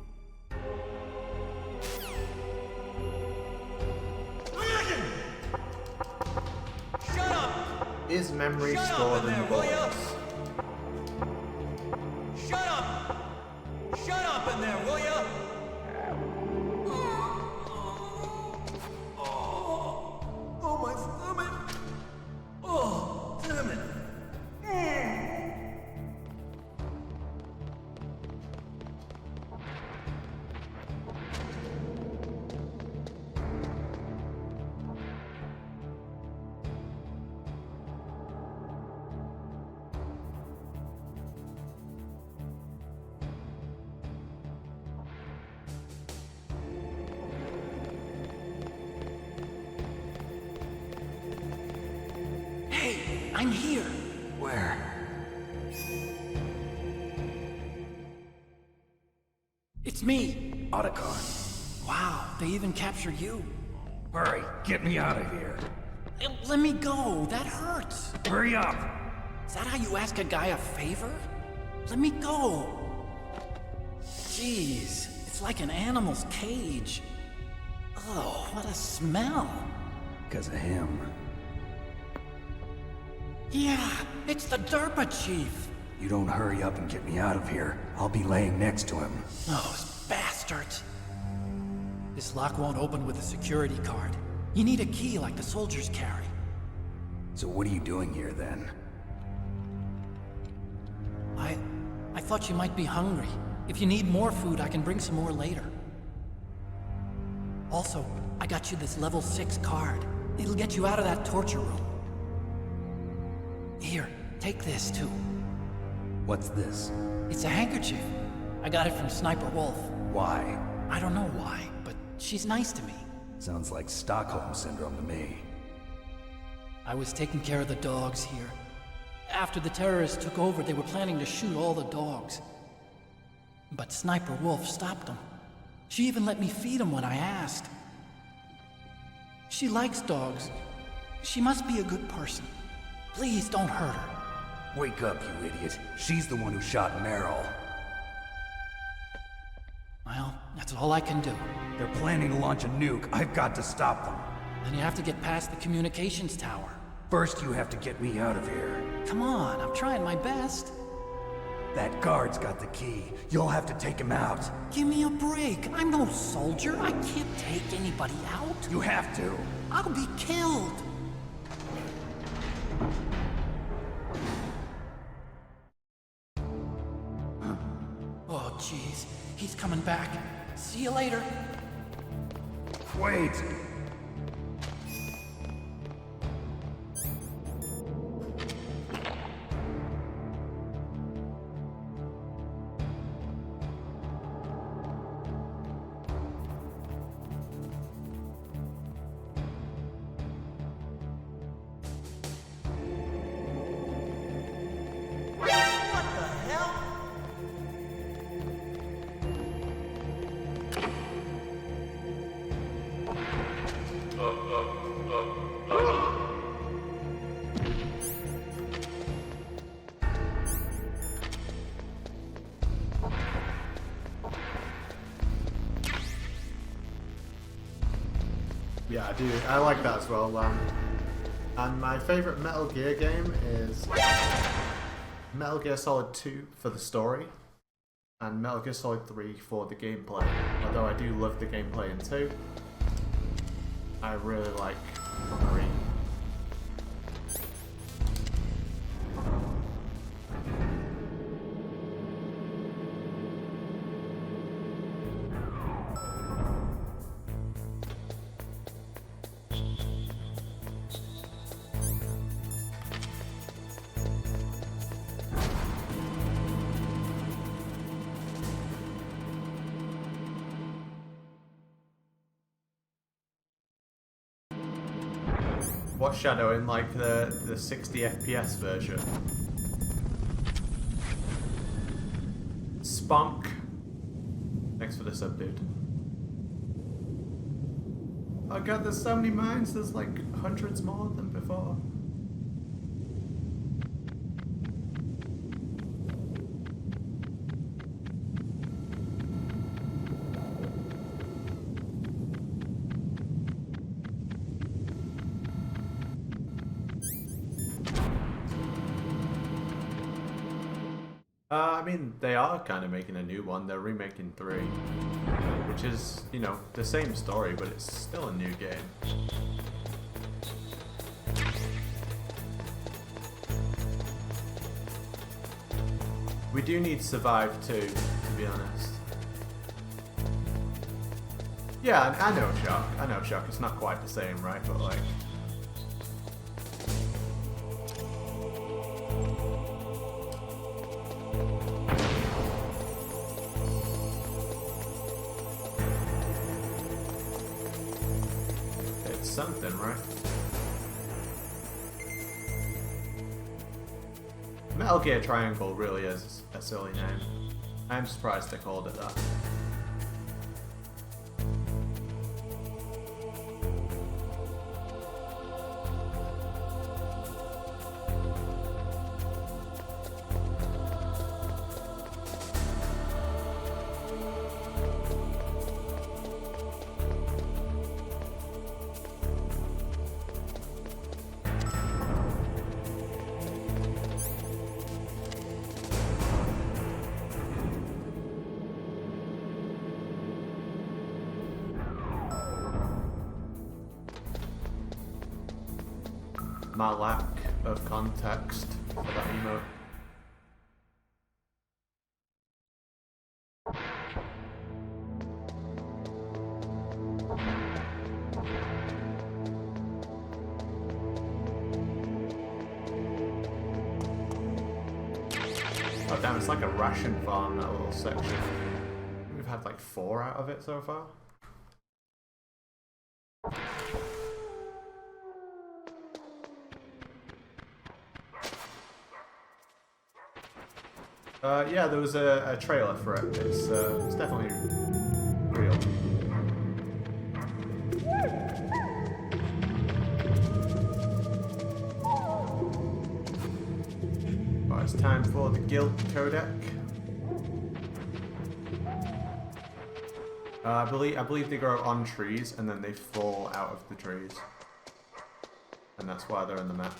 Shut up! Is memory stored in bullets? Shut up! Shut up in there, will ya? Oh, my stomach! Oh, damn it! I'm here. Where? It's me. Otacon. Wow, they even captured you. Hurry, get me out of here. Let me go, that hurts. Hurry up. Is that how you ask a guy a favor? Let me go. Jeez, it's like an animal's cage. Oh, what a smell. Because of him. Yeah, it's the Derpa Chief. You don't hurry up and get me out of here, I'll be laying next to him. Those bastards. This lock won't open with a security card. You need a key like the soldiers carry. So what are you doing here then? I thought you might be hungry. If you need more food, I can bring some more later. Also, I got you this level 6 card. It'll get you out of that torture room. Here, take this too. What's this? It's a handkerchief. I got it from Sniper Wolf. Why? I don't know why, but she's nice to me. Sounds like Stockholm Syndrome to me. I was taking care of the dogs here. After the terrorists took over, they were planning to shoot all the dogs. But Sniper Wolf stopped them. She even let me feed them when I asked. She likes dogs. She must be a good person. Please don't hurt her. Wake up, you idiot. She's the one who shot Meryl. Well, that's all I can do. They're planning to launch a nuke. I've got to stop them. Then you have to get past the communications tower. First, you have to get me out of here. Come on, I'm trying my best. That guard's got the key. You'll have to take him out. Give me a break. I'm no soldier. I can't take anybody out. You have to. I'll be killed. Oh, jeez. He's coming back. See you later. Wait. Yeah, I do. I like that as well. And my favourite Metal Gear game is Metal Gear Solid 2 for the story, and Metal Gear Solid 3 for the gameplay. Although I do love the gameplay in 2, I really like 3. What's Shadow in like the 60 FPS version? Spunk. Thanks for the sub, dude. Oh god, there's so many mines. There's like hundreds more than before. I mean, they are kind of making a new one. They're remaking 3, which is, you know, the same story, but it's still a new game. We do need Survive too, to be honest. Yeah, I know Shock. I know Shock. It's not quite the same, right? But like... something, right? Metal Gear Triangle really is a silly name. I'm surprised they called it that. My lack of context for that emote. Oh damn, it's like a ration farm, that little section. We've had like 4 out of it so far. Yeah, there was a trailer for it. It's definitely real. Oh, it's time for the guild codec. I believe they grow on trees and then they fall out of the trees, and that's why they're in the map.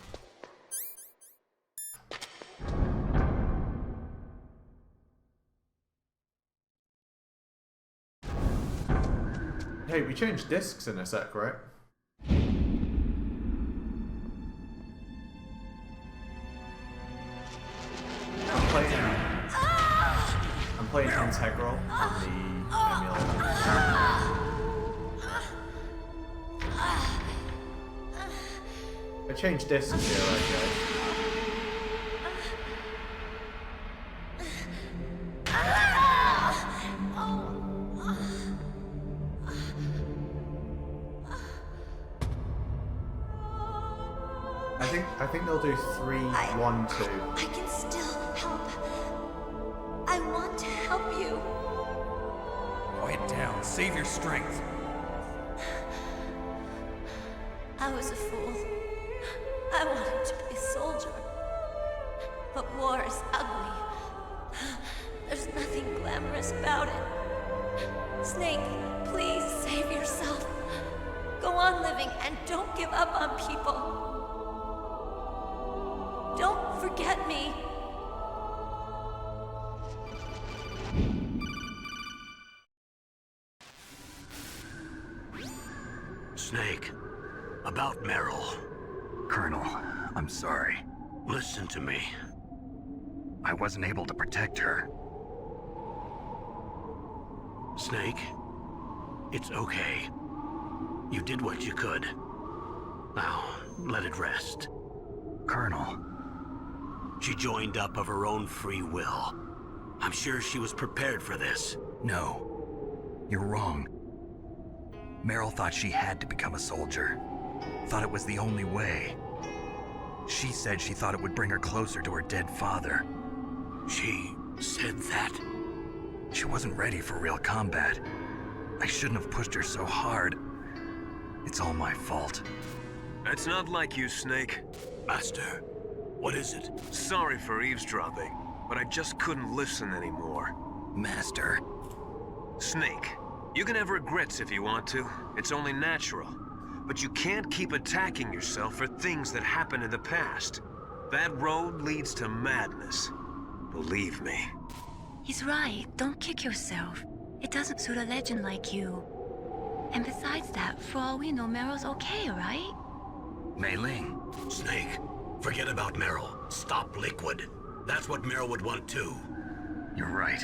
Hey, we changed discs in a sec, right? I'm playing Integral on the emulator. I changed discs here, okay. I think they'll do 3, 1, 2. I can still help. I want to help you. Quiet down. Save your strength. I was a fool. I wanted to be a soldier. But war is ugly. There's nothing glamorous about it. Snake, please save yourself. Go on living and don't give up on people. Don't forget me. Snake, about Meryl. Colonel, I'm sorry. Listen to me. I wasn't able to protect her. Snake, it's okay. You did what you could. Now, let it rest. Colonel. She joined up of her own free will. I'm sure she was prepared for this. No. You're wrong. Meryl thought she had to become a soldier. Thought it was the only way. She said she thought it would bring her closer to her dead father. She said that? She wasn't ready for real combat. I shouldn't have pushed her so hard. It's all my fault. It's not like you, Snake. Master, what is it? Sorry for eavesdropping, but I just couldn't listen anymore. Master. Snake, you can have regrets if you want to. It's only natural. But you can't keep attacking yourself for things that happened in the past. That road leads to madness. Believe me. He's right. Don't kick yourself. It doesn't suit a legend like you. And besides that, for all we know, Meryl's okay, right? Mei Ling. Snake, forget about Meryl. Stop Liquid. That's what Meryl would want too. You're right.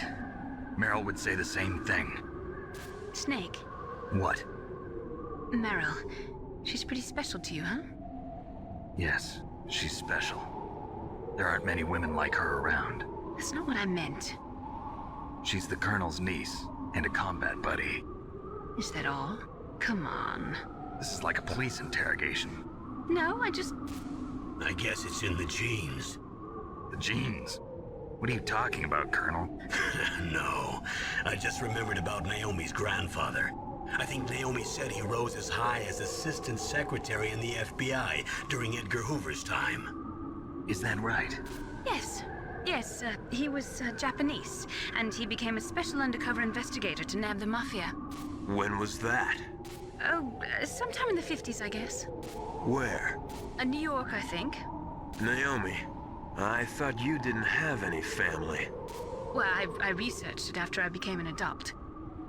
Meryl would say the same thing. Snake. What? Meryl. She's pretty special to you, huh? Yes, she's special. There aren't many women like her around. That's not what I meant. She's the Colonel's niece and a combat buddy. Is that all? Come on. This is like a police interrogation. No, I guess it's in the genes. The Genes? What are you talking about, Colonel? No, I just remembered about Naomi's grandfather. I think Naomi said he rose as high as assistant secretary in the FBI during Edgar Hoover's time. Is that right? Yes. Yes, he was Japanese, and he became a special undercover investigator to nab the mafia. When was that? Oh, sometime in the 50s, I guess. Where? New York, I think. Naomi, I thought you didn't have any family. Well, I researched it after I became an adopt.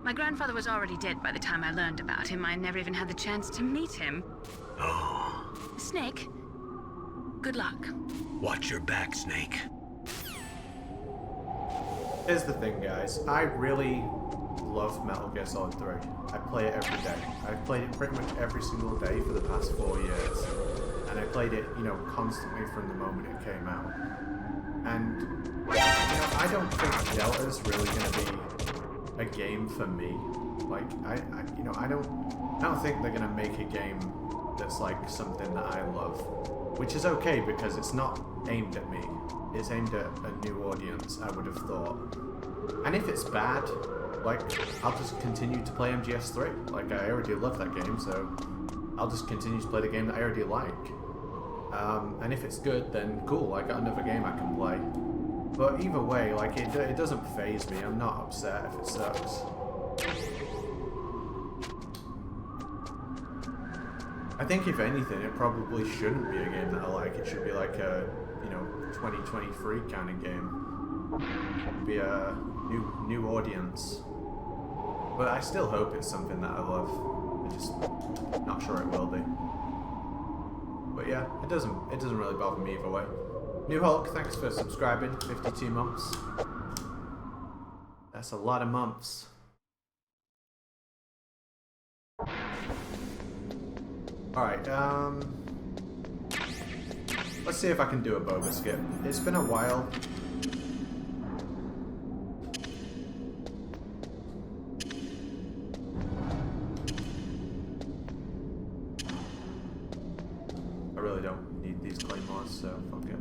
My grandfather was already dead by the time I learned about him. I never even had the chance to meet him. Oh. Snake, good luck. Watch your back, Snake. Here's the thing, guys. I really love Metal Gear Solid 3. I play it every day. I've played it pretty much every single day for the past 4 years. And I played it, you know, constantly from the moment it came out. And, you know, I don't think Delta's really going to be a game for me. Like, I don't think they're going to make a game that's like something that I love. Which is okay, because it's not aimed at me. It's aimed at a new audience, I would have thought. And if it's bad, like, I'll just continue to play MGS3. Like, I already love that game, so I'll just continue to play the game that I already like. And if it's good, then cool, I got another game I can play. But either way, like, it doesn't faze me. I'm not upset if it sucks. I think if anything, it probably shouldn't be a game that I like. It should be like a, you know, 2023 kind of game. Be a new audience. But I still hope it's something that I love. I'm just not sure it will be. But yeah, it doesn't really bother me either way. New Hulk, thanks for subscribing. 52 months. That's a lot of months. Alright, let's see if I can do a Boba skip. It's been a while. I really don't need these claymores, so fuck it.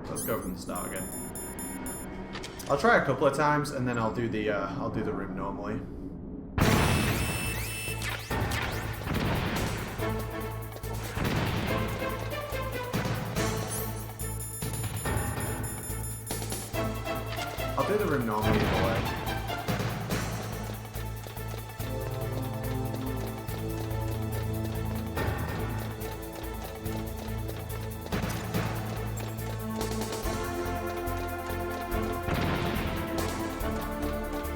Let's go from the start again. I'll try a couple of times and then I'll do the room normally. I'll do the room normally either way.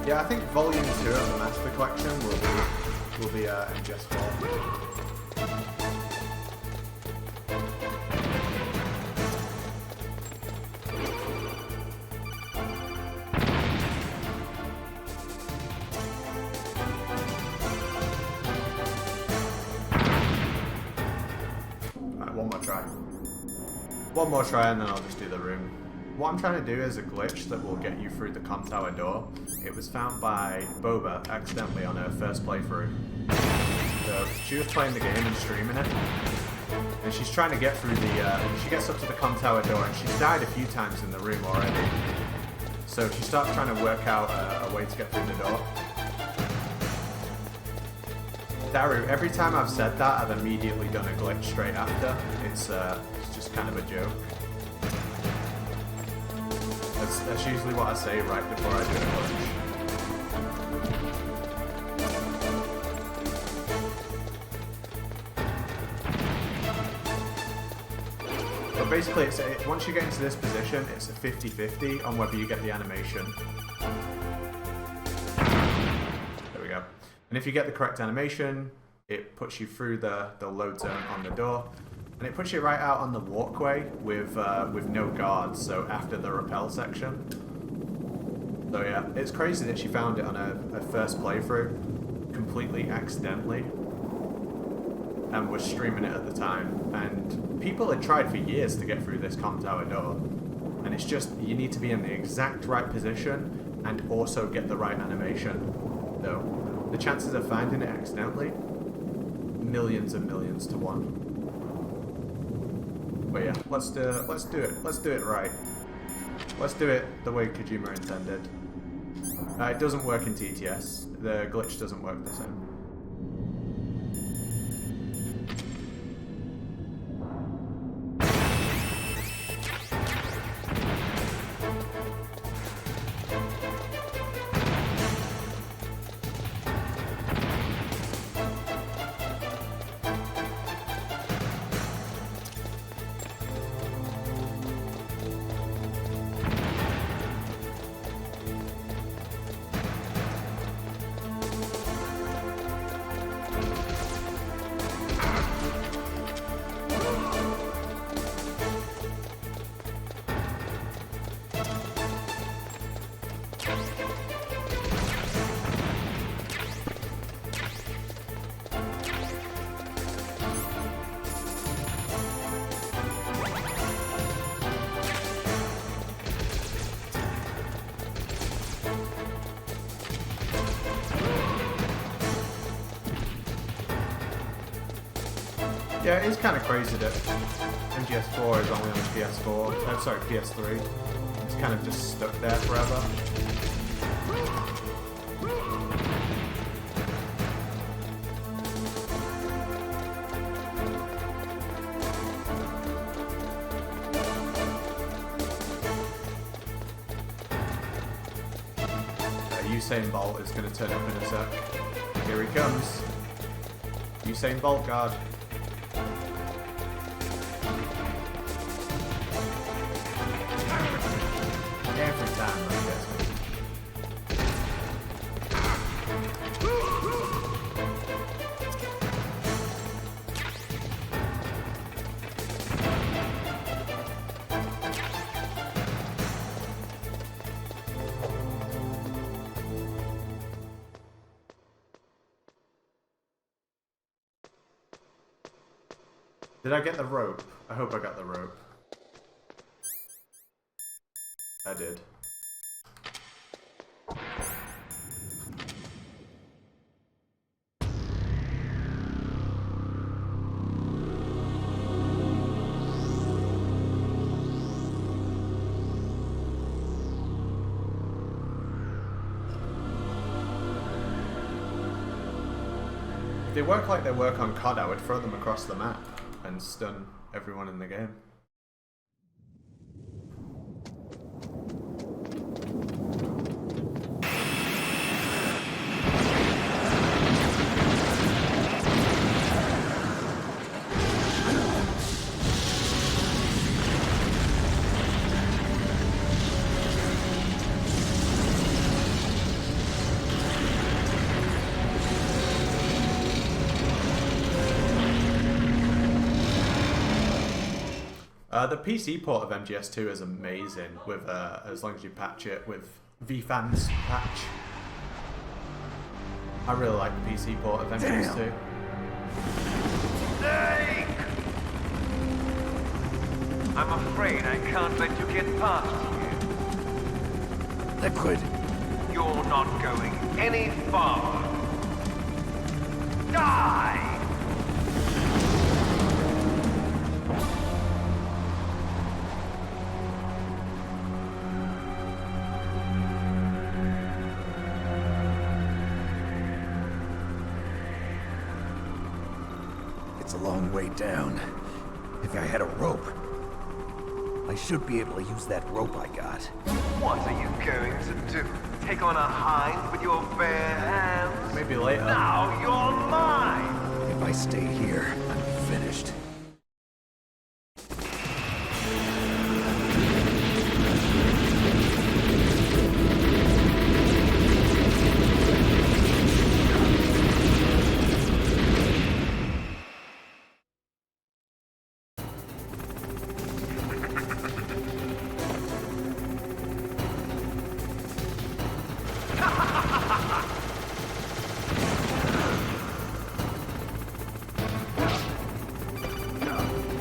Yeah, I think Volume 2 of the Master Collection will be MGS4. Alright, one more try. One more try and then I'll just do the room. What I'm trying to do is a glitch that will get you through the comm tower door. It was found by Boba accidentally on her first playthrough. So she was playing the game and streaming it, And she's trying to get through the, she gets up to the comm tower door, and she's died a few times in the room already. So she starts trying to work out a way to get through the door. Daru, every time I've said that, I've immediately done a glitch straight after. It's just kind of a joke. That's usually what I say right before I do a glitch. But basically, once you get into this position, it's a 50-50 on whether you get the animation. There we go. And if you get the correct animation, it puts you through the load zone on the door. And it puts you right out on the walkway with no guards, so after the rappel section. So yeah, it's crazy that she found it on her first playthrough, completely accidentally. And was streaming it at the time. And people had tried for years to get through this comm tower door. And it's just, you need to be in the exact right position and also get the right animation. So, the chances of finding it accidentally, millions and millions to one. But yeah, let's do it. Let's do it right. Let's do it the way Kojima intended. It doesn't work in TTS. The glitch doesn't work the same. Yeah, it is kind of crazy that MGS4 is only on PS4. Sorry, PS3. It's kind of just stuck there forever. Usain Bolt is going to turn up in a sec. Here he comes. Usain Bolt guard. Every time he gets me. Did I get the rope? I hope I got the rope. I did. If they work like they work on COD, I would throw them across the map and stun everyone in the game. The PC port of MGS2 is amazing with as long as you patch it with VFans patch. I really like the PC port of MGS2. Snake! I'm afraid I can't let you get past here. Liquid. You're not going any farther. Die! It's a long way down. If I had a rope, I should be able to use that rope I got. What are you going to do? Take on a hind with your bare hands? Maybe later. Now you're mine! If I stay here, I'm finished.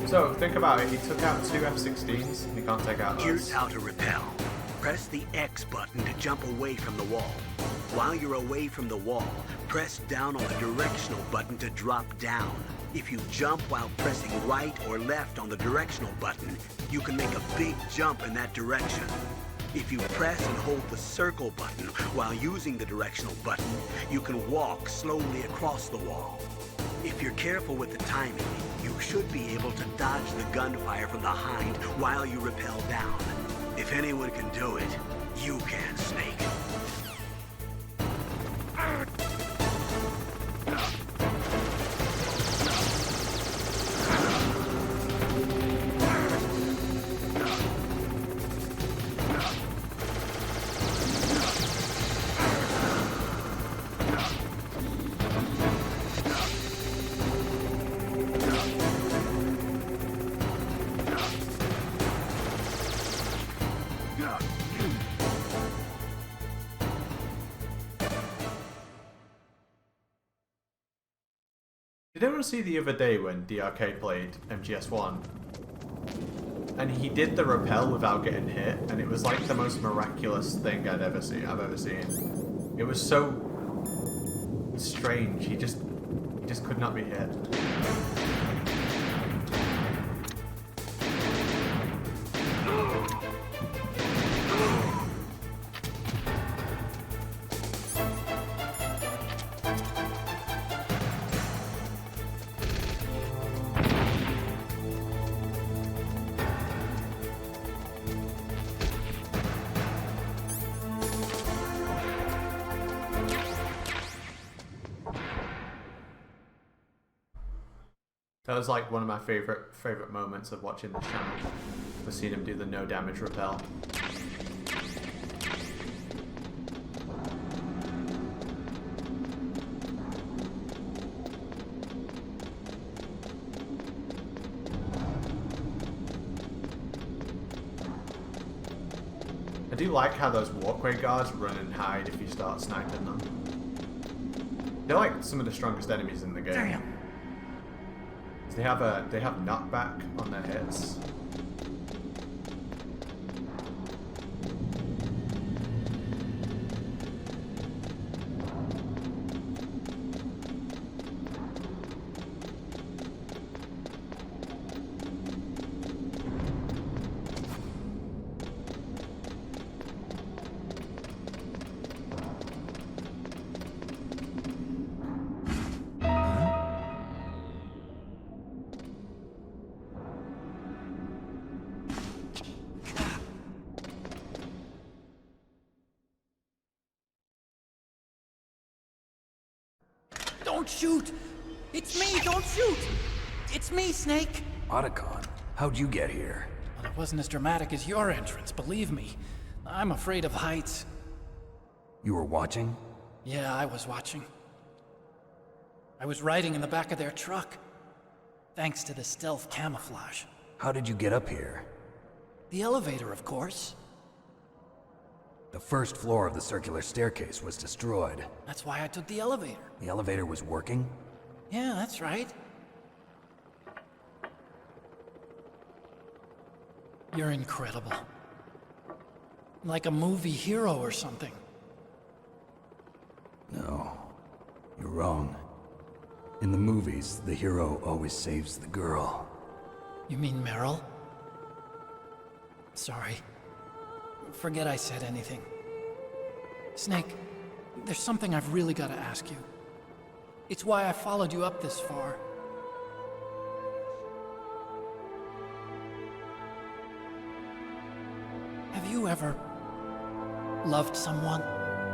So, think about it. He took out 2 F-16s, and he can't take out those. Here's how to repel. Press the X button to jump away from the wall. While you're away from the wall, press down on the directional button to drop down. If you jump while pressing right or left on the directional button, you can make a big jump in that direction. If you press and hold the circle button while using the directional button, you can walk slowly across the wall. If you're careful with the timing, you should be able to dodge the gunfire from the hind while you rappel down. If anyone can do it, you can, Snake. Did anyone see the other day when DRK played MGS1? And he did the rappel without getting hit, and it was like the most miraculous thing I've ever seen. It was so strange. He just could not be hit. That was like one of my favorite moments of watching this channel, was seeing him do the no damage rappel. I do like how those walkway guards run and hide if you start sniping them. They're like some of the strongest enemies in the game. Damn. They have knockback on their hits. Don't shoot! It's me! Don't shoot! It's me, Snake! Otacon, how'd you get here? Well, it wasn't as dramatic as your entrance, believe me. I'm afraid of heights. You were watching? Yeah, I was watching. I was riding in the back of their truck. Thanks to the stealth camouflage. How did you get up here? The elevator, of course. The first floor of the circular staircase was destroyed. That's why I took the elevator. The elevator was working? Yeah, that's right. You're incredible. Like a movie hero or something. No, you're wrong. In the movies, the hero always saves the girl. You mean Meryl? Sorry. Forget I said anything. Snake, there's something I've really got to ask you. It's why I followed you up this far. you ever loved someone?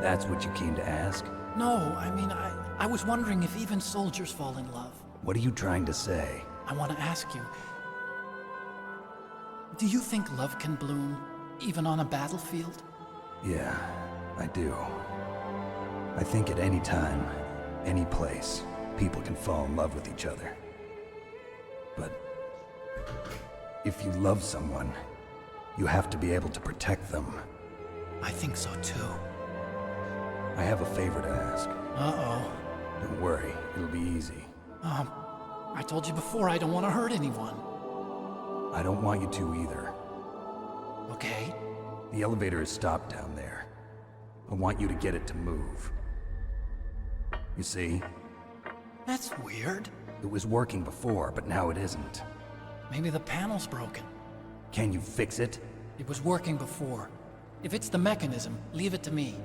That's what you came to ask? No, I mean, I was wondering if even soldiers fall in love. What are you trying to say? I want to ask you, do you think love can bloom even on a battlefield? Yeah, I do. I think at any time, any place, people can fall in love with each other. But if you love someone, you have to be able to protect them. I think so too. I have a favor to ask. Uh-oh. Don't worry, it'll be easy. I told you before I don't want to hurt anyone. I don't want you to either. Okay. The elevator is stopped down there. I want you to get it to move. You see? That's weird. It was working before, but now it isn't. Maybe the panel's broken. Can you fix it? It was working before. If it's the mechanism, leave it to me.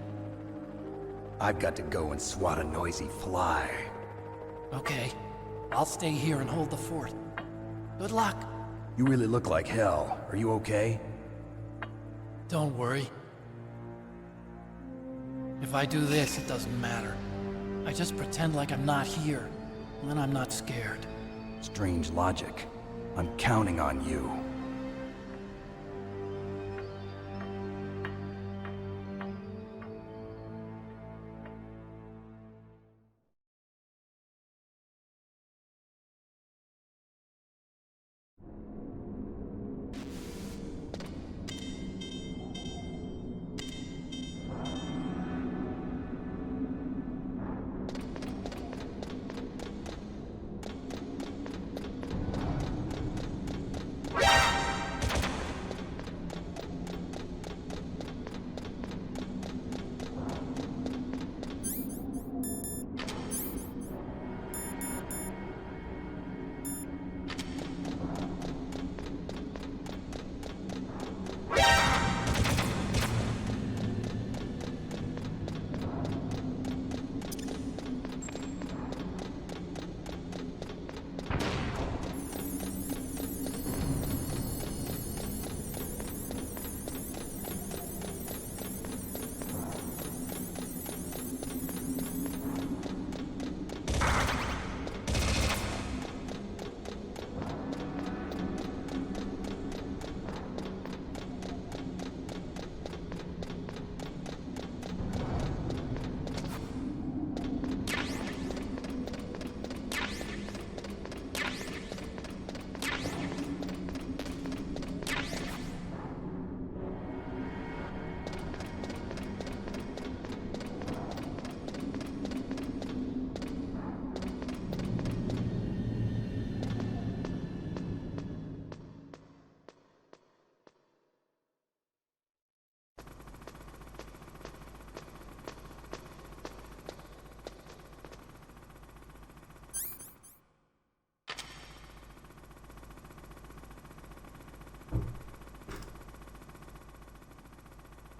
I've got to go and swat a noisy fly. Okay. I'll stay here and hold the fort. Good luck. You really look like hell. Are you okay? Don't worry. If I do this, it doesn't matter. I just pretend like I'm not here, and then I'm not scared. Strange logic. I'm counting on you.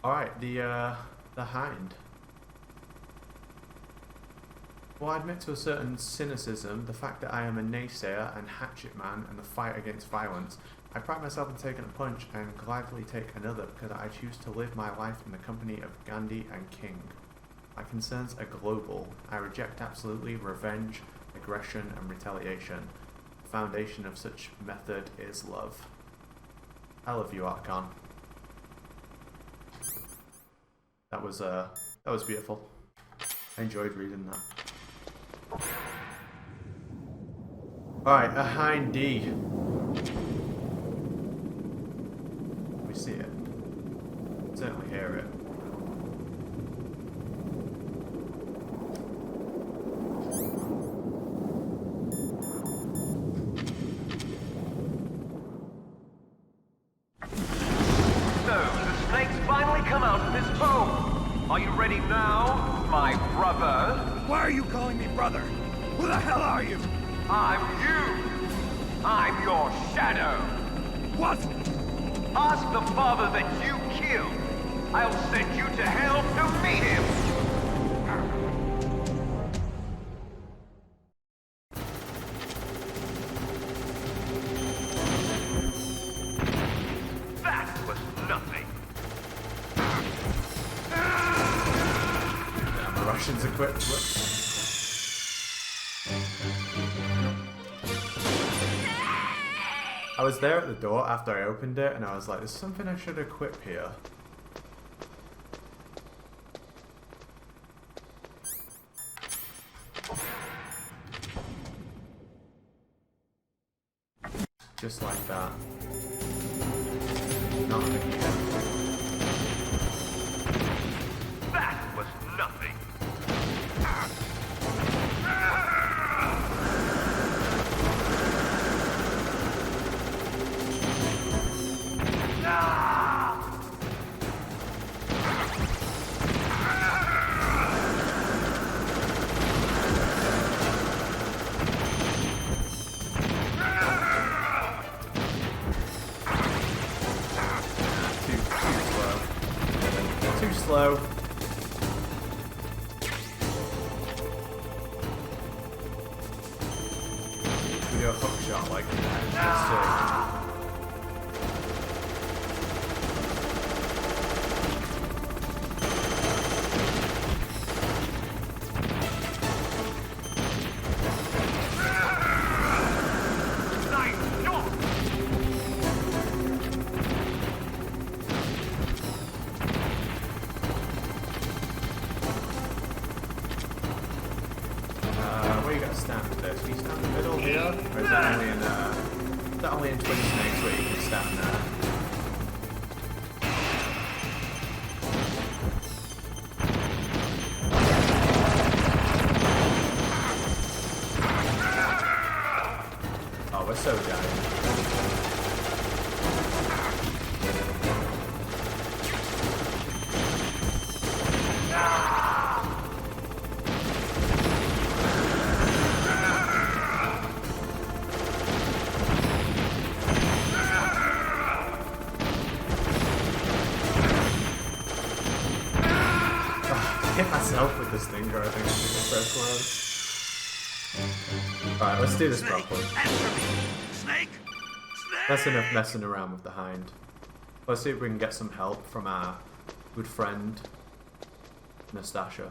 Alright, the Hind. Well, I admit to a certain cynicism, the fact that I am a naysayer and hatchet man and the fight against violence, I pride myself in taking a punch and gladly take another because I choose to live my life in the company of Gandhi and King. My concerns are global. I reject absolutely revenge, aggression and retaliation. The foundation of such method is love. I love you, Archon. That was beautiful. I enjoyed reading that. Alright, a Hind D. We see it. Certainly hear it. Are you ready now, my brother? Why are you calling me brother? Who the hell are you? I'm you. I'm your shadow. What? Ask the father that you killed. I'll send you to hell to meet him. That was nothing. There's a quick... I was there at the door after I opened it, and I was like, there's something I should equip here. Just like that. Not a big deal. That was nothing. Too slow. We do a hook shot like that. Let's see. Where you got to stand for this? Can you stand in the middle here? Or is that only in Twin Snakes where you can stand there? Oh, we're so dying. Hit myself with the stinger, I think it's close. Alright, let's do this properly. That's enough messing around with the hind. Let's see if we can get some help from our good friend, Nastasha.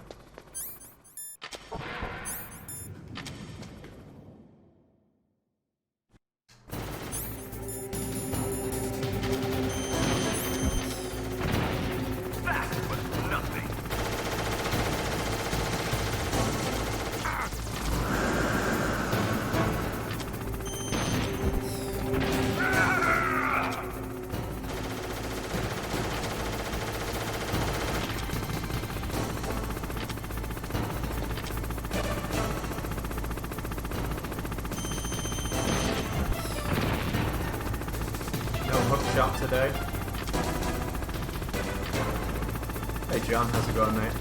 Shot today. Hey John, how's it going, mate?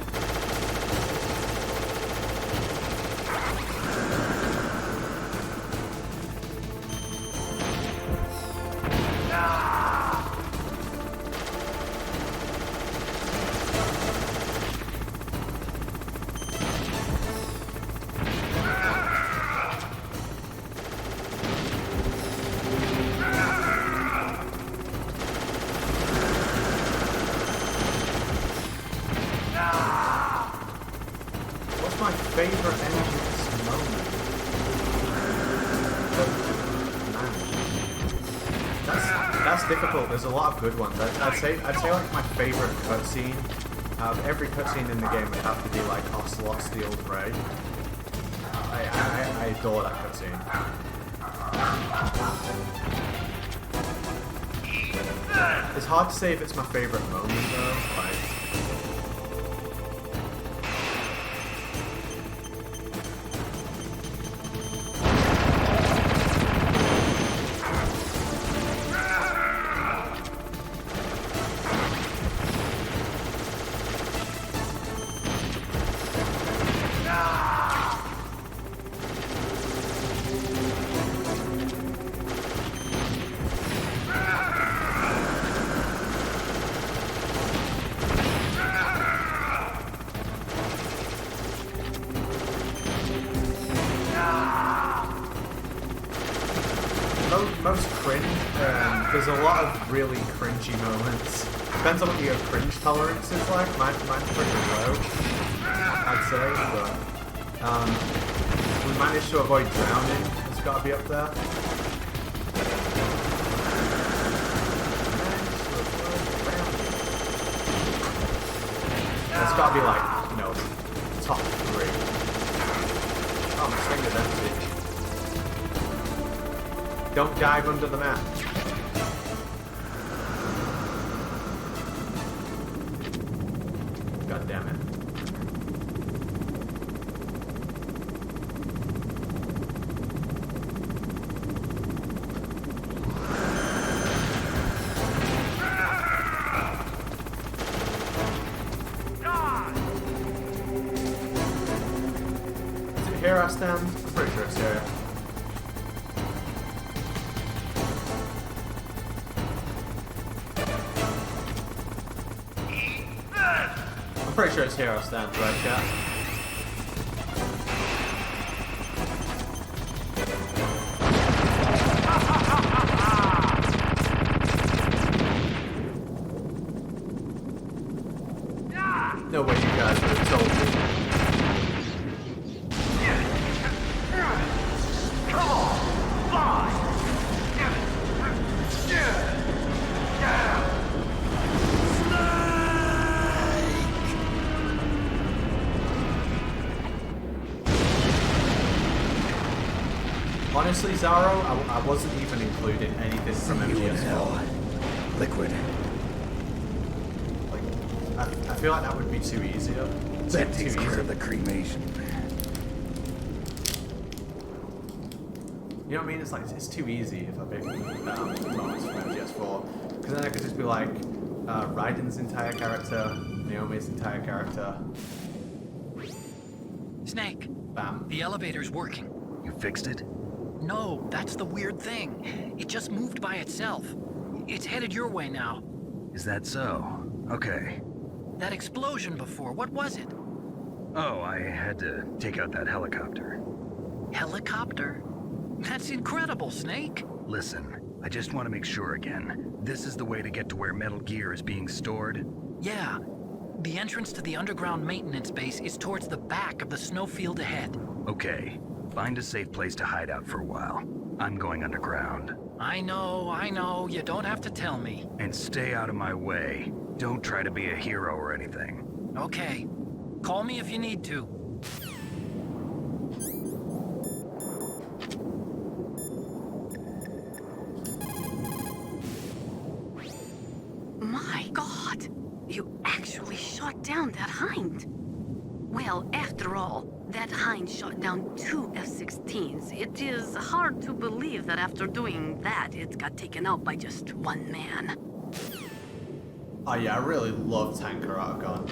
My favorite enemy at this moment. Man. That's difficult. There's a lot of good ones. I'd say like my favorite cutscene out of every cutscene in the game would have to be like Ocelot Steel Prey. I adore that cutscene. It's hard to say if it's my favorite moment though. Like, most cringe, there's a lot of really cringy moments. Depends on what your cringe tolerance is like. Mine's pretty low. I'd say, but we managed to avoid drowning. It's got to be up there. It's got to be like, you know, top 3. Oh, my stinger's empty. Don't dive under the map. God damn it. Here I stand. I'm pretty sure it's here. I'm pretty sure it's here I stand, right, chat? No way you guys would have told me. Honestly, Zaro, I wasn't even including anything from MGS4. Liquid. Like, I feel like that would be too easy. That takes care of the cremation. You know what I mean? It's like, it's too easy if I pick moments from MGS4. Because then I could just be like, Raiden's entire character, Naomi's entire character. Snake. Bam. The elevator's working. You fixed it? No, that's the weird thing. It just moved by itself. It's headed your way now. Is that so? Okay. That explosion before, what was it? Oh, I had to take out that helicopter. Helicopter? That's incredible, Snake. Listen, I just want to make sure again. This is the way to get to where Metal Gear is being stored? Yeah. The entrance to the underground maintenance base is towards the back of the snowfield ahead. Okay. Find a safe place to hide out for a while. I'm going underground. I know. You don't have to tell me. And stay out of my way. Don't try to be a hero or anything. Okay. Call me if you need to. My God! You actually shot down that Hind! Well, after all, that Hind shot down 2 F-16s. It is hard to believe that after doing that, it got taken out by just one man. Oh yeah, I really love Tanker Argon.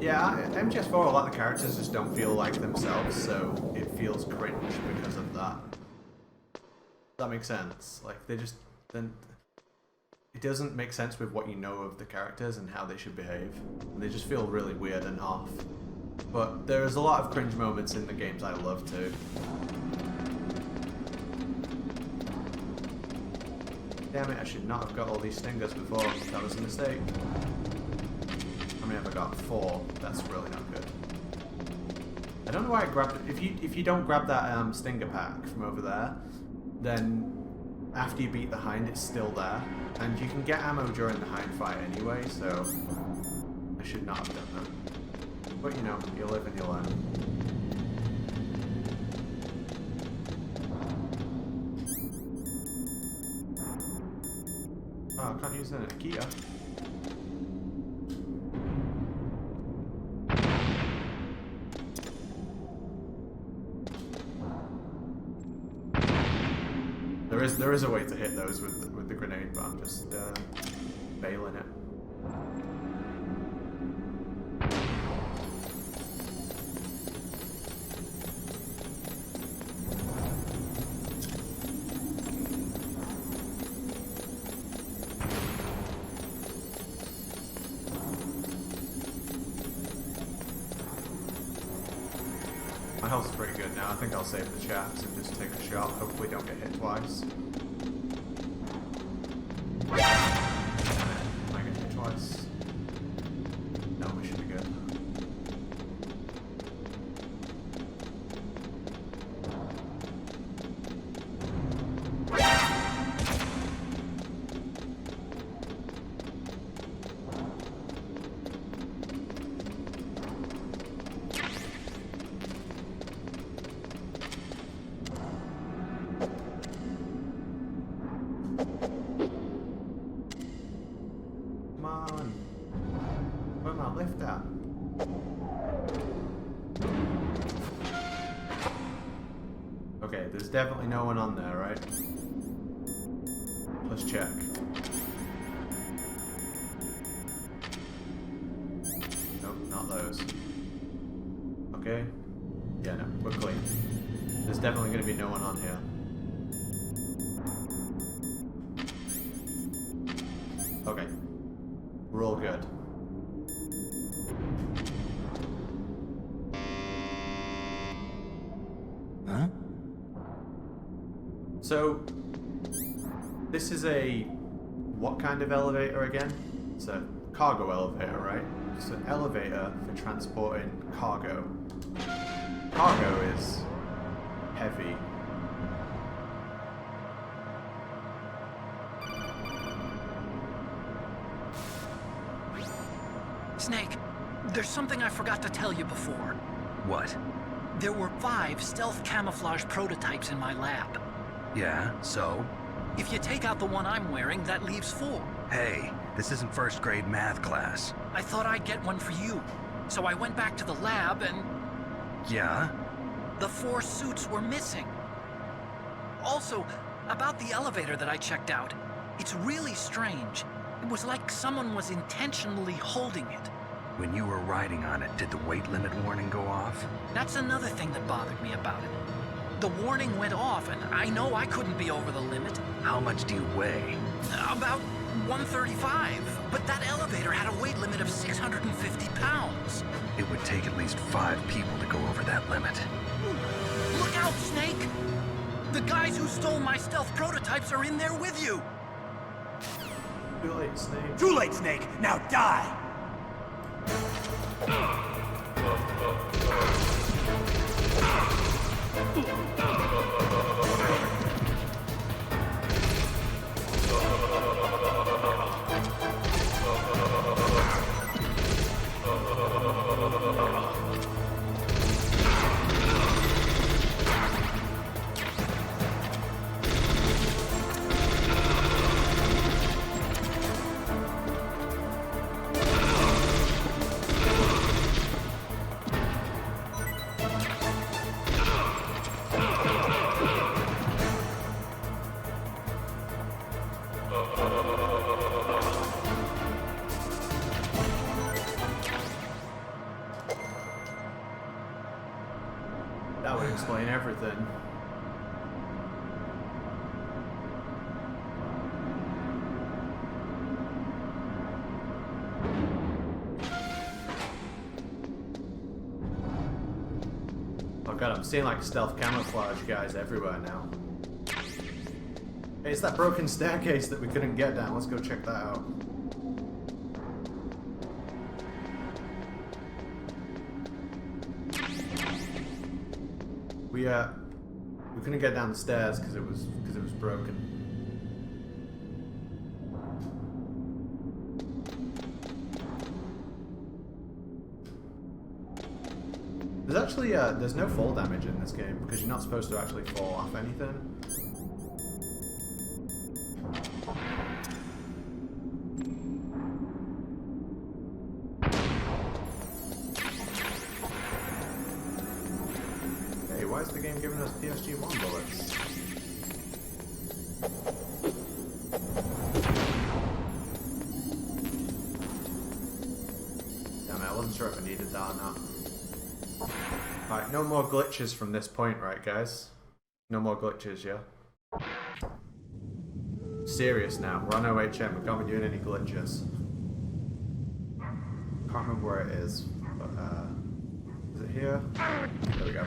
Yeah, MGS4, a lot of the characters just don't feel like themselves, so it feels cringe because of that. That makes sense. Like, they just... then it doesn't make sense with what you know of the characters and how they should behave. They just feel really weird and off. But there's a lot of cringe moments in the games I love too. Damn it, I should not have got all these stingers before. That was a mistake. How many have I got? 4. That's really not good. I don't know why I grabbed it. If you don't grab that stinger pack from over there, then after you beat the Hind, it's still there. And you can get ammo during the Hind fight anyway, so I should not have done that. But you know, you live and you learn. Oh, I can't use that in a Kia. There is a way to hit those with the grenade, but I'm just bailing it. My health's pretty good now. I think I'll save the chaps and just take a shot. Hopefully don't get hit twice. I get hit twice. No, we should be good. lift at? Okay, there's definitely no one on there, right? Let's check. Nope, not those. Okay. Yeah, no, we're clean. There's definitely going to be no one on here. Okay. We're all good. Huh? So, this is a... what kind of elevator again? It's a cargo elevator, right? It's an elevator for transporting cargo. Cargo is heavy. Snake, there's something I forgot to tell you before. What? There were 5 stealth camouflage prototypes in my lab. Yeah, so? If you take out the one I'm wearing, that leaves 4. Hey, this isn't first grade math class. I thought I'd get one for you. So I went back to the lab and... Yeah? The 4 suits were missing. Also, about the elevator that I checked out, it's really strange. It was like someone was intentionally holding it. When you were riding on it, did the weight limit warning go off? That's another thing that bothered me about it. The warning went off, and I know I couldn't be over the limit. How much do you weigh? About 135, but that elevator had a weight limit of 650 pounds. It would take at least 5 people to go over that limit. Look out, Snake! The guys who stole my stealth prototypes are in there with you! Too late, Snake. Too late, Snake! Now die! That would explain everything. Oh god, I'm seeing like stealth camouflage guys everywhere now. Hey, it's that broken staircase that we couldn't get down. Let's go check that out. We couldn't get down the stairs because it was broken. There's actually there's no fall damage in this game because you're not supposed to actually fall off anything. Why is the game giving us PSG-1 bullets? Damn it, I wasn't sure if I needed that or not. Alright, no more glitches from this point, right guys? No more glitches, yeah? Serious now, we're on OHM, we can't be doing any glitches. Can't remember where it is, but is it here? There we go.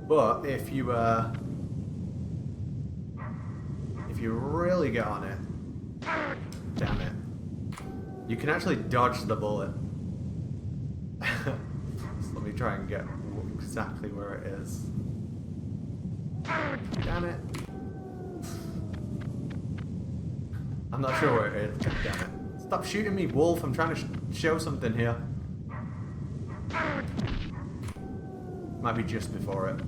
But if you really get on it, damn it, you can actually dodge the bullet. So let me try and get exactly where it is. Damn it. I'm not sure where it is. Damn it. Stop shooting me, wolf. I'm trying to show something here. Might be just before it.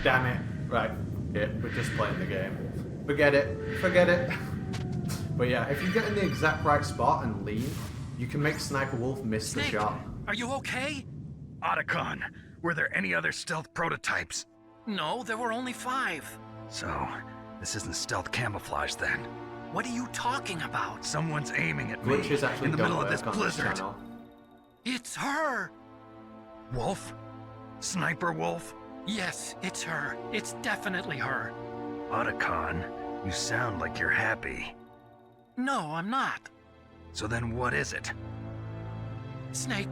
Damn it. Right. Yeah, we're just playing the game. Forget it. Forget it. But yeah, if you get in the exact right spot and lean, you can make Sniper Wolf miss the shot. Are you okay? Otacon, were there any other stealth prototypes? No, there were only 5. So, this isn't stealth camouflage then? What are you talking about? Someone's aiming at me Glitches actually in the don't middle of work this on this blizzard. channel. It's her! Wolf? Sniper Wolf? Yes, it's her. It's definitely her. Otacon, you sound like you're happy. No, I'm not. So then what is it? Snake,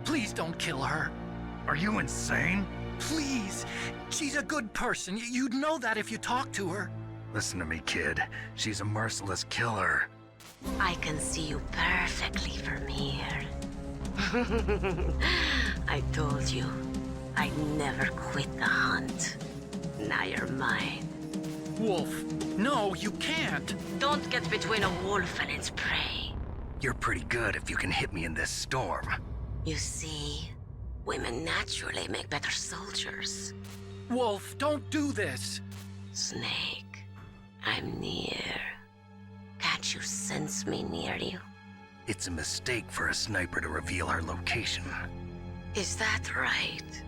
please don't kill her. Are you insane? Please. She's a good person. You'd know that if you talked to her. Listen to me, kid. She's a merciless killer. I can see you perfectly from here. I told you, I'd never quit the hunt. Now you're mine. Wolf, no, you can't. Don't get between a wolf and its prey. You're pretty good if you can hit me in this storm. You see, women naturally make better soldiers. Wolf, don't do this. Snake, I'm near. Can't you sense me near you? It's a mistake for a sniper to reveal her location. Is that right?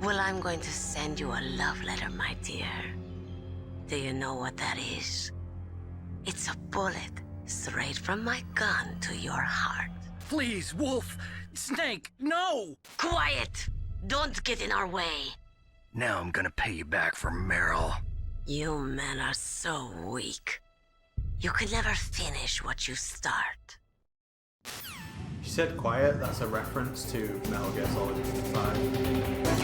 Well, I'm going to send you a love letter, my dear. Do you know what that is? It's a bullet straight from my gun to your heart. Please, Wolf. Snake, no! Quiet! Don't get in our way. Now I'm gonna pay you back for Meryl. You men are so weak. You can never finish what you start. She said quiet, that's a reference to Metal Gear Solid 5.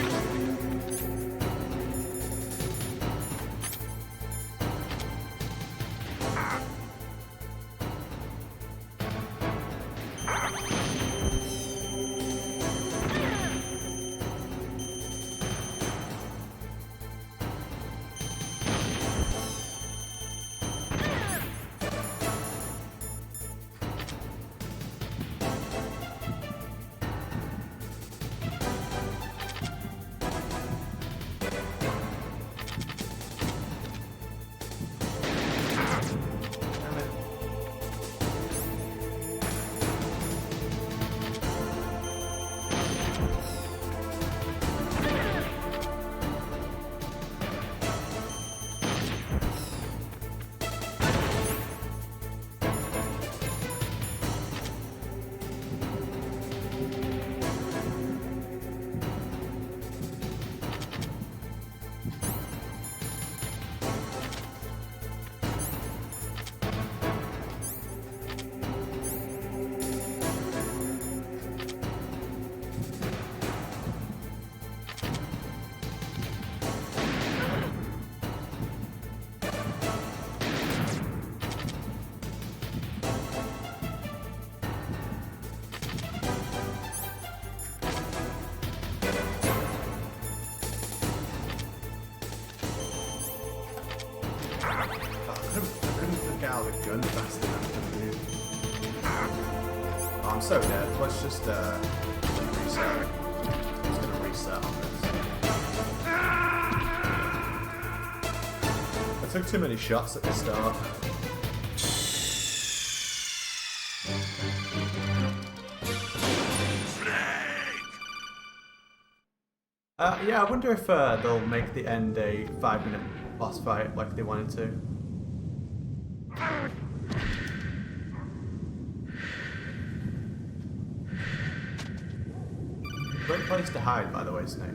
Gun fast enough to move. Oh, I'm so dead. Let's just reset. I'm just gonna reset on this. I took too many shots at the start. Yeah, I wonder if they'll make the end a 5-minute boss fight like they wanted to. Great place to hide, by the way, Snake.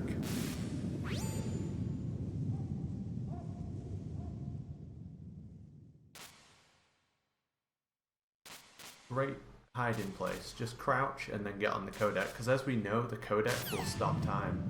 Great hiding place. Just crouch and then get on the codec, because as we know, the codec will stop time.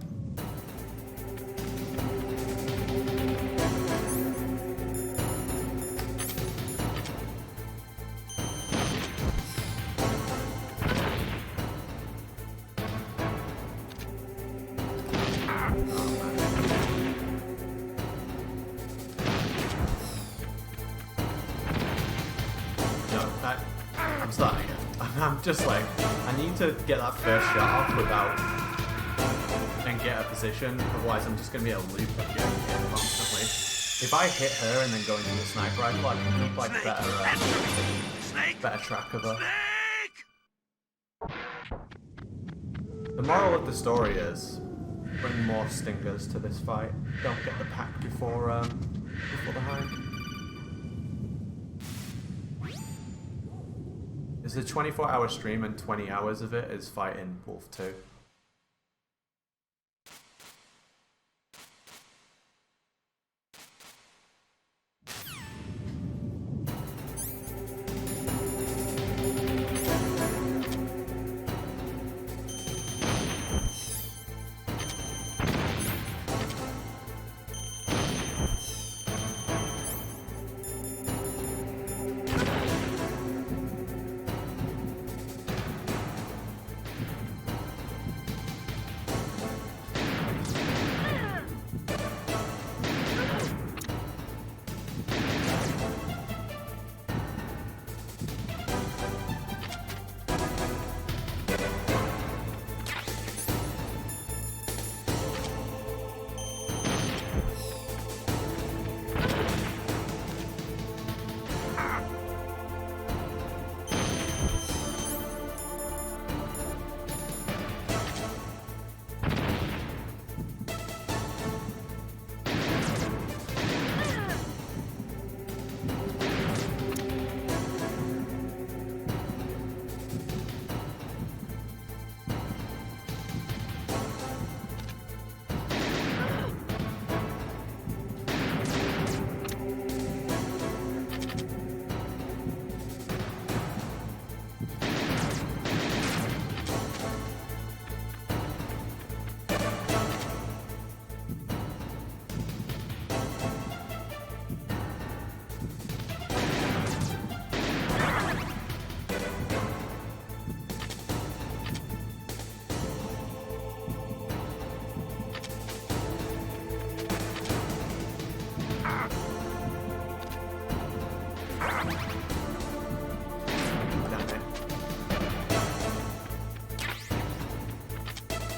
I'm just like, I need to get that first shot off without and get a position, otherwise I'm just going to be a loop of getting hit constantly. If I hit her and then go into the sniper rifle, I can keep like better track of her. The moral of the story is, bring more stinkers to this fight. Don't get the pack before the hind. It's a 24-hour stream and 20 hours of it is fighting Wolf 2.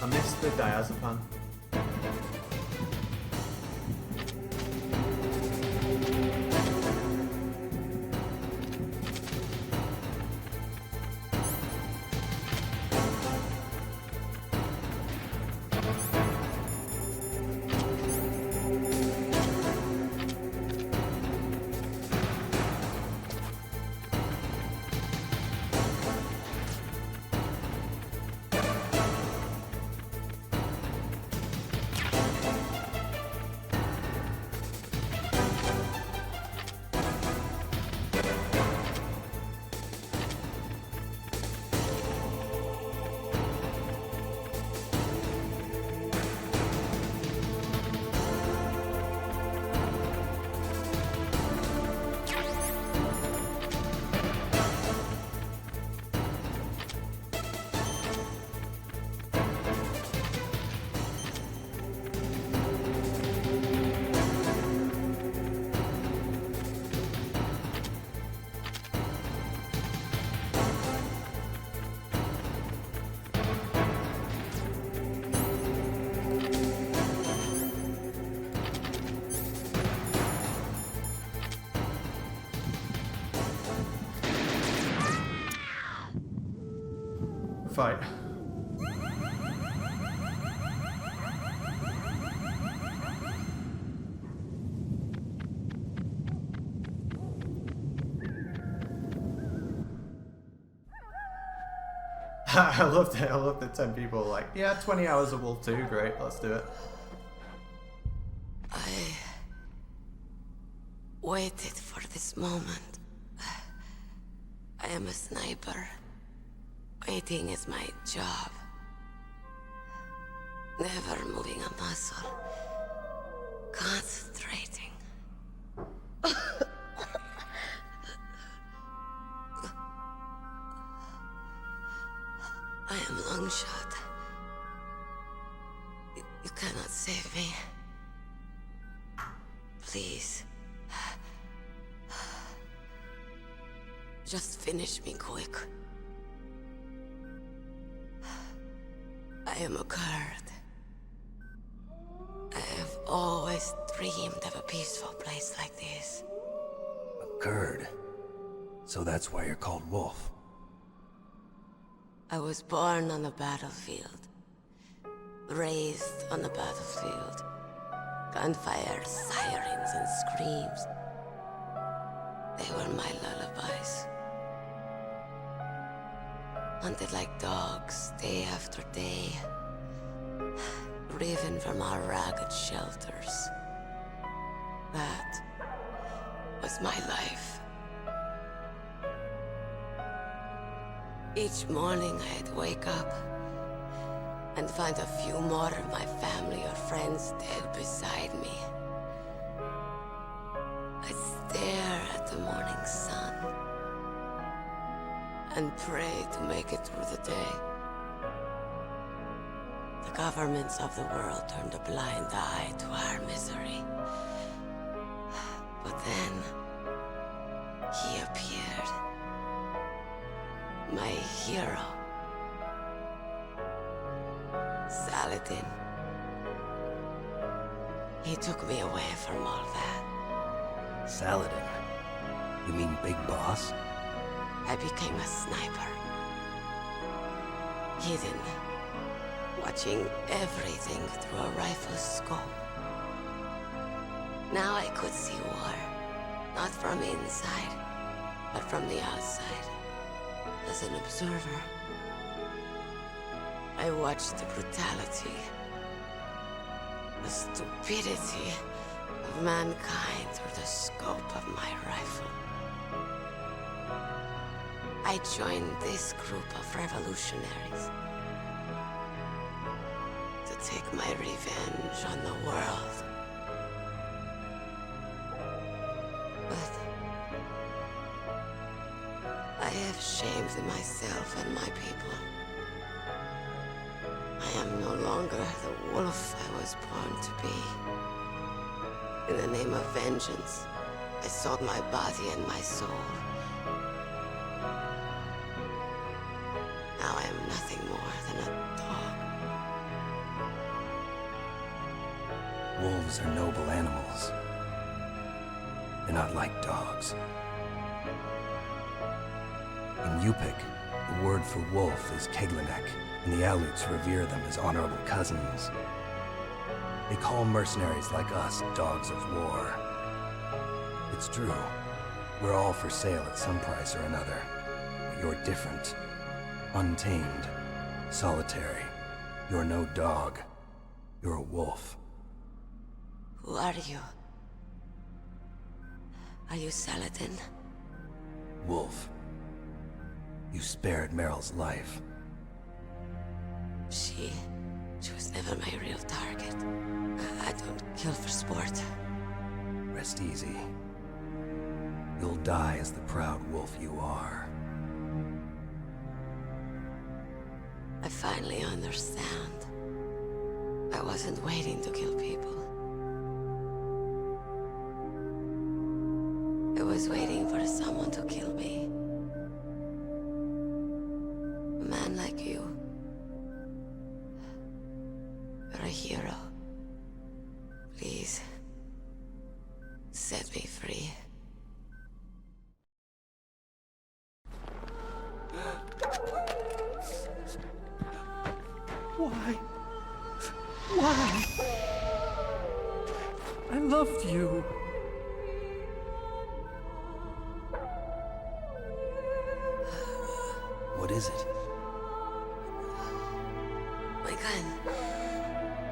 I missed the diazepam. Fight. I loved it. I loved the 10 people like, yeah, 20 hours of Wolf 2, great, let's do it. I waited for this moment. I am a sniper. Waiting is my job. Never moving a muscle. Concentrating. I am long shot. You cannot save me. Please. Just finish me quick. I am a coward. always dreamed of a peaceful place like this. A Kurd. So that's why you're called Wolf. I was born on the battlefield. Raised on the battlefield. Gunfire, sirens, and screams. They were my lullabies. Hunted like dogs, day after day. Driven from our ragged shelters. That was my life. Each morning I'd wake up and find a few more of my family or friends dead beside me. I'd stare at the morning sun and pray to make it through the day. The governments of the world turned a blind eye to our misery. But then, he appeared. My hero. Saladin. He took me away from all that. Saladin? You mean Big Boss? I became a sniper. Hidden. Watching everything through a rifle's scope. Now I could see war. Not from inside, but from the outside. As an observer. I watched the brutality, the stupidity of mankind through the scope of my rifle. I joined this group of revolutionaries to take my revenge on the world. But I have shamed myself and my people. I am no longer the wolf I was born to be. In the name of vengeance, I sold my body and my soul. Now I am nothing more than a dog. Wolves are noble animals. They're not like dogs. In Yupik, the word for wolf is Keglenek, and the Aleuts revere them as honorable cousins. They call mercenaries like us dogs of war. It's true. We're all for sale at some price or another. But you're different. Untamed. Solitary. You're no dog. You're a wolf. Who are you? Are you Saladin? Wolf. You spared Meryl's life. She was never my real target. I don't kill for sport. Rest easy. You'll die as the proud wolf you are. I finally understand. I wasn't waiting to kill people. I was waiting for someone to kill me. A man like you. You're a hero. Please, set me free. Why? Why? I loved you. What is it? My gun.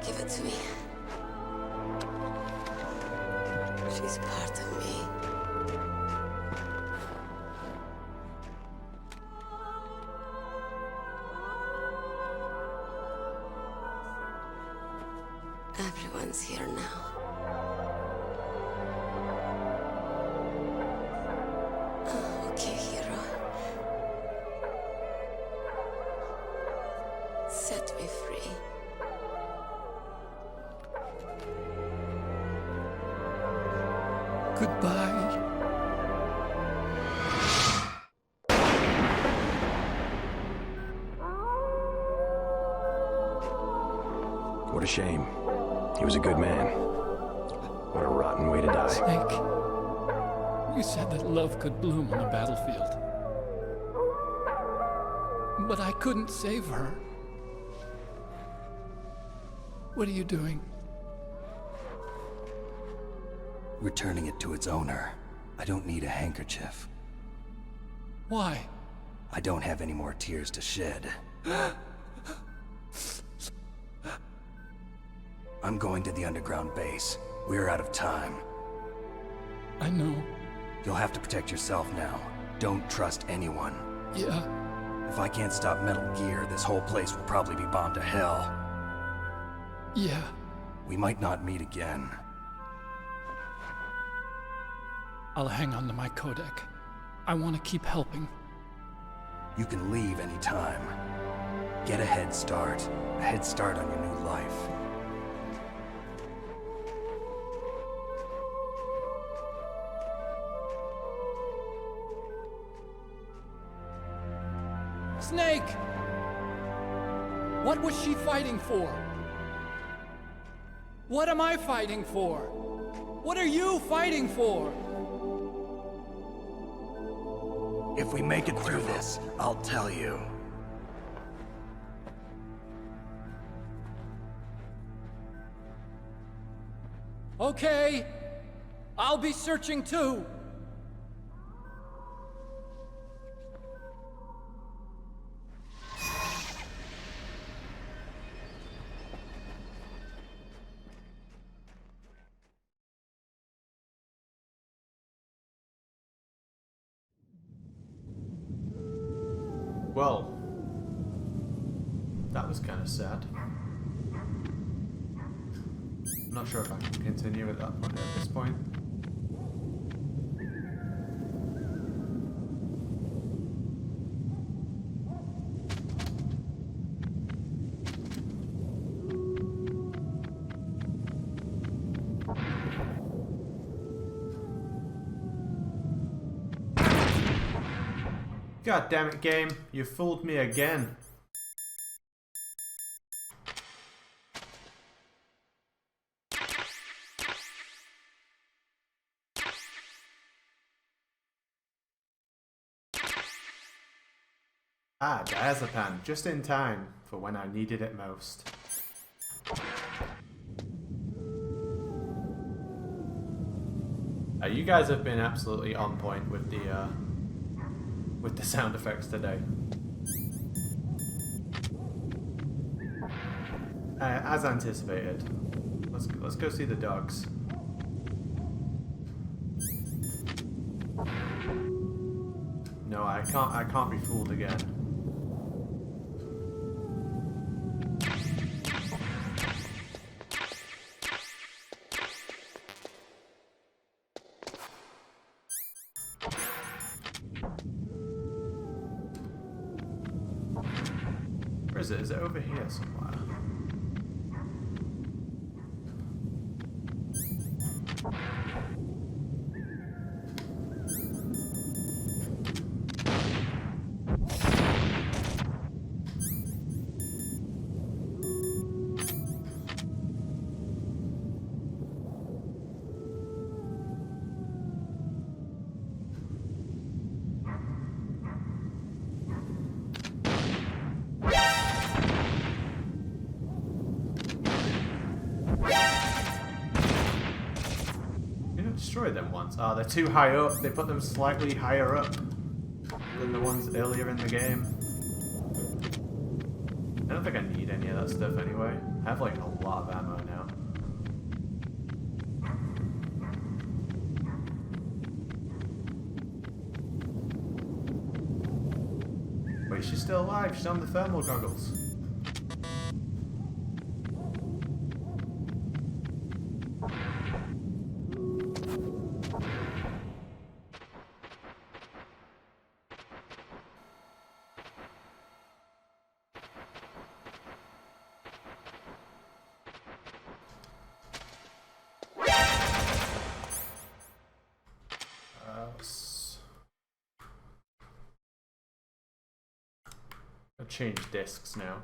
Give it to me. She's part of me. Everyone's here now. Okay, hero. Set me free. Goodbye. What a shame. He was a good man. What a rotten way to die. Snake, you said that love could bloom on the battlefield. But I couldn't save her. What are you doing? Returning it to its owner. I don't need a handkerchief. Why? I don't have any more tears to shed. I'm going to the underground base. We're out of time. I know. You'll have to protect yourself now. Don't trust anyone. Yeah. If I can't stop Metal Gear, this whole place will probably be bombed to hell. Yeah. We might not meet again. I'll hang on to my codec. I want to keep helping. You can leave anytime. Get a head start. A head start on your new life. Snake! What was she fighting for? What am I fighting for? What are you fighting for? If we make it through this, I'll tell you. Okay. I'll be searching too. Well, that was kind of sad. I'm not sure if I can continue at that point at this point. God damn it, game. You fooled me again. Ah, diazepam, just in time for when I needed it most. You guys have been absolutely on point with the sound effects today. As anticipated. Let's go see the dogs. No, I can't be fooled again. Where is it? Is it over here somewhere? Destroy them once. Oh, they're too high up. They put them slightly higher up than the ones earlier in the game. I don't think I need any of that stuff anyway. I have like a lot of ammo now. Wait, she's still alive. She's on the thermal goggles. I'll change discs now.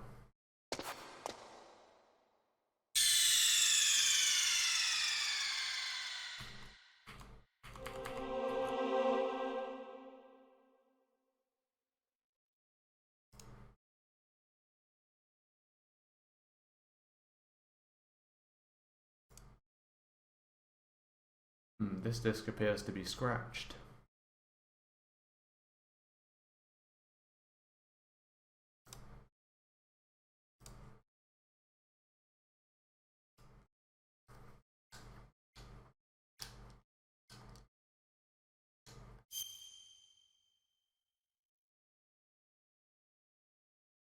This disc appears to be scratched.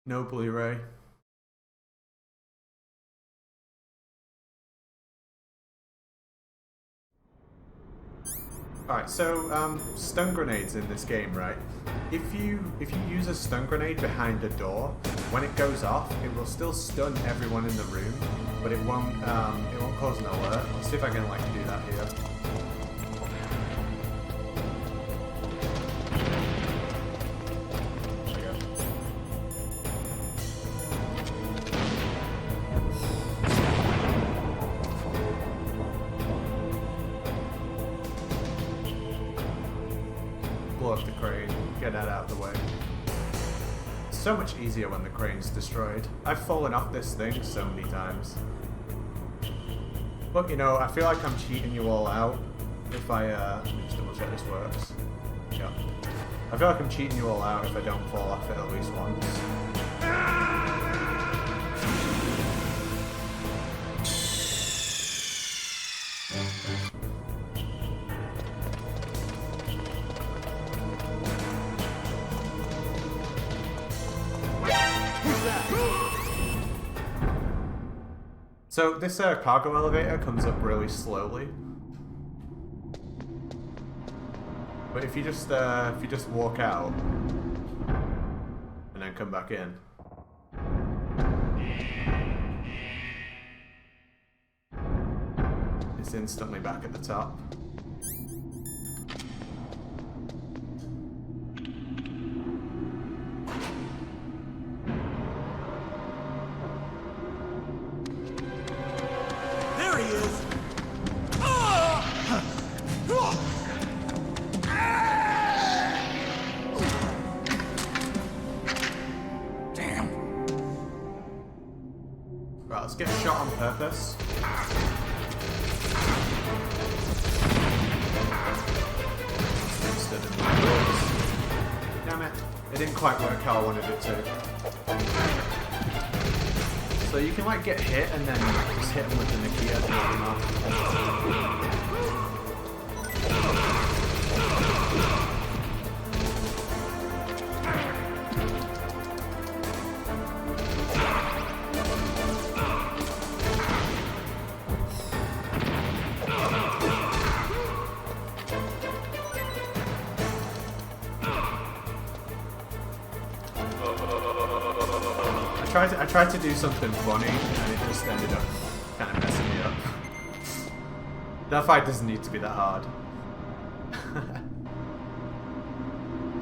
No Blu-ray. Alright, so stun grenades in this game, right? If you use a stun grenade behind a door, when it goes off, it will still stun everyone in the room, but it won't cause an alert. Let's see if I can like do that here. Blow up the crane, get that out of the way. It's so much easier when the crane's destroyed. I've fallen off this thing so many times. But you know, I feel like I'm cheating you all out if I, let me just double check this works. Yeah. I feel like I'm cheating you all out if I don't fall off it at least once. So this cargo elevator comes up really slowly, but if you just walk out and then come back in, it's instantly back at the top. Right, let's get shot on purpose. Damn it. It didn't quite work how I wanted it to. So you can like get hit and then just hit them with the Nakia to knock them off. I tried to do something funny and it just ended up kind of messing me up. That fight doesn't need to be that hard.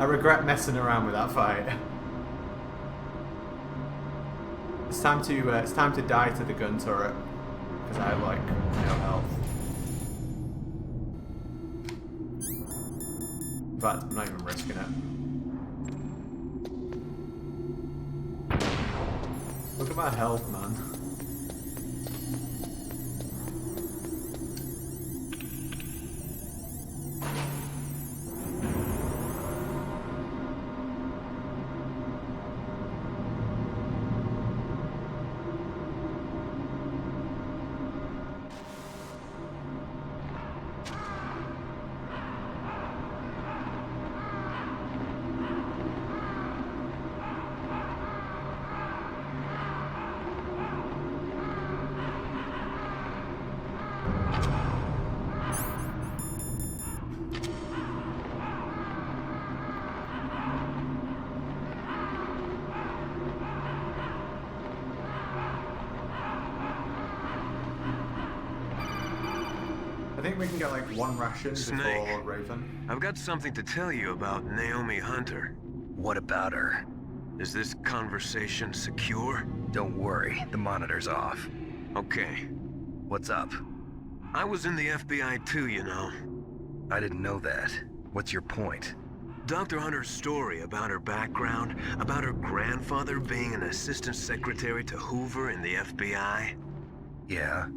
I regret messing around with that fight. It's time to die to the gun turret because I have like no health. In fact, I'm not even risking it. Look at my health, man. I think we can get like one ration before Raven. I've got something to tell you about Naomi Hunter. What about her? Is this conversation secure? Don't worry, the monitor's off. Okay. What's up? I was in the FBI too, you know. I didn't know that. What's your point? Dr. Hunter's story about her background, about her grandfather being an assistant secretary to Hoover in the FBI. Yeah?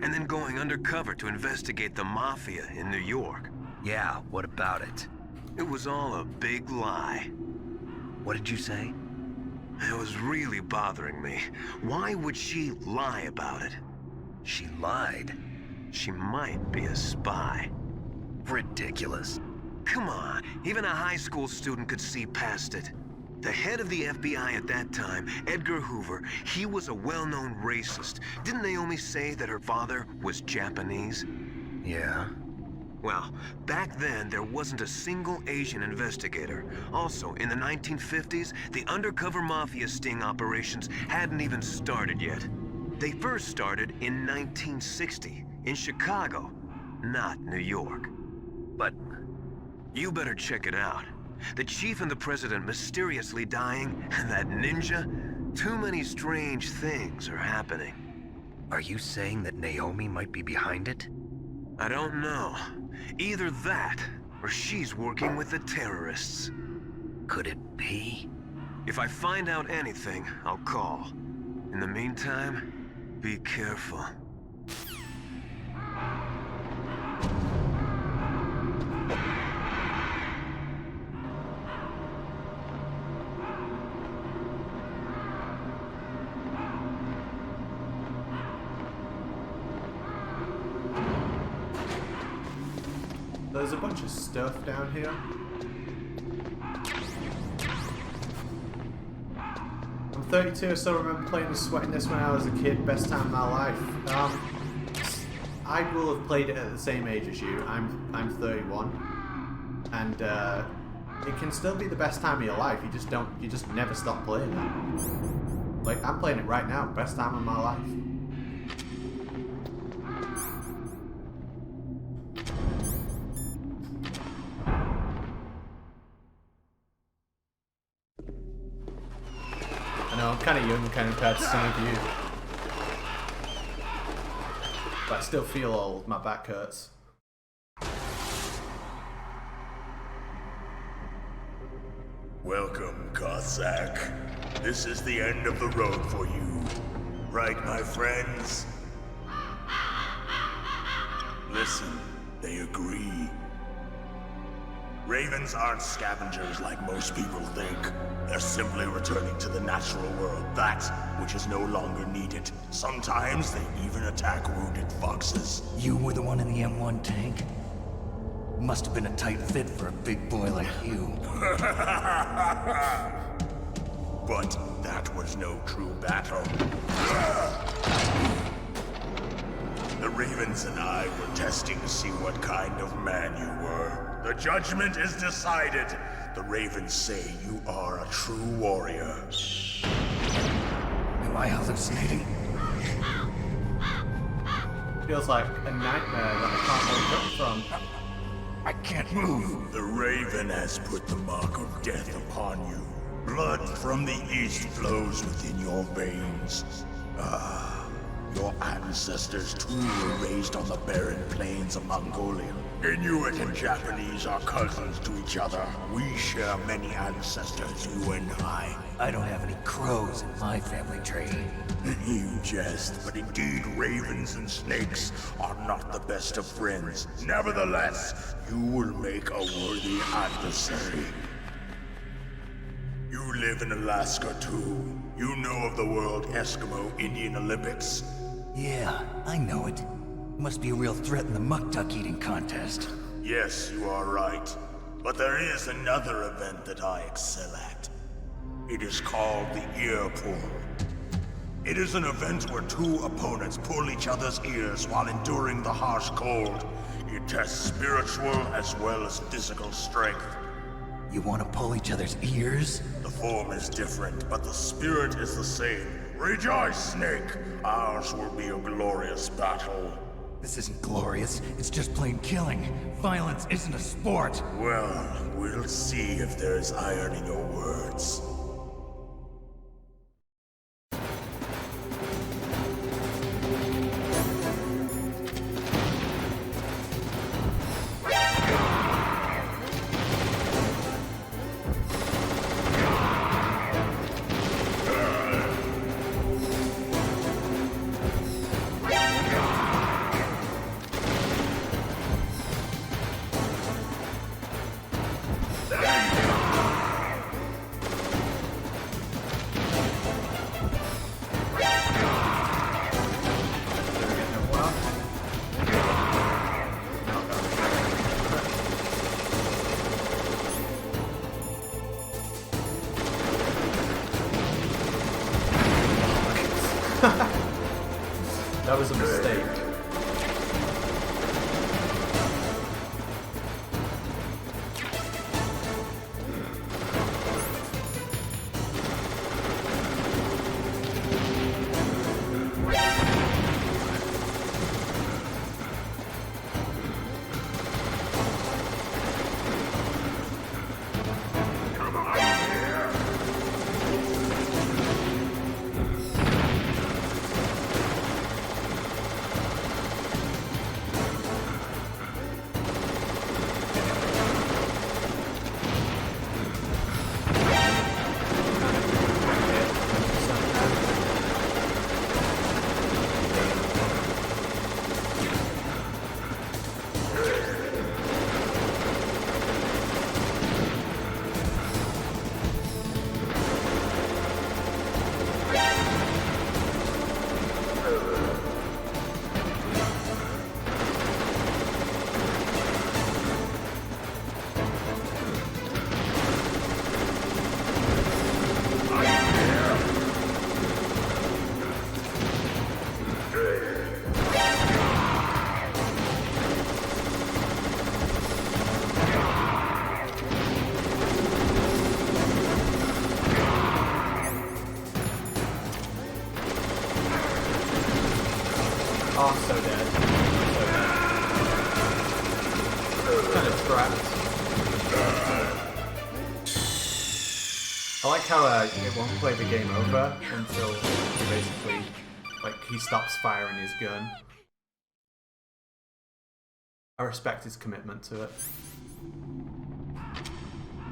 and then going undercover to investigate the Mafia in New York. Yeah, what about it? It was all a big lie. What did you say? It was really bothering me. Why would she lie about it? She lied? She might be a spy. Ridiculous. Come on, even a high school student could see past it. The head of the FBI at that time, Edgar Hoover, he was a well-known racist. Didn't Naomi say that her father was Japanese? Yeah. Well, back then, there wasn't a single Asian investigator. Also, in the 1950s, the undercover mafia sting operations hadn't even started yet. They first started in 1960, in Chicago, not New York. But you better check it out. The chief and the president mysteriously dying, and that ninja? Too many strange things are happening. Are you saying that Naomi might be behind it? I don't know. Either that, or she's working with the terrorists. Could it be? If I find out anything, I'll call. In the meantime, be careful. There's a bunch of stuff down here. I'm 32, I still remember playing and sweating this when I was a kid. Best time of my life. I will have played it at the same age as you. I'm 31, and it can still be the best time of your life. You just never stop playing it. Like, I'm playing it right now. Best time of my life. I know, I'm kind of young compared to some of you. But I still feel old, my back hurts. Welcome, Cossack. This is the end of the road for you. Right, my friends? Listen, they agree. Ravens aren't scavengers like most people think. They're simply returning to the natural world, that which is no longer needed. Sometimes they even attack wounded foxes. You were the one in the M1 tank? Must have been a tight fit for a big boy like you. But that was no true battle. The Ravens and I were testing to see what kind of man you were. The judgment is decided. The Ravens say you are a true warrior. Am I hallucinating? Feels like a nightmare that I can't wake up from. I can't move. The Raven has put the mark of death upon you. Blood from the east flows within your veins. Your ancestors too were raised on the barren plains of Mongolia. Inuit and Japanese are cousins to each other. We share many ancestors, you and I. I don't have any crows in my family tree. You jest, but indeed ravens and snakes are not the best of friends. Nevertheless, you will make a worthy adversary. You live in Alaska too. You know of the World Eskimo Indian Olympics? Yeah, I know it. Must be a real threat in the muck-duck eating contest. Yes, you are right. But there is another event that I excel at. It is called the ear pull. It is an event where two opponents pull each other's ears while enduring the harsh cold. It tests spiritual as well as physical strength. You want to pull each other's ears? The form is different, but the spirit is the same. Rejoice, Snake! Ours will be a glorious battle. This isn't glorious, it's just plain killing. Violence isn't a sport. Well, we'll see if there's iron in your words. That was a mistake. Oh, I'm so dead. So dead. Kind of trapped. I like how it won't play the game over until basically, like, he stops firing his gun. I respect his commitment to it.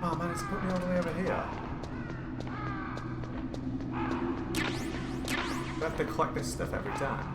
Oh man, it's put me all the way over here. I have to collect this stuff every time.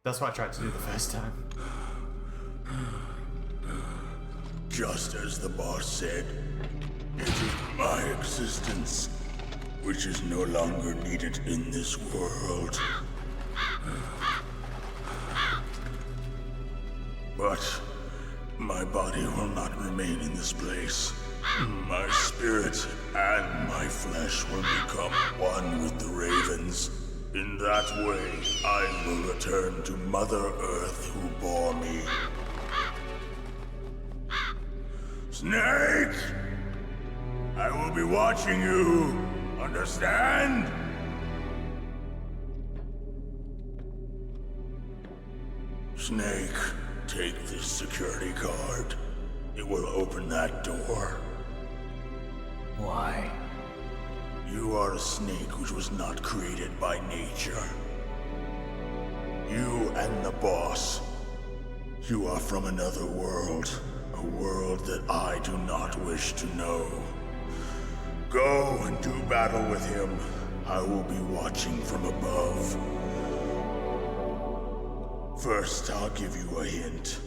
That's what I tried to do the first time. Just as the boss said, it is my existence which is no longer needed in this world. But my body will not remain in this place. My spirit and my flesh will become one with the ravens. In that way, I will return to Mother Earth who bore me. Snake! I will be watching you. Understand? Snake, take this security card. It will open that door. Why? You are a snake which was not created by nature. You and the boss. You are from another world. A world that I do not wish to know. Go and do battle with him. I will be watching from above. First, I'll give you a hint.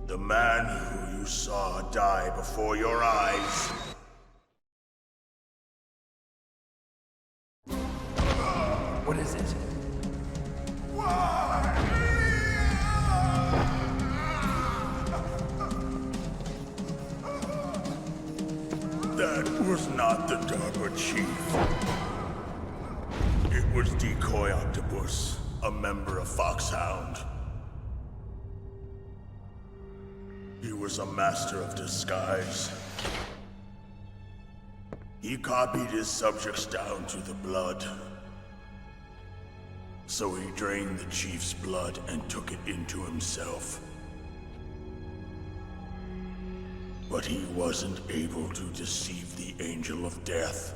The man who you saw die before your eyes. What is it? That was not the DARPA chief. It was Decoy Octopus, a member of Foxhound. He was a master of disguise. He copied his subjects down to the blood. So he drained the chief's blood and took it into himself. But he wasn't able to deceive the Angel of Death.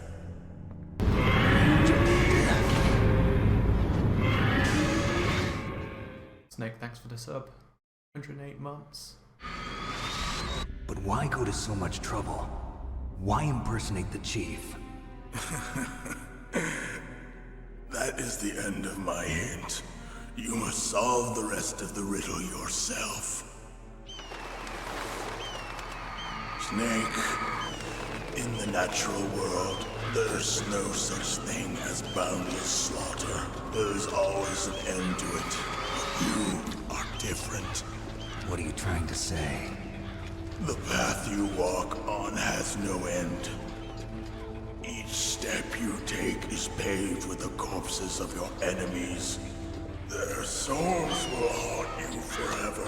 Snake, thanks for the sub. 108 months. But why go to so much trouble? Why impersonate the chief? That is the end of my hint. You must solve the rest of the riddle yourself. Snake, in the natural world, there's no such thing as boundless slaughter. There's always an end to it. But you are different. What are you trying to say? The path you walk on has no end. Each step you take is paved with the corpses of your enemies. Their souls will haunt you forever.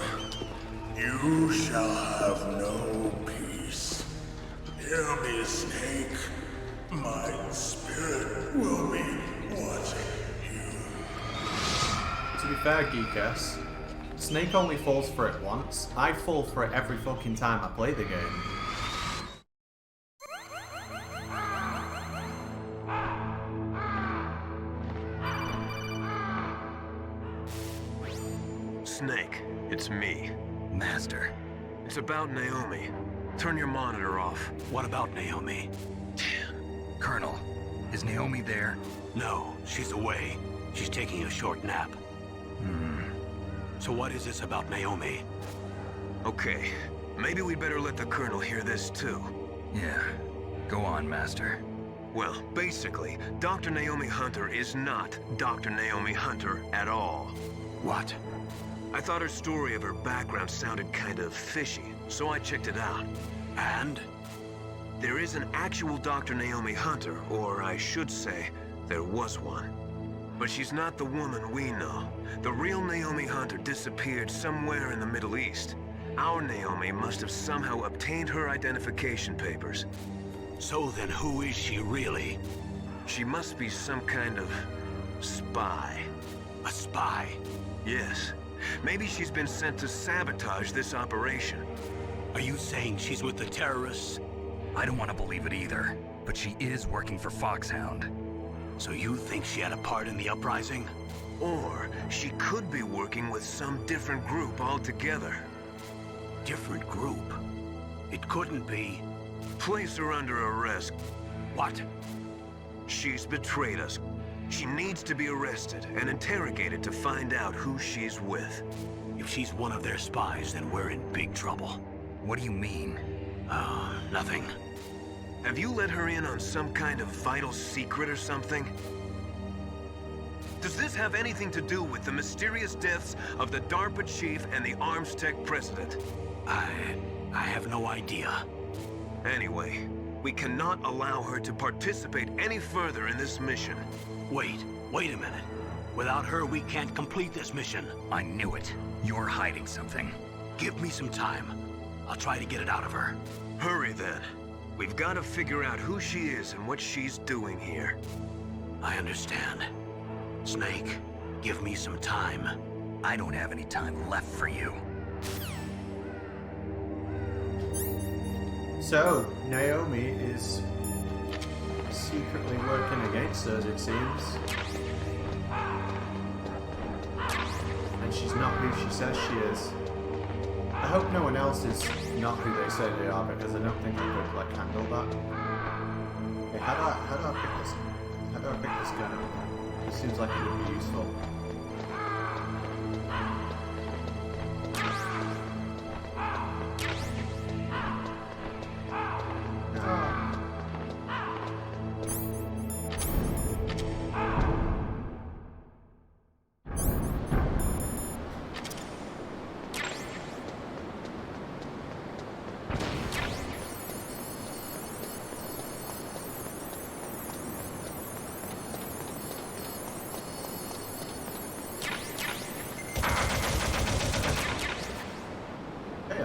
You shall have no peace. Hear me, Snake. My spirit will be watching you. To be fair, Geekus, Snake only falls for it once. I fall for it every fucking time I play the game. Snake, it's me. Master. It's about Naomi. Turn your monitor off. What about Naomi? Colonel, is Naomi there? No, she's away. She's taking a short nap. So what is this about Naomi? Okay, maybe we'd better let the Colonel hear this too. Yeah, go on, Master. Well, basically, Dr. Naomi Hunter is not Dr. Naomi Hunter at all. What? I thought her story of her background sounded kind of fishy, so I checked it out. And? There is an actual Dr. Naomi Hunter, or I should say, there was one. But she's not the woman we know. The real Naomi Hunter disappeared somewhere in the Middle East. Our Naomi must have somehow obtained her identification papers. So then who is she really? She must be some kind of spy. A spy? Yes. Maybe she's been sent to sabotage this operation. Are you saying she's with the terrorists? I don't want to believe it either, but she is working for Foxhound. So you think she had a part in the uprising? Or she could be working with some different group altogether. Different group? It couldn't be. Place her under arrest. What? She's betrayed us. She needs to be arrested and interrogated to find out who she's with. If she's one of their spies, then we're in big trouble. What do you mean? Nothing. Have you let her in on some kind of vital secret or something? Does this have anything to do with the mysterious deaths of the DARPA chief and the Arms Tech president? I have no idea. Anyway, we cannot allow her to participate any further in this mission. Wait a minute. Without her, we can't complete this mission. I knew it. You're hiding something. Give me some time. I'll try to get it out of her. Hurry then. We've got to figure out who she is and what she's doing here. I understand. Snake, give me some time. I don't have any time left for you. So, Naomi is secretly working against us, it seems. And she's not who she says she is. I hope no one else is not who they say they are, because I don't think I could, like, handle that. Hey, how do I pick this? How do I pick this gun up? It seems like it would be useful.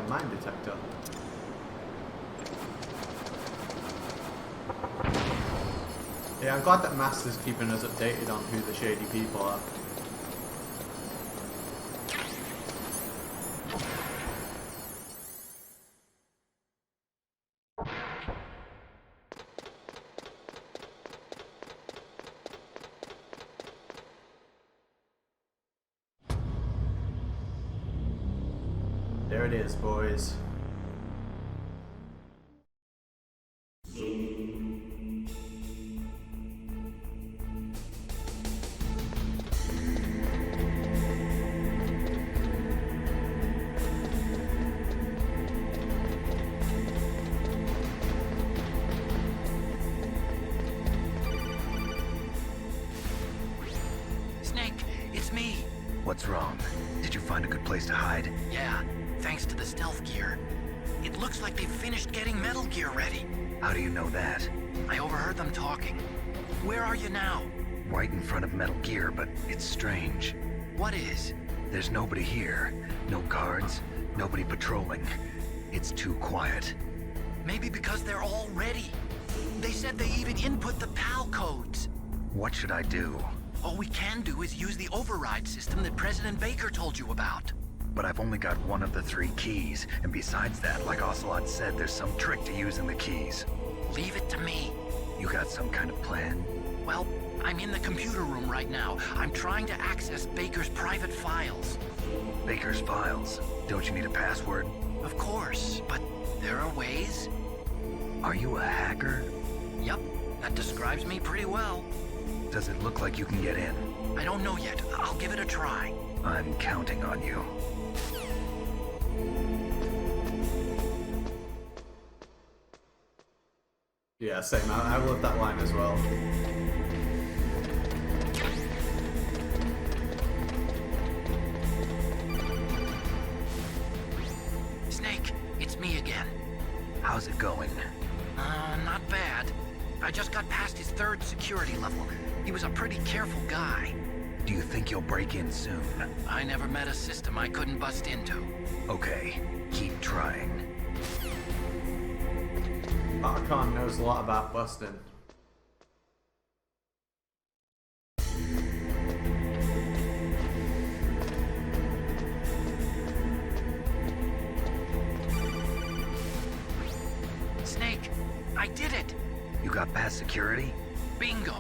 Mine detector. Yeah, I'm glad that Master's keeping us updated on who the shady people are. There it is, boys. Snake, it's me. What's wrong? Did you find a good place to hide? Yeah, thanks to the stealth gear. It looks like they've finished getting Metal Gear ready. How do you know that? I overheard them talking. Where are you now? Right in front of Metal Gear, but it's strange. What is? There's nobody here. No guards, nobody patrolling. It's too quiet. Maybe because they're all ready. They said they even input the PAL codes. What should I do? All we can do is use the override system that President Baker told you about. But I've only got one of the 3 keys, and besides that, like Ocelot said, there's some trick to using the keys. Leave it to me. You got some kind of plan? Well, I'm in the computer room right now. I'm trying to access Baker's private files. Baker's files? Don't you need a password? Of course, but there are ways. Are you a hacker? Yep, that describes me pretty well. Does it look like you can get in? I don't know yet. I'll give it a try. I'm counting on you. Yeah, same. I love that line as well. Snake, it's me again. How's it going? Not bad. I just got past his 3rd security level. He was a pretty careful guy. Do you think you'll break in soon? I never met a system I couldn't bust into. Okay, keep trying. Archon knows a lot about busting. Snake, I did it! You got past security? Bingo!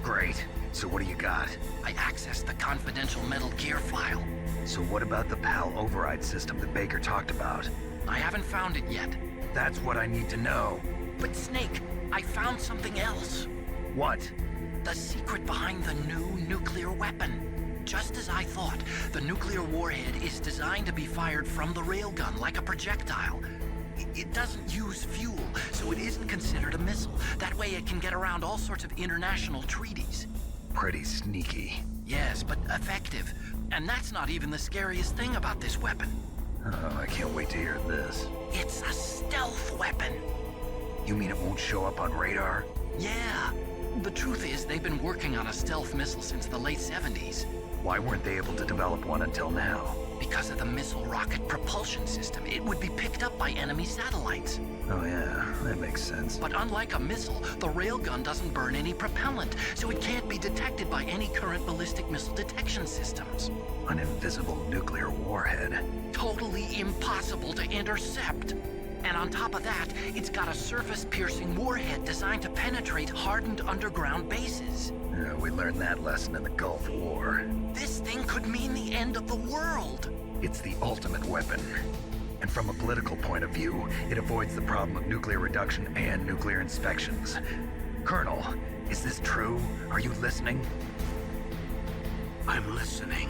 Great. So what do you got? I accessed the confidential Metal Gear file. So what about the PAL override system that Baker talked about? I haven't found it yet. That's what I need to know. But Snake, I found something else. What? The secret behind the new nuclear weapon. Just as I thought, the nuclear warhead is designed to be fired from the railgun like a projectile. It doesn't use fuel, so it isn't considered a missile. That way it can get around all sorts of international treaties. Pretty sneaky. Yes, but effective. And that's not even the scariest thing about this weapon. Oh, I can't wait to hear this. It's a stealth weapon. You mean it won't show up on radar? Yeah. The truth is, they've been working on a stealth missile since the late 70s. Why weren't they able to develop one until now? Because of the missile rocket propulsion system. It would be picked up by enemy satellites. Oh yeah, that makes sense. But unlike a missile, the railgun doesn't burn any propellant, so it can't be detected by any current ballistic missile detection systems. An invisible nuclear warhead. Totally impossible to intercept. And on top of that, it's got a surface-piercing warhead designed to penetrate hardened underground bases. We learned that lesson in the Gulf War. This thing could mean the end of the world. It's the ultimate weapon. And from a political point of view, it avoids the problem of nuclear reduction and nuclear inspections. Colonel, is this true? Are you listening? I'm listening.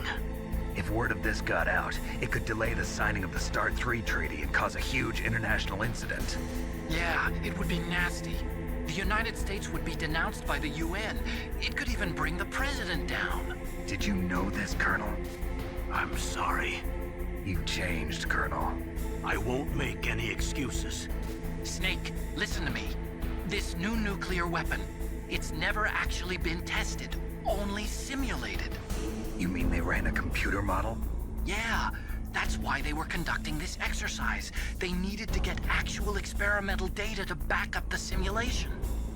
If word of this got out, it could delay the signing of the START 3 treaty and cause a huge international incident. Yeah, it would be nasty. The United States would be denounced by the UN. It could even bring the president down. Did you know this, Colonel? I'm sorry. You changed, Colonel. I won't make any excuses. Snake, listen to me. This new nuclear weapon, it's never actually been tested, only simulated. You mean they ran a computer model? Yeah, that's why they were conducting this exercise. They needed to get actual experimental data to back up the simulation.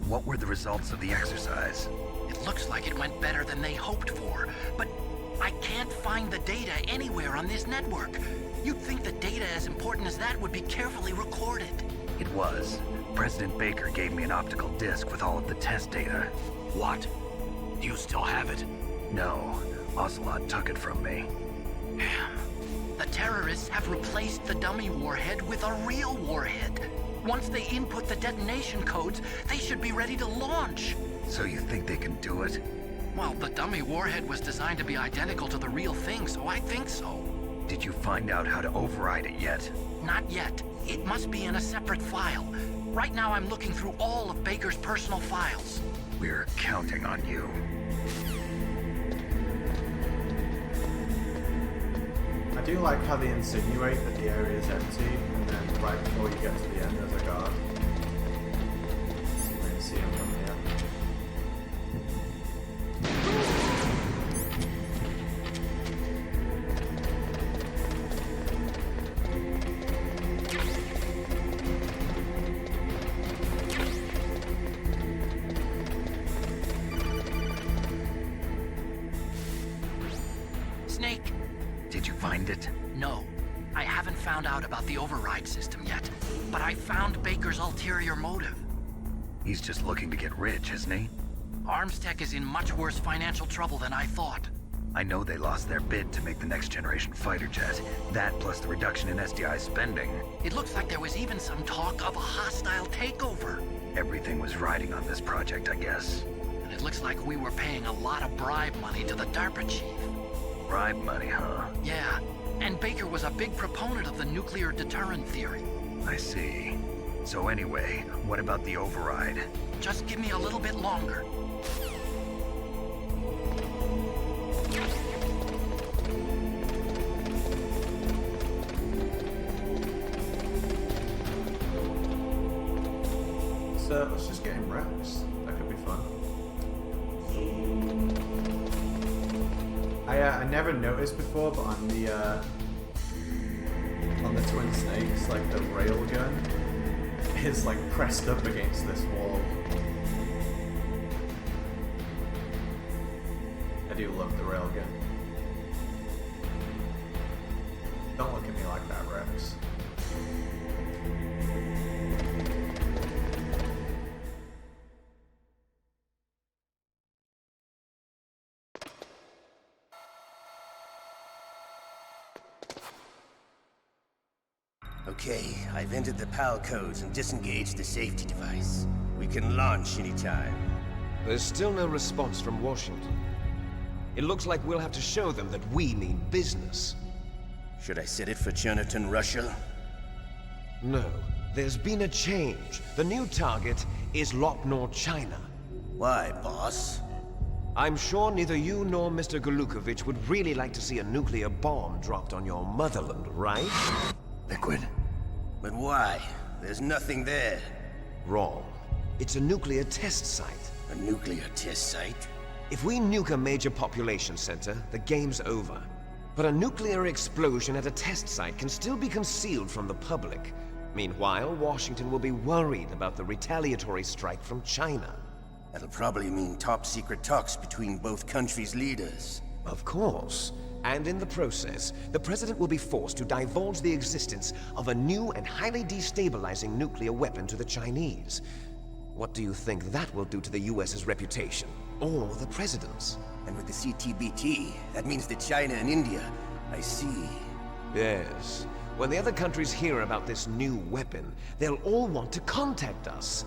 What were the results of the exercise? It looks like it went better than they hoped for, but I can't find the data anywhere on this network. You'd think the data as important as that would be carefully recorded. It was. President Baker gave me an optical disc with all of the test data. What? Do you still have it? No. Ocelot took it from me. Damn. The terrorists have replaced the dummy warhead with a real warhead. Once they input the detonation codes, they should be ready to launch. So you think they can do it? Well, the dummy warhead was designed to be identical to the real thing, so I think so. Did you find out how to override it yet? Not yet. It must be in a separate file. Right now I'm looking through all of Baker's personal files. We're counting on you. I do like how they insinuate that the area is empty, and then right before you get to the end there's a guard. So you can see him from here. Snake! Did you find it? No. I haven't found out about the override system yet, but I found Baker's ulterior motive. He's just looking to get rich, isn't he? Armstech is in much worse financial trouble than I thought. I know they lost their bid to make the next generation fighter jet. That plus the reduction in SDI spending. It looks like there was even some talk of a hostile takeover. Everything was riding on this project, I guess. And it looks like we were paying a lot of bribe money to the DARPA chief. Bribe money, huh? Yeah, and Baker was a big proponent of the nuclear deterrent theory. I see. So anyway, what about the override? Just give me a little bit longer. So let's just get him Rex. That could be fun. I never noticed before, but on the Twin Snakes, like the railgun is like pressed up against this wall. I do love the railgun. Don't look at me like that, Rex. Okay, I've entered the PAL codes and disengaged the safety device. We can launch anytime. There's still no response from Washington. It looks like we'll have to show them that we mean business. Should I set it for Chernobyl, Russia? No. There's been a change. The new target is Lopnor, China. Why, boss? I'm sure neither you nor Mr. Golukovich would really like to see a nuclear bomb dropped on your motherland, right? Liquid. But why? There's nothing there. Wrong. It's a nuclear test site. A nuclear test site? If we nuke a major population center, the game's over. But a nuclear explosion at a test site can still be concealed from the public. Meanwhile, Washington will be worried about the retaliatory strike from China. That'll probably mean top-secret talks between both countries' leaders. Of course. And in the process, the President will be forced to divulge the existence of a new and highly destabilizing nuclear weapon to the Chinese. What do you think that will do to the US's reputation? Or the President's? And with the CTBT, that means that China and India. I see. Yes. When the other countries hear about this new weapon, they'll all want to contact us.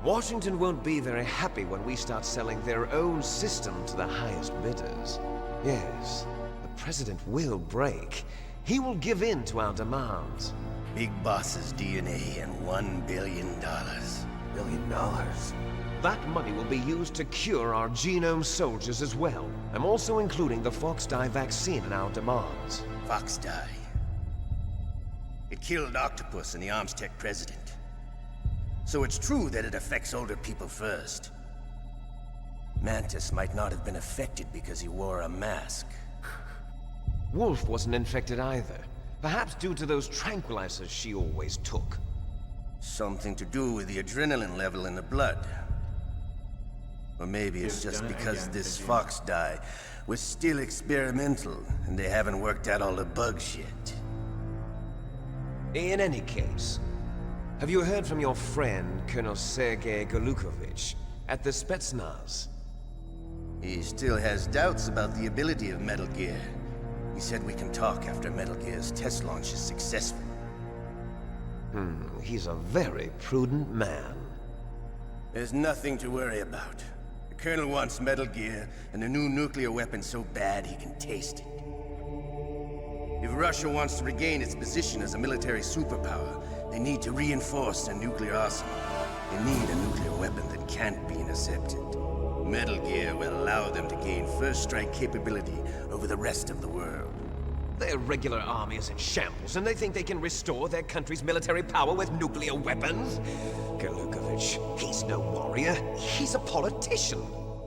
Washington won't be very happy when we start selling their own system to the highest bidders. Yes, the President will break. He will give in to our demands. Big Boss's DNA and $1 billion. $1 billion? That money will be used to cure our genome soldiers as well. I'm also including the Fox-Die vaccine in our demands. Fox-Die? It killed Octopus and the Armstech president. So it's true that it affects older people first. Mantis might not have been affected because he wore a mask. Wolf wasn't infected either. Perhaps due to those tranquilizers she always took. Something to do with the adrenaline level in the blood. Or maybe it's just because this Fox-Die was still experimental and they haven't worked out all the bugs yet. In any case, have you heard from your friend, Colonel Sergei Golukovich, at the Spetsnaz? He still has doubts about the ability of Metal Gear. He said we can talk after Metal Gear's test launch is successful. He's a very prudent man. There's nothing to worry about. The Colonel wants Metal Gear and a new nuclear weapon so bad he can taste it. If Russia wants to regain its position as a military superpower, they need to reinforce their nuclear arsenal. They need a nuclear weapon that can't be intercepted. Metal Gear will allow them to gain first strike capability over the rest of the world. Their regular army is in shambles, and they think they can restore their country's military power with nuclear weapons? Galukovich, he's no warrior. He's a politician.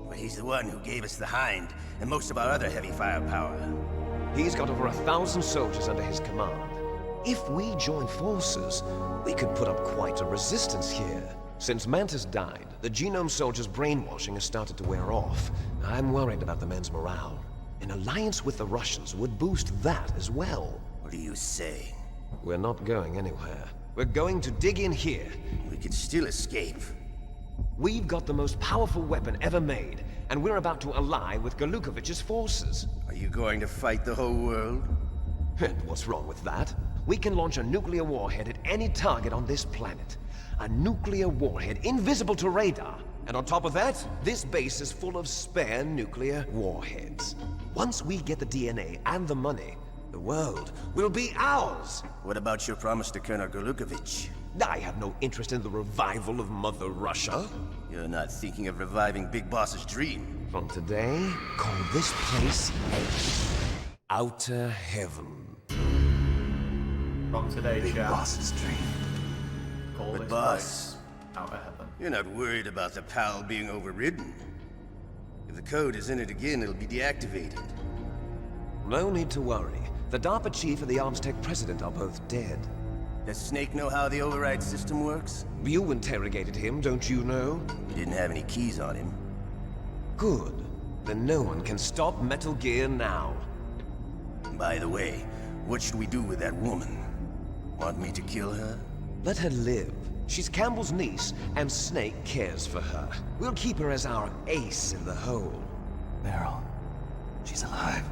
Well, he's the one who gave us the Hind and most of our other heavy firepower. He's got over 1,000 soldiers under his command. If we join forces, we could put up quite a resistance here. Since Mantis died, the Genome Soldier's brainwashing has started to wear off. I'm worried about the men's morale. An alliance with the Russians would boost that as well. What are you saying? We're not going anywhere. We're going to dig in here. We can still escape. We've got the most powerful weapon ever made, and we're about to ally with Galukovich's forces. Are you going to fight the whole world? And what's wrong with that? We can launch a nuclear warhead at any target on this planet. A nuclear warhead invisible to radar. And on top of that, this base is full of spare nuclear warheads. Once we get the DNA and the money, the world will be ours. What about your promise to Colonel Galukovich? I have no interest in the revival of Mother Russia. You're not thinking of reviving Big Boss's dream. From today, call this place Outer Heaven. From today, Big chat. Boss's dream. Call But this boss, place Outer Heaven. You're not worried about the PAL being overridden. If the code is entered again, it'll be deactivated. No need to worry. The DARPA chief and the Armstech president are both dead. Does Snake know how the override system works? You interrogated him, don't you know? He didn't have any keys on him. Good. Then no one can stop Metal Gear now. By the way, what should we do with that woman? Want me to kill her? Let her live. She's Campbell's niece, and Snake cares for her. We'll keep her as our ace in the hole. Meryl, she's alive.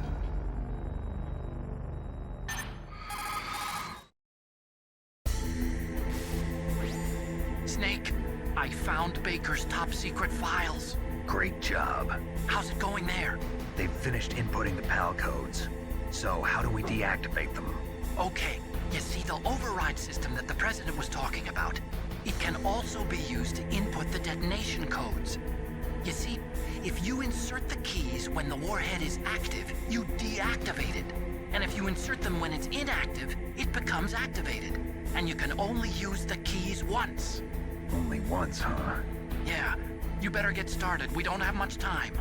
Snake, I found Baker's top-secret files. Great job. How's it going there? They've finished inputting the PAL codes. So how do we deactivate them? Okay, you see the override system that the President was talking about? It can also be used to input the detonation codes. You see, if you insert the keys when the warhead is active, you deactivate it. And if you insert them when it's inactive, it becomes activated. And you can only use the keys once. Only once, huh? Yeah, you better get started. We don't have much time.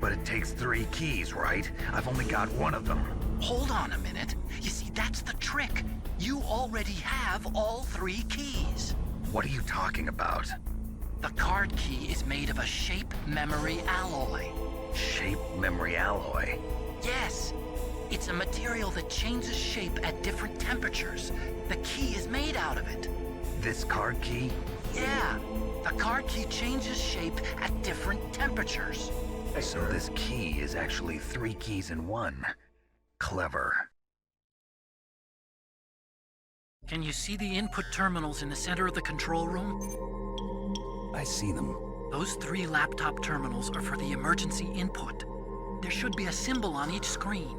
But it takes 3 keys, right? I've only got 1 of them. Hold on a minute. You see, that's the trick. You already have all 3 keys. What are you talking about? The card key is made of a shape memory alloy. Shape memory alloy? Yes. It's a material that changes shape at different temperatures. The key is made out of it. This card key? Yeah. The card key changes shape at different temperatures. So this key is actually 3 keys in 1. Clever. Can you see the input terminals in the center of the control room? I see them. Those 3 laptop terminals are for the emergency input. There should be a symbol on each screen.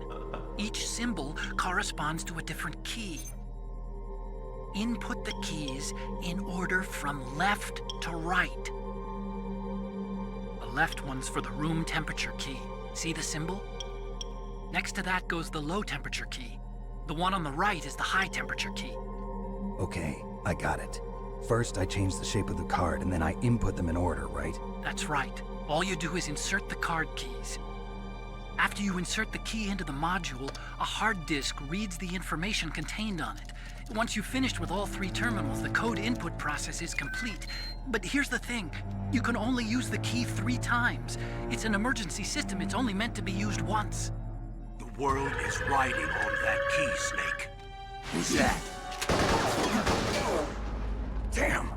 Each symbol corresponds to a different key. Input the keys in order from left to right. The left one's for the room temperature key. See the symbol? Next to that goes the low temperature key. The one on the right is the high temperature key. Okay, I got it. First, I change the shape of the card, and then I input them in order, right? That's right. All you do is insert the card keys. After you insert the key into the module, a hard disk reads the information contained on it. Once you've finished with all 3 terminals, the code input process is complete. But here's the thing. You can only use the key 3 times. It's an emergency system. It's only meant to be used once. The world is riding on that key, Snake. Who's that? Damn!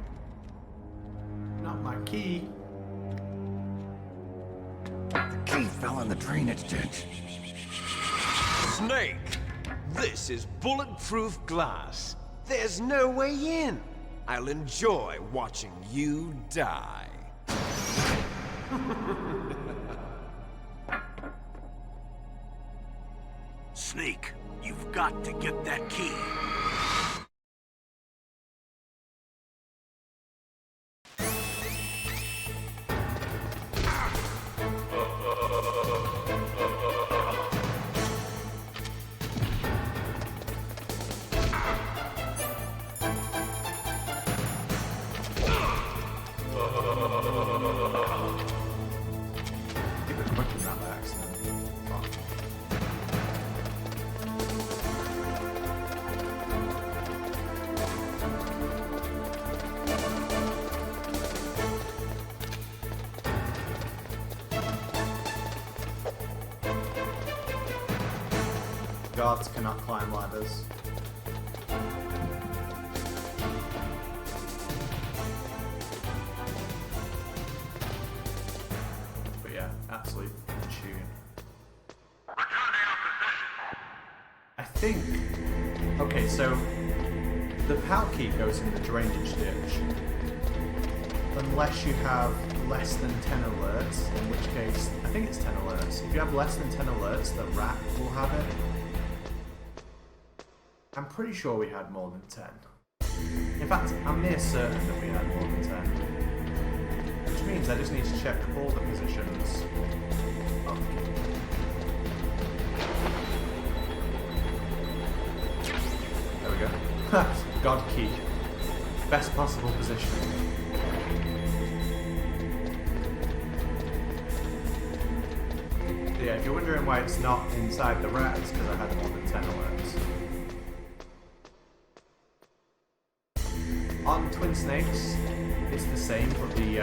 Not my key. The key fell in the drainage ditch. Snake! This is bulletproof glass. There's no way in. I'll enjoy watching you die. Snake, you've got to get that key. Guards cannot climb ladders. But yeah, absolute tune. I think... Okay, so the PAL key goes in the drainage ditch. Unless you have less than 10 alerts, in which case, I think it's 10 alerts. If you have less than 10 alerts, the rat will have it. I'm pretty sure we had more than 10. In fact, I'm near certain that we had more than 10. Which means I just need to check all the positions of the key. There we go. God key. Best possible positioning. Yeah, if you're wondering why it's not inside the rat, it's because I had more than 10 alerts. On Twin Snakes, it's the same, but the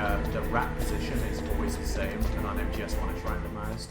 rat position is always the same, and on MGS1 it's randomized.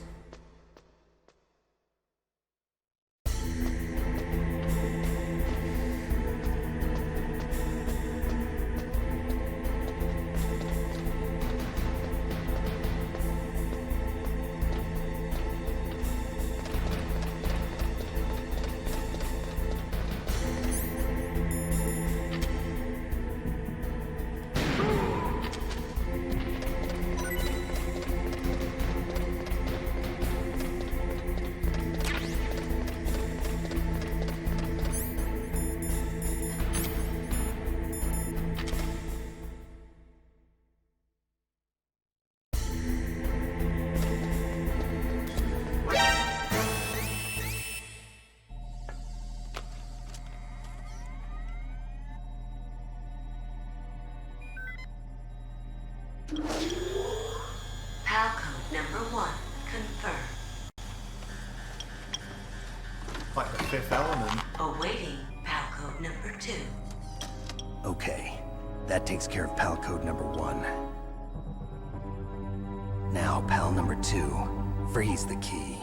PAL code number 1 confirmed. Like the Fifth Element. Awaiting PAL code number 2. Okay, that takes care of PAL code number 1. Now, PAL number 2, freeze the key.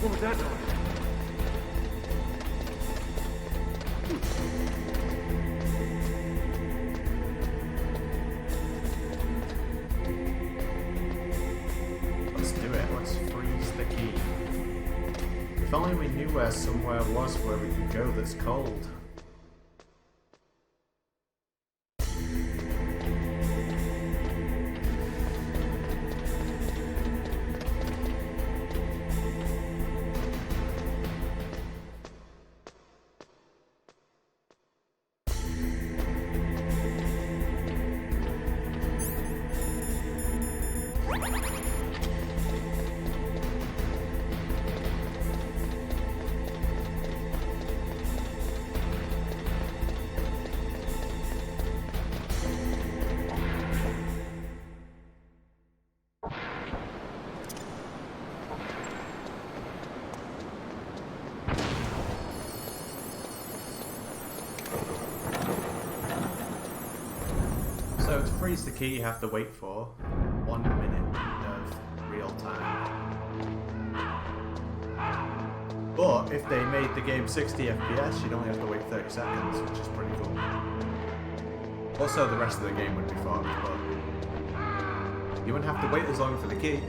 What was that noise? Let's do it. Let's freeze the key. If only we knew where somewhere was where we could go that's cold. freeze the key, you have to wait for 1 minute of real time. But if they made the game 60 FPS, you'd only have to wait 30 seconds, which is pretty cool. Also, the rest of the game would be fucked, but you wouldn't have to wait as long for the key.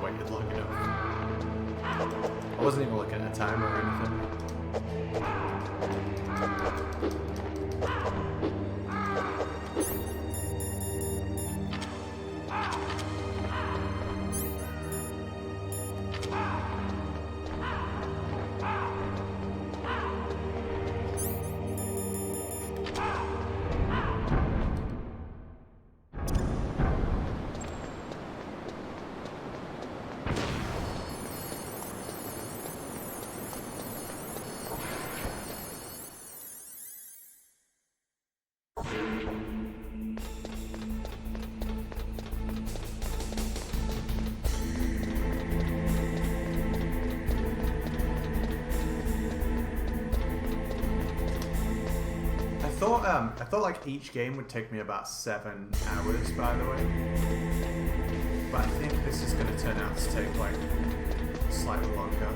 Waited long enough. I wasn't even looking at a timer or anything. I thought like each game would take me about 7 hours, by the way. But I think this is going to turn out to take like slightly longer.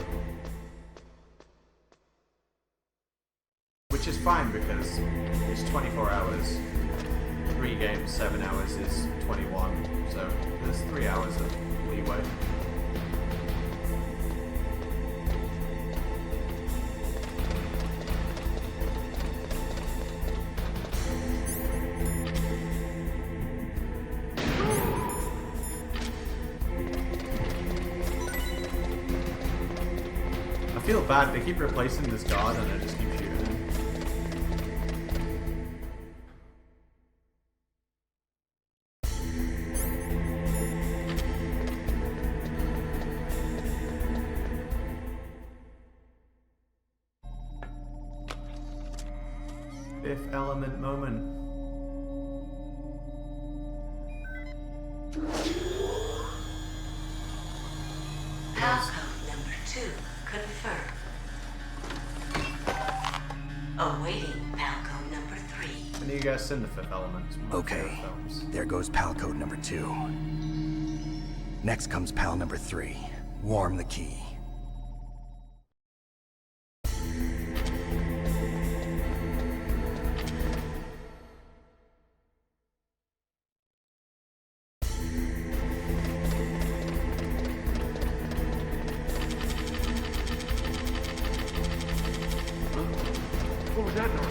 Which is fine because it's 24 hours. 3 games, 7 hours is 21. So there's 3 hours of leeway. I feel bad, they keep replacing this guard and I just keep shooting him. Fifth element moment. Palcode number 2 confirmed. Awaiting Palcode number 3. When you guys seen the fifth element? Okay, there goes Palcode number 2. Next comes Pal number 3. Warm the key. What was that noise?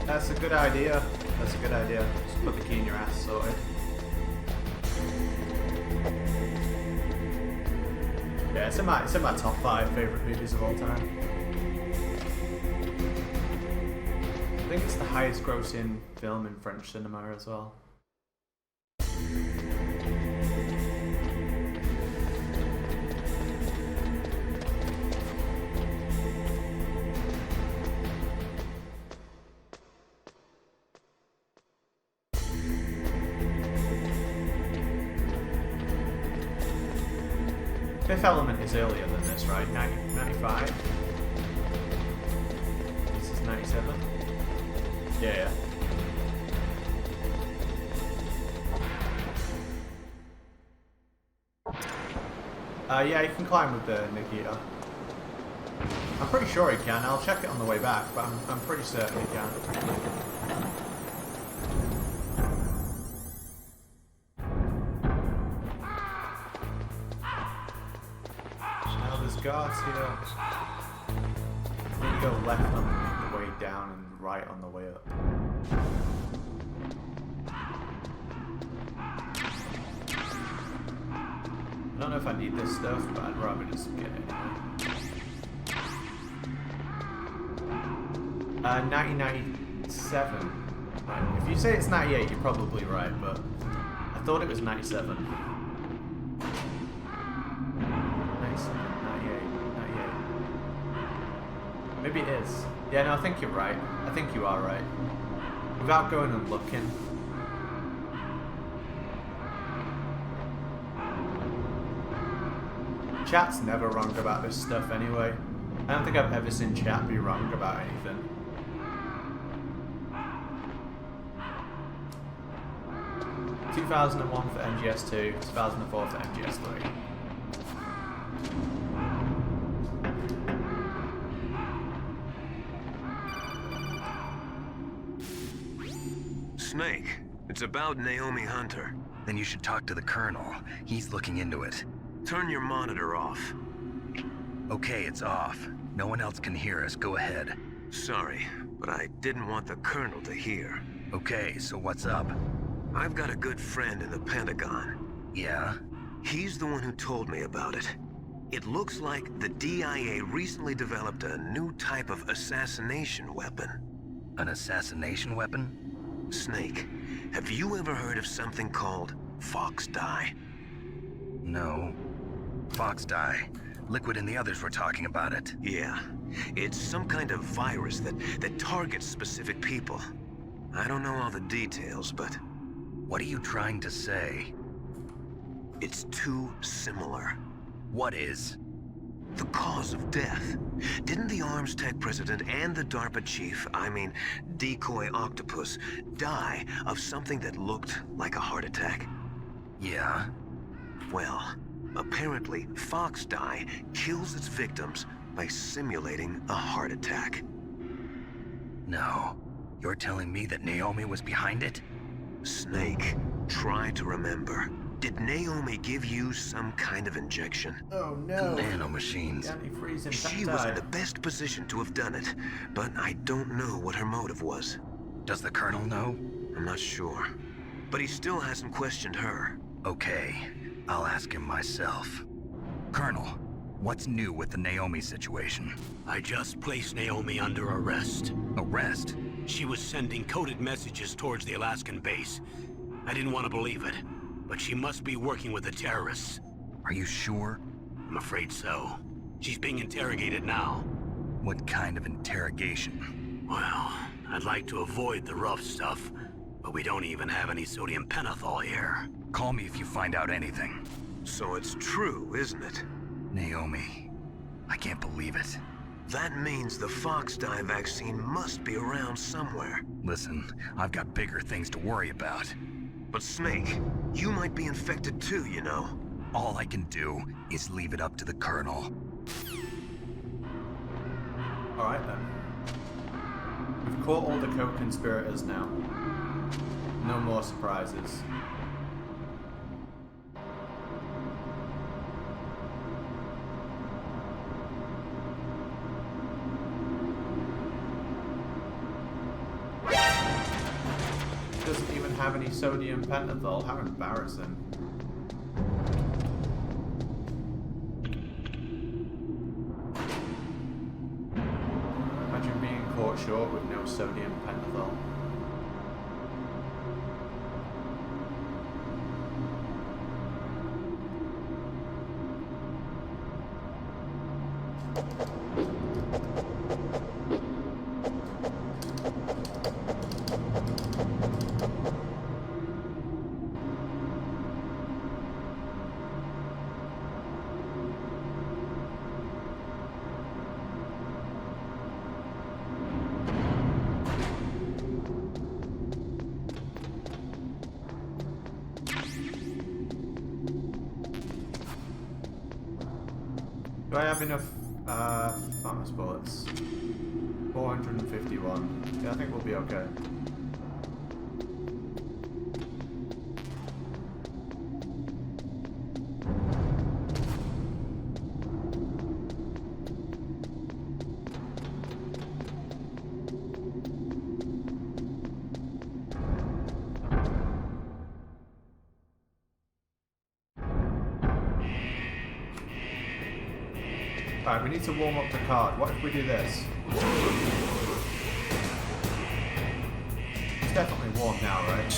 That's a good idea. That's a good idea. Just put the key in your ass, sorted. Yeah, it's in my top 5 favorite movies of all time. I think it's the highest grossing film in French cinema as well. Fifth element is earlier than this, right? 95? This is 97? Yeah. Yeah, you can climb with the Nikita. I'm pretty sure he can. I'll check it on the way back, but I'm pretty certain he can. Guards here. Then you go left on the way down and right on the way up. I don't know if I need this stuff, but I'd rather just get it anyway. 1997. Right. If you say it's 98, you're probably right, but I thought it was 97. 97, 98, 98. Maybe it is. Yeah, no, I think you're right. I think you are right. Without going and looking. Chat's never wrong about this stuff anyway. I don't think I've ever seen chat be wrong about anything. ...2001 for MGS2, 2004 for MGS3. Snake, it's about Naomi Hunter. Then you should talk to the Colonel. He's looking into it. Turn your monitor off. Okay, it's off. No one else can hear us. Go ahead. Sorry, but I didn't want the Colonel to hear. Okay, so what's up? I've got a good friend in the Pentagon. Yeah? He's the one who told me about it. It looks like the DIA recently developed a new type of assassination weapon. An assassination weapon? Snake, have you ever heard of something called Fox Dye? No. Fox Dye. Liquid and the others were talking about it. Yeah. It's some kind of virus that targets specific people. I don't know all the details, but... What are you trying to say? It's too similar. What is? The cause of death. Didn't the Arms Tech president and the DARPA chief, I mean, Decoy Octopus, die of something that looked like a heart attack? Yeah? Well, apparently Fox Dye kills its victims by simulating a heart attack. No. You're telling me that Naomi was behind it? Snake, try to remember. Did Naomi give you some kind of injection? Oh no. Nanomachines. She was in the best position to have done it, but I don't know what her motive was. Does the Colonel know? I'm not sure. But he still hasn't questioned her. Okay, I'll ask him myself. Colonel, what's new with the Naomi situation? I just placed Naomi under arrest. Arrest? She was sending coded messages towards the Alaskan base. I didn't want to believe it, but she must be working with the terrorists. Are you sure? I'm afraid so. She's being interrogated now. What kind of interrogation? Well, I'd like to avoid the rough stuff, but we don't even have any sodium pentothal here. Call me if you find out anything. So it's true, isn't it? Naomi, I can't believe it. That means the Fox Dye vaccine must be around somewhere. Listen, I've got bigger things to worry about. But Snake, you might be infected too, you know. All I can do is leave it up to the Colonel. Alright then. We've caught all the co-conspirators now. No more surprises. Doesn't even have any sodium pentothal. How embarrassing. Imagine being caught short with no sodium pentothal. Do I have enough farmer's bullets? 451. Yeah, I think we'll be okay. Alright, we need to warm up the card. What if we do this? It's definitely warm now, right?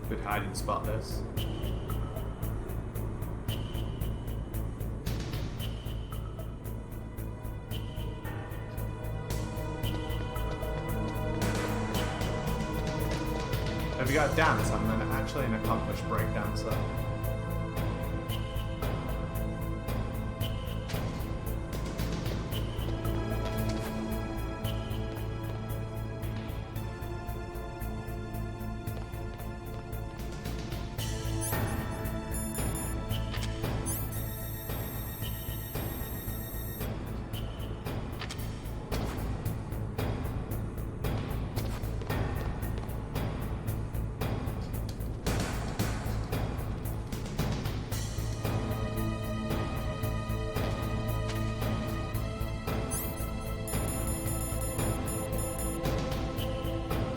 Good hiding spot, this. Have you got a dance? I'm actually an accomplished break dancer.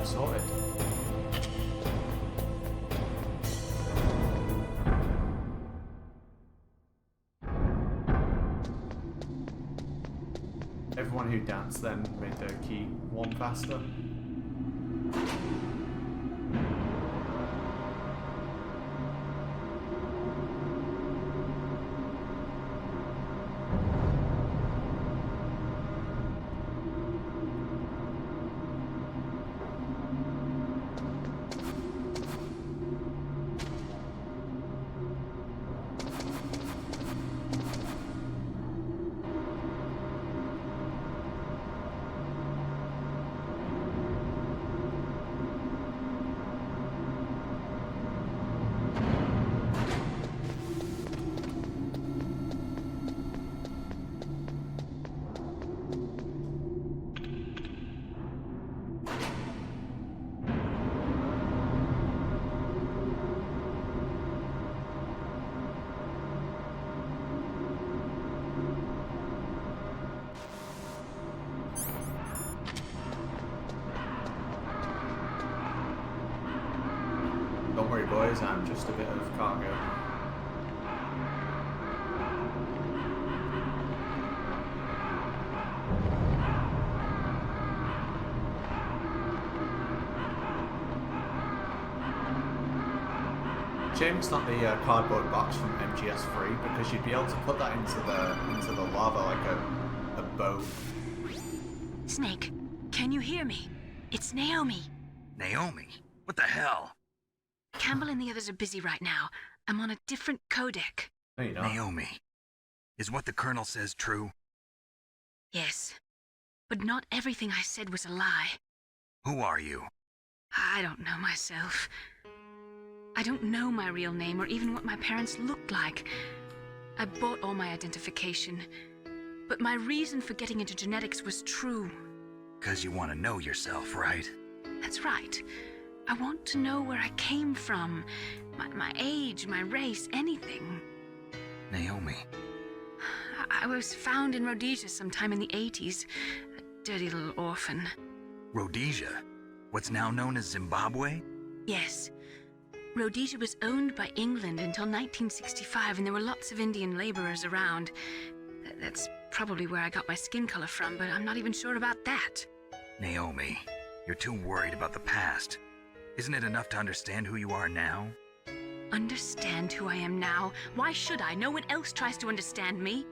Sorted. Everyone who danced then made their key warm faster. Don't worry, boys, I'm just a bit of cargo. Shame it's not the cardboard box from MGS3, because you'd be able to put that into the lava like a boat. Snake, can you hear me? It's Naomi. Naomi? What the hell? Campbell and the others are busy right now. I'm on a different codec. No, you're not. Naomi, is what the Colonel says true? Yes, but not everything I said was a lie. Who are you? I don't know myself. I don't know my real name or even what my parents looked like. I bought all my identification, but my reason for getting into genetics was true. 'Cause you want to know yourself, right? That's right. I want to know where I came from, my age, my race, anything. Naomi. I was found in Rhodesia sometime in the 80s. A dirty little orphan. Rhodesia? What's now known as Zimbabwe? Yes. Rhodesia was owned by England until 1965, and there were lots of Indian laborers around. That's probably where I got my skin color from, but I'm not even sure about that. Naomi, you're too worried about the past. Isn't it enough to understand who you are now? Understand who I am now? Why should I? No one else tries to understand me.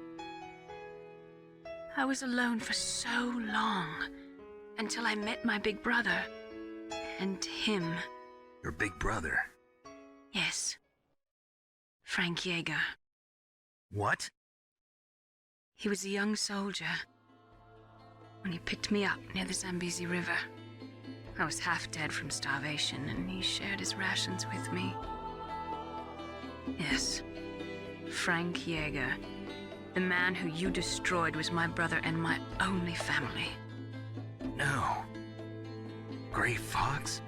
I was alone for so long, until I met my big brother. And him. Your big brother? Yes. Frank Yeager. What? He was a young soldier when he picked me up near the Zambezi River. I was half dead from starvation, and he shared his rations with me. Yes, Frank Yeager. The man who you destroyed was my brother and my only family. No. Gray Fox?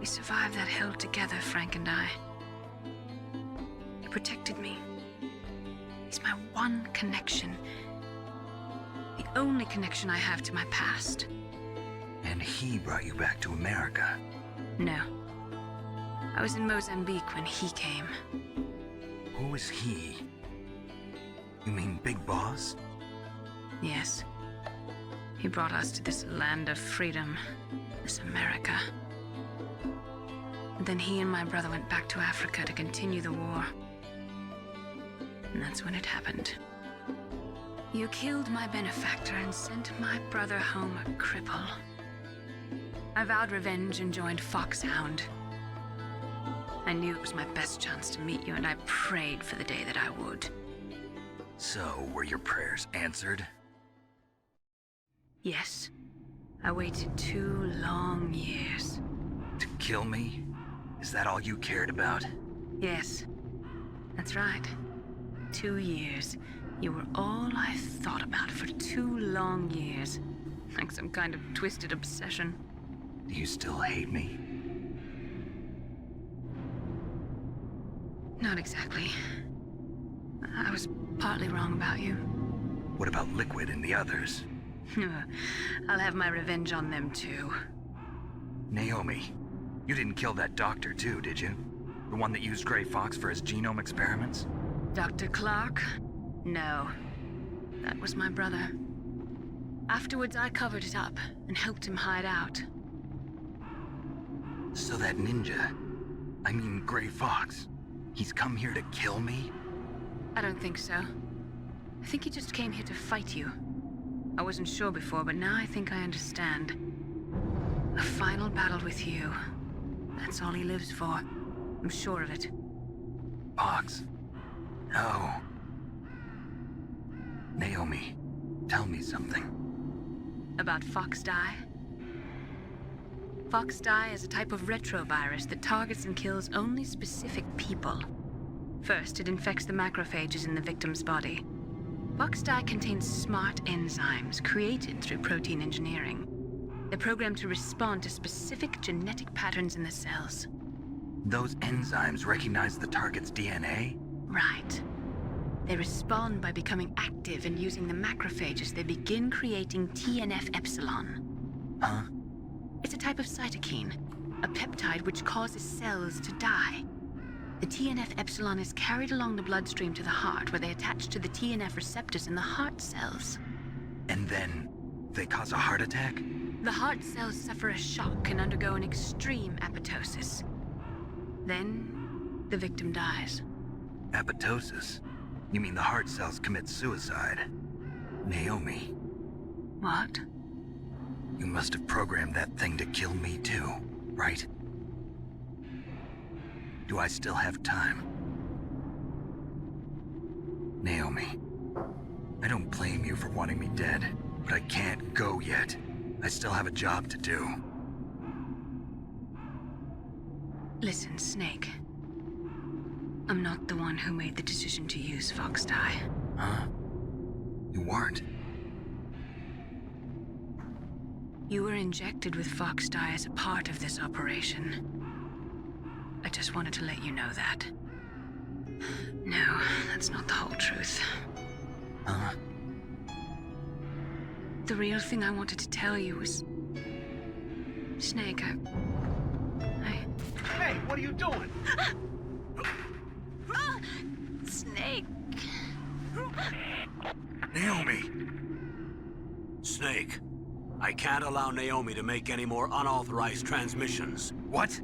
We survived that hell together, Frank and I. He protected me. He's my one connection. The only connection I have to my past. And he brought you back to America? No. I was in Mozambique when he came. Who was he? You mean Big Boss? Yes. He brought us to this land of freedom, this America. And then he and my brother went back to Africa to continue the war. And that's when it happened. You killed my benefactor and sent my brother home a cripple. I vowed revenge and joined Foxhound. I knew it was my best chance to meet you, and I prayed for the day that I would. So, were your prayers answered? Yes. I waited 2 long years. To kill me? Is that all you cared about? Yes. That's right. 2 years. You were all I thought about for 2 long years. Like some kind of twisted obsession. Do you still hate me? Not exactly. I was partly wrong about you. What about Liquid and the others? I'll have my revenge on them too. Naomi, you didn't kill that doctor too, did you? The one that used Gray Fox for his genome experiments? Dr. Clark? No. That was my brother. Afterwards, I covered it up and helped him hide out. So that ninja, I mean Gray Fox, he's come here to kill me? I don't think so. I think he just came here to fight you. I wasn't sure before, but now I think I understand. A final battle with you. That's all he lives for. I'm sure of it. Fox? No. Naomi, tell me something. About Fox Die? Fox Die is a type of retrovirus that targets and kills only specific people. First, it infects the macrophages in the victim's body. Fox Die contains smart enzymes created through protein engineering. They're programmed to respond to specific genetic patterns in the cells. Those enzymes recognize the target's DNA? Right. They respond by becoming active and using the macrophages. They begin creating TNF-epsilon. Huh? It's a type of cytokine, a peptide which causes cells to die. The TNF-epsilon is carried along the bloodstream to the heart, where they attach to the TNF receptors in the heart cells. And then they cause a heart attack? The heart cells suffer a shock and undergo an extreme apoptosis. Then, the victim dies. Apoptosis? You mean the heart cells commit suicide? Naomi. What? You must have programmed that thing to kill me too, right? Do I still have time? Naomi, I don't blame you for wanting me dead, but I can't go yet. I still have a job to do. Listen, Snake. I'm not the one who made the decision to use Fox Die. Huh? You weren't? You were injected with Fox Die as a part of this operation. I just wanted to let you know that. No, that's not the whole truth. Huh? The real thing I wanted to tell you was... Snake, Hey, what are you doing? Snake! Naomi! Snake, I can't allow Naomi to make any more unauthorized transmissions. What?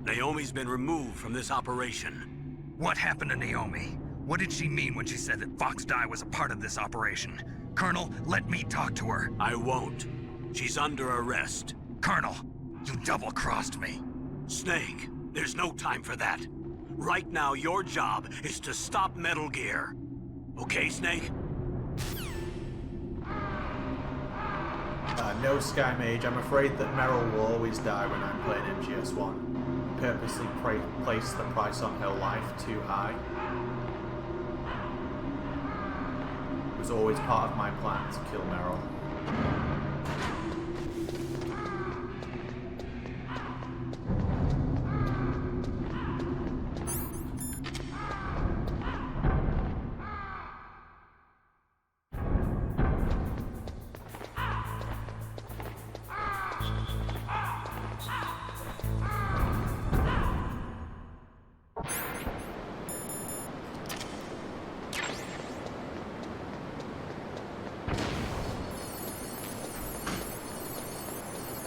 Naomi's been removed from this operation. What happened to Naomi? What did she mean when she said that Fox Die was a part of this operation? Colonel, let me talk to her. I won't. She's under arrest. Colonel, you double-crossed me. Snake, there's no time for that. Right now, your job is to stop Metal Gear. Okay, Snake? No, Sky Mage. I'm afraid that Meryl will always die when I'm playing MGS1. Purposely place the price on her life too high. was always part of my plan to kill Meryl.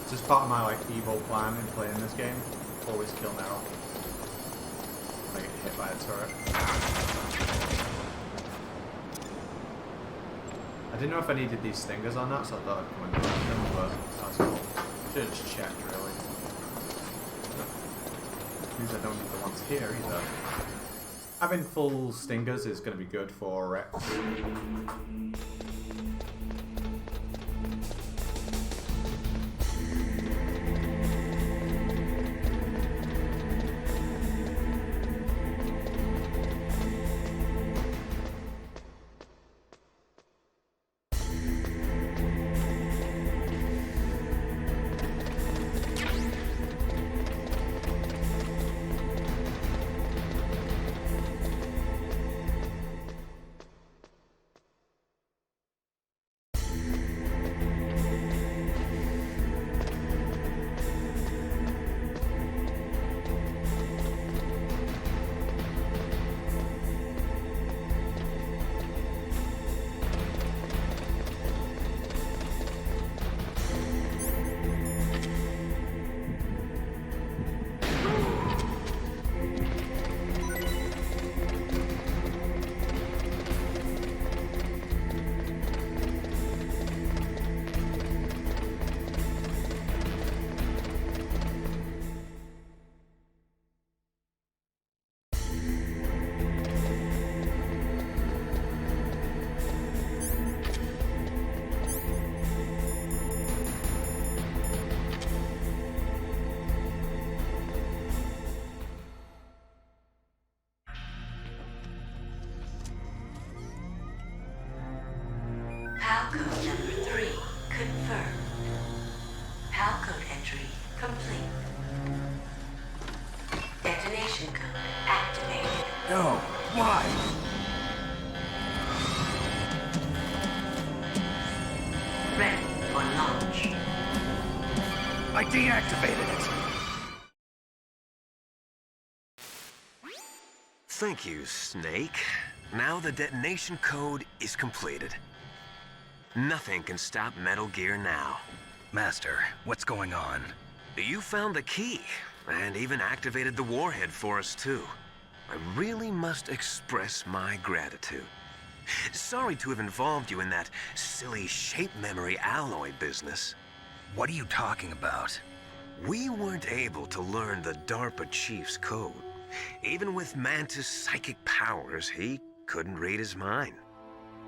This is part of my like evil plan in playing this game. Always kill Meryl. I get hit by a turret. I didn't know if I needed these stingers or not, so I thought I'd come and grab them, but that's cool. Should have just checked really. Means I don't need the ones here either. Having full stingers is going to be good for Rex. Code number 3 confirmed. PAL code entry complete. Detonation code activated. No, why? Ready for launch. I deactivated it. Thank you, Snake. Now the detonation code is completed. Nothing can stop Metal Gear now. Master, what's going on? You found the key, and even activated the warhead for us, too. I really must express my gratitude. Sorry to have involved you in that silly shape memory alloy business. What are you talking about? We weren't able to learn the DARPA chief's code. Even with Mantis' psychic powers, he couldn't read his mind.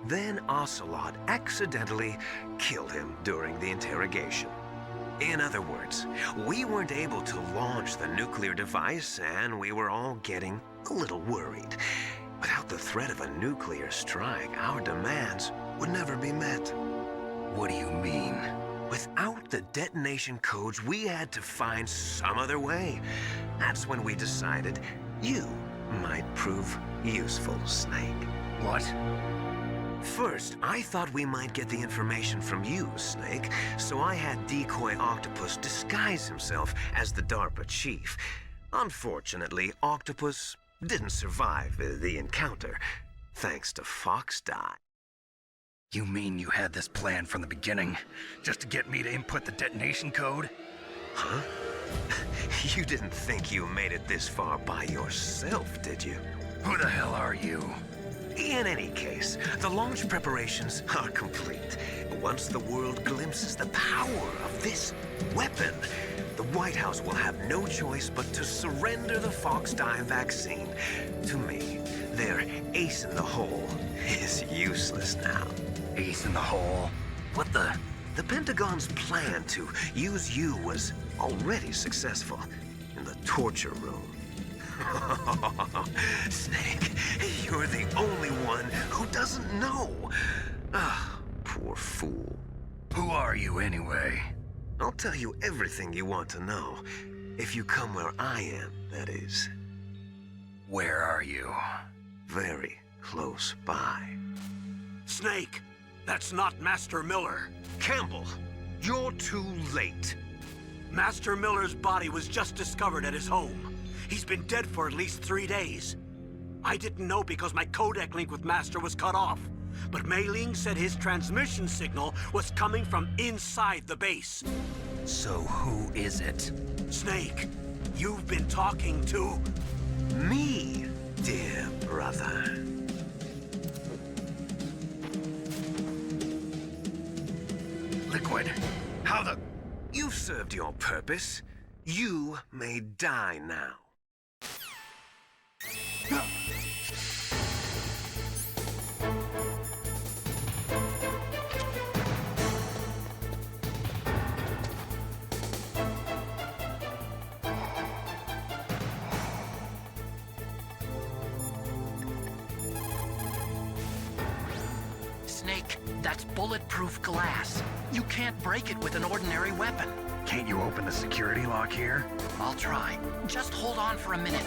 Then Ocelot accidentally killed him during the interrogation. In other words, we weren't able to launch the nuclear device, and we were all getting a little worried. Without the threat of a nuclear strike, our demands would never be met. What do you mean? Without the detonation codes, we had to find some other way. That's when we decided you might prove useful, Snake. What? First, I thought we might get the information from you, Snake, so I had Decoy Octopus disguise himself as the DARPA chief. Unfortunately, Octopus didn't survive the encounter, thanks to Fox Die. You mean you had this plan from the beginning, just to get me to input the detonation code? Huh? You didn't think you made it this far by yourself, did you? Who the hell are you? In any case, the launch preparations are complete. Once the world glimpses the power of this weapon, the White House will have no choice but to surrender the Fox Die vaccine to me. Their ace in the hole is useless now. Ace in the hole? What the? The Pentagon's plan to use you was already successful in the torture room. Snake, you're the only one who doesn't know. Ah, poor fool. Who are you, anyway? I'll tell you everything you want to know. If you come where I am, that is. Where are you? Very close by. Snake! That's not Master Miller. Campbell, you're too late. Master Miller's body was just discovered at his home. He's been dead for at least 3 days. I didn't know because my codec link with Master was cut off. But Mei Ling said his transmission signal was coming from inside the base. So who is it? Snake, you've been talking to... me, dear brother. Liquid, how the... You've served your purpose. You may die now. Snake, that's bulletproof glass. You can't break it with an ordinary weapon. Can't you open the security lock here? I'll try. Just hold on for a minute.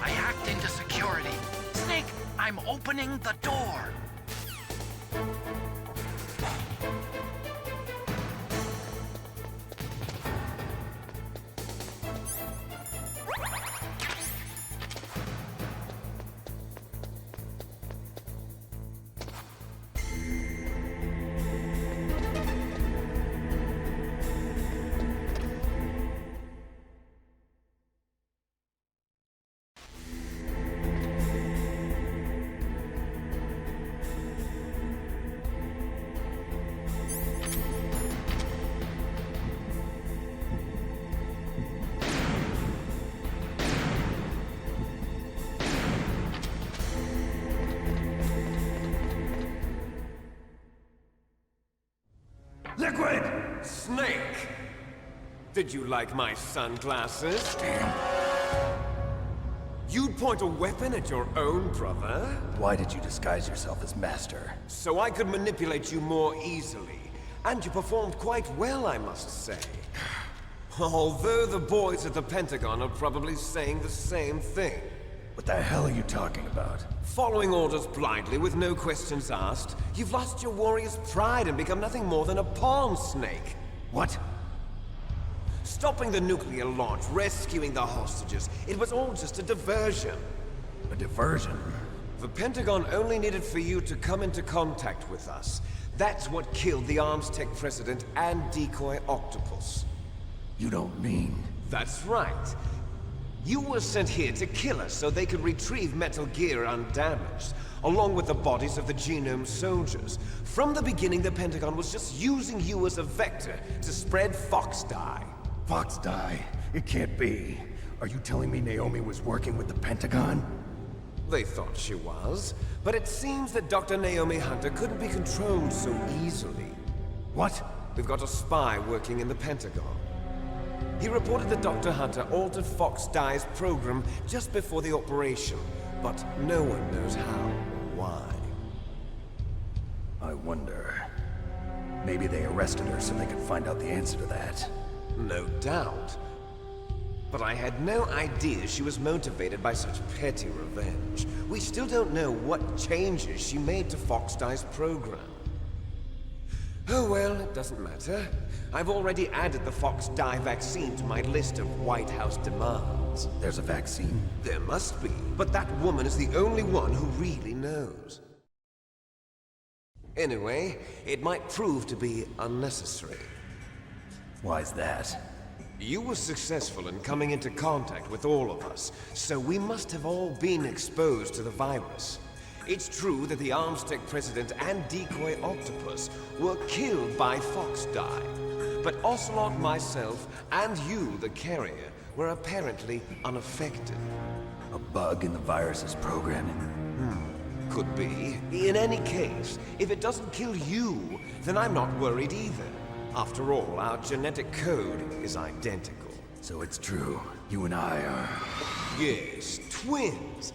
I hacked into security. Snake, I'm opening the door. Liquid! Snake! Did you like my sunglasses? Damn. You'd point a weapon at your own brother? Why did you disguise yourself as Master? So I could manipulate you more easily. And you performed quite well, I must say. Although the boys at the Pentagon are probably saying the same thing. What the hell are you talking about? Following orders blindly with no questions asked, you've lost your warrior's pride and become nothing more than a pawn, Snake. What? Stopping the nuclear launch, rescuing the hostages, it was all just a diversion. A diversion? The Pentagon only needed for you to come into contact with us. That's what killed the Arms Tech president and decoy octopus. You don't mean... That's right. You were sent here to kill us so they could retrieve Metal Gear undamaged, along with the bodies of the Genome soldiers. From the beginning, the Pentagon was just using you as a vector to spread Fox Dye. Fox Dye? It can't be. Are you telling me Naomi was working with the Pentagon? They thought she was, but it seems that Dr. Naomi Hunter couldn't be controlled so easily. What? We've got a spy working in the Pentagon. He reported that Dr. Hunter altered Fox Dye's program just before the operation, but no one knows how or why. I wonder... Maybe they arrested her so they could find out the answer to that. No doubt. But I had no idea she was motivated by such petty revenge. We still don't know what changes she made to Fox Dye's program. Oh well, it doesn't matter. I've already added the Fox Dye vaccine to my list of White House demands. There's a vaccine? There must be, but that woman is the only one who really knows. Anyway, it might prove to be unnecessary. Why's that? You were successful in coming into contact with all of us, so we must have all been exposed to the virus. It's true that the Arms Tech president and decoy octopus were killed by Fox Dye, but Ocelot, myself, and you, the carrier, were apparently unaffected. A bug in the virus's programming? could be. In any case, if it doesn't kill you, then I'm not worried either. After all, our genetic code is identical. So it's true. You and I are... Yes, twins.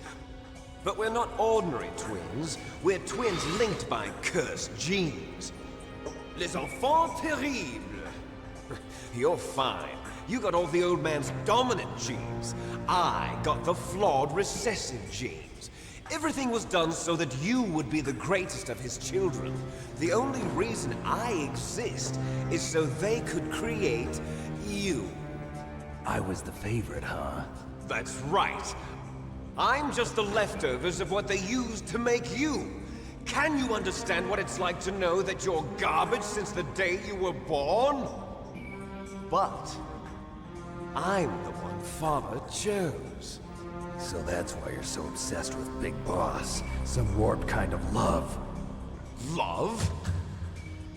But we're not ordinary twins. We're twins linked by cursed genes. Les enfants terribles. You're fine. You got all the old man's dominant genes. I got the flawed recessive genes. Everything was done so that you would be the greatest of his children. The only reason I exist is so they could create you. I was the favorite, huh? That's right. I'm just the leftovers of what they used to make you. Can you understand what it's like to know that you're garbage since the day you were born? But I'm the one Father chose. So that's why you're so obsessed with Big Boss. Some warped kind of love. Love?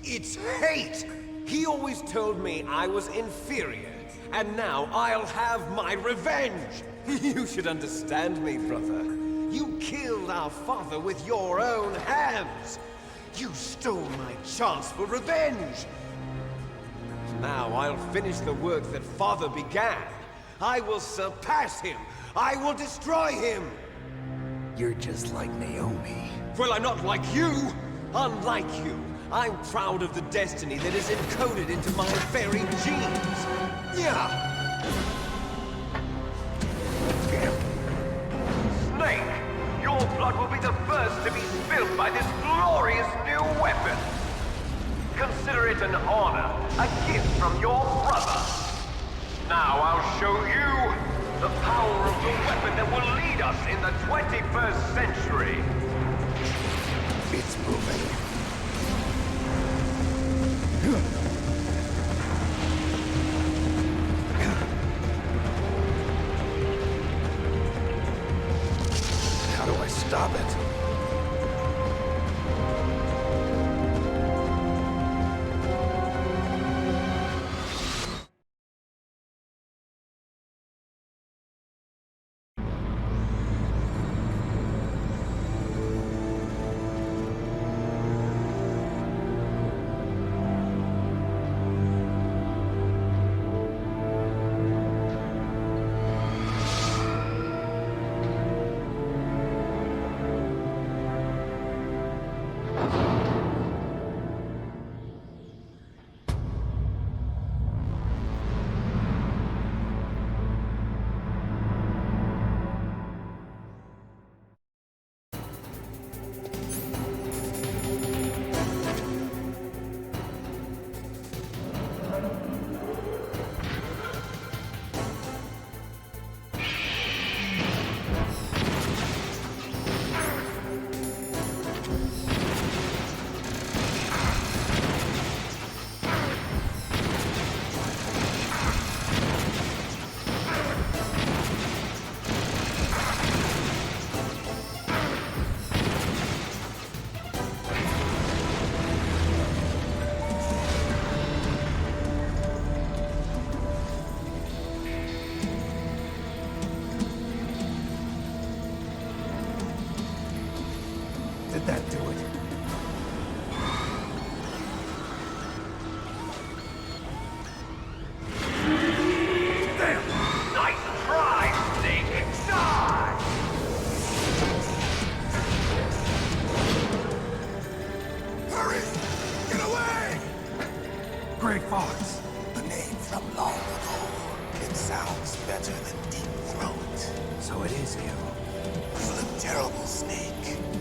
It's hate! He always told me I was inferior, and now I'll have my revenge! You should understand me, brother. You killed our father with your own hands! You stole my chance for revenge! Now I'll finish the work that Father began. I will surpass him! I will destroy him! You're just like Naomi. Well, I'm not like you! Unlike you, I'm proud of the destiny that is encoded into my very genes! Yeah! Snake, your blood will be the first to be spilled by this glorious new weapon. Consider it an honor, a gift from your brother. Now I'll show you the power of the weapon that will lead us in the 21st century. It's moving. How do I stop it? Did that do it? Damn! Nice try, Snake! Die! Hurry! Get away! Gray Fox! A name from long ago. It sounds better than Deep Throat. So it is you. You look terrible, Snake.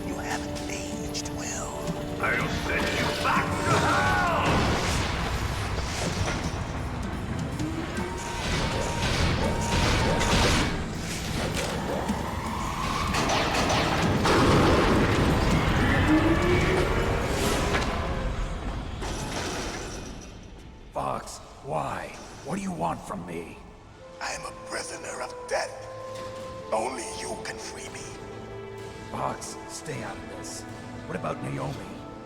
You haven't aged well. I'll send you back to hell! Fox, why? What do you want from me? I am a prisoner of death. Only you can free me. Fox, stay out of this. What about Naomi?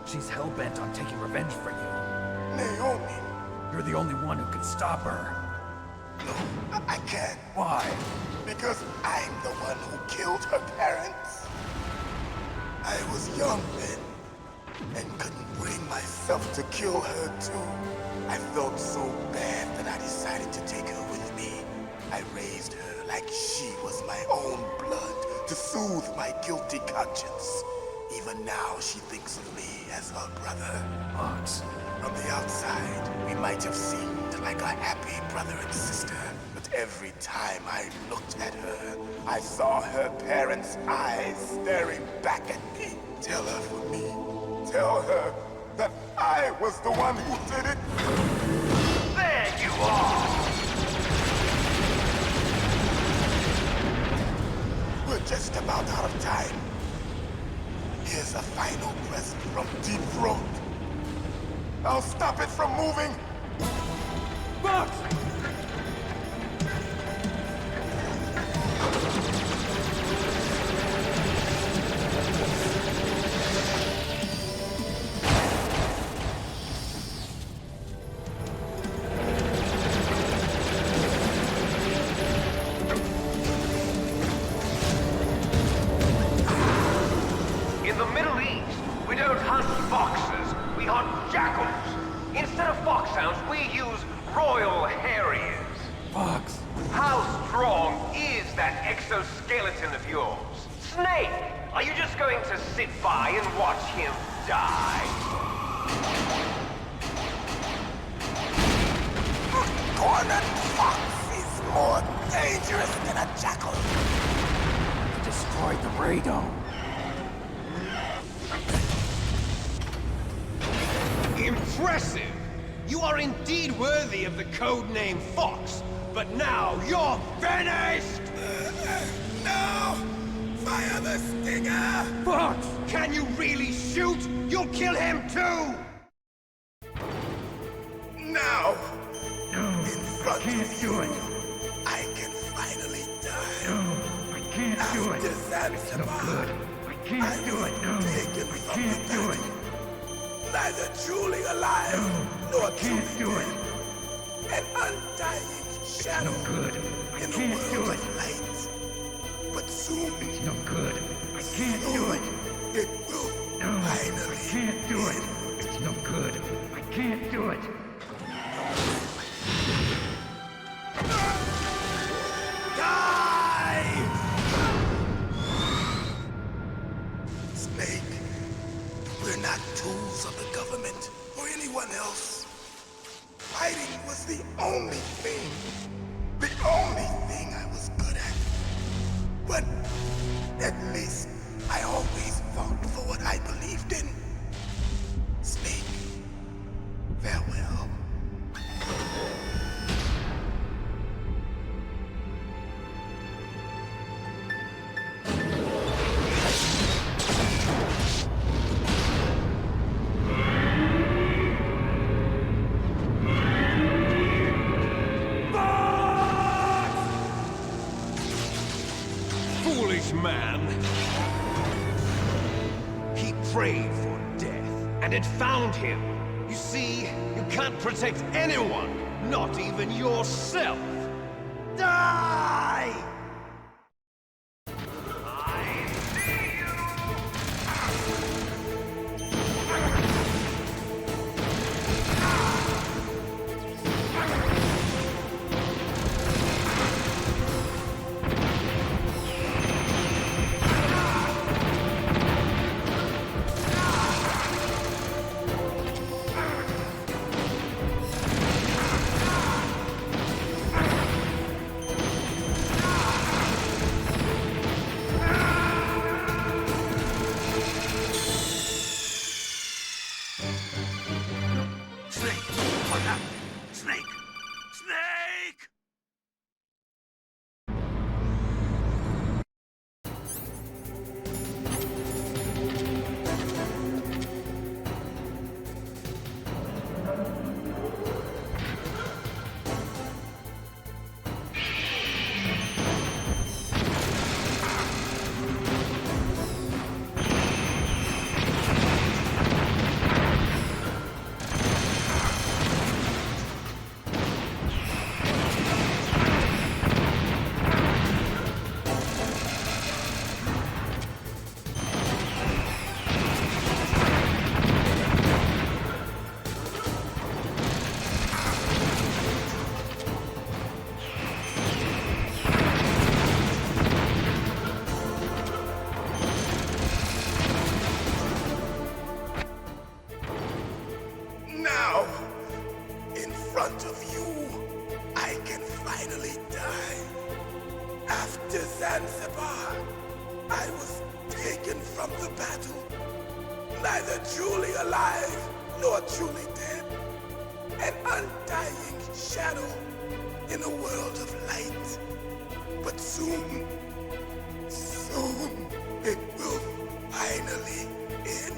She's hell-bent on taking revenge for you. Naomi? You're the only one who can stop her. No, I can't. Why? Because I'm the one who killed her parents. I was young then, and couldn't bring myself to kill her too. I felt so bad that I decided to take her with me. I raised her like she was my own blood to soothe my guilty conscience. Even now, she thinks of me as her brother. Fox. From the outside, we might have seemed like a happy brother and sister, but every time I looked at her, I saw her parents' eyes staring back at me. Tell her for me. Tell her that I was the one who did it. There you are! We're just about out of time. Here's a final present from Deep Throat. I'll stop it from moving. Fox! In the Middle East, we don't hunt foxes, we hunt jackals. Instead of foxhounds, we use Royal Harriers. Fox! How strong is that exoskeleton of yours? Snake, are you just going to sit by and watch him die? A cornered fox is more dangerous than a jackal. Destroyed the radome. Impressive! You are indeed worthy of the codename Fox, but now you're finished! No! Fire the stinger! Fox! Can you really shoot? You'll kill him too! Now! No, in front I can't of do you, it. I can finally die. No, I can't do it. It's no good. I can't do it. No, I can't do it. Neither truly alive, nor truly do it. dead. An undying shadow no good. I in a can't world do it. of light. But soon, It's no good. I can't do it. It will No, finally I can't do it. It's no good. I can't do it. Die! Snake, we're not tools of the government or anyone else. Fighting was the only thing I was good at. But at least I always fought for what I believed in. Snake, farewell. Foolish man! He prayed for death, and it found him. You see, you can't protect anyone, not even yourself. Die! front of you, I can finally die. After Zanzibar, I was taken from the battle, neither truly alive nor truly dead. An undying shadow in a world of light. But soon, it will finally end.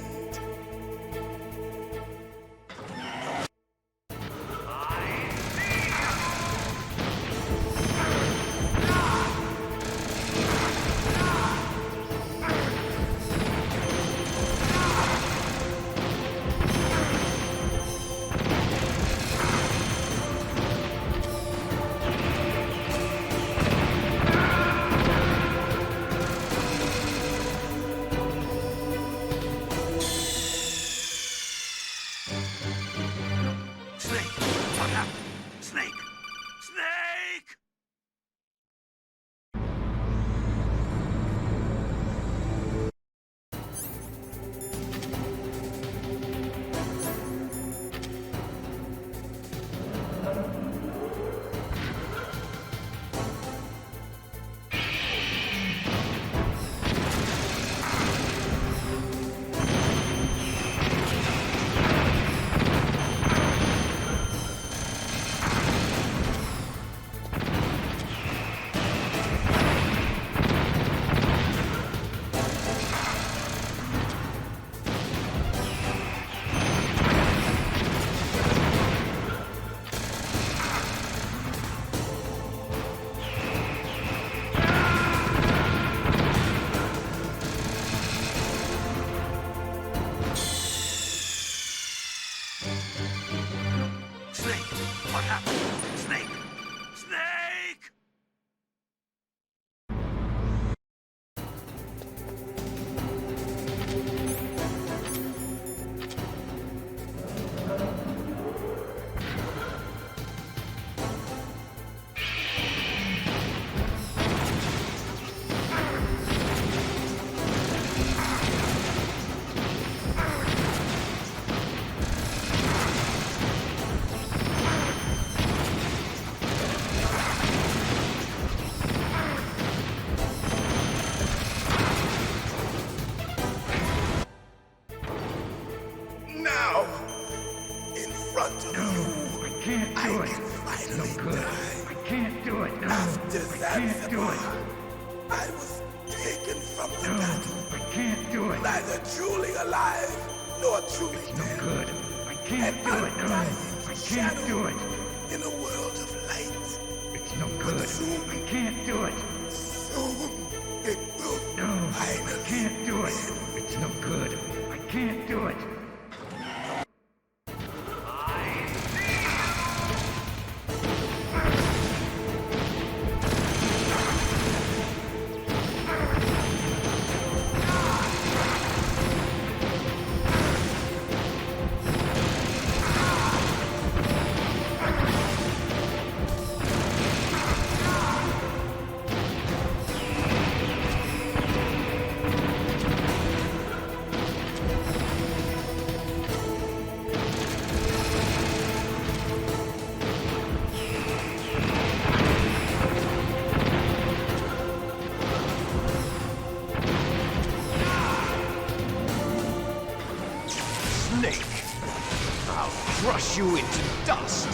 Crush you into dust!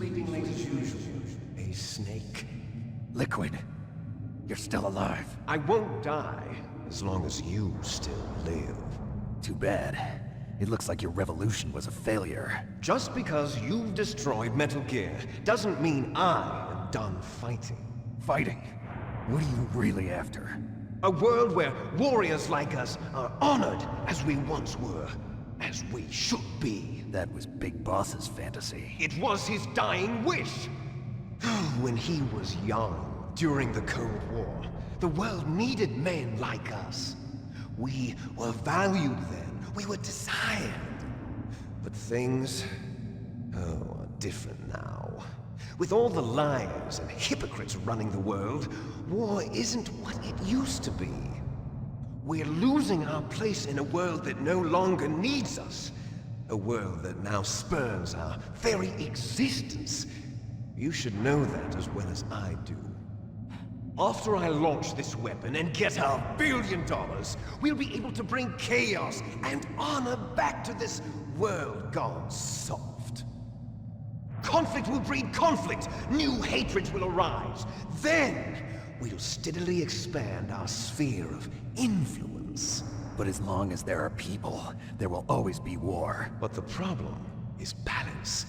sleeping late as usual. A snake. Liquid, you're still alive. I won't die as long as you still live. Too bad. It looks like your revolution was a failure. Just because you've destroyed Metal Gear doesn't mean I am done fighting. Fighting? What are you really after? A world where warriors like us are honored as we once were, as we should be. That was Big Boss's fantasy. It was his dying wish. When he was young, during the Cold War, the world needed men like us. We were valued then. We were desired. But things, are different now. With all the liars and hypocrites running the world, war isn't what it used to be. We're losing our place in a world that no longer needs us. A world that now spurns our very existence. You should know that as well as I do. After I launch this weapon and get our $1 billion, we'll be able to bring chaos and honor back to this world gone soft. Conflict will breed conflict. New hatreds will arise. Then, we'll steadily expand our sphere of influence. But as long as there are people, there will always be war. But the problem is balance.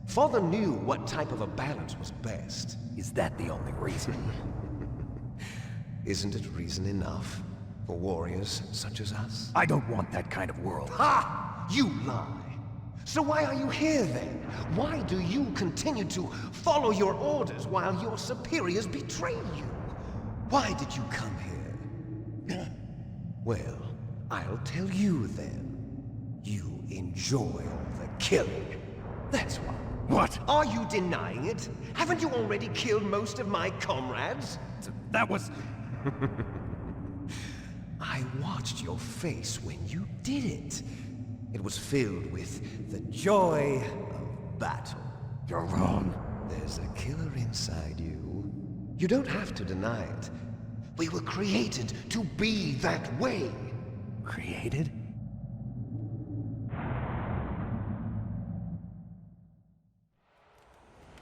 Father knew what type of a balance was best. Is that the only reason? Isn't it reason enough for warriors such as us? I don't want that kind of world. Ha! You lie! So why are you here then? Why do you continue to follow your orders while your superiors betray you? Why did you come here? Well, I'll tell you then. You enjoy all the killing. That's why. What? Are you denying it? Haven't you already killed most of my comrades? That was... I watched your face when you did it. It was filled with the joy of battle. You're wrong. There's a killer inside you. You don't have to deny it. We were created to be that way. Created?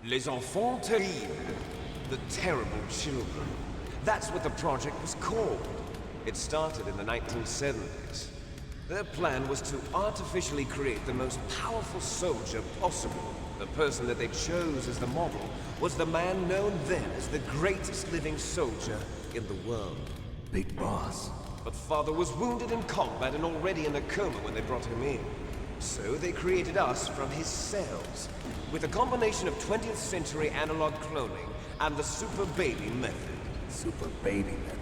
Les enfants terribles. The terrible children. That's what the project was called. It started in the 1970s. Their plan was to artificially create the most powerful soldier possible. The person that they chose as the model was the man known then as the greatest living soldier in the world. Big Boss. But Father was wounded in combat and already in a coma when they brought him in. So they created us from his cells, with a combination of 20th century analog cloning and the super baby method. Super baby method.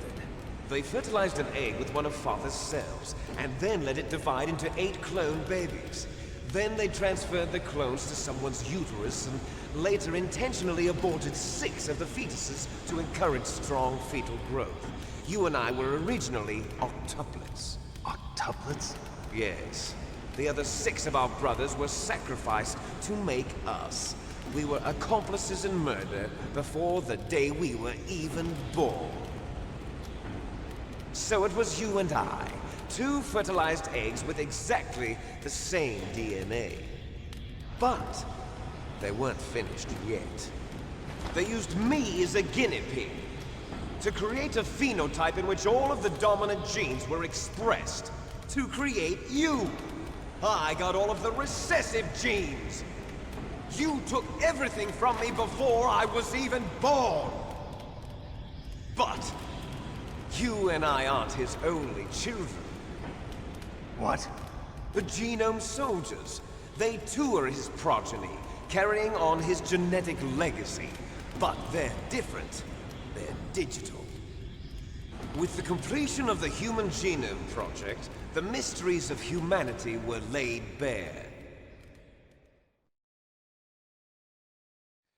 They fertilized an egg with one of Father's cells, and then let it divide into 8 clone babies. Then they transferred the clones to someone's uterus, and later intentionally aborted 6 of the fetuses to encourage strong fetal growth. You and I were originally octuplets. Octuplets? Yes. The other 6 of our brothers were sacrificed to make us. We were accomplices in murder before the day we were even born. So it was you and I, 2 fertilized eggs with exactly the same DNA. But they weren't finished yet. They used me as a guinea pig to create a phenotype in which all of the dominant genes were expressed to create you. I got all of the recessive genes. You took everything from me before I was even born. But you and I aren't his only children. What? The Genome Soldiers. They too are his progeny, carrying on his genetic legacy. But they're different. They're digital. With the completion of the Human Genome Project, the mysteries of humanity were laid bare.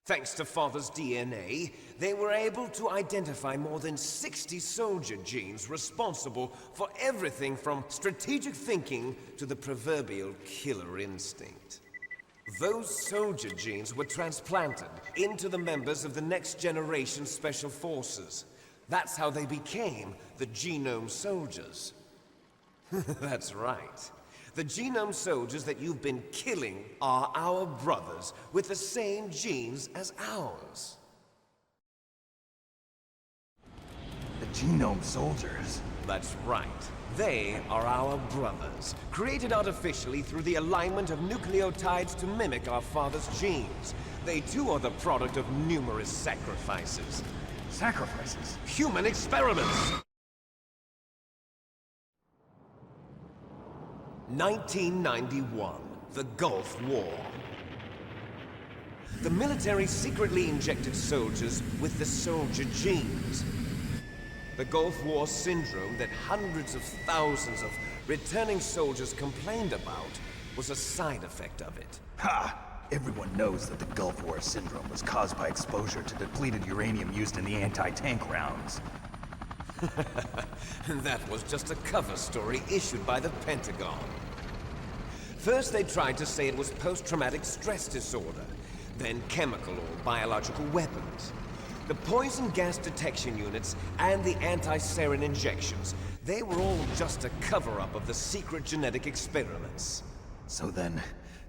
Thanks to Father's DNA, they were able to identify more than 60 soldier genes responsible for everything from strategic thinking to the proverbial killer instinct. Those soldier genes were transplanted into the members of the next generation Special Forces. That's how they became the Genome Soldiers. That's right. The genome soldiers that you've been killing are our brothers, with the same genes as ours. The genome soldiers? That's right. They are our brothers, created artificially through the alignment of nucleotides to mimic our father's genes. They too are the product of numerous sacrifices. Sacrifices? Human experiments! 1991, the Gulf War. The military secretly injected soldiers with the soldier genes. The Gulf War syndrome that hundreds of thousands of returning soldiers complained about was a side effect of it. Ha! Everyone knows that the Gulf War syndrome was caused by exposure to depleted uranium used in the anti-tank rounds. That was just a cover story issued by the Pentagon. First they tried to say it was post-traumatic stress disorder, then chemical or biological weapons. The poison gas detection units and the anti-sarin injections, they were all just a cover-up of the secret genetic experiments. So then,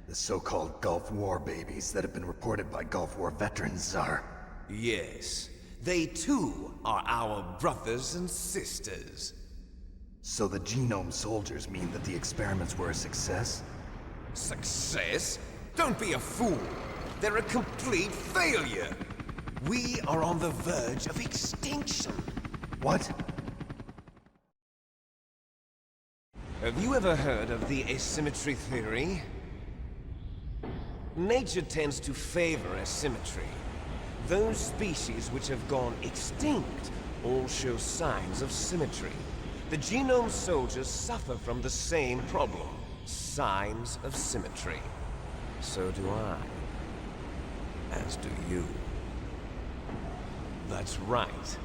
the so-called Gulf War babies that have been reported by Gulf War veterans are... Yes. They too are our brothers and sisters. So the genome soldiers mean that the experiments were a success? Success? Don't be a fool. They're a complete failure. We are on the verge of extinction. What? Have you ever heard of the asymmetry theory? Nature tends to favor asymmetry. Those species which have gone extinct all show signs of symmetry. The genome soldiers suffer from the same problem. Signs of symmetry. So do I. As do you. That's right.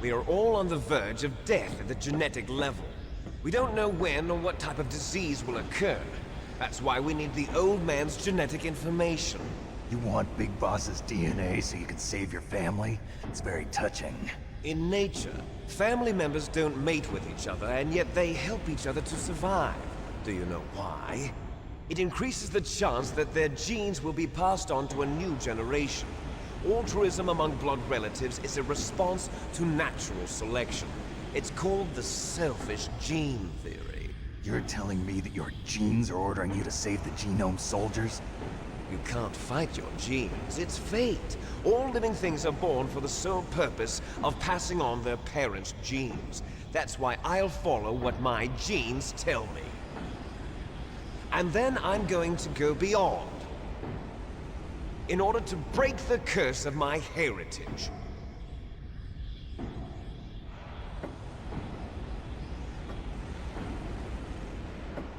We are all on the verge of death at the genetic level. We don't know when or what type of disease will occur. That's why we need the old man's genetic information. You want Big Boss's DNA so you can save your family? It's very touching. In nature, family members don't mate with each other, and yet they help each other to survive. Do you know why? It increases the chance that their genes will be passed on to a new generation. Altruism among blood relatives is a response to natural selection. It's called the selfish gene theory. You're telling me that your genes are ordering you to save the genome soldiers? You can't fight your genes. It's fate. All living things are born for the sole purpose of passing on their parents' genes. That's why I'll follow what my genes tell me. And then I'm going to go beyond. In order to break the curse of my heritage.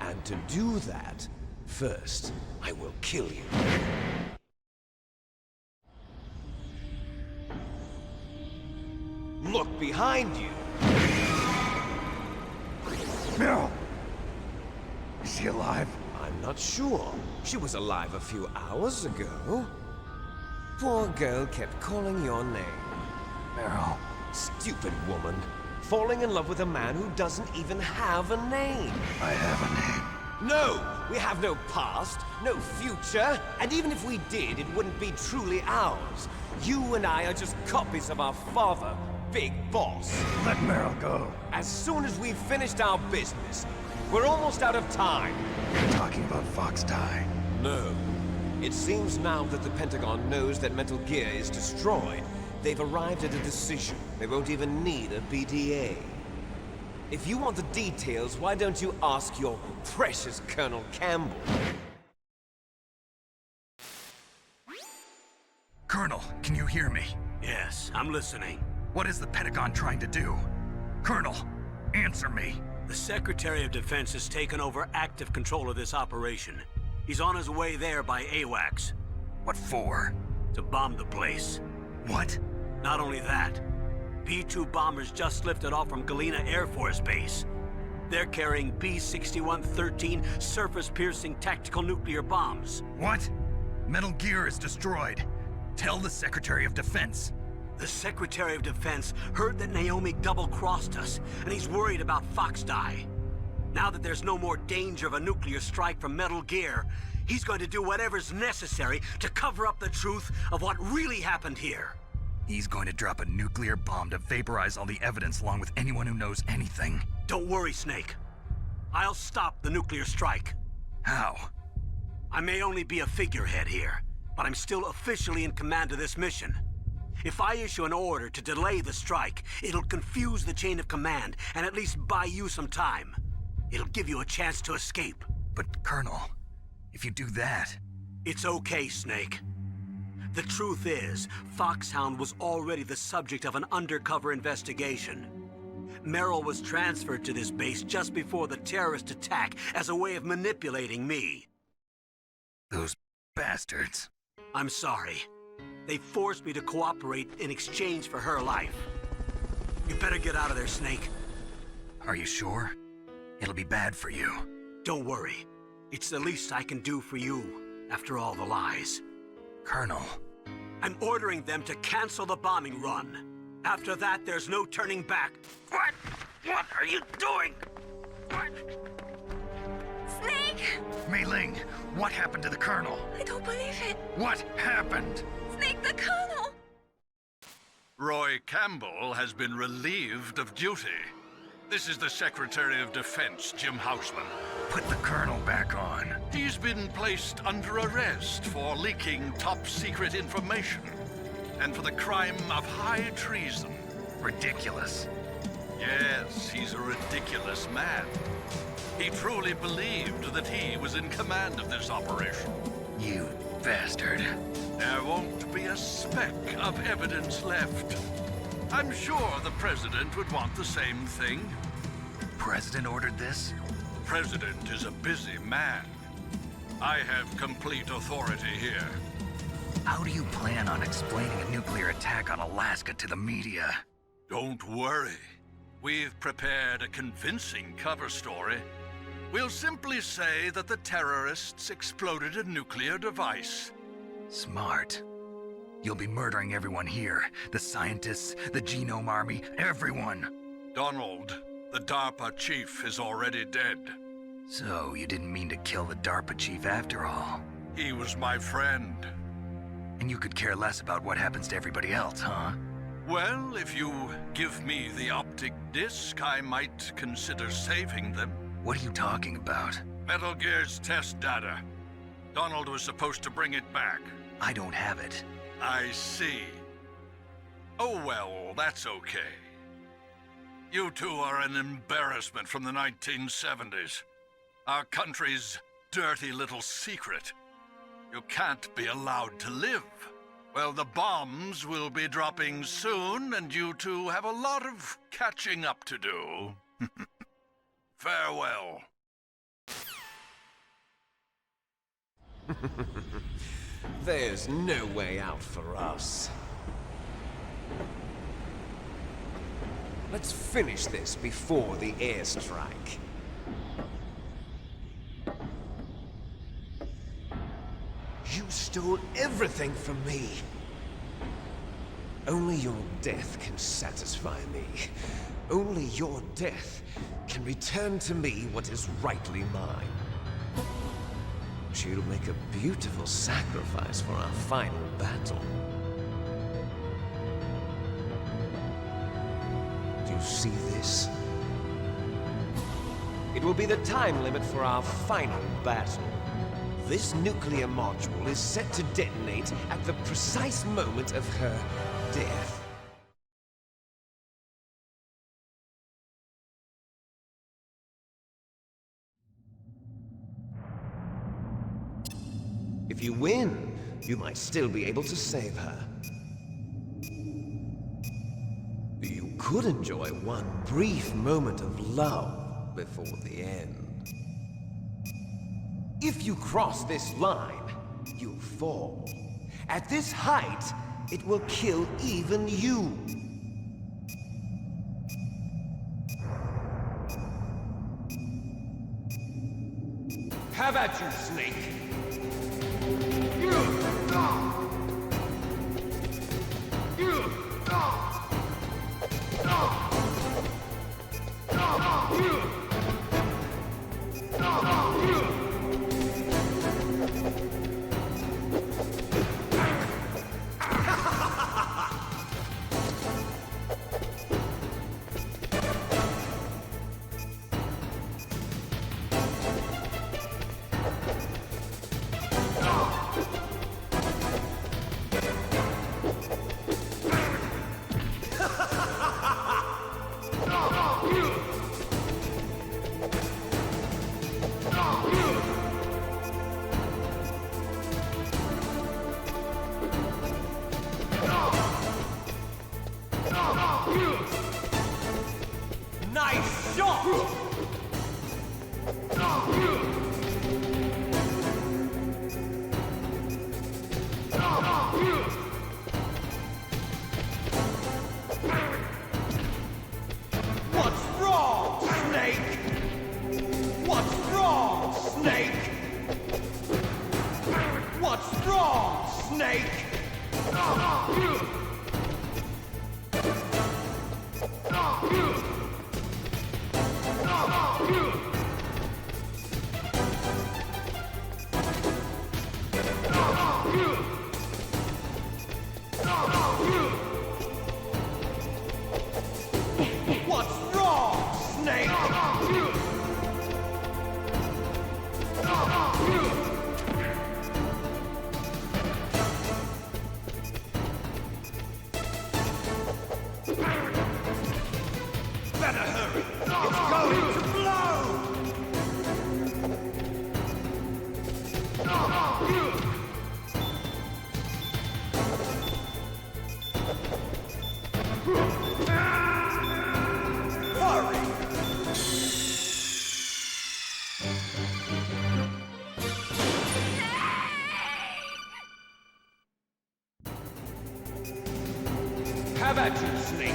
And to do that, first, I will kill you. Look behind you! Meryl! Is she alive? I'm not sure. She was alive a few hours ago. Poor girl kept calling your name. Meryl. Stupid woman. Falling in love with a man who doesn't even have a name. I have a name. No! We have no past, no future, and even if we did, it wouldn't be truly ours. You and I are just copies of our father, Big Boss. Let Meryl go. As soon as we've finished our business, we're almost out of time. You're talking about Fox Die. No. It seems now that the Pentagon knows that Metal Gear is destroyed. They've arrived at a decision. They won't even need a BDA. If you want the details, why don't you ask your precious Colonel Campbell? Colonel, can you hear me? Yes, I'm listening. What is the Pentagon trying to do? Colonel, answer me. The Secretary of Defense has taken over active control of this operation. He's on his way there by AWACS. What for? To bomb the place. What? Not only that, B-2 bombers just lifted off from Galena Air Force Base. They're carrying B-6113 surface-piercing tactical nuclear bombs. What? Metal Gear is destroyed. Tell the Secretary of Defense. The Secretary of Defense heard that Naomi double-crossed us, and he's worried about Fox Die. Now that there's no more danger of a nuclear strike from Metal Gear, he's going to do whatever's necessary to cover up the truth of what really happened here. He's going to drop a nuclear bomb to vaporize all the evidence along with anyone who knows anything. Don't worry, Snake. I'll stop the nuclear strike. How? I may only be a figurehead here, but I'm still officially in command of this mission. If I issue an order to delay the strike, it'll confuse the chain of command and at least buy you some time. It'll give you a chance to escape. But, Colonel, if you do that... It's okay, Snake. The truth is, Foxhound was already the subject of an undercover investigation. Merrill was transferred to this base just before the terrorist attack as a way of manipulating me. Those bastards. I'm sorry. They forced me to cooperate in exchange for her life. You better get out of there, Snake. Are you sure? It'll be bad for you. Don't worry. It's the least I can do for you, after all the lies. Colonel. I'm ordering them to cancel the bombing run. After that, there's no turning back. What? What are you doing? What? Snake! Mei Ling, what happened to the Colonel? I don't believe it. What happened? Snake, the Colonel! Roy Campbell has been relieved of duty. This is the Secretary of Defense, Jim Houseman. Put the Colonel back on. He's been placed under arrest for leaking top-secret information and for the crime of high treason. Ridiculous. Yes, he's a ridiculous man. He truly believed that he was in command of this operation. You bastard. There won't be a speck of evidence left. I'm sure the President would want the same thing. President ordered this? President is a busy man. I have complete authority here. How do you plan on explaining a nuclear attack on Alaska to the media? Don't worry. We've prepared a convincing cover story. We'll simply say that the terrorists exploded a nuclear device. Smart. You'll be murdering everyone here. The scientists, the Genome Army, everyone. Donald, the DARPA chief, is already dead. So, you didn't mean to kill the DARPA chief after all? He was my friend. And you could care less about what happens to everybody else, huh? Well, if you give me the optic disc, I might consider saving them. What are you talking about? Metal Gear's test data. Donald was supposed to bring it back. I don't have it. I see. Oh well, that's okay. You two are an embarrassment from the 1970s. Our country's dirty little secret. You can't be allowed to live. Well, the bombs will be dropping soon, and you two have a lot of catching up to do. Farewell. There's no way out for us. Let's finish this before the airstrike. You stole everything from me. Only your death can satisfy me. Only your death can return to me what is rightly mine. She'll make a beautiful sacrifice for our final battle. Do you see this? It will be the time limit for our final battle. This nuclear module is set to detonate at the precise moment of her death. If you win, you might still be able to save her. You could enjoy one brief moment of love before the end. If you cross this line, you'll fall. At this height, it will kill even you. Have at you, Snake! shot! What's wrong, Snake? What's wrong, Snake? What's wrong, Snake? What's wrong, Snake? Better hurry! It's going to blow! Hurry! Have at you, Snake!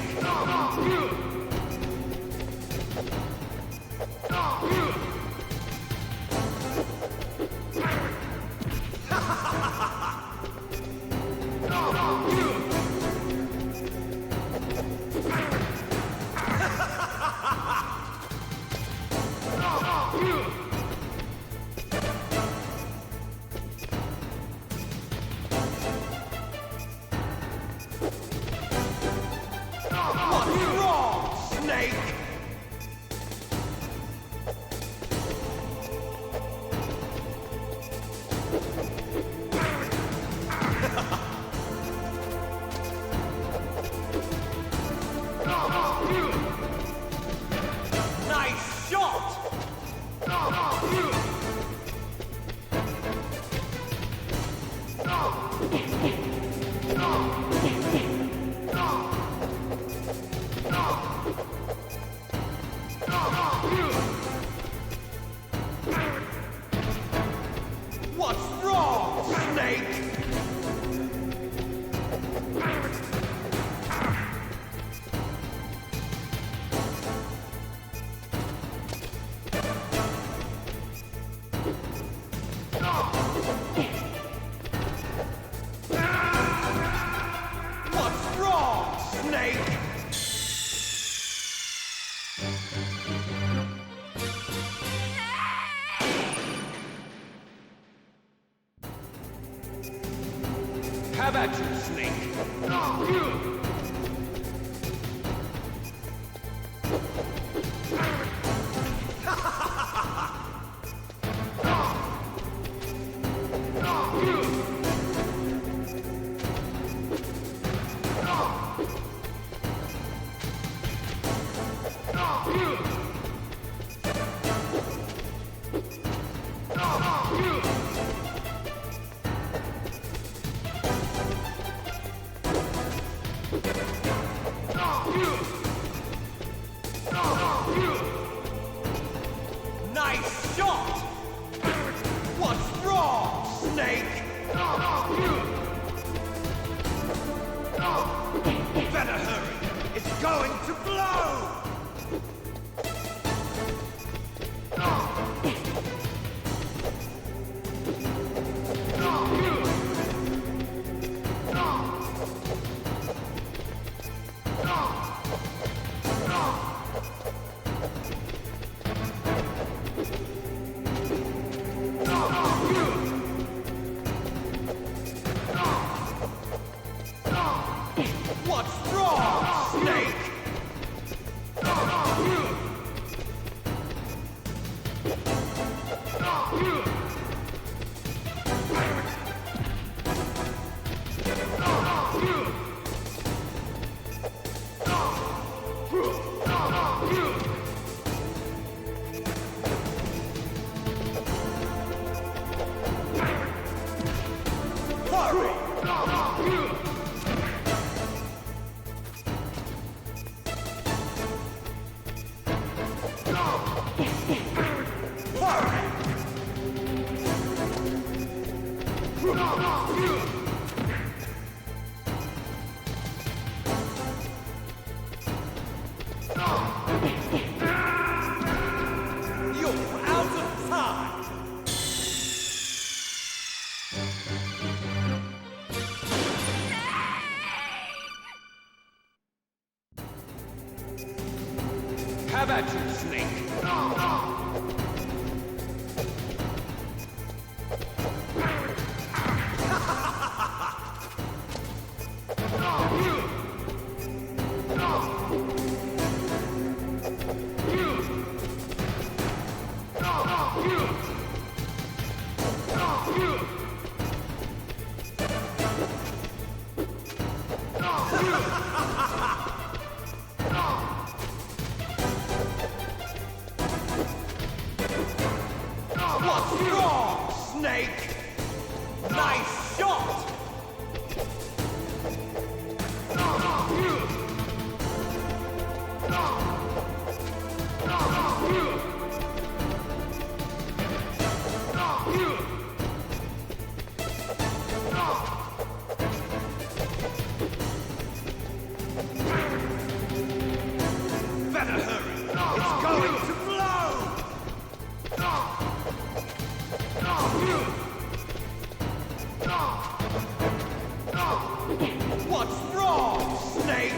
What's wrong, Snake? Nice shot! What's wrong, Snake? What's wrong, Snake? Have at you, Snake! Nice shot! What's wrong, Snake? Better hurry! It's going to blow! What's wrong, Snake? Hurry! You're out of time! Have at you, Snake! What's wrong, Snake? Nice shot! Better hurry! It's going to blow! What's wrong, Snake?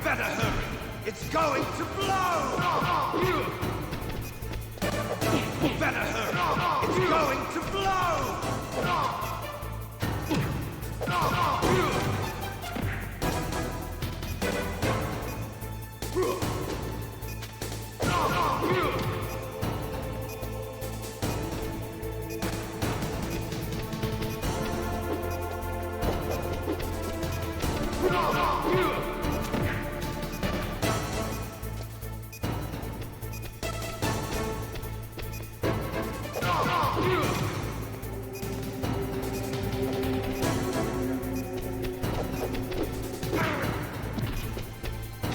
Better hurry! It's going to blow! Better hurry! It's going to blow!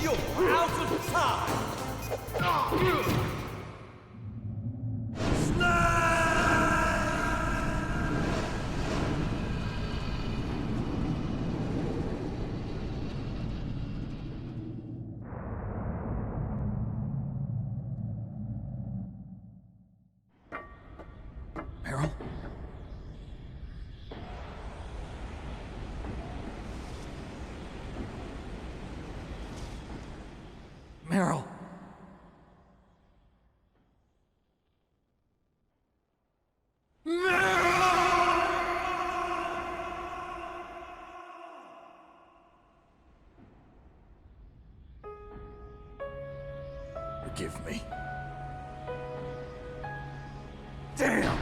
You're out of time! Meryl? Meryl! Forgive me. Damn!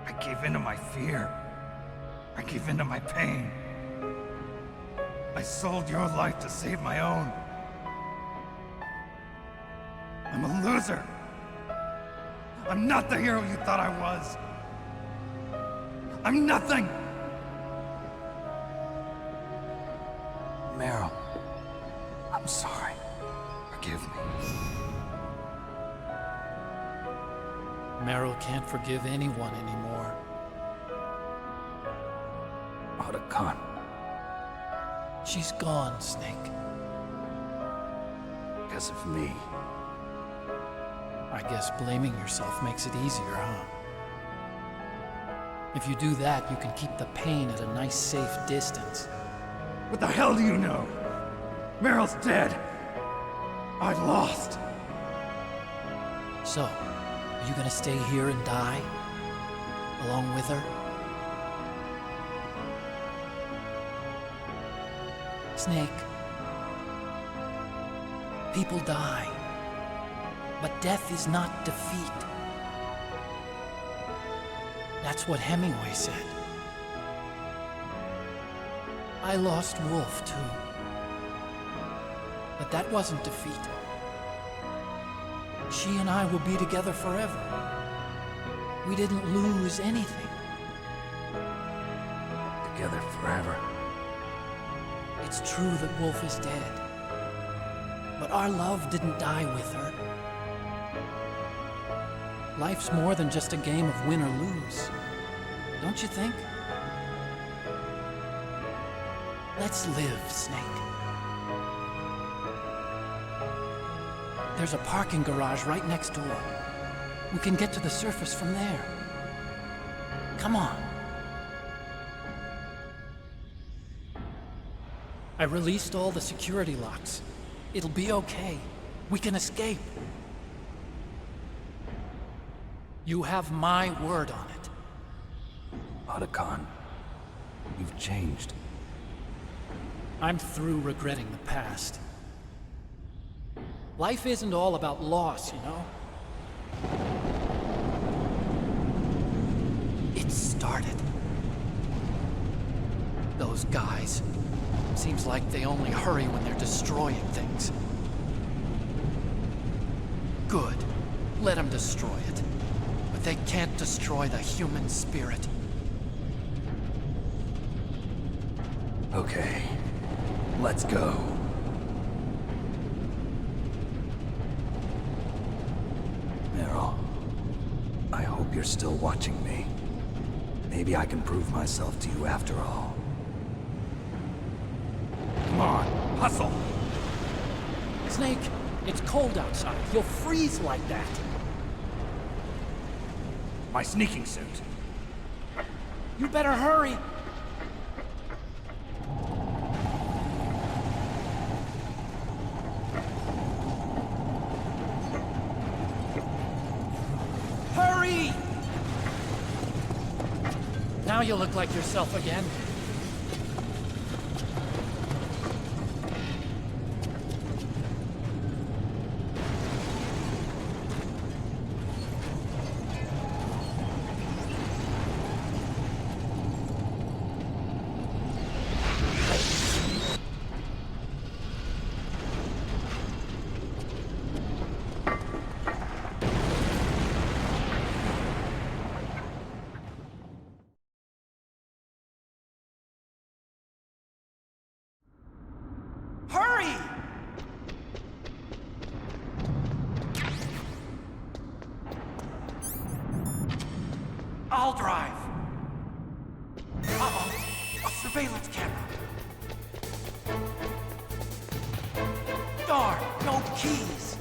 I gave in to my fear. I gave in to my pain. I sold your life to save my own. I'm a loser. I'm not the hero you thought I was. I'm nothing. Meryl, I'm sorry. Forgive me. Meryl can't forgive anyone anymore. Otacon. She's gone, Snake. Because of me. I guess blaming yourself makes it easier, huh? If you do that, you can keep the pain at a nice, safe distance. What the hell do you know? Meryl's dead. I lost. So, are you gonna stay here and die? Along with her? Snake. People die. But death is not defeat. That's what Hemingway said. I lost Wolf, too. But that wasn't defeat. She and I will be together forever. We didn't lose anything. Together forever. It's true that Wolf is dead. But our love didn't die with her. Life's more than just a game of win or lose. Don't you think? Let's live, Snake. There's a parking garage right next door. We can get to the surface from there. Come on. I released all the security locks. It'll be okay. We can escape. You have my word on it. Otacon, you've changed. I'm through regretting the past. Life isn't all about loss, you know? It started. Those guys. Seems like they only hurry when they're destroying things. Good. Let them destroy it. But they can't destroy the human spirit. Okay. Let's go. Meryl, I hope you're still watching me. Maybe I can prove myself to you after all. Come on, hustle! Snake, it's cold outside. You'll freeze like that. My sneaking suit. You better hurry. Hurry! Now you look like yourself again. Hurry! I'll drive. Uh-oh, a surveillance camera. Darn, no keys.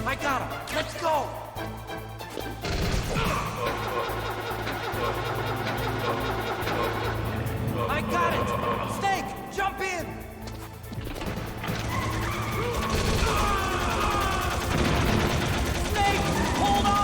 I got him. Let's go. I got it! Snake, jump in! Snake, hold on!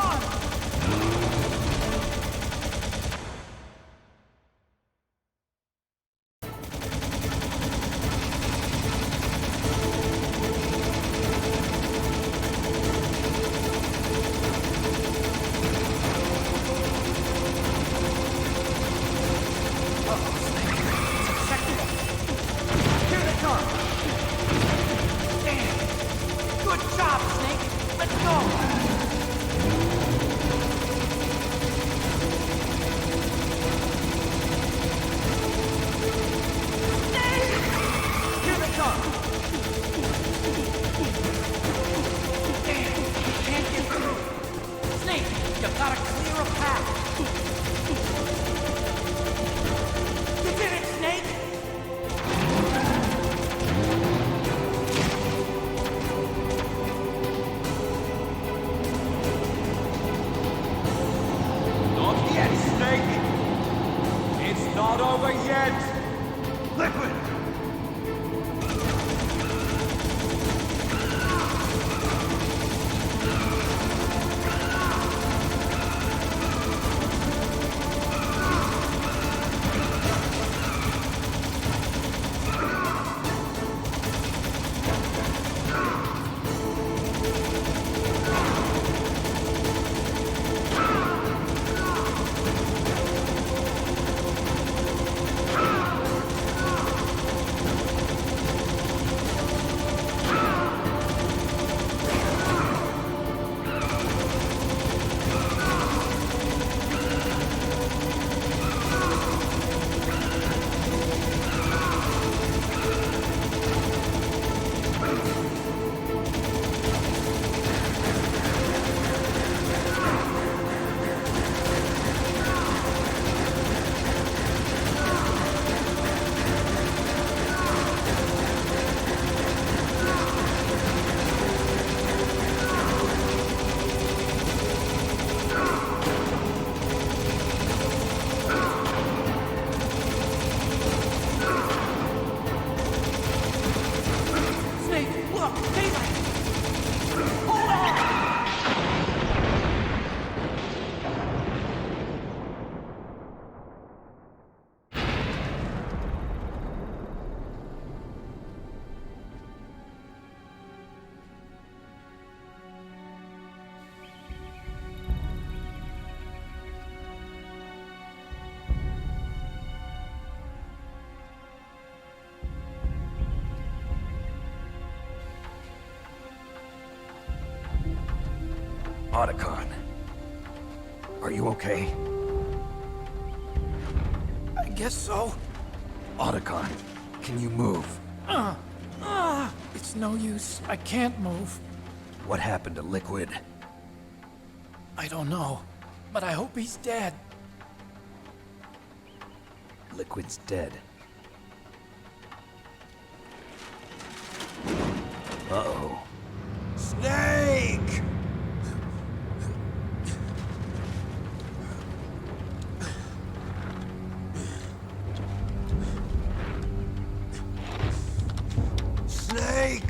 Otacon. Are you okay? I guess so. Otacon, can you move? It's no use. I can't move. What happened to Liquid? I don't know, but I hope he's dead. Liquid's dead. Uh-oh. Snake! Snake!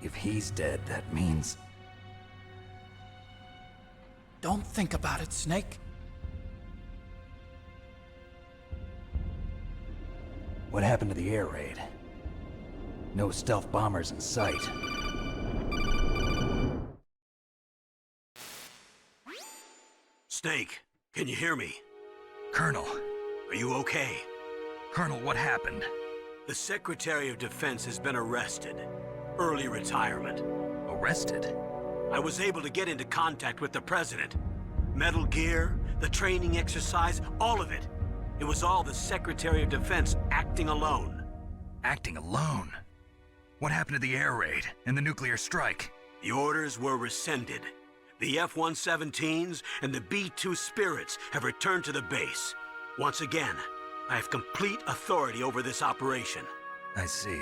If he's dead, that means... Don't think about it, Snake. What happened to the air raid? No stealth bombers in sight. Snake, can you hear me? Colonel. Are you okay? Colonel, what happened? The Secretary of Defense has been arrested. Early retirement. Arrested? I was able to get into contact with the President. Metal Gear, the training exercise, all of it. It was all the Secretary of Defense acting alone. Acting alone? What happened to the air raid and the nuclear strike? The orders were rescinded. The F-117s and the B-2 Spirits have returned to the base. Once again, I have complete authority over this operation. I see.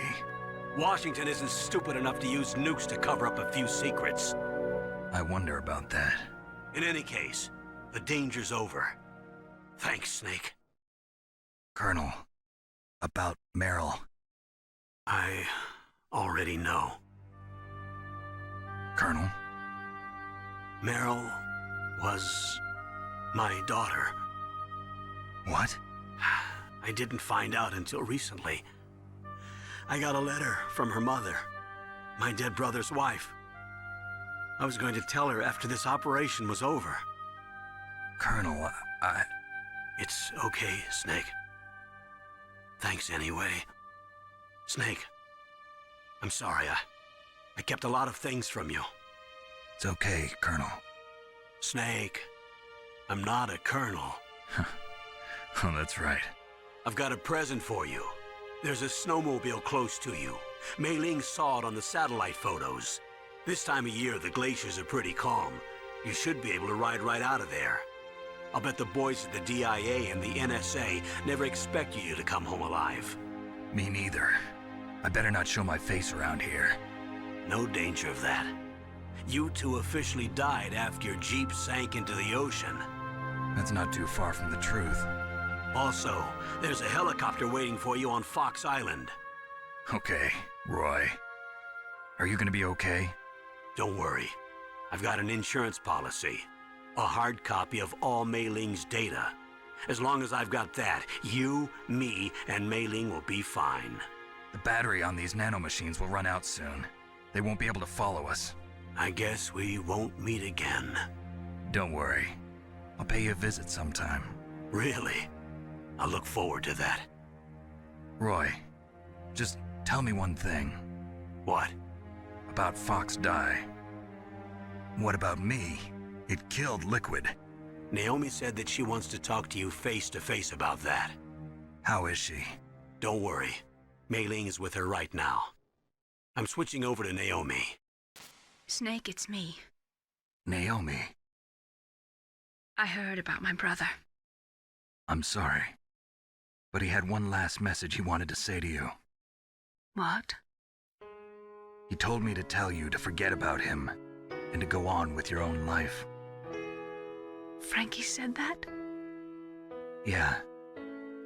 Washington isn't stupid enough to use nukes to cover up a few secrets. I wonder about that. In any case, the danger's over. Thanks, Snake. Colonel, about Meryl. I already know. Colonel? Meryl was my daughter. What? I didn't find out until recently. I got a letter from her mother, my dead brother's wife. I was going to tell her after this operation was over. Colonel, It's okay, Snake. Thanks anyway. Snake, I'm sorry. I kept a lot of things from you. It's okay, Colonel. Snake, I'm not a colonel. Oh, that's right. I've got a present for you. There's a snowmobile close to you. Mei Ling saw it on the satellite photos. This time of year, the glaciers are pretty calm. You should be able to ride right out of there. I'll bet the boys at the DIA and the NSA never expected you to come home alive. Me neither. I better not show my face around here. No danger of that. You two officially died after your Jeep sank into the ocean. That's not too far from the truth. Also, there's a helicopter waiting for you on Fox Island. Okay, Roy. Are you gonna be okay? Don't worry. I've got an insurance policy. A hard copy of all Mei Ling's data. As long as I've got that, you, me, and Mei Ling will be fine. The battery on these nanomachines will run out soon. They won't be able to follow us. I guess we won't meet again. Don't worry. I'll pay you a visit sometime. Really? I look forward to that. Roy, just tell me one thing. What? About Fox Die. What about me? It killed Liquid. Naomi said that she wants to talk to you face to face about that. How is she? Don't worry. Mei Ling is with her right now. I'm switching over to Naomi. Snake, it's me. Naomi. I heard about my brother. I'm sorry. But he had one last message he wanted to say to you. What? He told me to tell you to forget about him and to go on with your own life. Frankie said that? Yeah.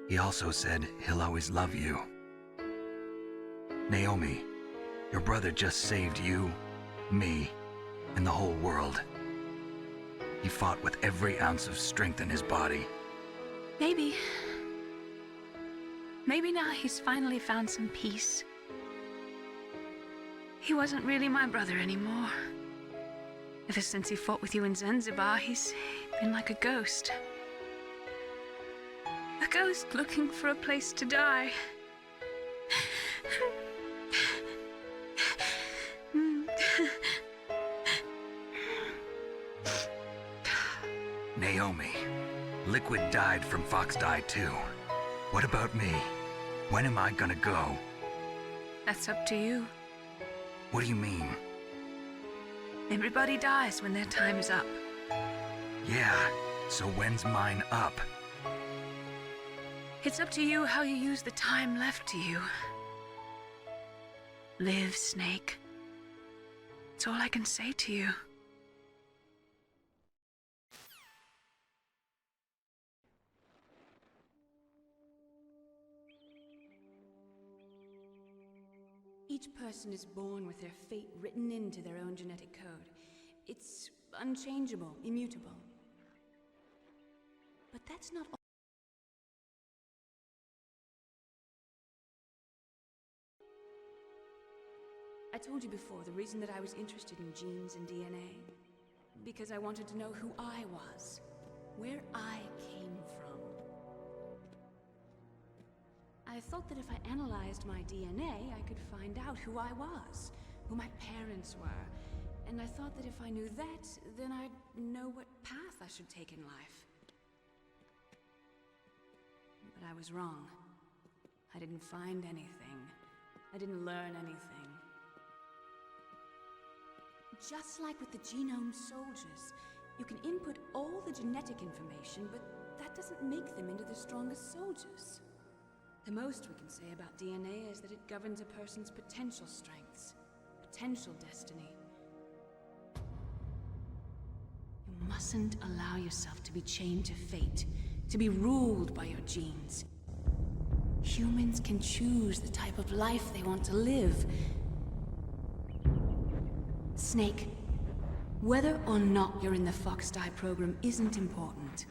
He also said he'll always love you. Naomi, your brother just saved you, me, and the whole world. He fought with every ounce of strength in his body. Maybe. Maybe now he's finally found some peace. He wasn't really my brother anymore. Ever since he fought with you in Zanzibar, he's been like a ghost. A ghost looking for a place to die. Naomi, Liquid died from Fox died too. What about me? When am I gonna go? That's up to you. What do you mean? Everybody dies when their time is up. Yeah, so when's mine up? It's up to you how you use the time left to you. Live, Snake. It's all I can say to you. Each person is born with their fate written into their own genetic code. It's unchangeable, immutable. But that's not all. I told you before, the reason that I was interested in genes and DNA, because I wanted to know who I was, where I came from. I thought that if I analyzed my DNA, I could find out who I was, who my parents were, and I thought that if I knew that, then I'd know what path I should take in life. But I was wrong. I didn't find anything. I didn't learn anything. Just like with the genome soldiers, you can input all the genetic information, but that doesn't make them into the strongest soldiers. The most we can say about DNA is that it governs a person's potential strengths, potential destiny. You mustn't allow yourself to be chained to fate, to be ruled by your genes. Humans can choose the type of life they want to live. Snake, whether or not you're in the Fox Die program isn't important.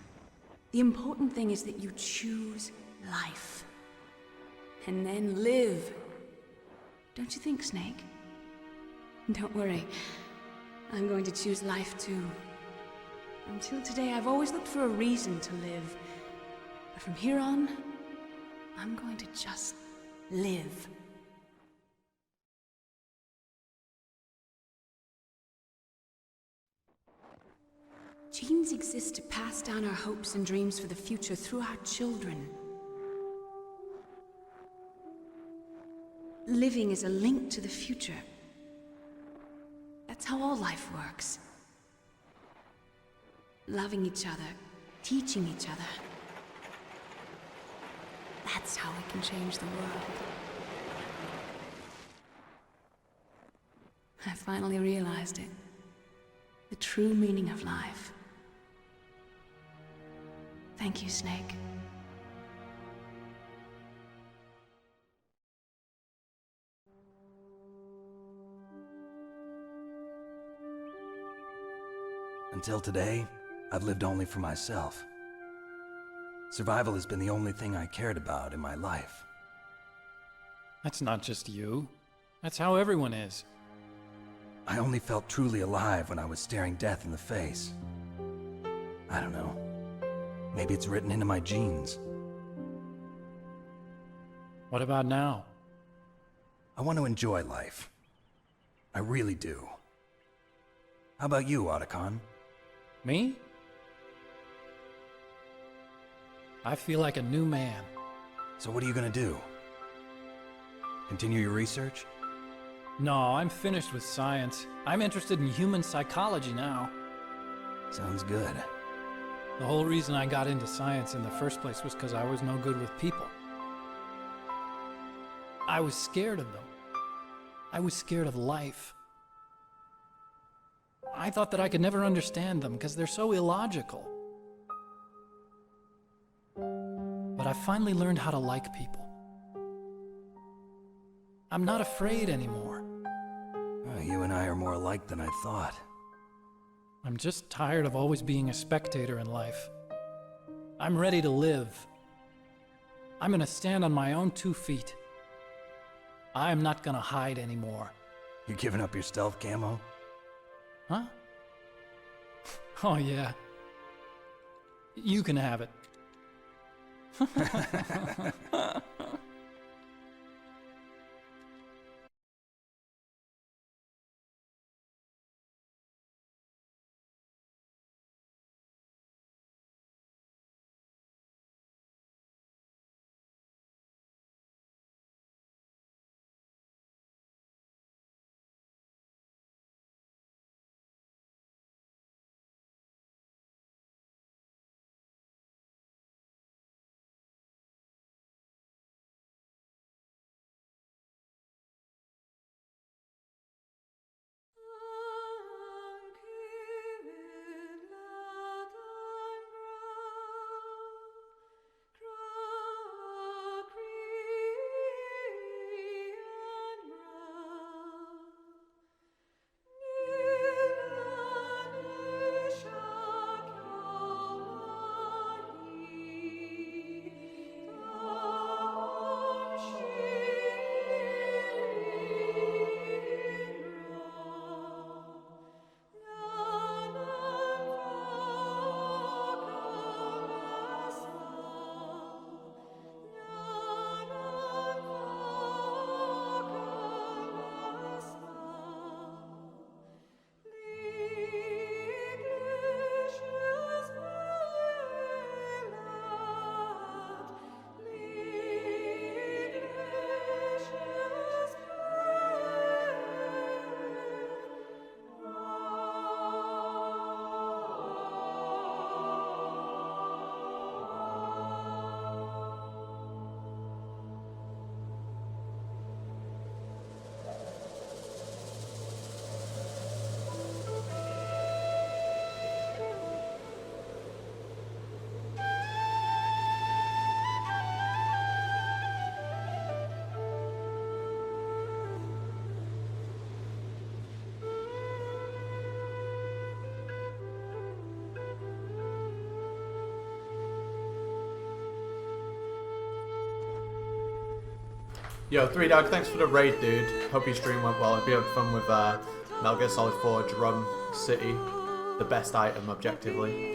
The important thing is that you choose life. And then live. Don't you think, Snake? Don't worry. I'm going to choose life too. Until today, I've always looked for a reason to live. But from here on, I'm going to just live. Genes exist to pass down our hopes and dreams for the future through our children. Living is a link to the future. That's how all life works. Loving each other, teaching each other. That's how we can change the world. I finally realized it. The true meaning of life. Thank you, Snake. Until today, I've lived only for myself. Survival has been the only thing I cared about in my life. That's not just you. That's how everyone is. I only felt truly alive when I was staring death in the face. I don't know. Maybe it's written into my genes. What about now? I want to enjoy life. I really do. How about you, Otacon? Me? I feel like a new man. So what are you gonna do? Continue your research? No, I'm finished with science. I'm interested in human psychology now. Sounds good. The whole reason I got into science in the first place was because I was no good with people. I was scared of them. I was scared of life. I thought that I could never understand them because they're so illogical. But but I finally learned how to like people. I'm not afraid anymore. You and I are more alike than I thought. I'm just tired of always being a spectator in life. I'm ready to live. I'm gonna stand on my own 2 feet. I'm not gonna hide anymore. You giving up your stealth camo? Huh? Oh yeah. You can have it. Yo, 3Dog, thanks for the raid, dude. Hope your stream went well. Hope you had fun with Metal Gear Solid 4 Drum City. The best item, objectively.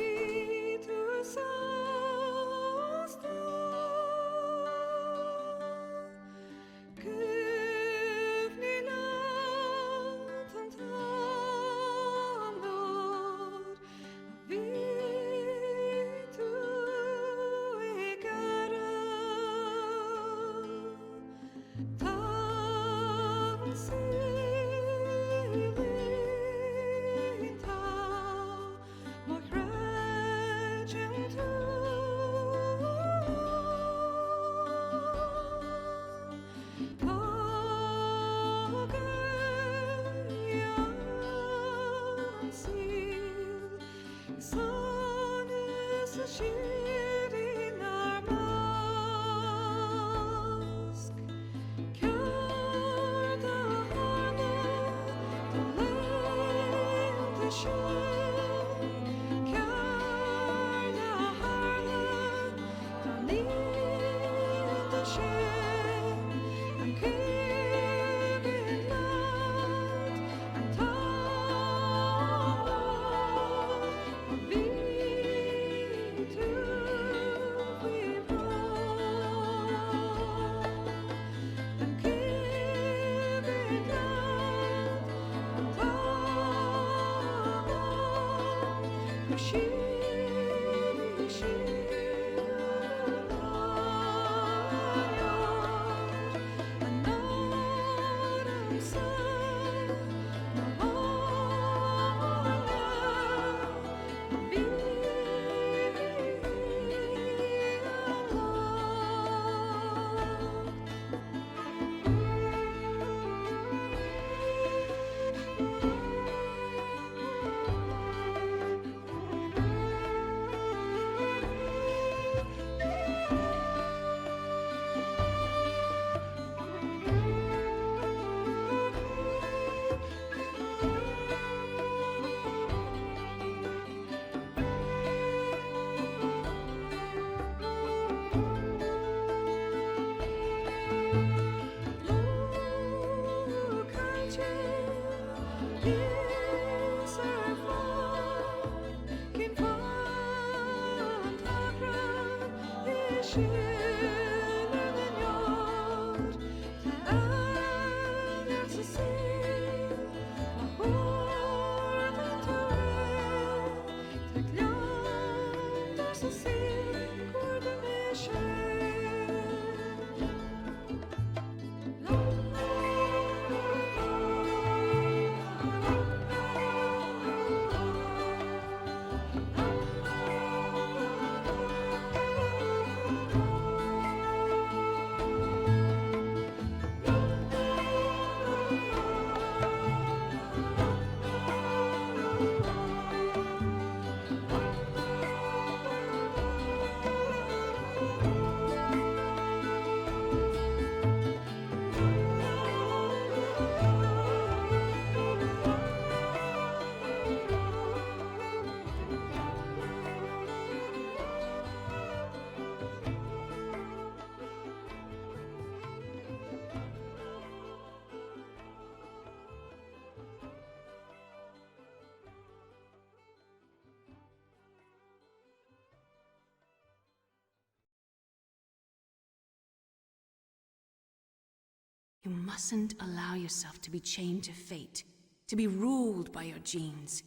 You mustn't allow yourself to be chained to fate, to be ruled by your genes.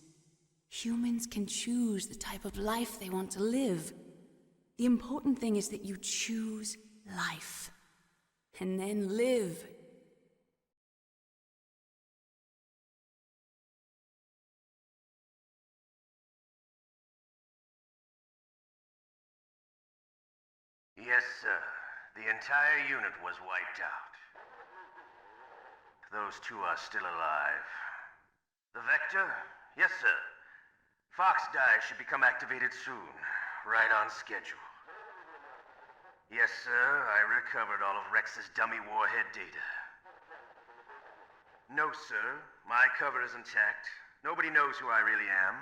Humans can choose the type of life they want to live. The important thing is that you choose life. And then live. Yes, sir. The entire unit was wiped out. Those two are still alive. The Vector? Yes, sir. Fox die should become activated soon. Right on schedule. Yes, sir. I recovered all of Rex's dummy warhead data. No, sir. My cover is intact. Nobody knows who I really am.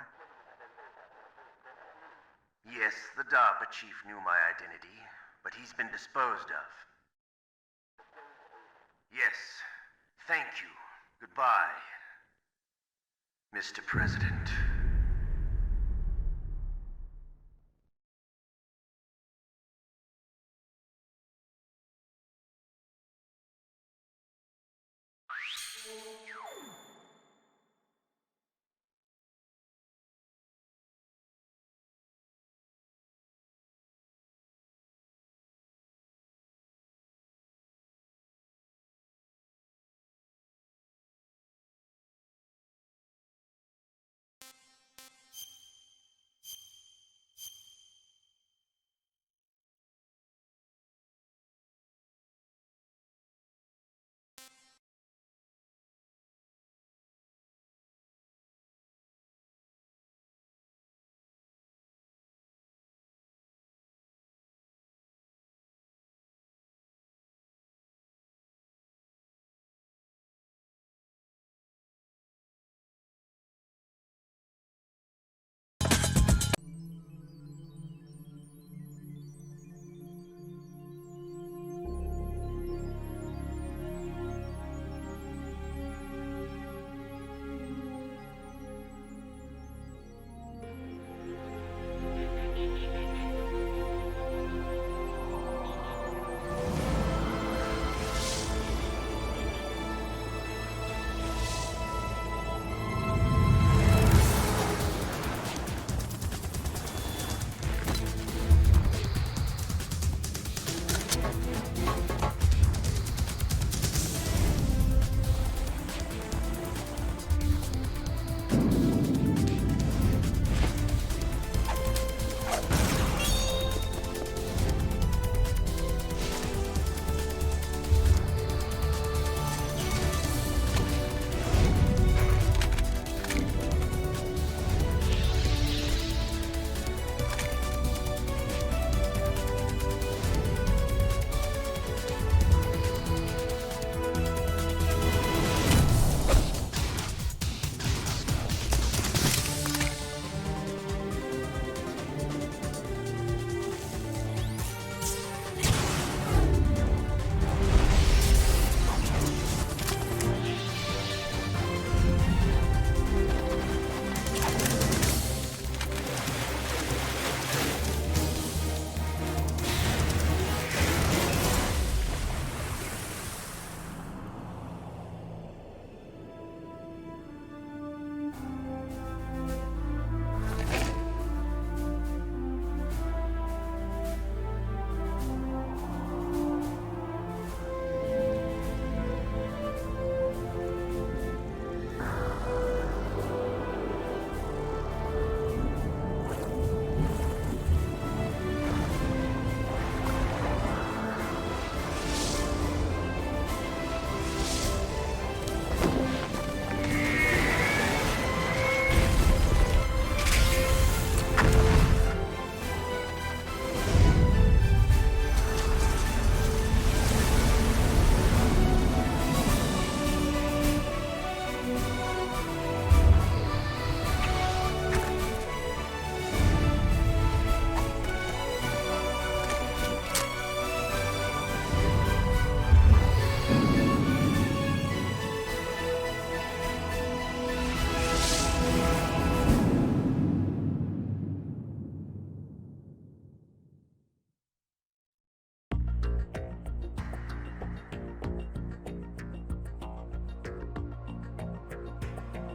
Yes, the DARPA chief knew my identity, but he's been disposed of. Yes. Thank you. Goodbye, Mr. President.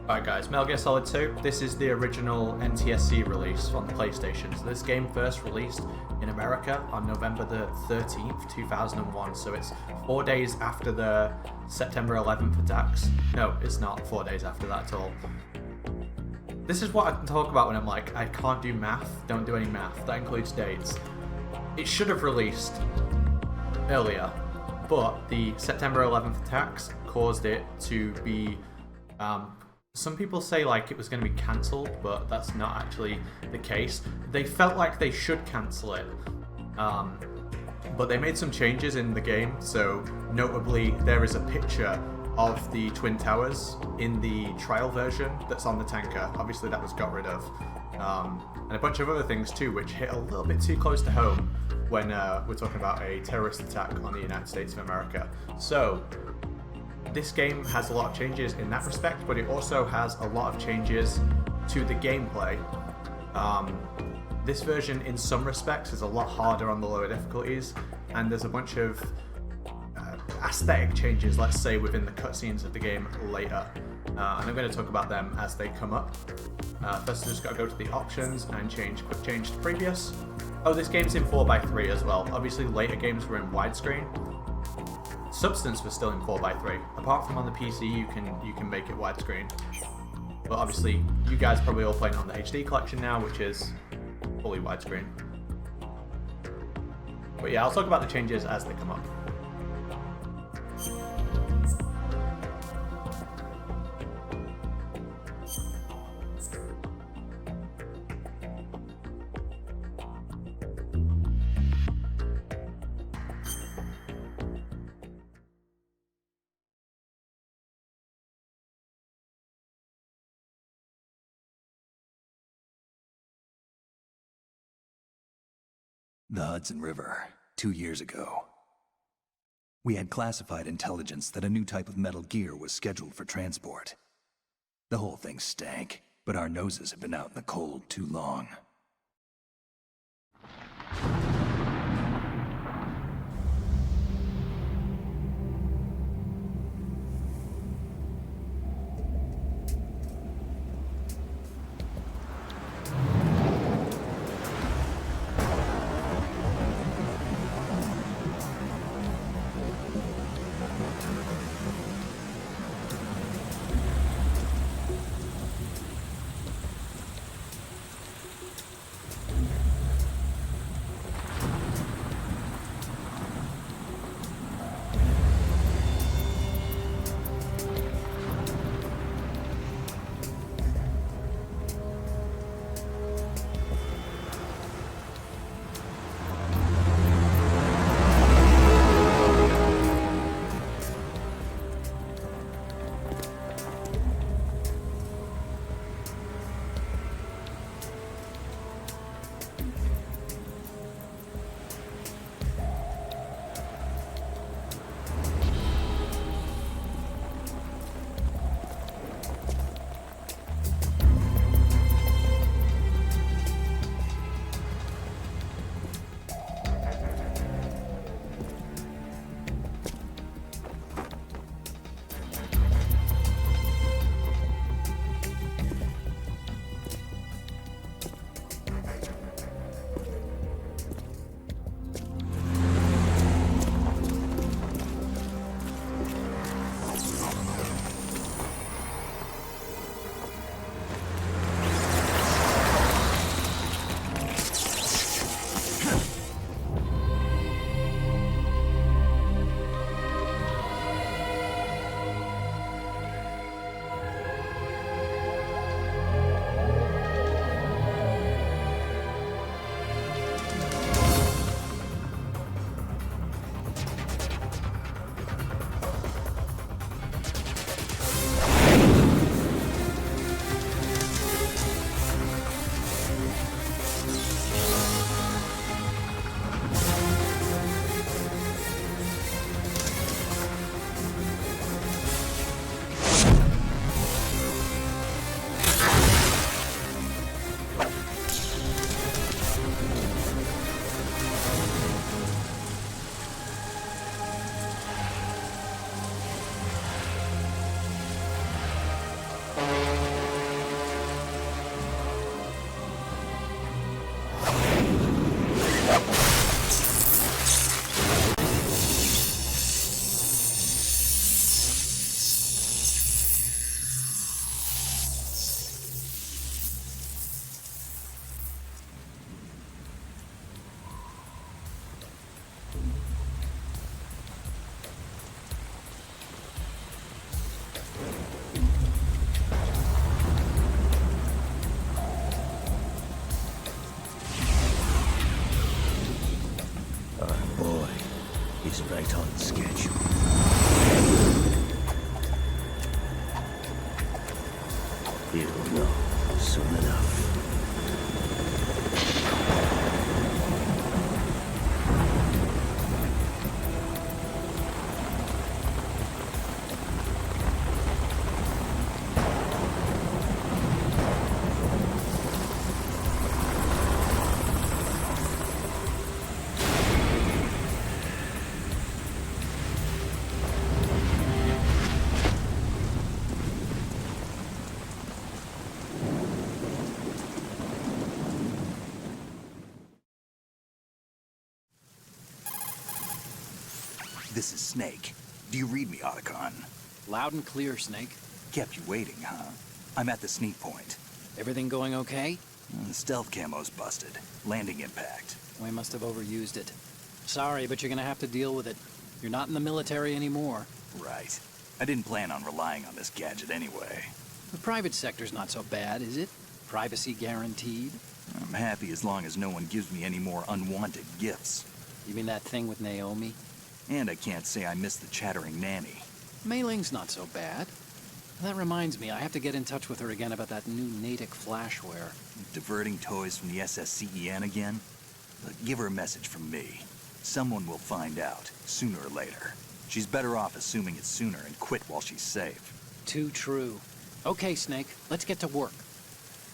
Alright guys, Metal Gear Solid 2, this is the original NTSC release on the PlayStation. So this game first released in America on November the 13th, 2001, so it's 4 days after the September 11th attacks. No, it's not 4 days after that at all. This is what I talk about when I'm like, I can't do math, don't do any math, that includes dates. It should have released earlier, but the September 11th attacks caused it to be... some people say like it was going to be cancelled, but that's not actually the case. They felt like they should cancel it, but they made some changes in the game. So notably, there is a picture of the Twin Towers in the trial version that's on the tanker. Obviously that was got rid of. And a bunch of other things too, which hit a little bit too close to home when we're talking about a terrorist attack on the United States of America. So this game has a lot of changes in that respect, but it also has a lot of changes to the gameplay. This version, in some respects, is a lot harder on the lower difficulties, and there's a bunch of aesthetic changes, let's say, within the cutscenes of the game later. And I'm going to talk about them as they come up. First, I just got to go to the options and quick change to previous. Oh, this game's in 4:3 as well. Obviously, later games were in widescreen. Substance was still in 4:3. Apart from on the PC, you can make it widescreen. But obviously, you guys probably all playing on the HD collection now, which is fully widescreen. But yeah, I'll talk about the changes as they come up. The Hudson River, 2 years ago. We had classified intelligence that a new type of metal gear was scheduled for transport. The whole thing stank, but our noses had been out in the cold too long. Our boy is right on schedule. He'll know soon enough. This is Snake. Do you read me, Otacon? Loud and clear, Snake. Kept you waiting, huh? I'm at the sneak point. Everything going okay? The stealth camo's busted. Landing impact. We must have overused it. Sorry, but you're gonna have to deal with it. You're not in the military anymore. Right. I didn't plan on relying on this gadget anyway. The private sector's not so bad, is it? Privacy guaranteed? I'm happy as long as no one gives me any more unwanted gifts. You mean that thing with Naomi? And I can't say I miss the chattering nanny. Mei Ling's not so bad. That reminds me, I have to get in touch with her again about that new Natick flashware. Diverting toys from the SSCEN again? But give her a message from me. Someone will find out, sooner or later. She's better off assuming it's sooner and quit while she's safe. Too true. Okay, Snake, let's get to work.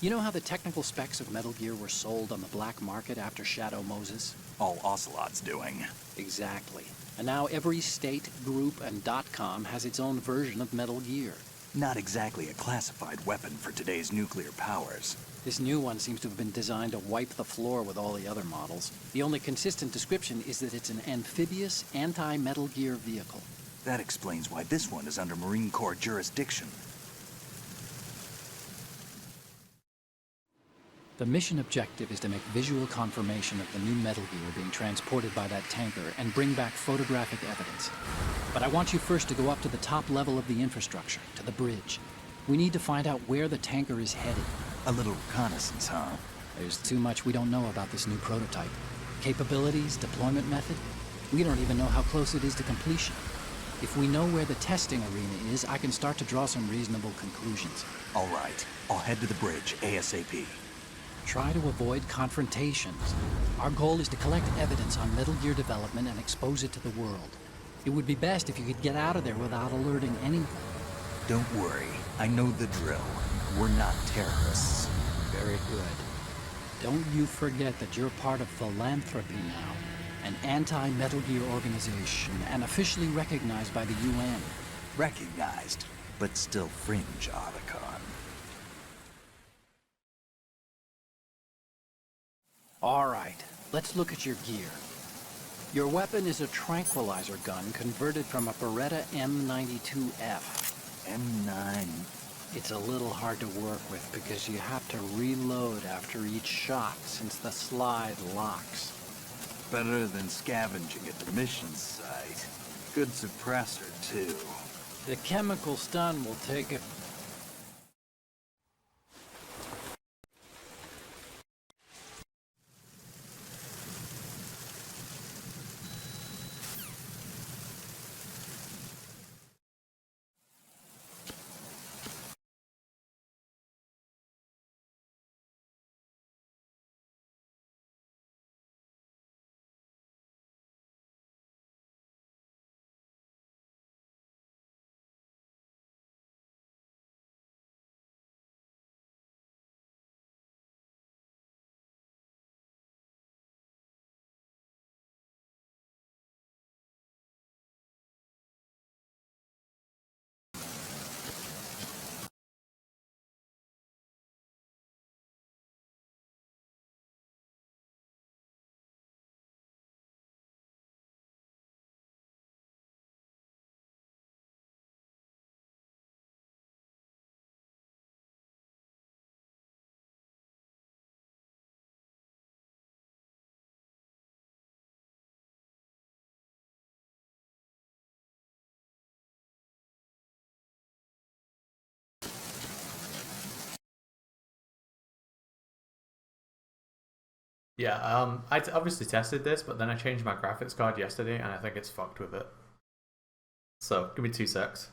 You know how the technical specs of Metal Gear were sold on the black market after Shadow Moses? All Ocelot's doing. Exactly. And now every state, group, and .com has its own version of Metal Gear. Not exactly a classified weapon for today's nuclear powers. This new one seems to have been designed to wipe the floor with all the other models. The only consistent description is that it's an amphibious, anti-Metal Gear vehicle. That explains why this one is under Marine Corps jurisdiction. The mission objective is to make visual confirmation of the new Metal Gear being transported by that tanker and bring back photographic evidence. But I want you first to go up to the top level of the infrastructure, to the bridge. We need to find out where the tanker is headed. A little reconnaissance, huh? There's too much we don't know about this new prototype. Capabilities, deployment method. We don't even know how close it is to completion. If we know where the testing arena is, I can start to draw some reasonable conclusions. All right. I'll head to the bridge ASAP. Try to avoid confrontations. Our goal is to collect evidence on Metal Gear development and expose it to the world. It would be best if you could get out of there without alerting anyone. Don't worry. I know the drill. We're not terrorists. Very good. Don't you forget that you're part of Philanthropy now, an anti-Metal Gear organization and officially recognized by the UN. Recognized, but still fringe, Otacon. All right, let's look at your gear. Your weapon is a tranquilizer gun converted from a Beretta M92F. M9. It's a little hard to work with because you have to reload after each shot since the slide locks. Better than scavenging at the mission site. Good suppressor, too. The chemical stun will take it Yeah, I obviously tested this, but then I changed my graphics card yesterday, and I think it's fucked with it. So, give me 2 secs.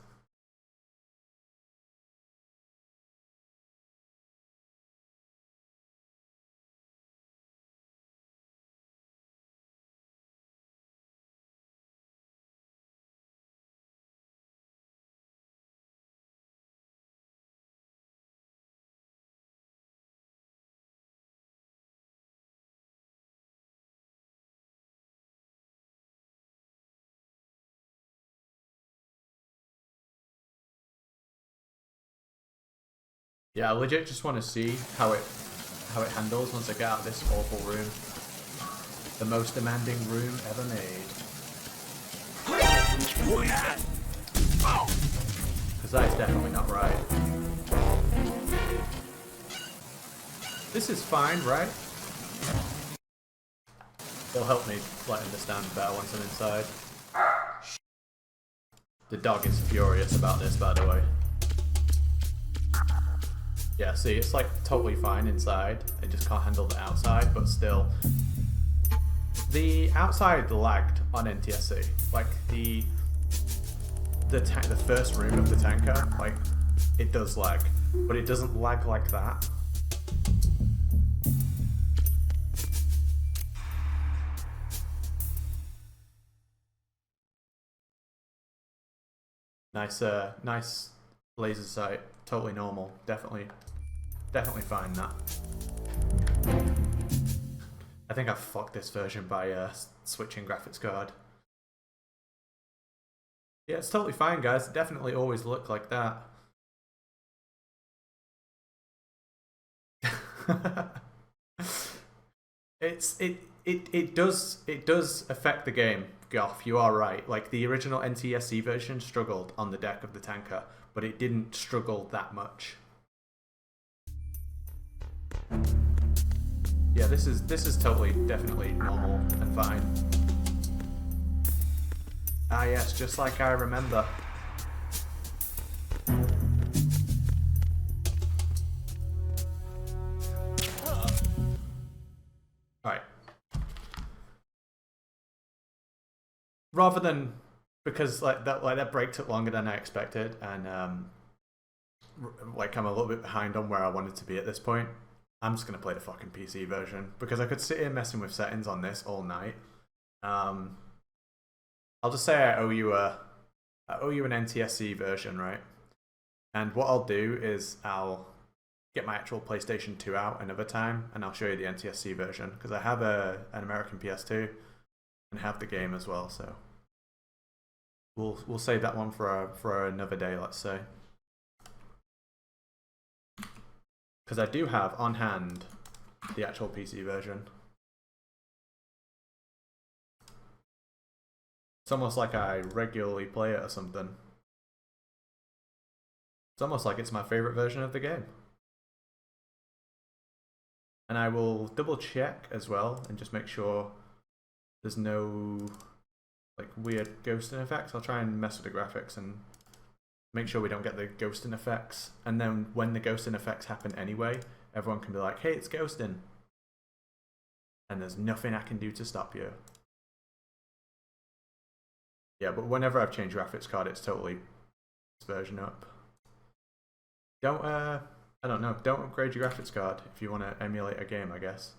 Yeah, I legit just want to see how it handles once I get out of this awful room. The most demanding room ever made. Because that is definitely not right. This is fine, right? It'll help me like understand better once I'm inside. The dog is furious about this, by the way. Yeah, see, it's like totally fine inside. It just can't handle the outside, but still. The outside lagged on NTSC. Like the first room of the tanker, like it does lag, but it doesn't lag like that. Nice laser sight. Totally normal. Definitely fine that. I think I fucked this version by switching graphics card. Yeah, it's totally fine, guys. It definitely always looked like that. It does affect the game, Goff. You are right. Like the original NTSC version struggled on the deck of the tanker, but it didn't struggle that much. Yeah, this is definitely normal and fine. Ah yes, just like I remember. Alright. Rather than, because that break took longer than I expected, and like I'm a little bit behind on where I wanted to be at this point, I'm just gonna play the fucking PC version because I could sit here messing with settings on this all night. I'll just say I owe you an NTSC version, right? And what I'll do is I'll get my actual PlayStation 2 out another time, and I'll show you the NTSC version because I have an American PS2 and have the game as well. So we'll save that one for another day, let's say. Because I do have on hand the actual PC version. It's almost like I regularly play it or something. It's almost like it's my favorite version of the game. And I will double check as well and just make sure there's no like weird ghosting effects. I'll try and mess with the graphics and make sure we don't get the ghosting effects. And then when the ghosting effects happen anyway, everyone can be like, hey, it's ghosting. And there's nothing I can do to stop you. Yeah, but whenever I've changed graphics card, it's totally version up. Don't, I don't know, don't upgrade your graphics card if you want to emulate a game, I guess.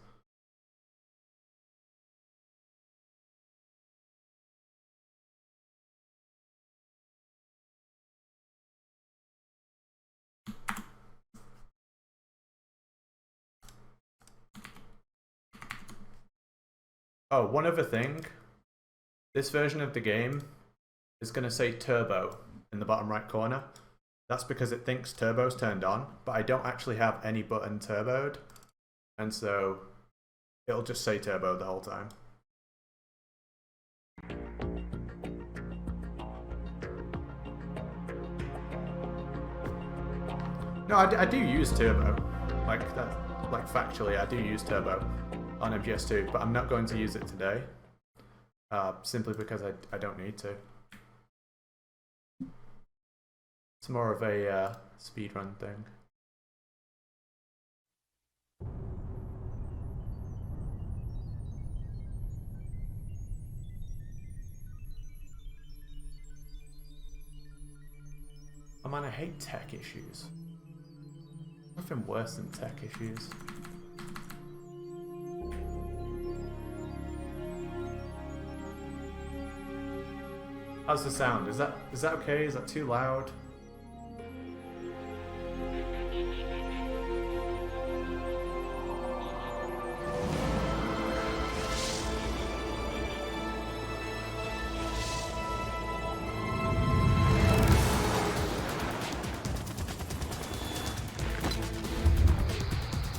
Oh, one other thing. This version of the game is going to say turbo in the bottom right corner. That's because it thinks turbo's turned on, but I don't actually have any button turboed. And so it'll just say turbo the whole time. No, I do use turbo. Like that, like factually, I do use turbo on MGS2, but I'm not going to use it today. Simply because I don't need to. It's more of a speedrun thing. Oh man, I hate tech issues. Nothing worse than tech issues. How's the sound? Is that okay? Is that too loud?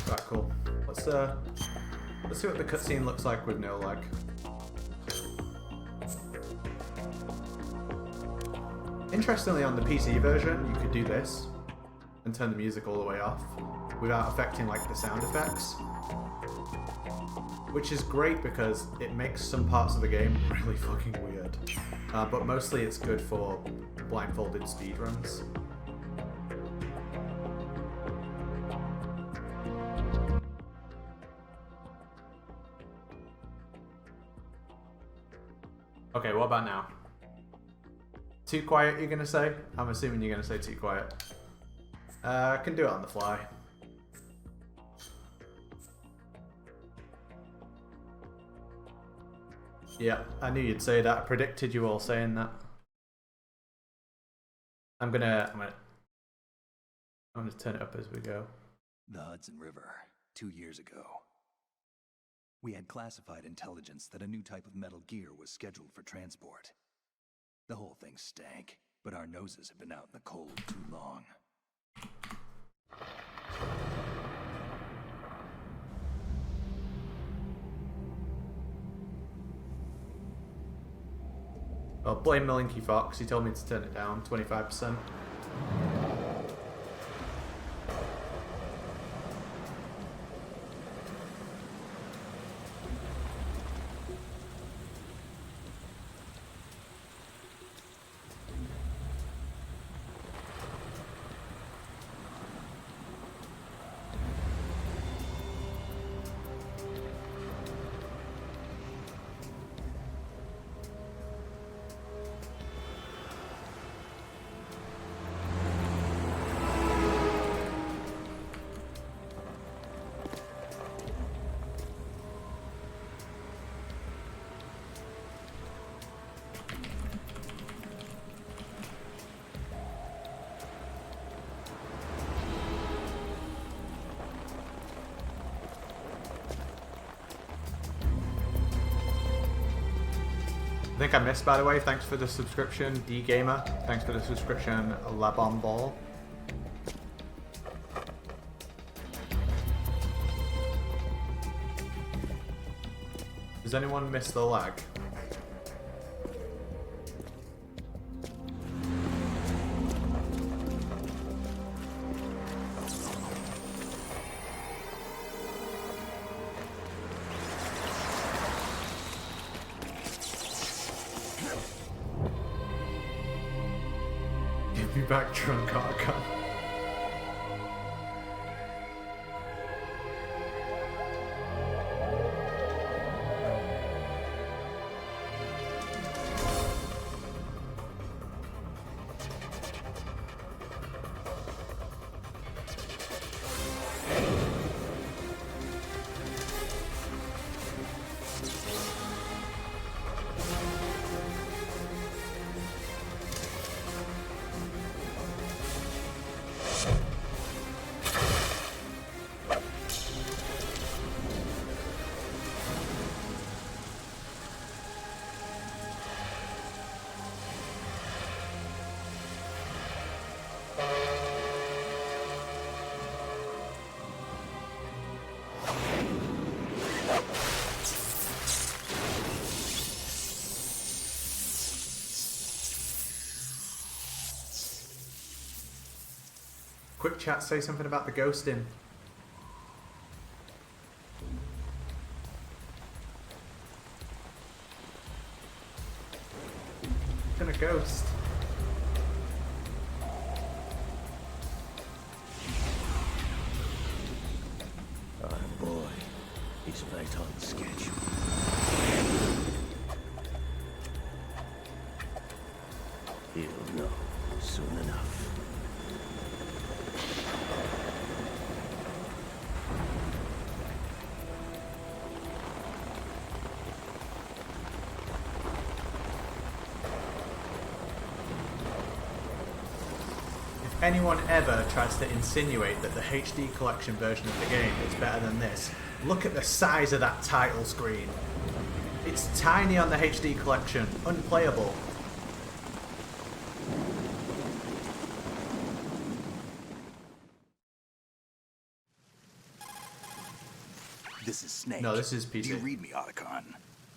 Right, cool. Let's see what the cutscene looks like with no lag. Interestingly, on the PC version, you could do this and turn the music all the way off without affecting like the sound effects, which is great because it makes some parts of the game really fucking weird. But mostly it's good for blindfolded speedruns. Okay, what about now? Too quiet, you're gonna say? I'm assuming you're gonna say too quiet. I can do it on the fly. Yeah, I knew you'd say that. I predicted you all saying that. I'm gonna turn it up as we go. The Hudson River, 2 years ago. We had classified intelligence that a new type of metal gear was scheduled for transport. The whole thing stank, but our noses had been out in the cold too long. Well, blame Malinky Fox. He told me to turn it down 25%. I think I missed, by the way. Thanks for the subscription, D Gamer. Thanks for the subscription, Labon Ball. Does anyone miss the lag? Give me back drunk Arkham. Quick chat, say something about the ghosting. Gonna ghost. Oh boy, he's right on schedule. He'll know soon enough. anyone ever tries to insinuate that the HD collection version of the game is better than this, look at the size of that title screen. It's tiny on the HD collection, unplayable. This is Snake. No, this is PC. Do you read me, Otacon?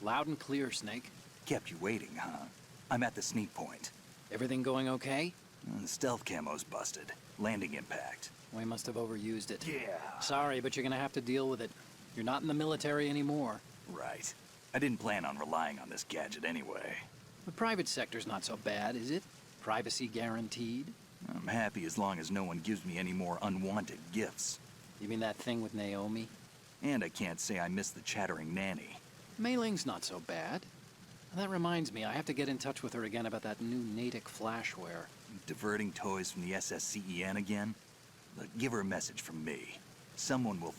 Loud and clear, Snake. Kept you waiting, huh? I'm at the sneak point. Everything going okay? The stealth camo's busted. Landing impact. We must have overused it. Yeah. Sorry, but you're gonna have to deal with it. You're not in the military anymore. Right. I didn't plan on relying on this gadget anyway. The private sector's not so bad, is it? Privacy guaranteed? I'm happy as long as no one gives me any more unwanted gifts. You mean that thing with Naomi? And I can't say I miss the chattering nanny. Mei Ling's not so bad. That reminds me, I have to get in touch with her again about that new Natick flashware. Diverting toys from the SSCEN again? Look, give her a message from me. Someone will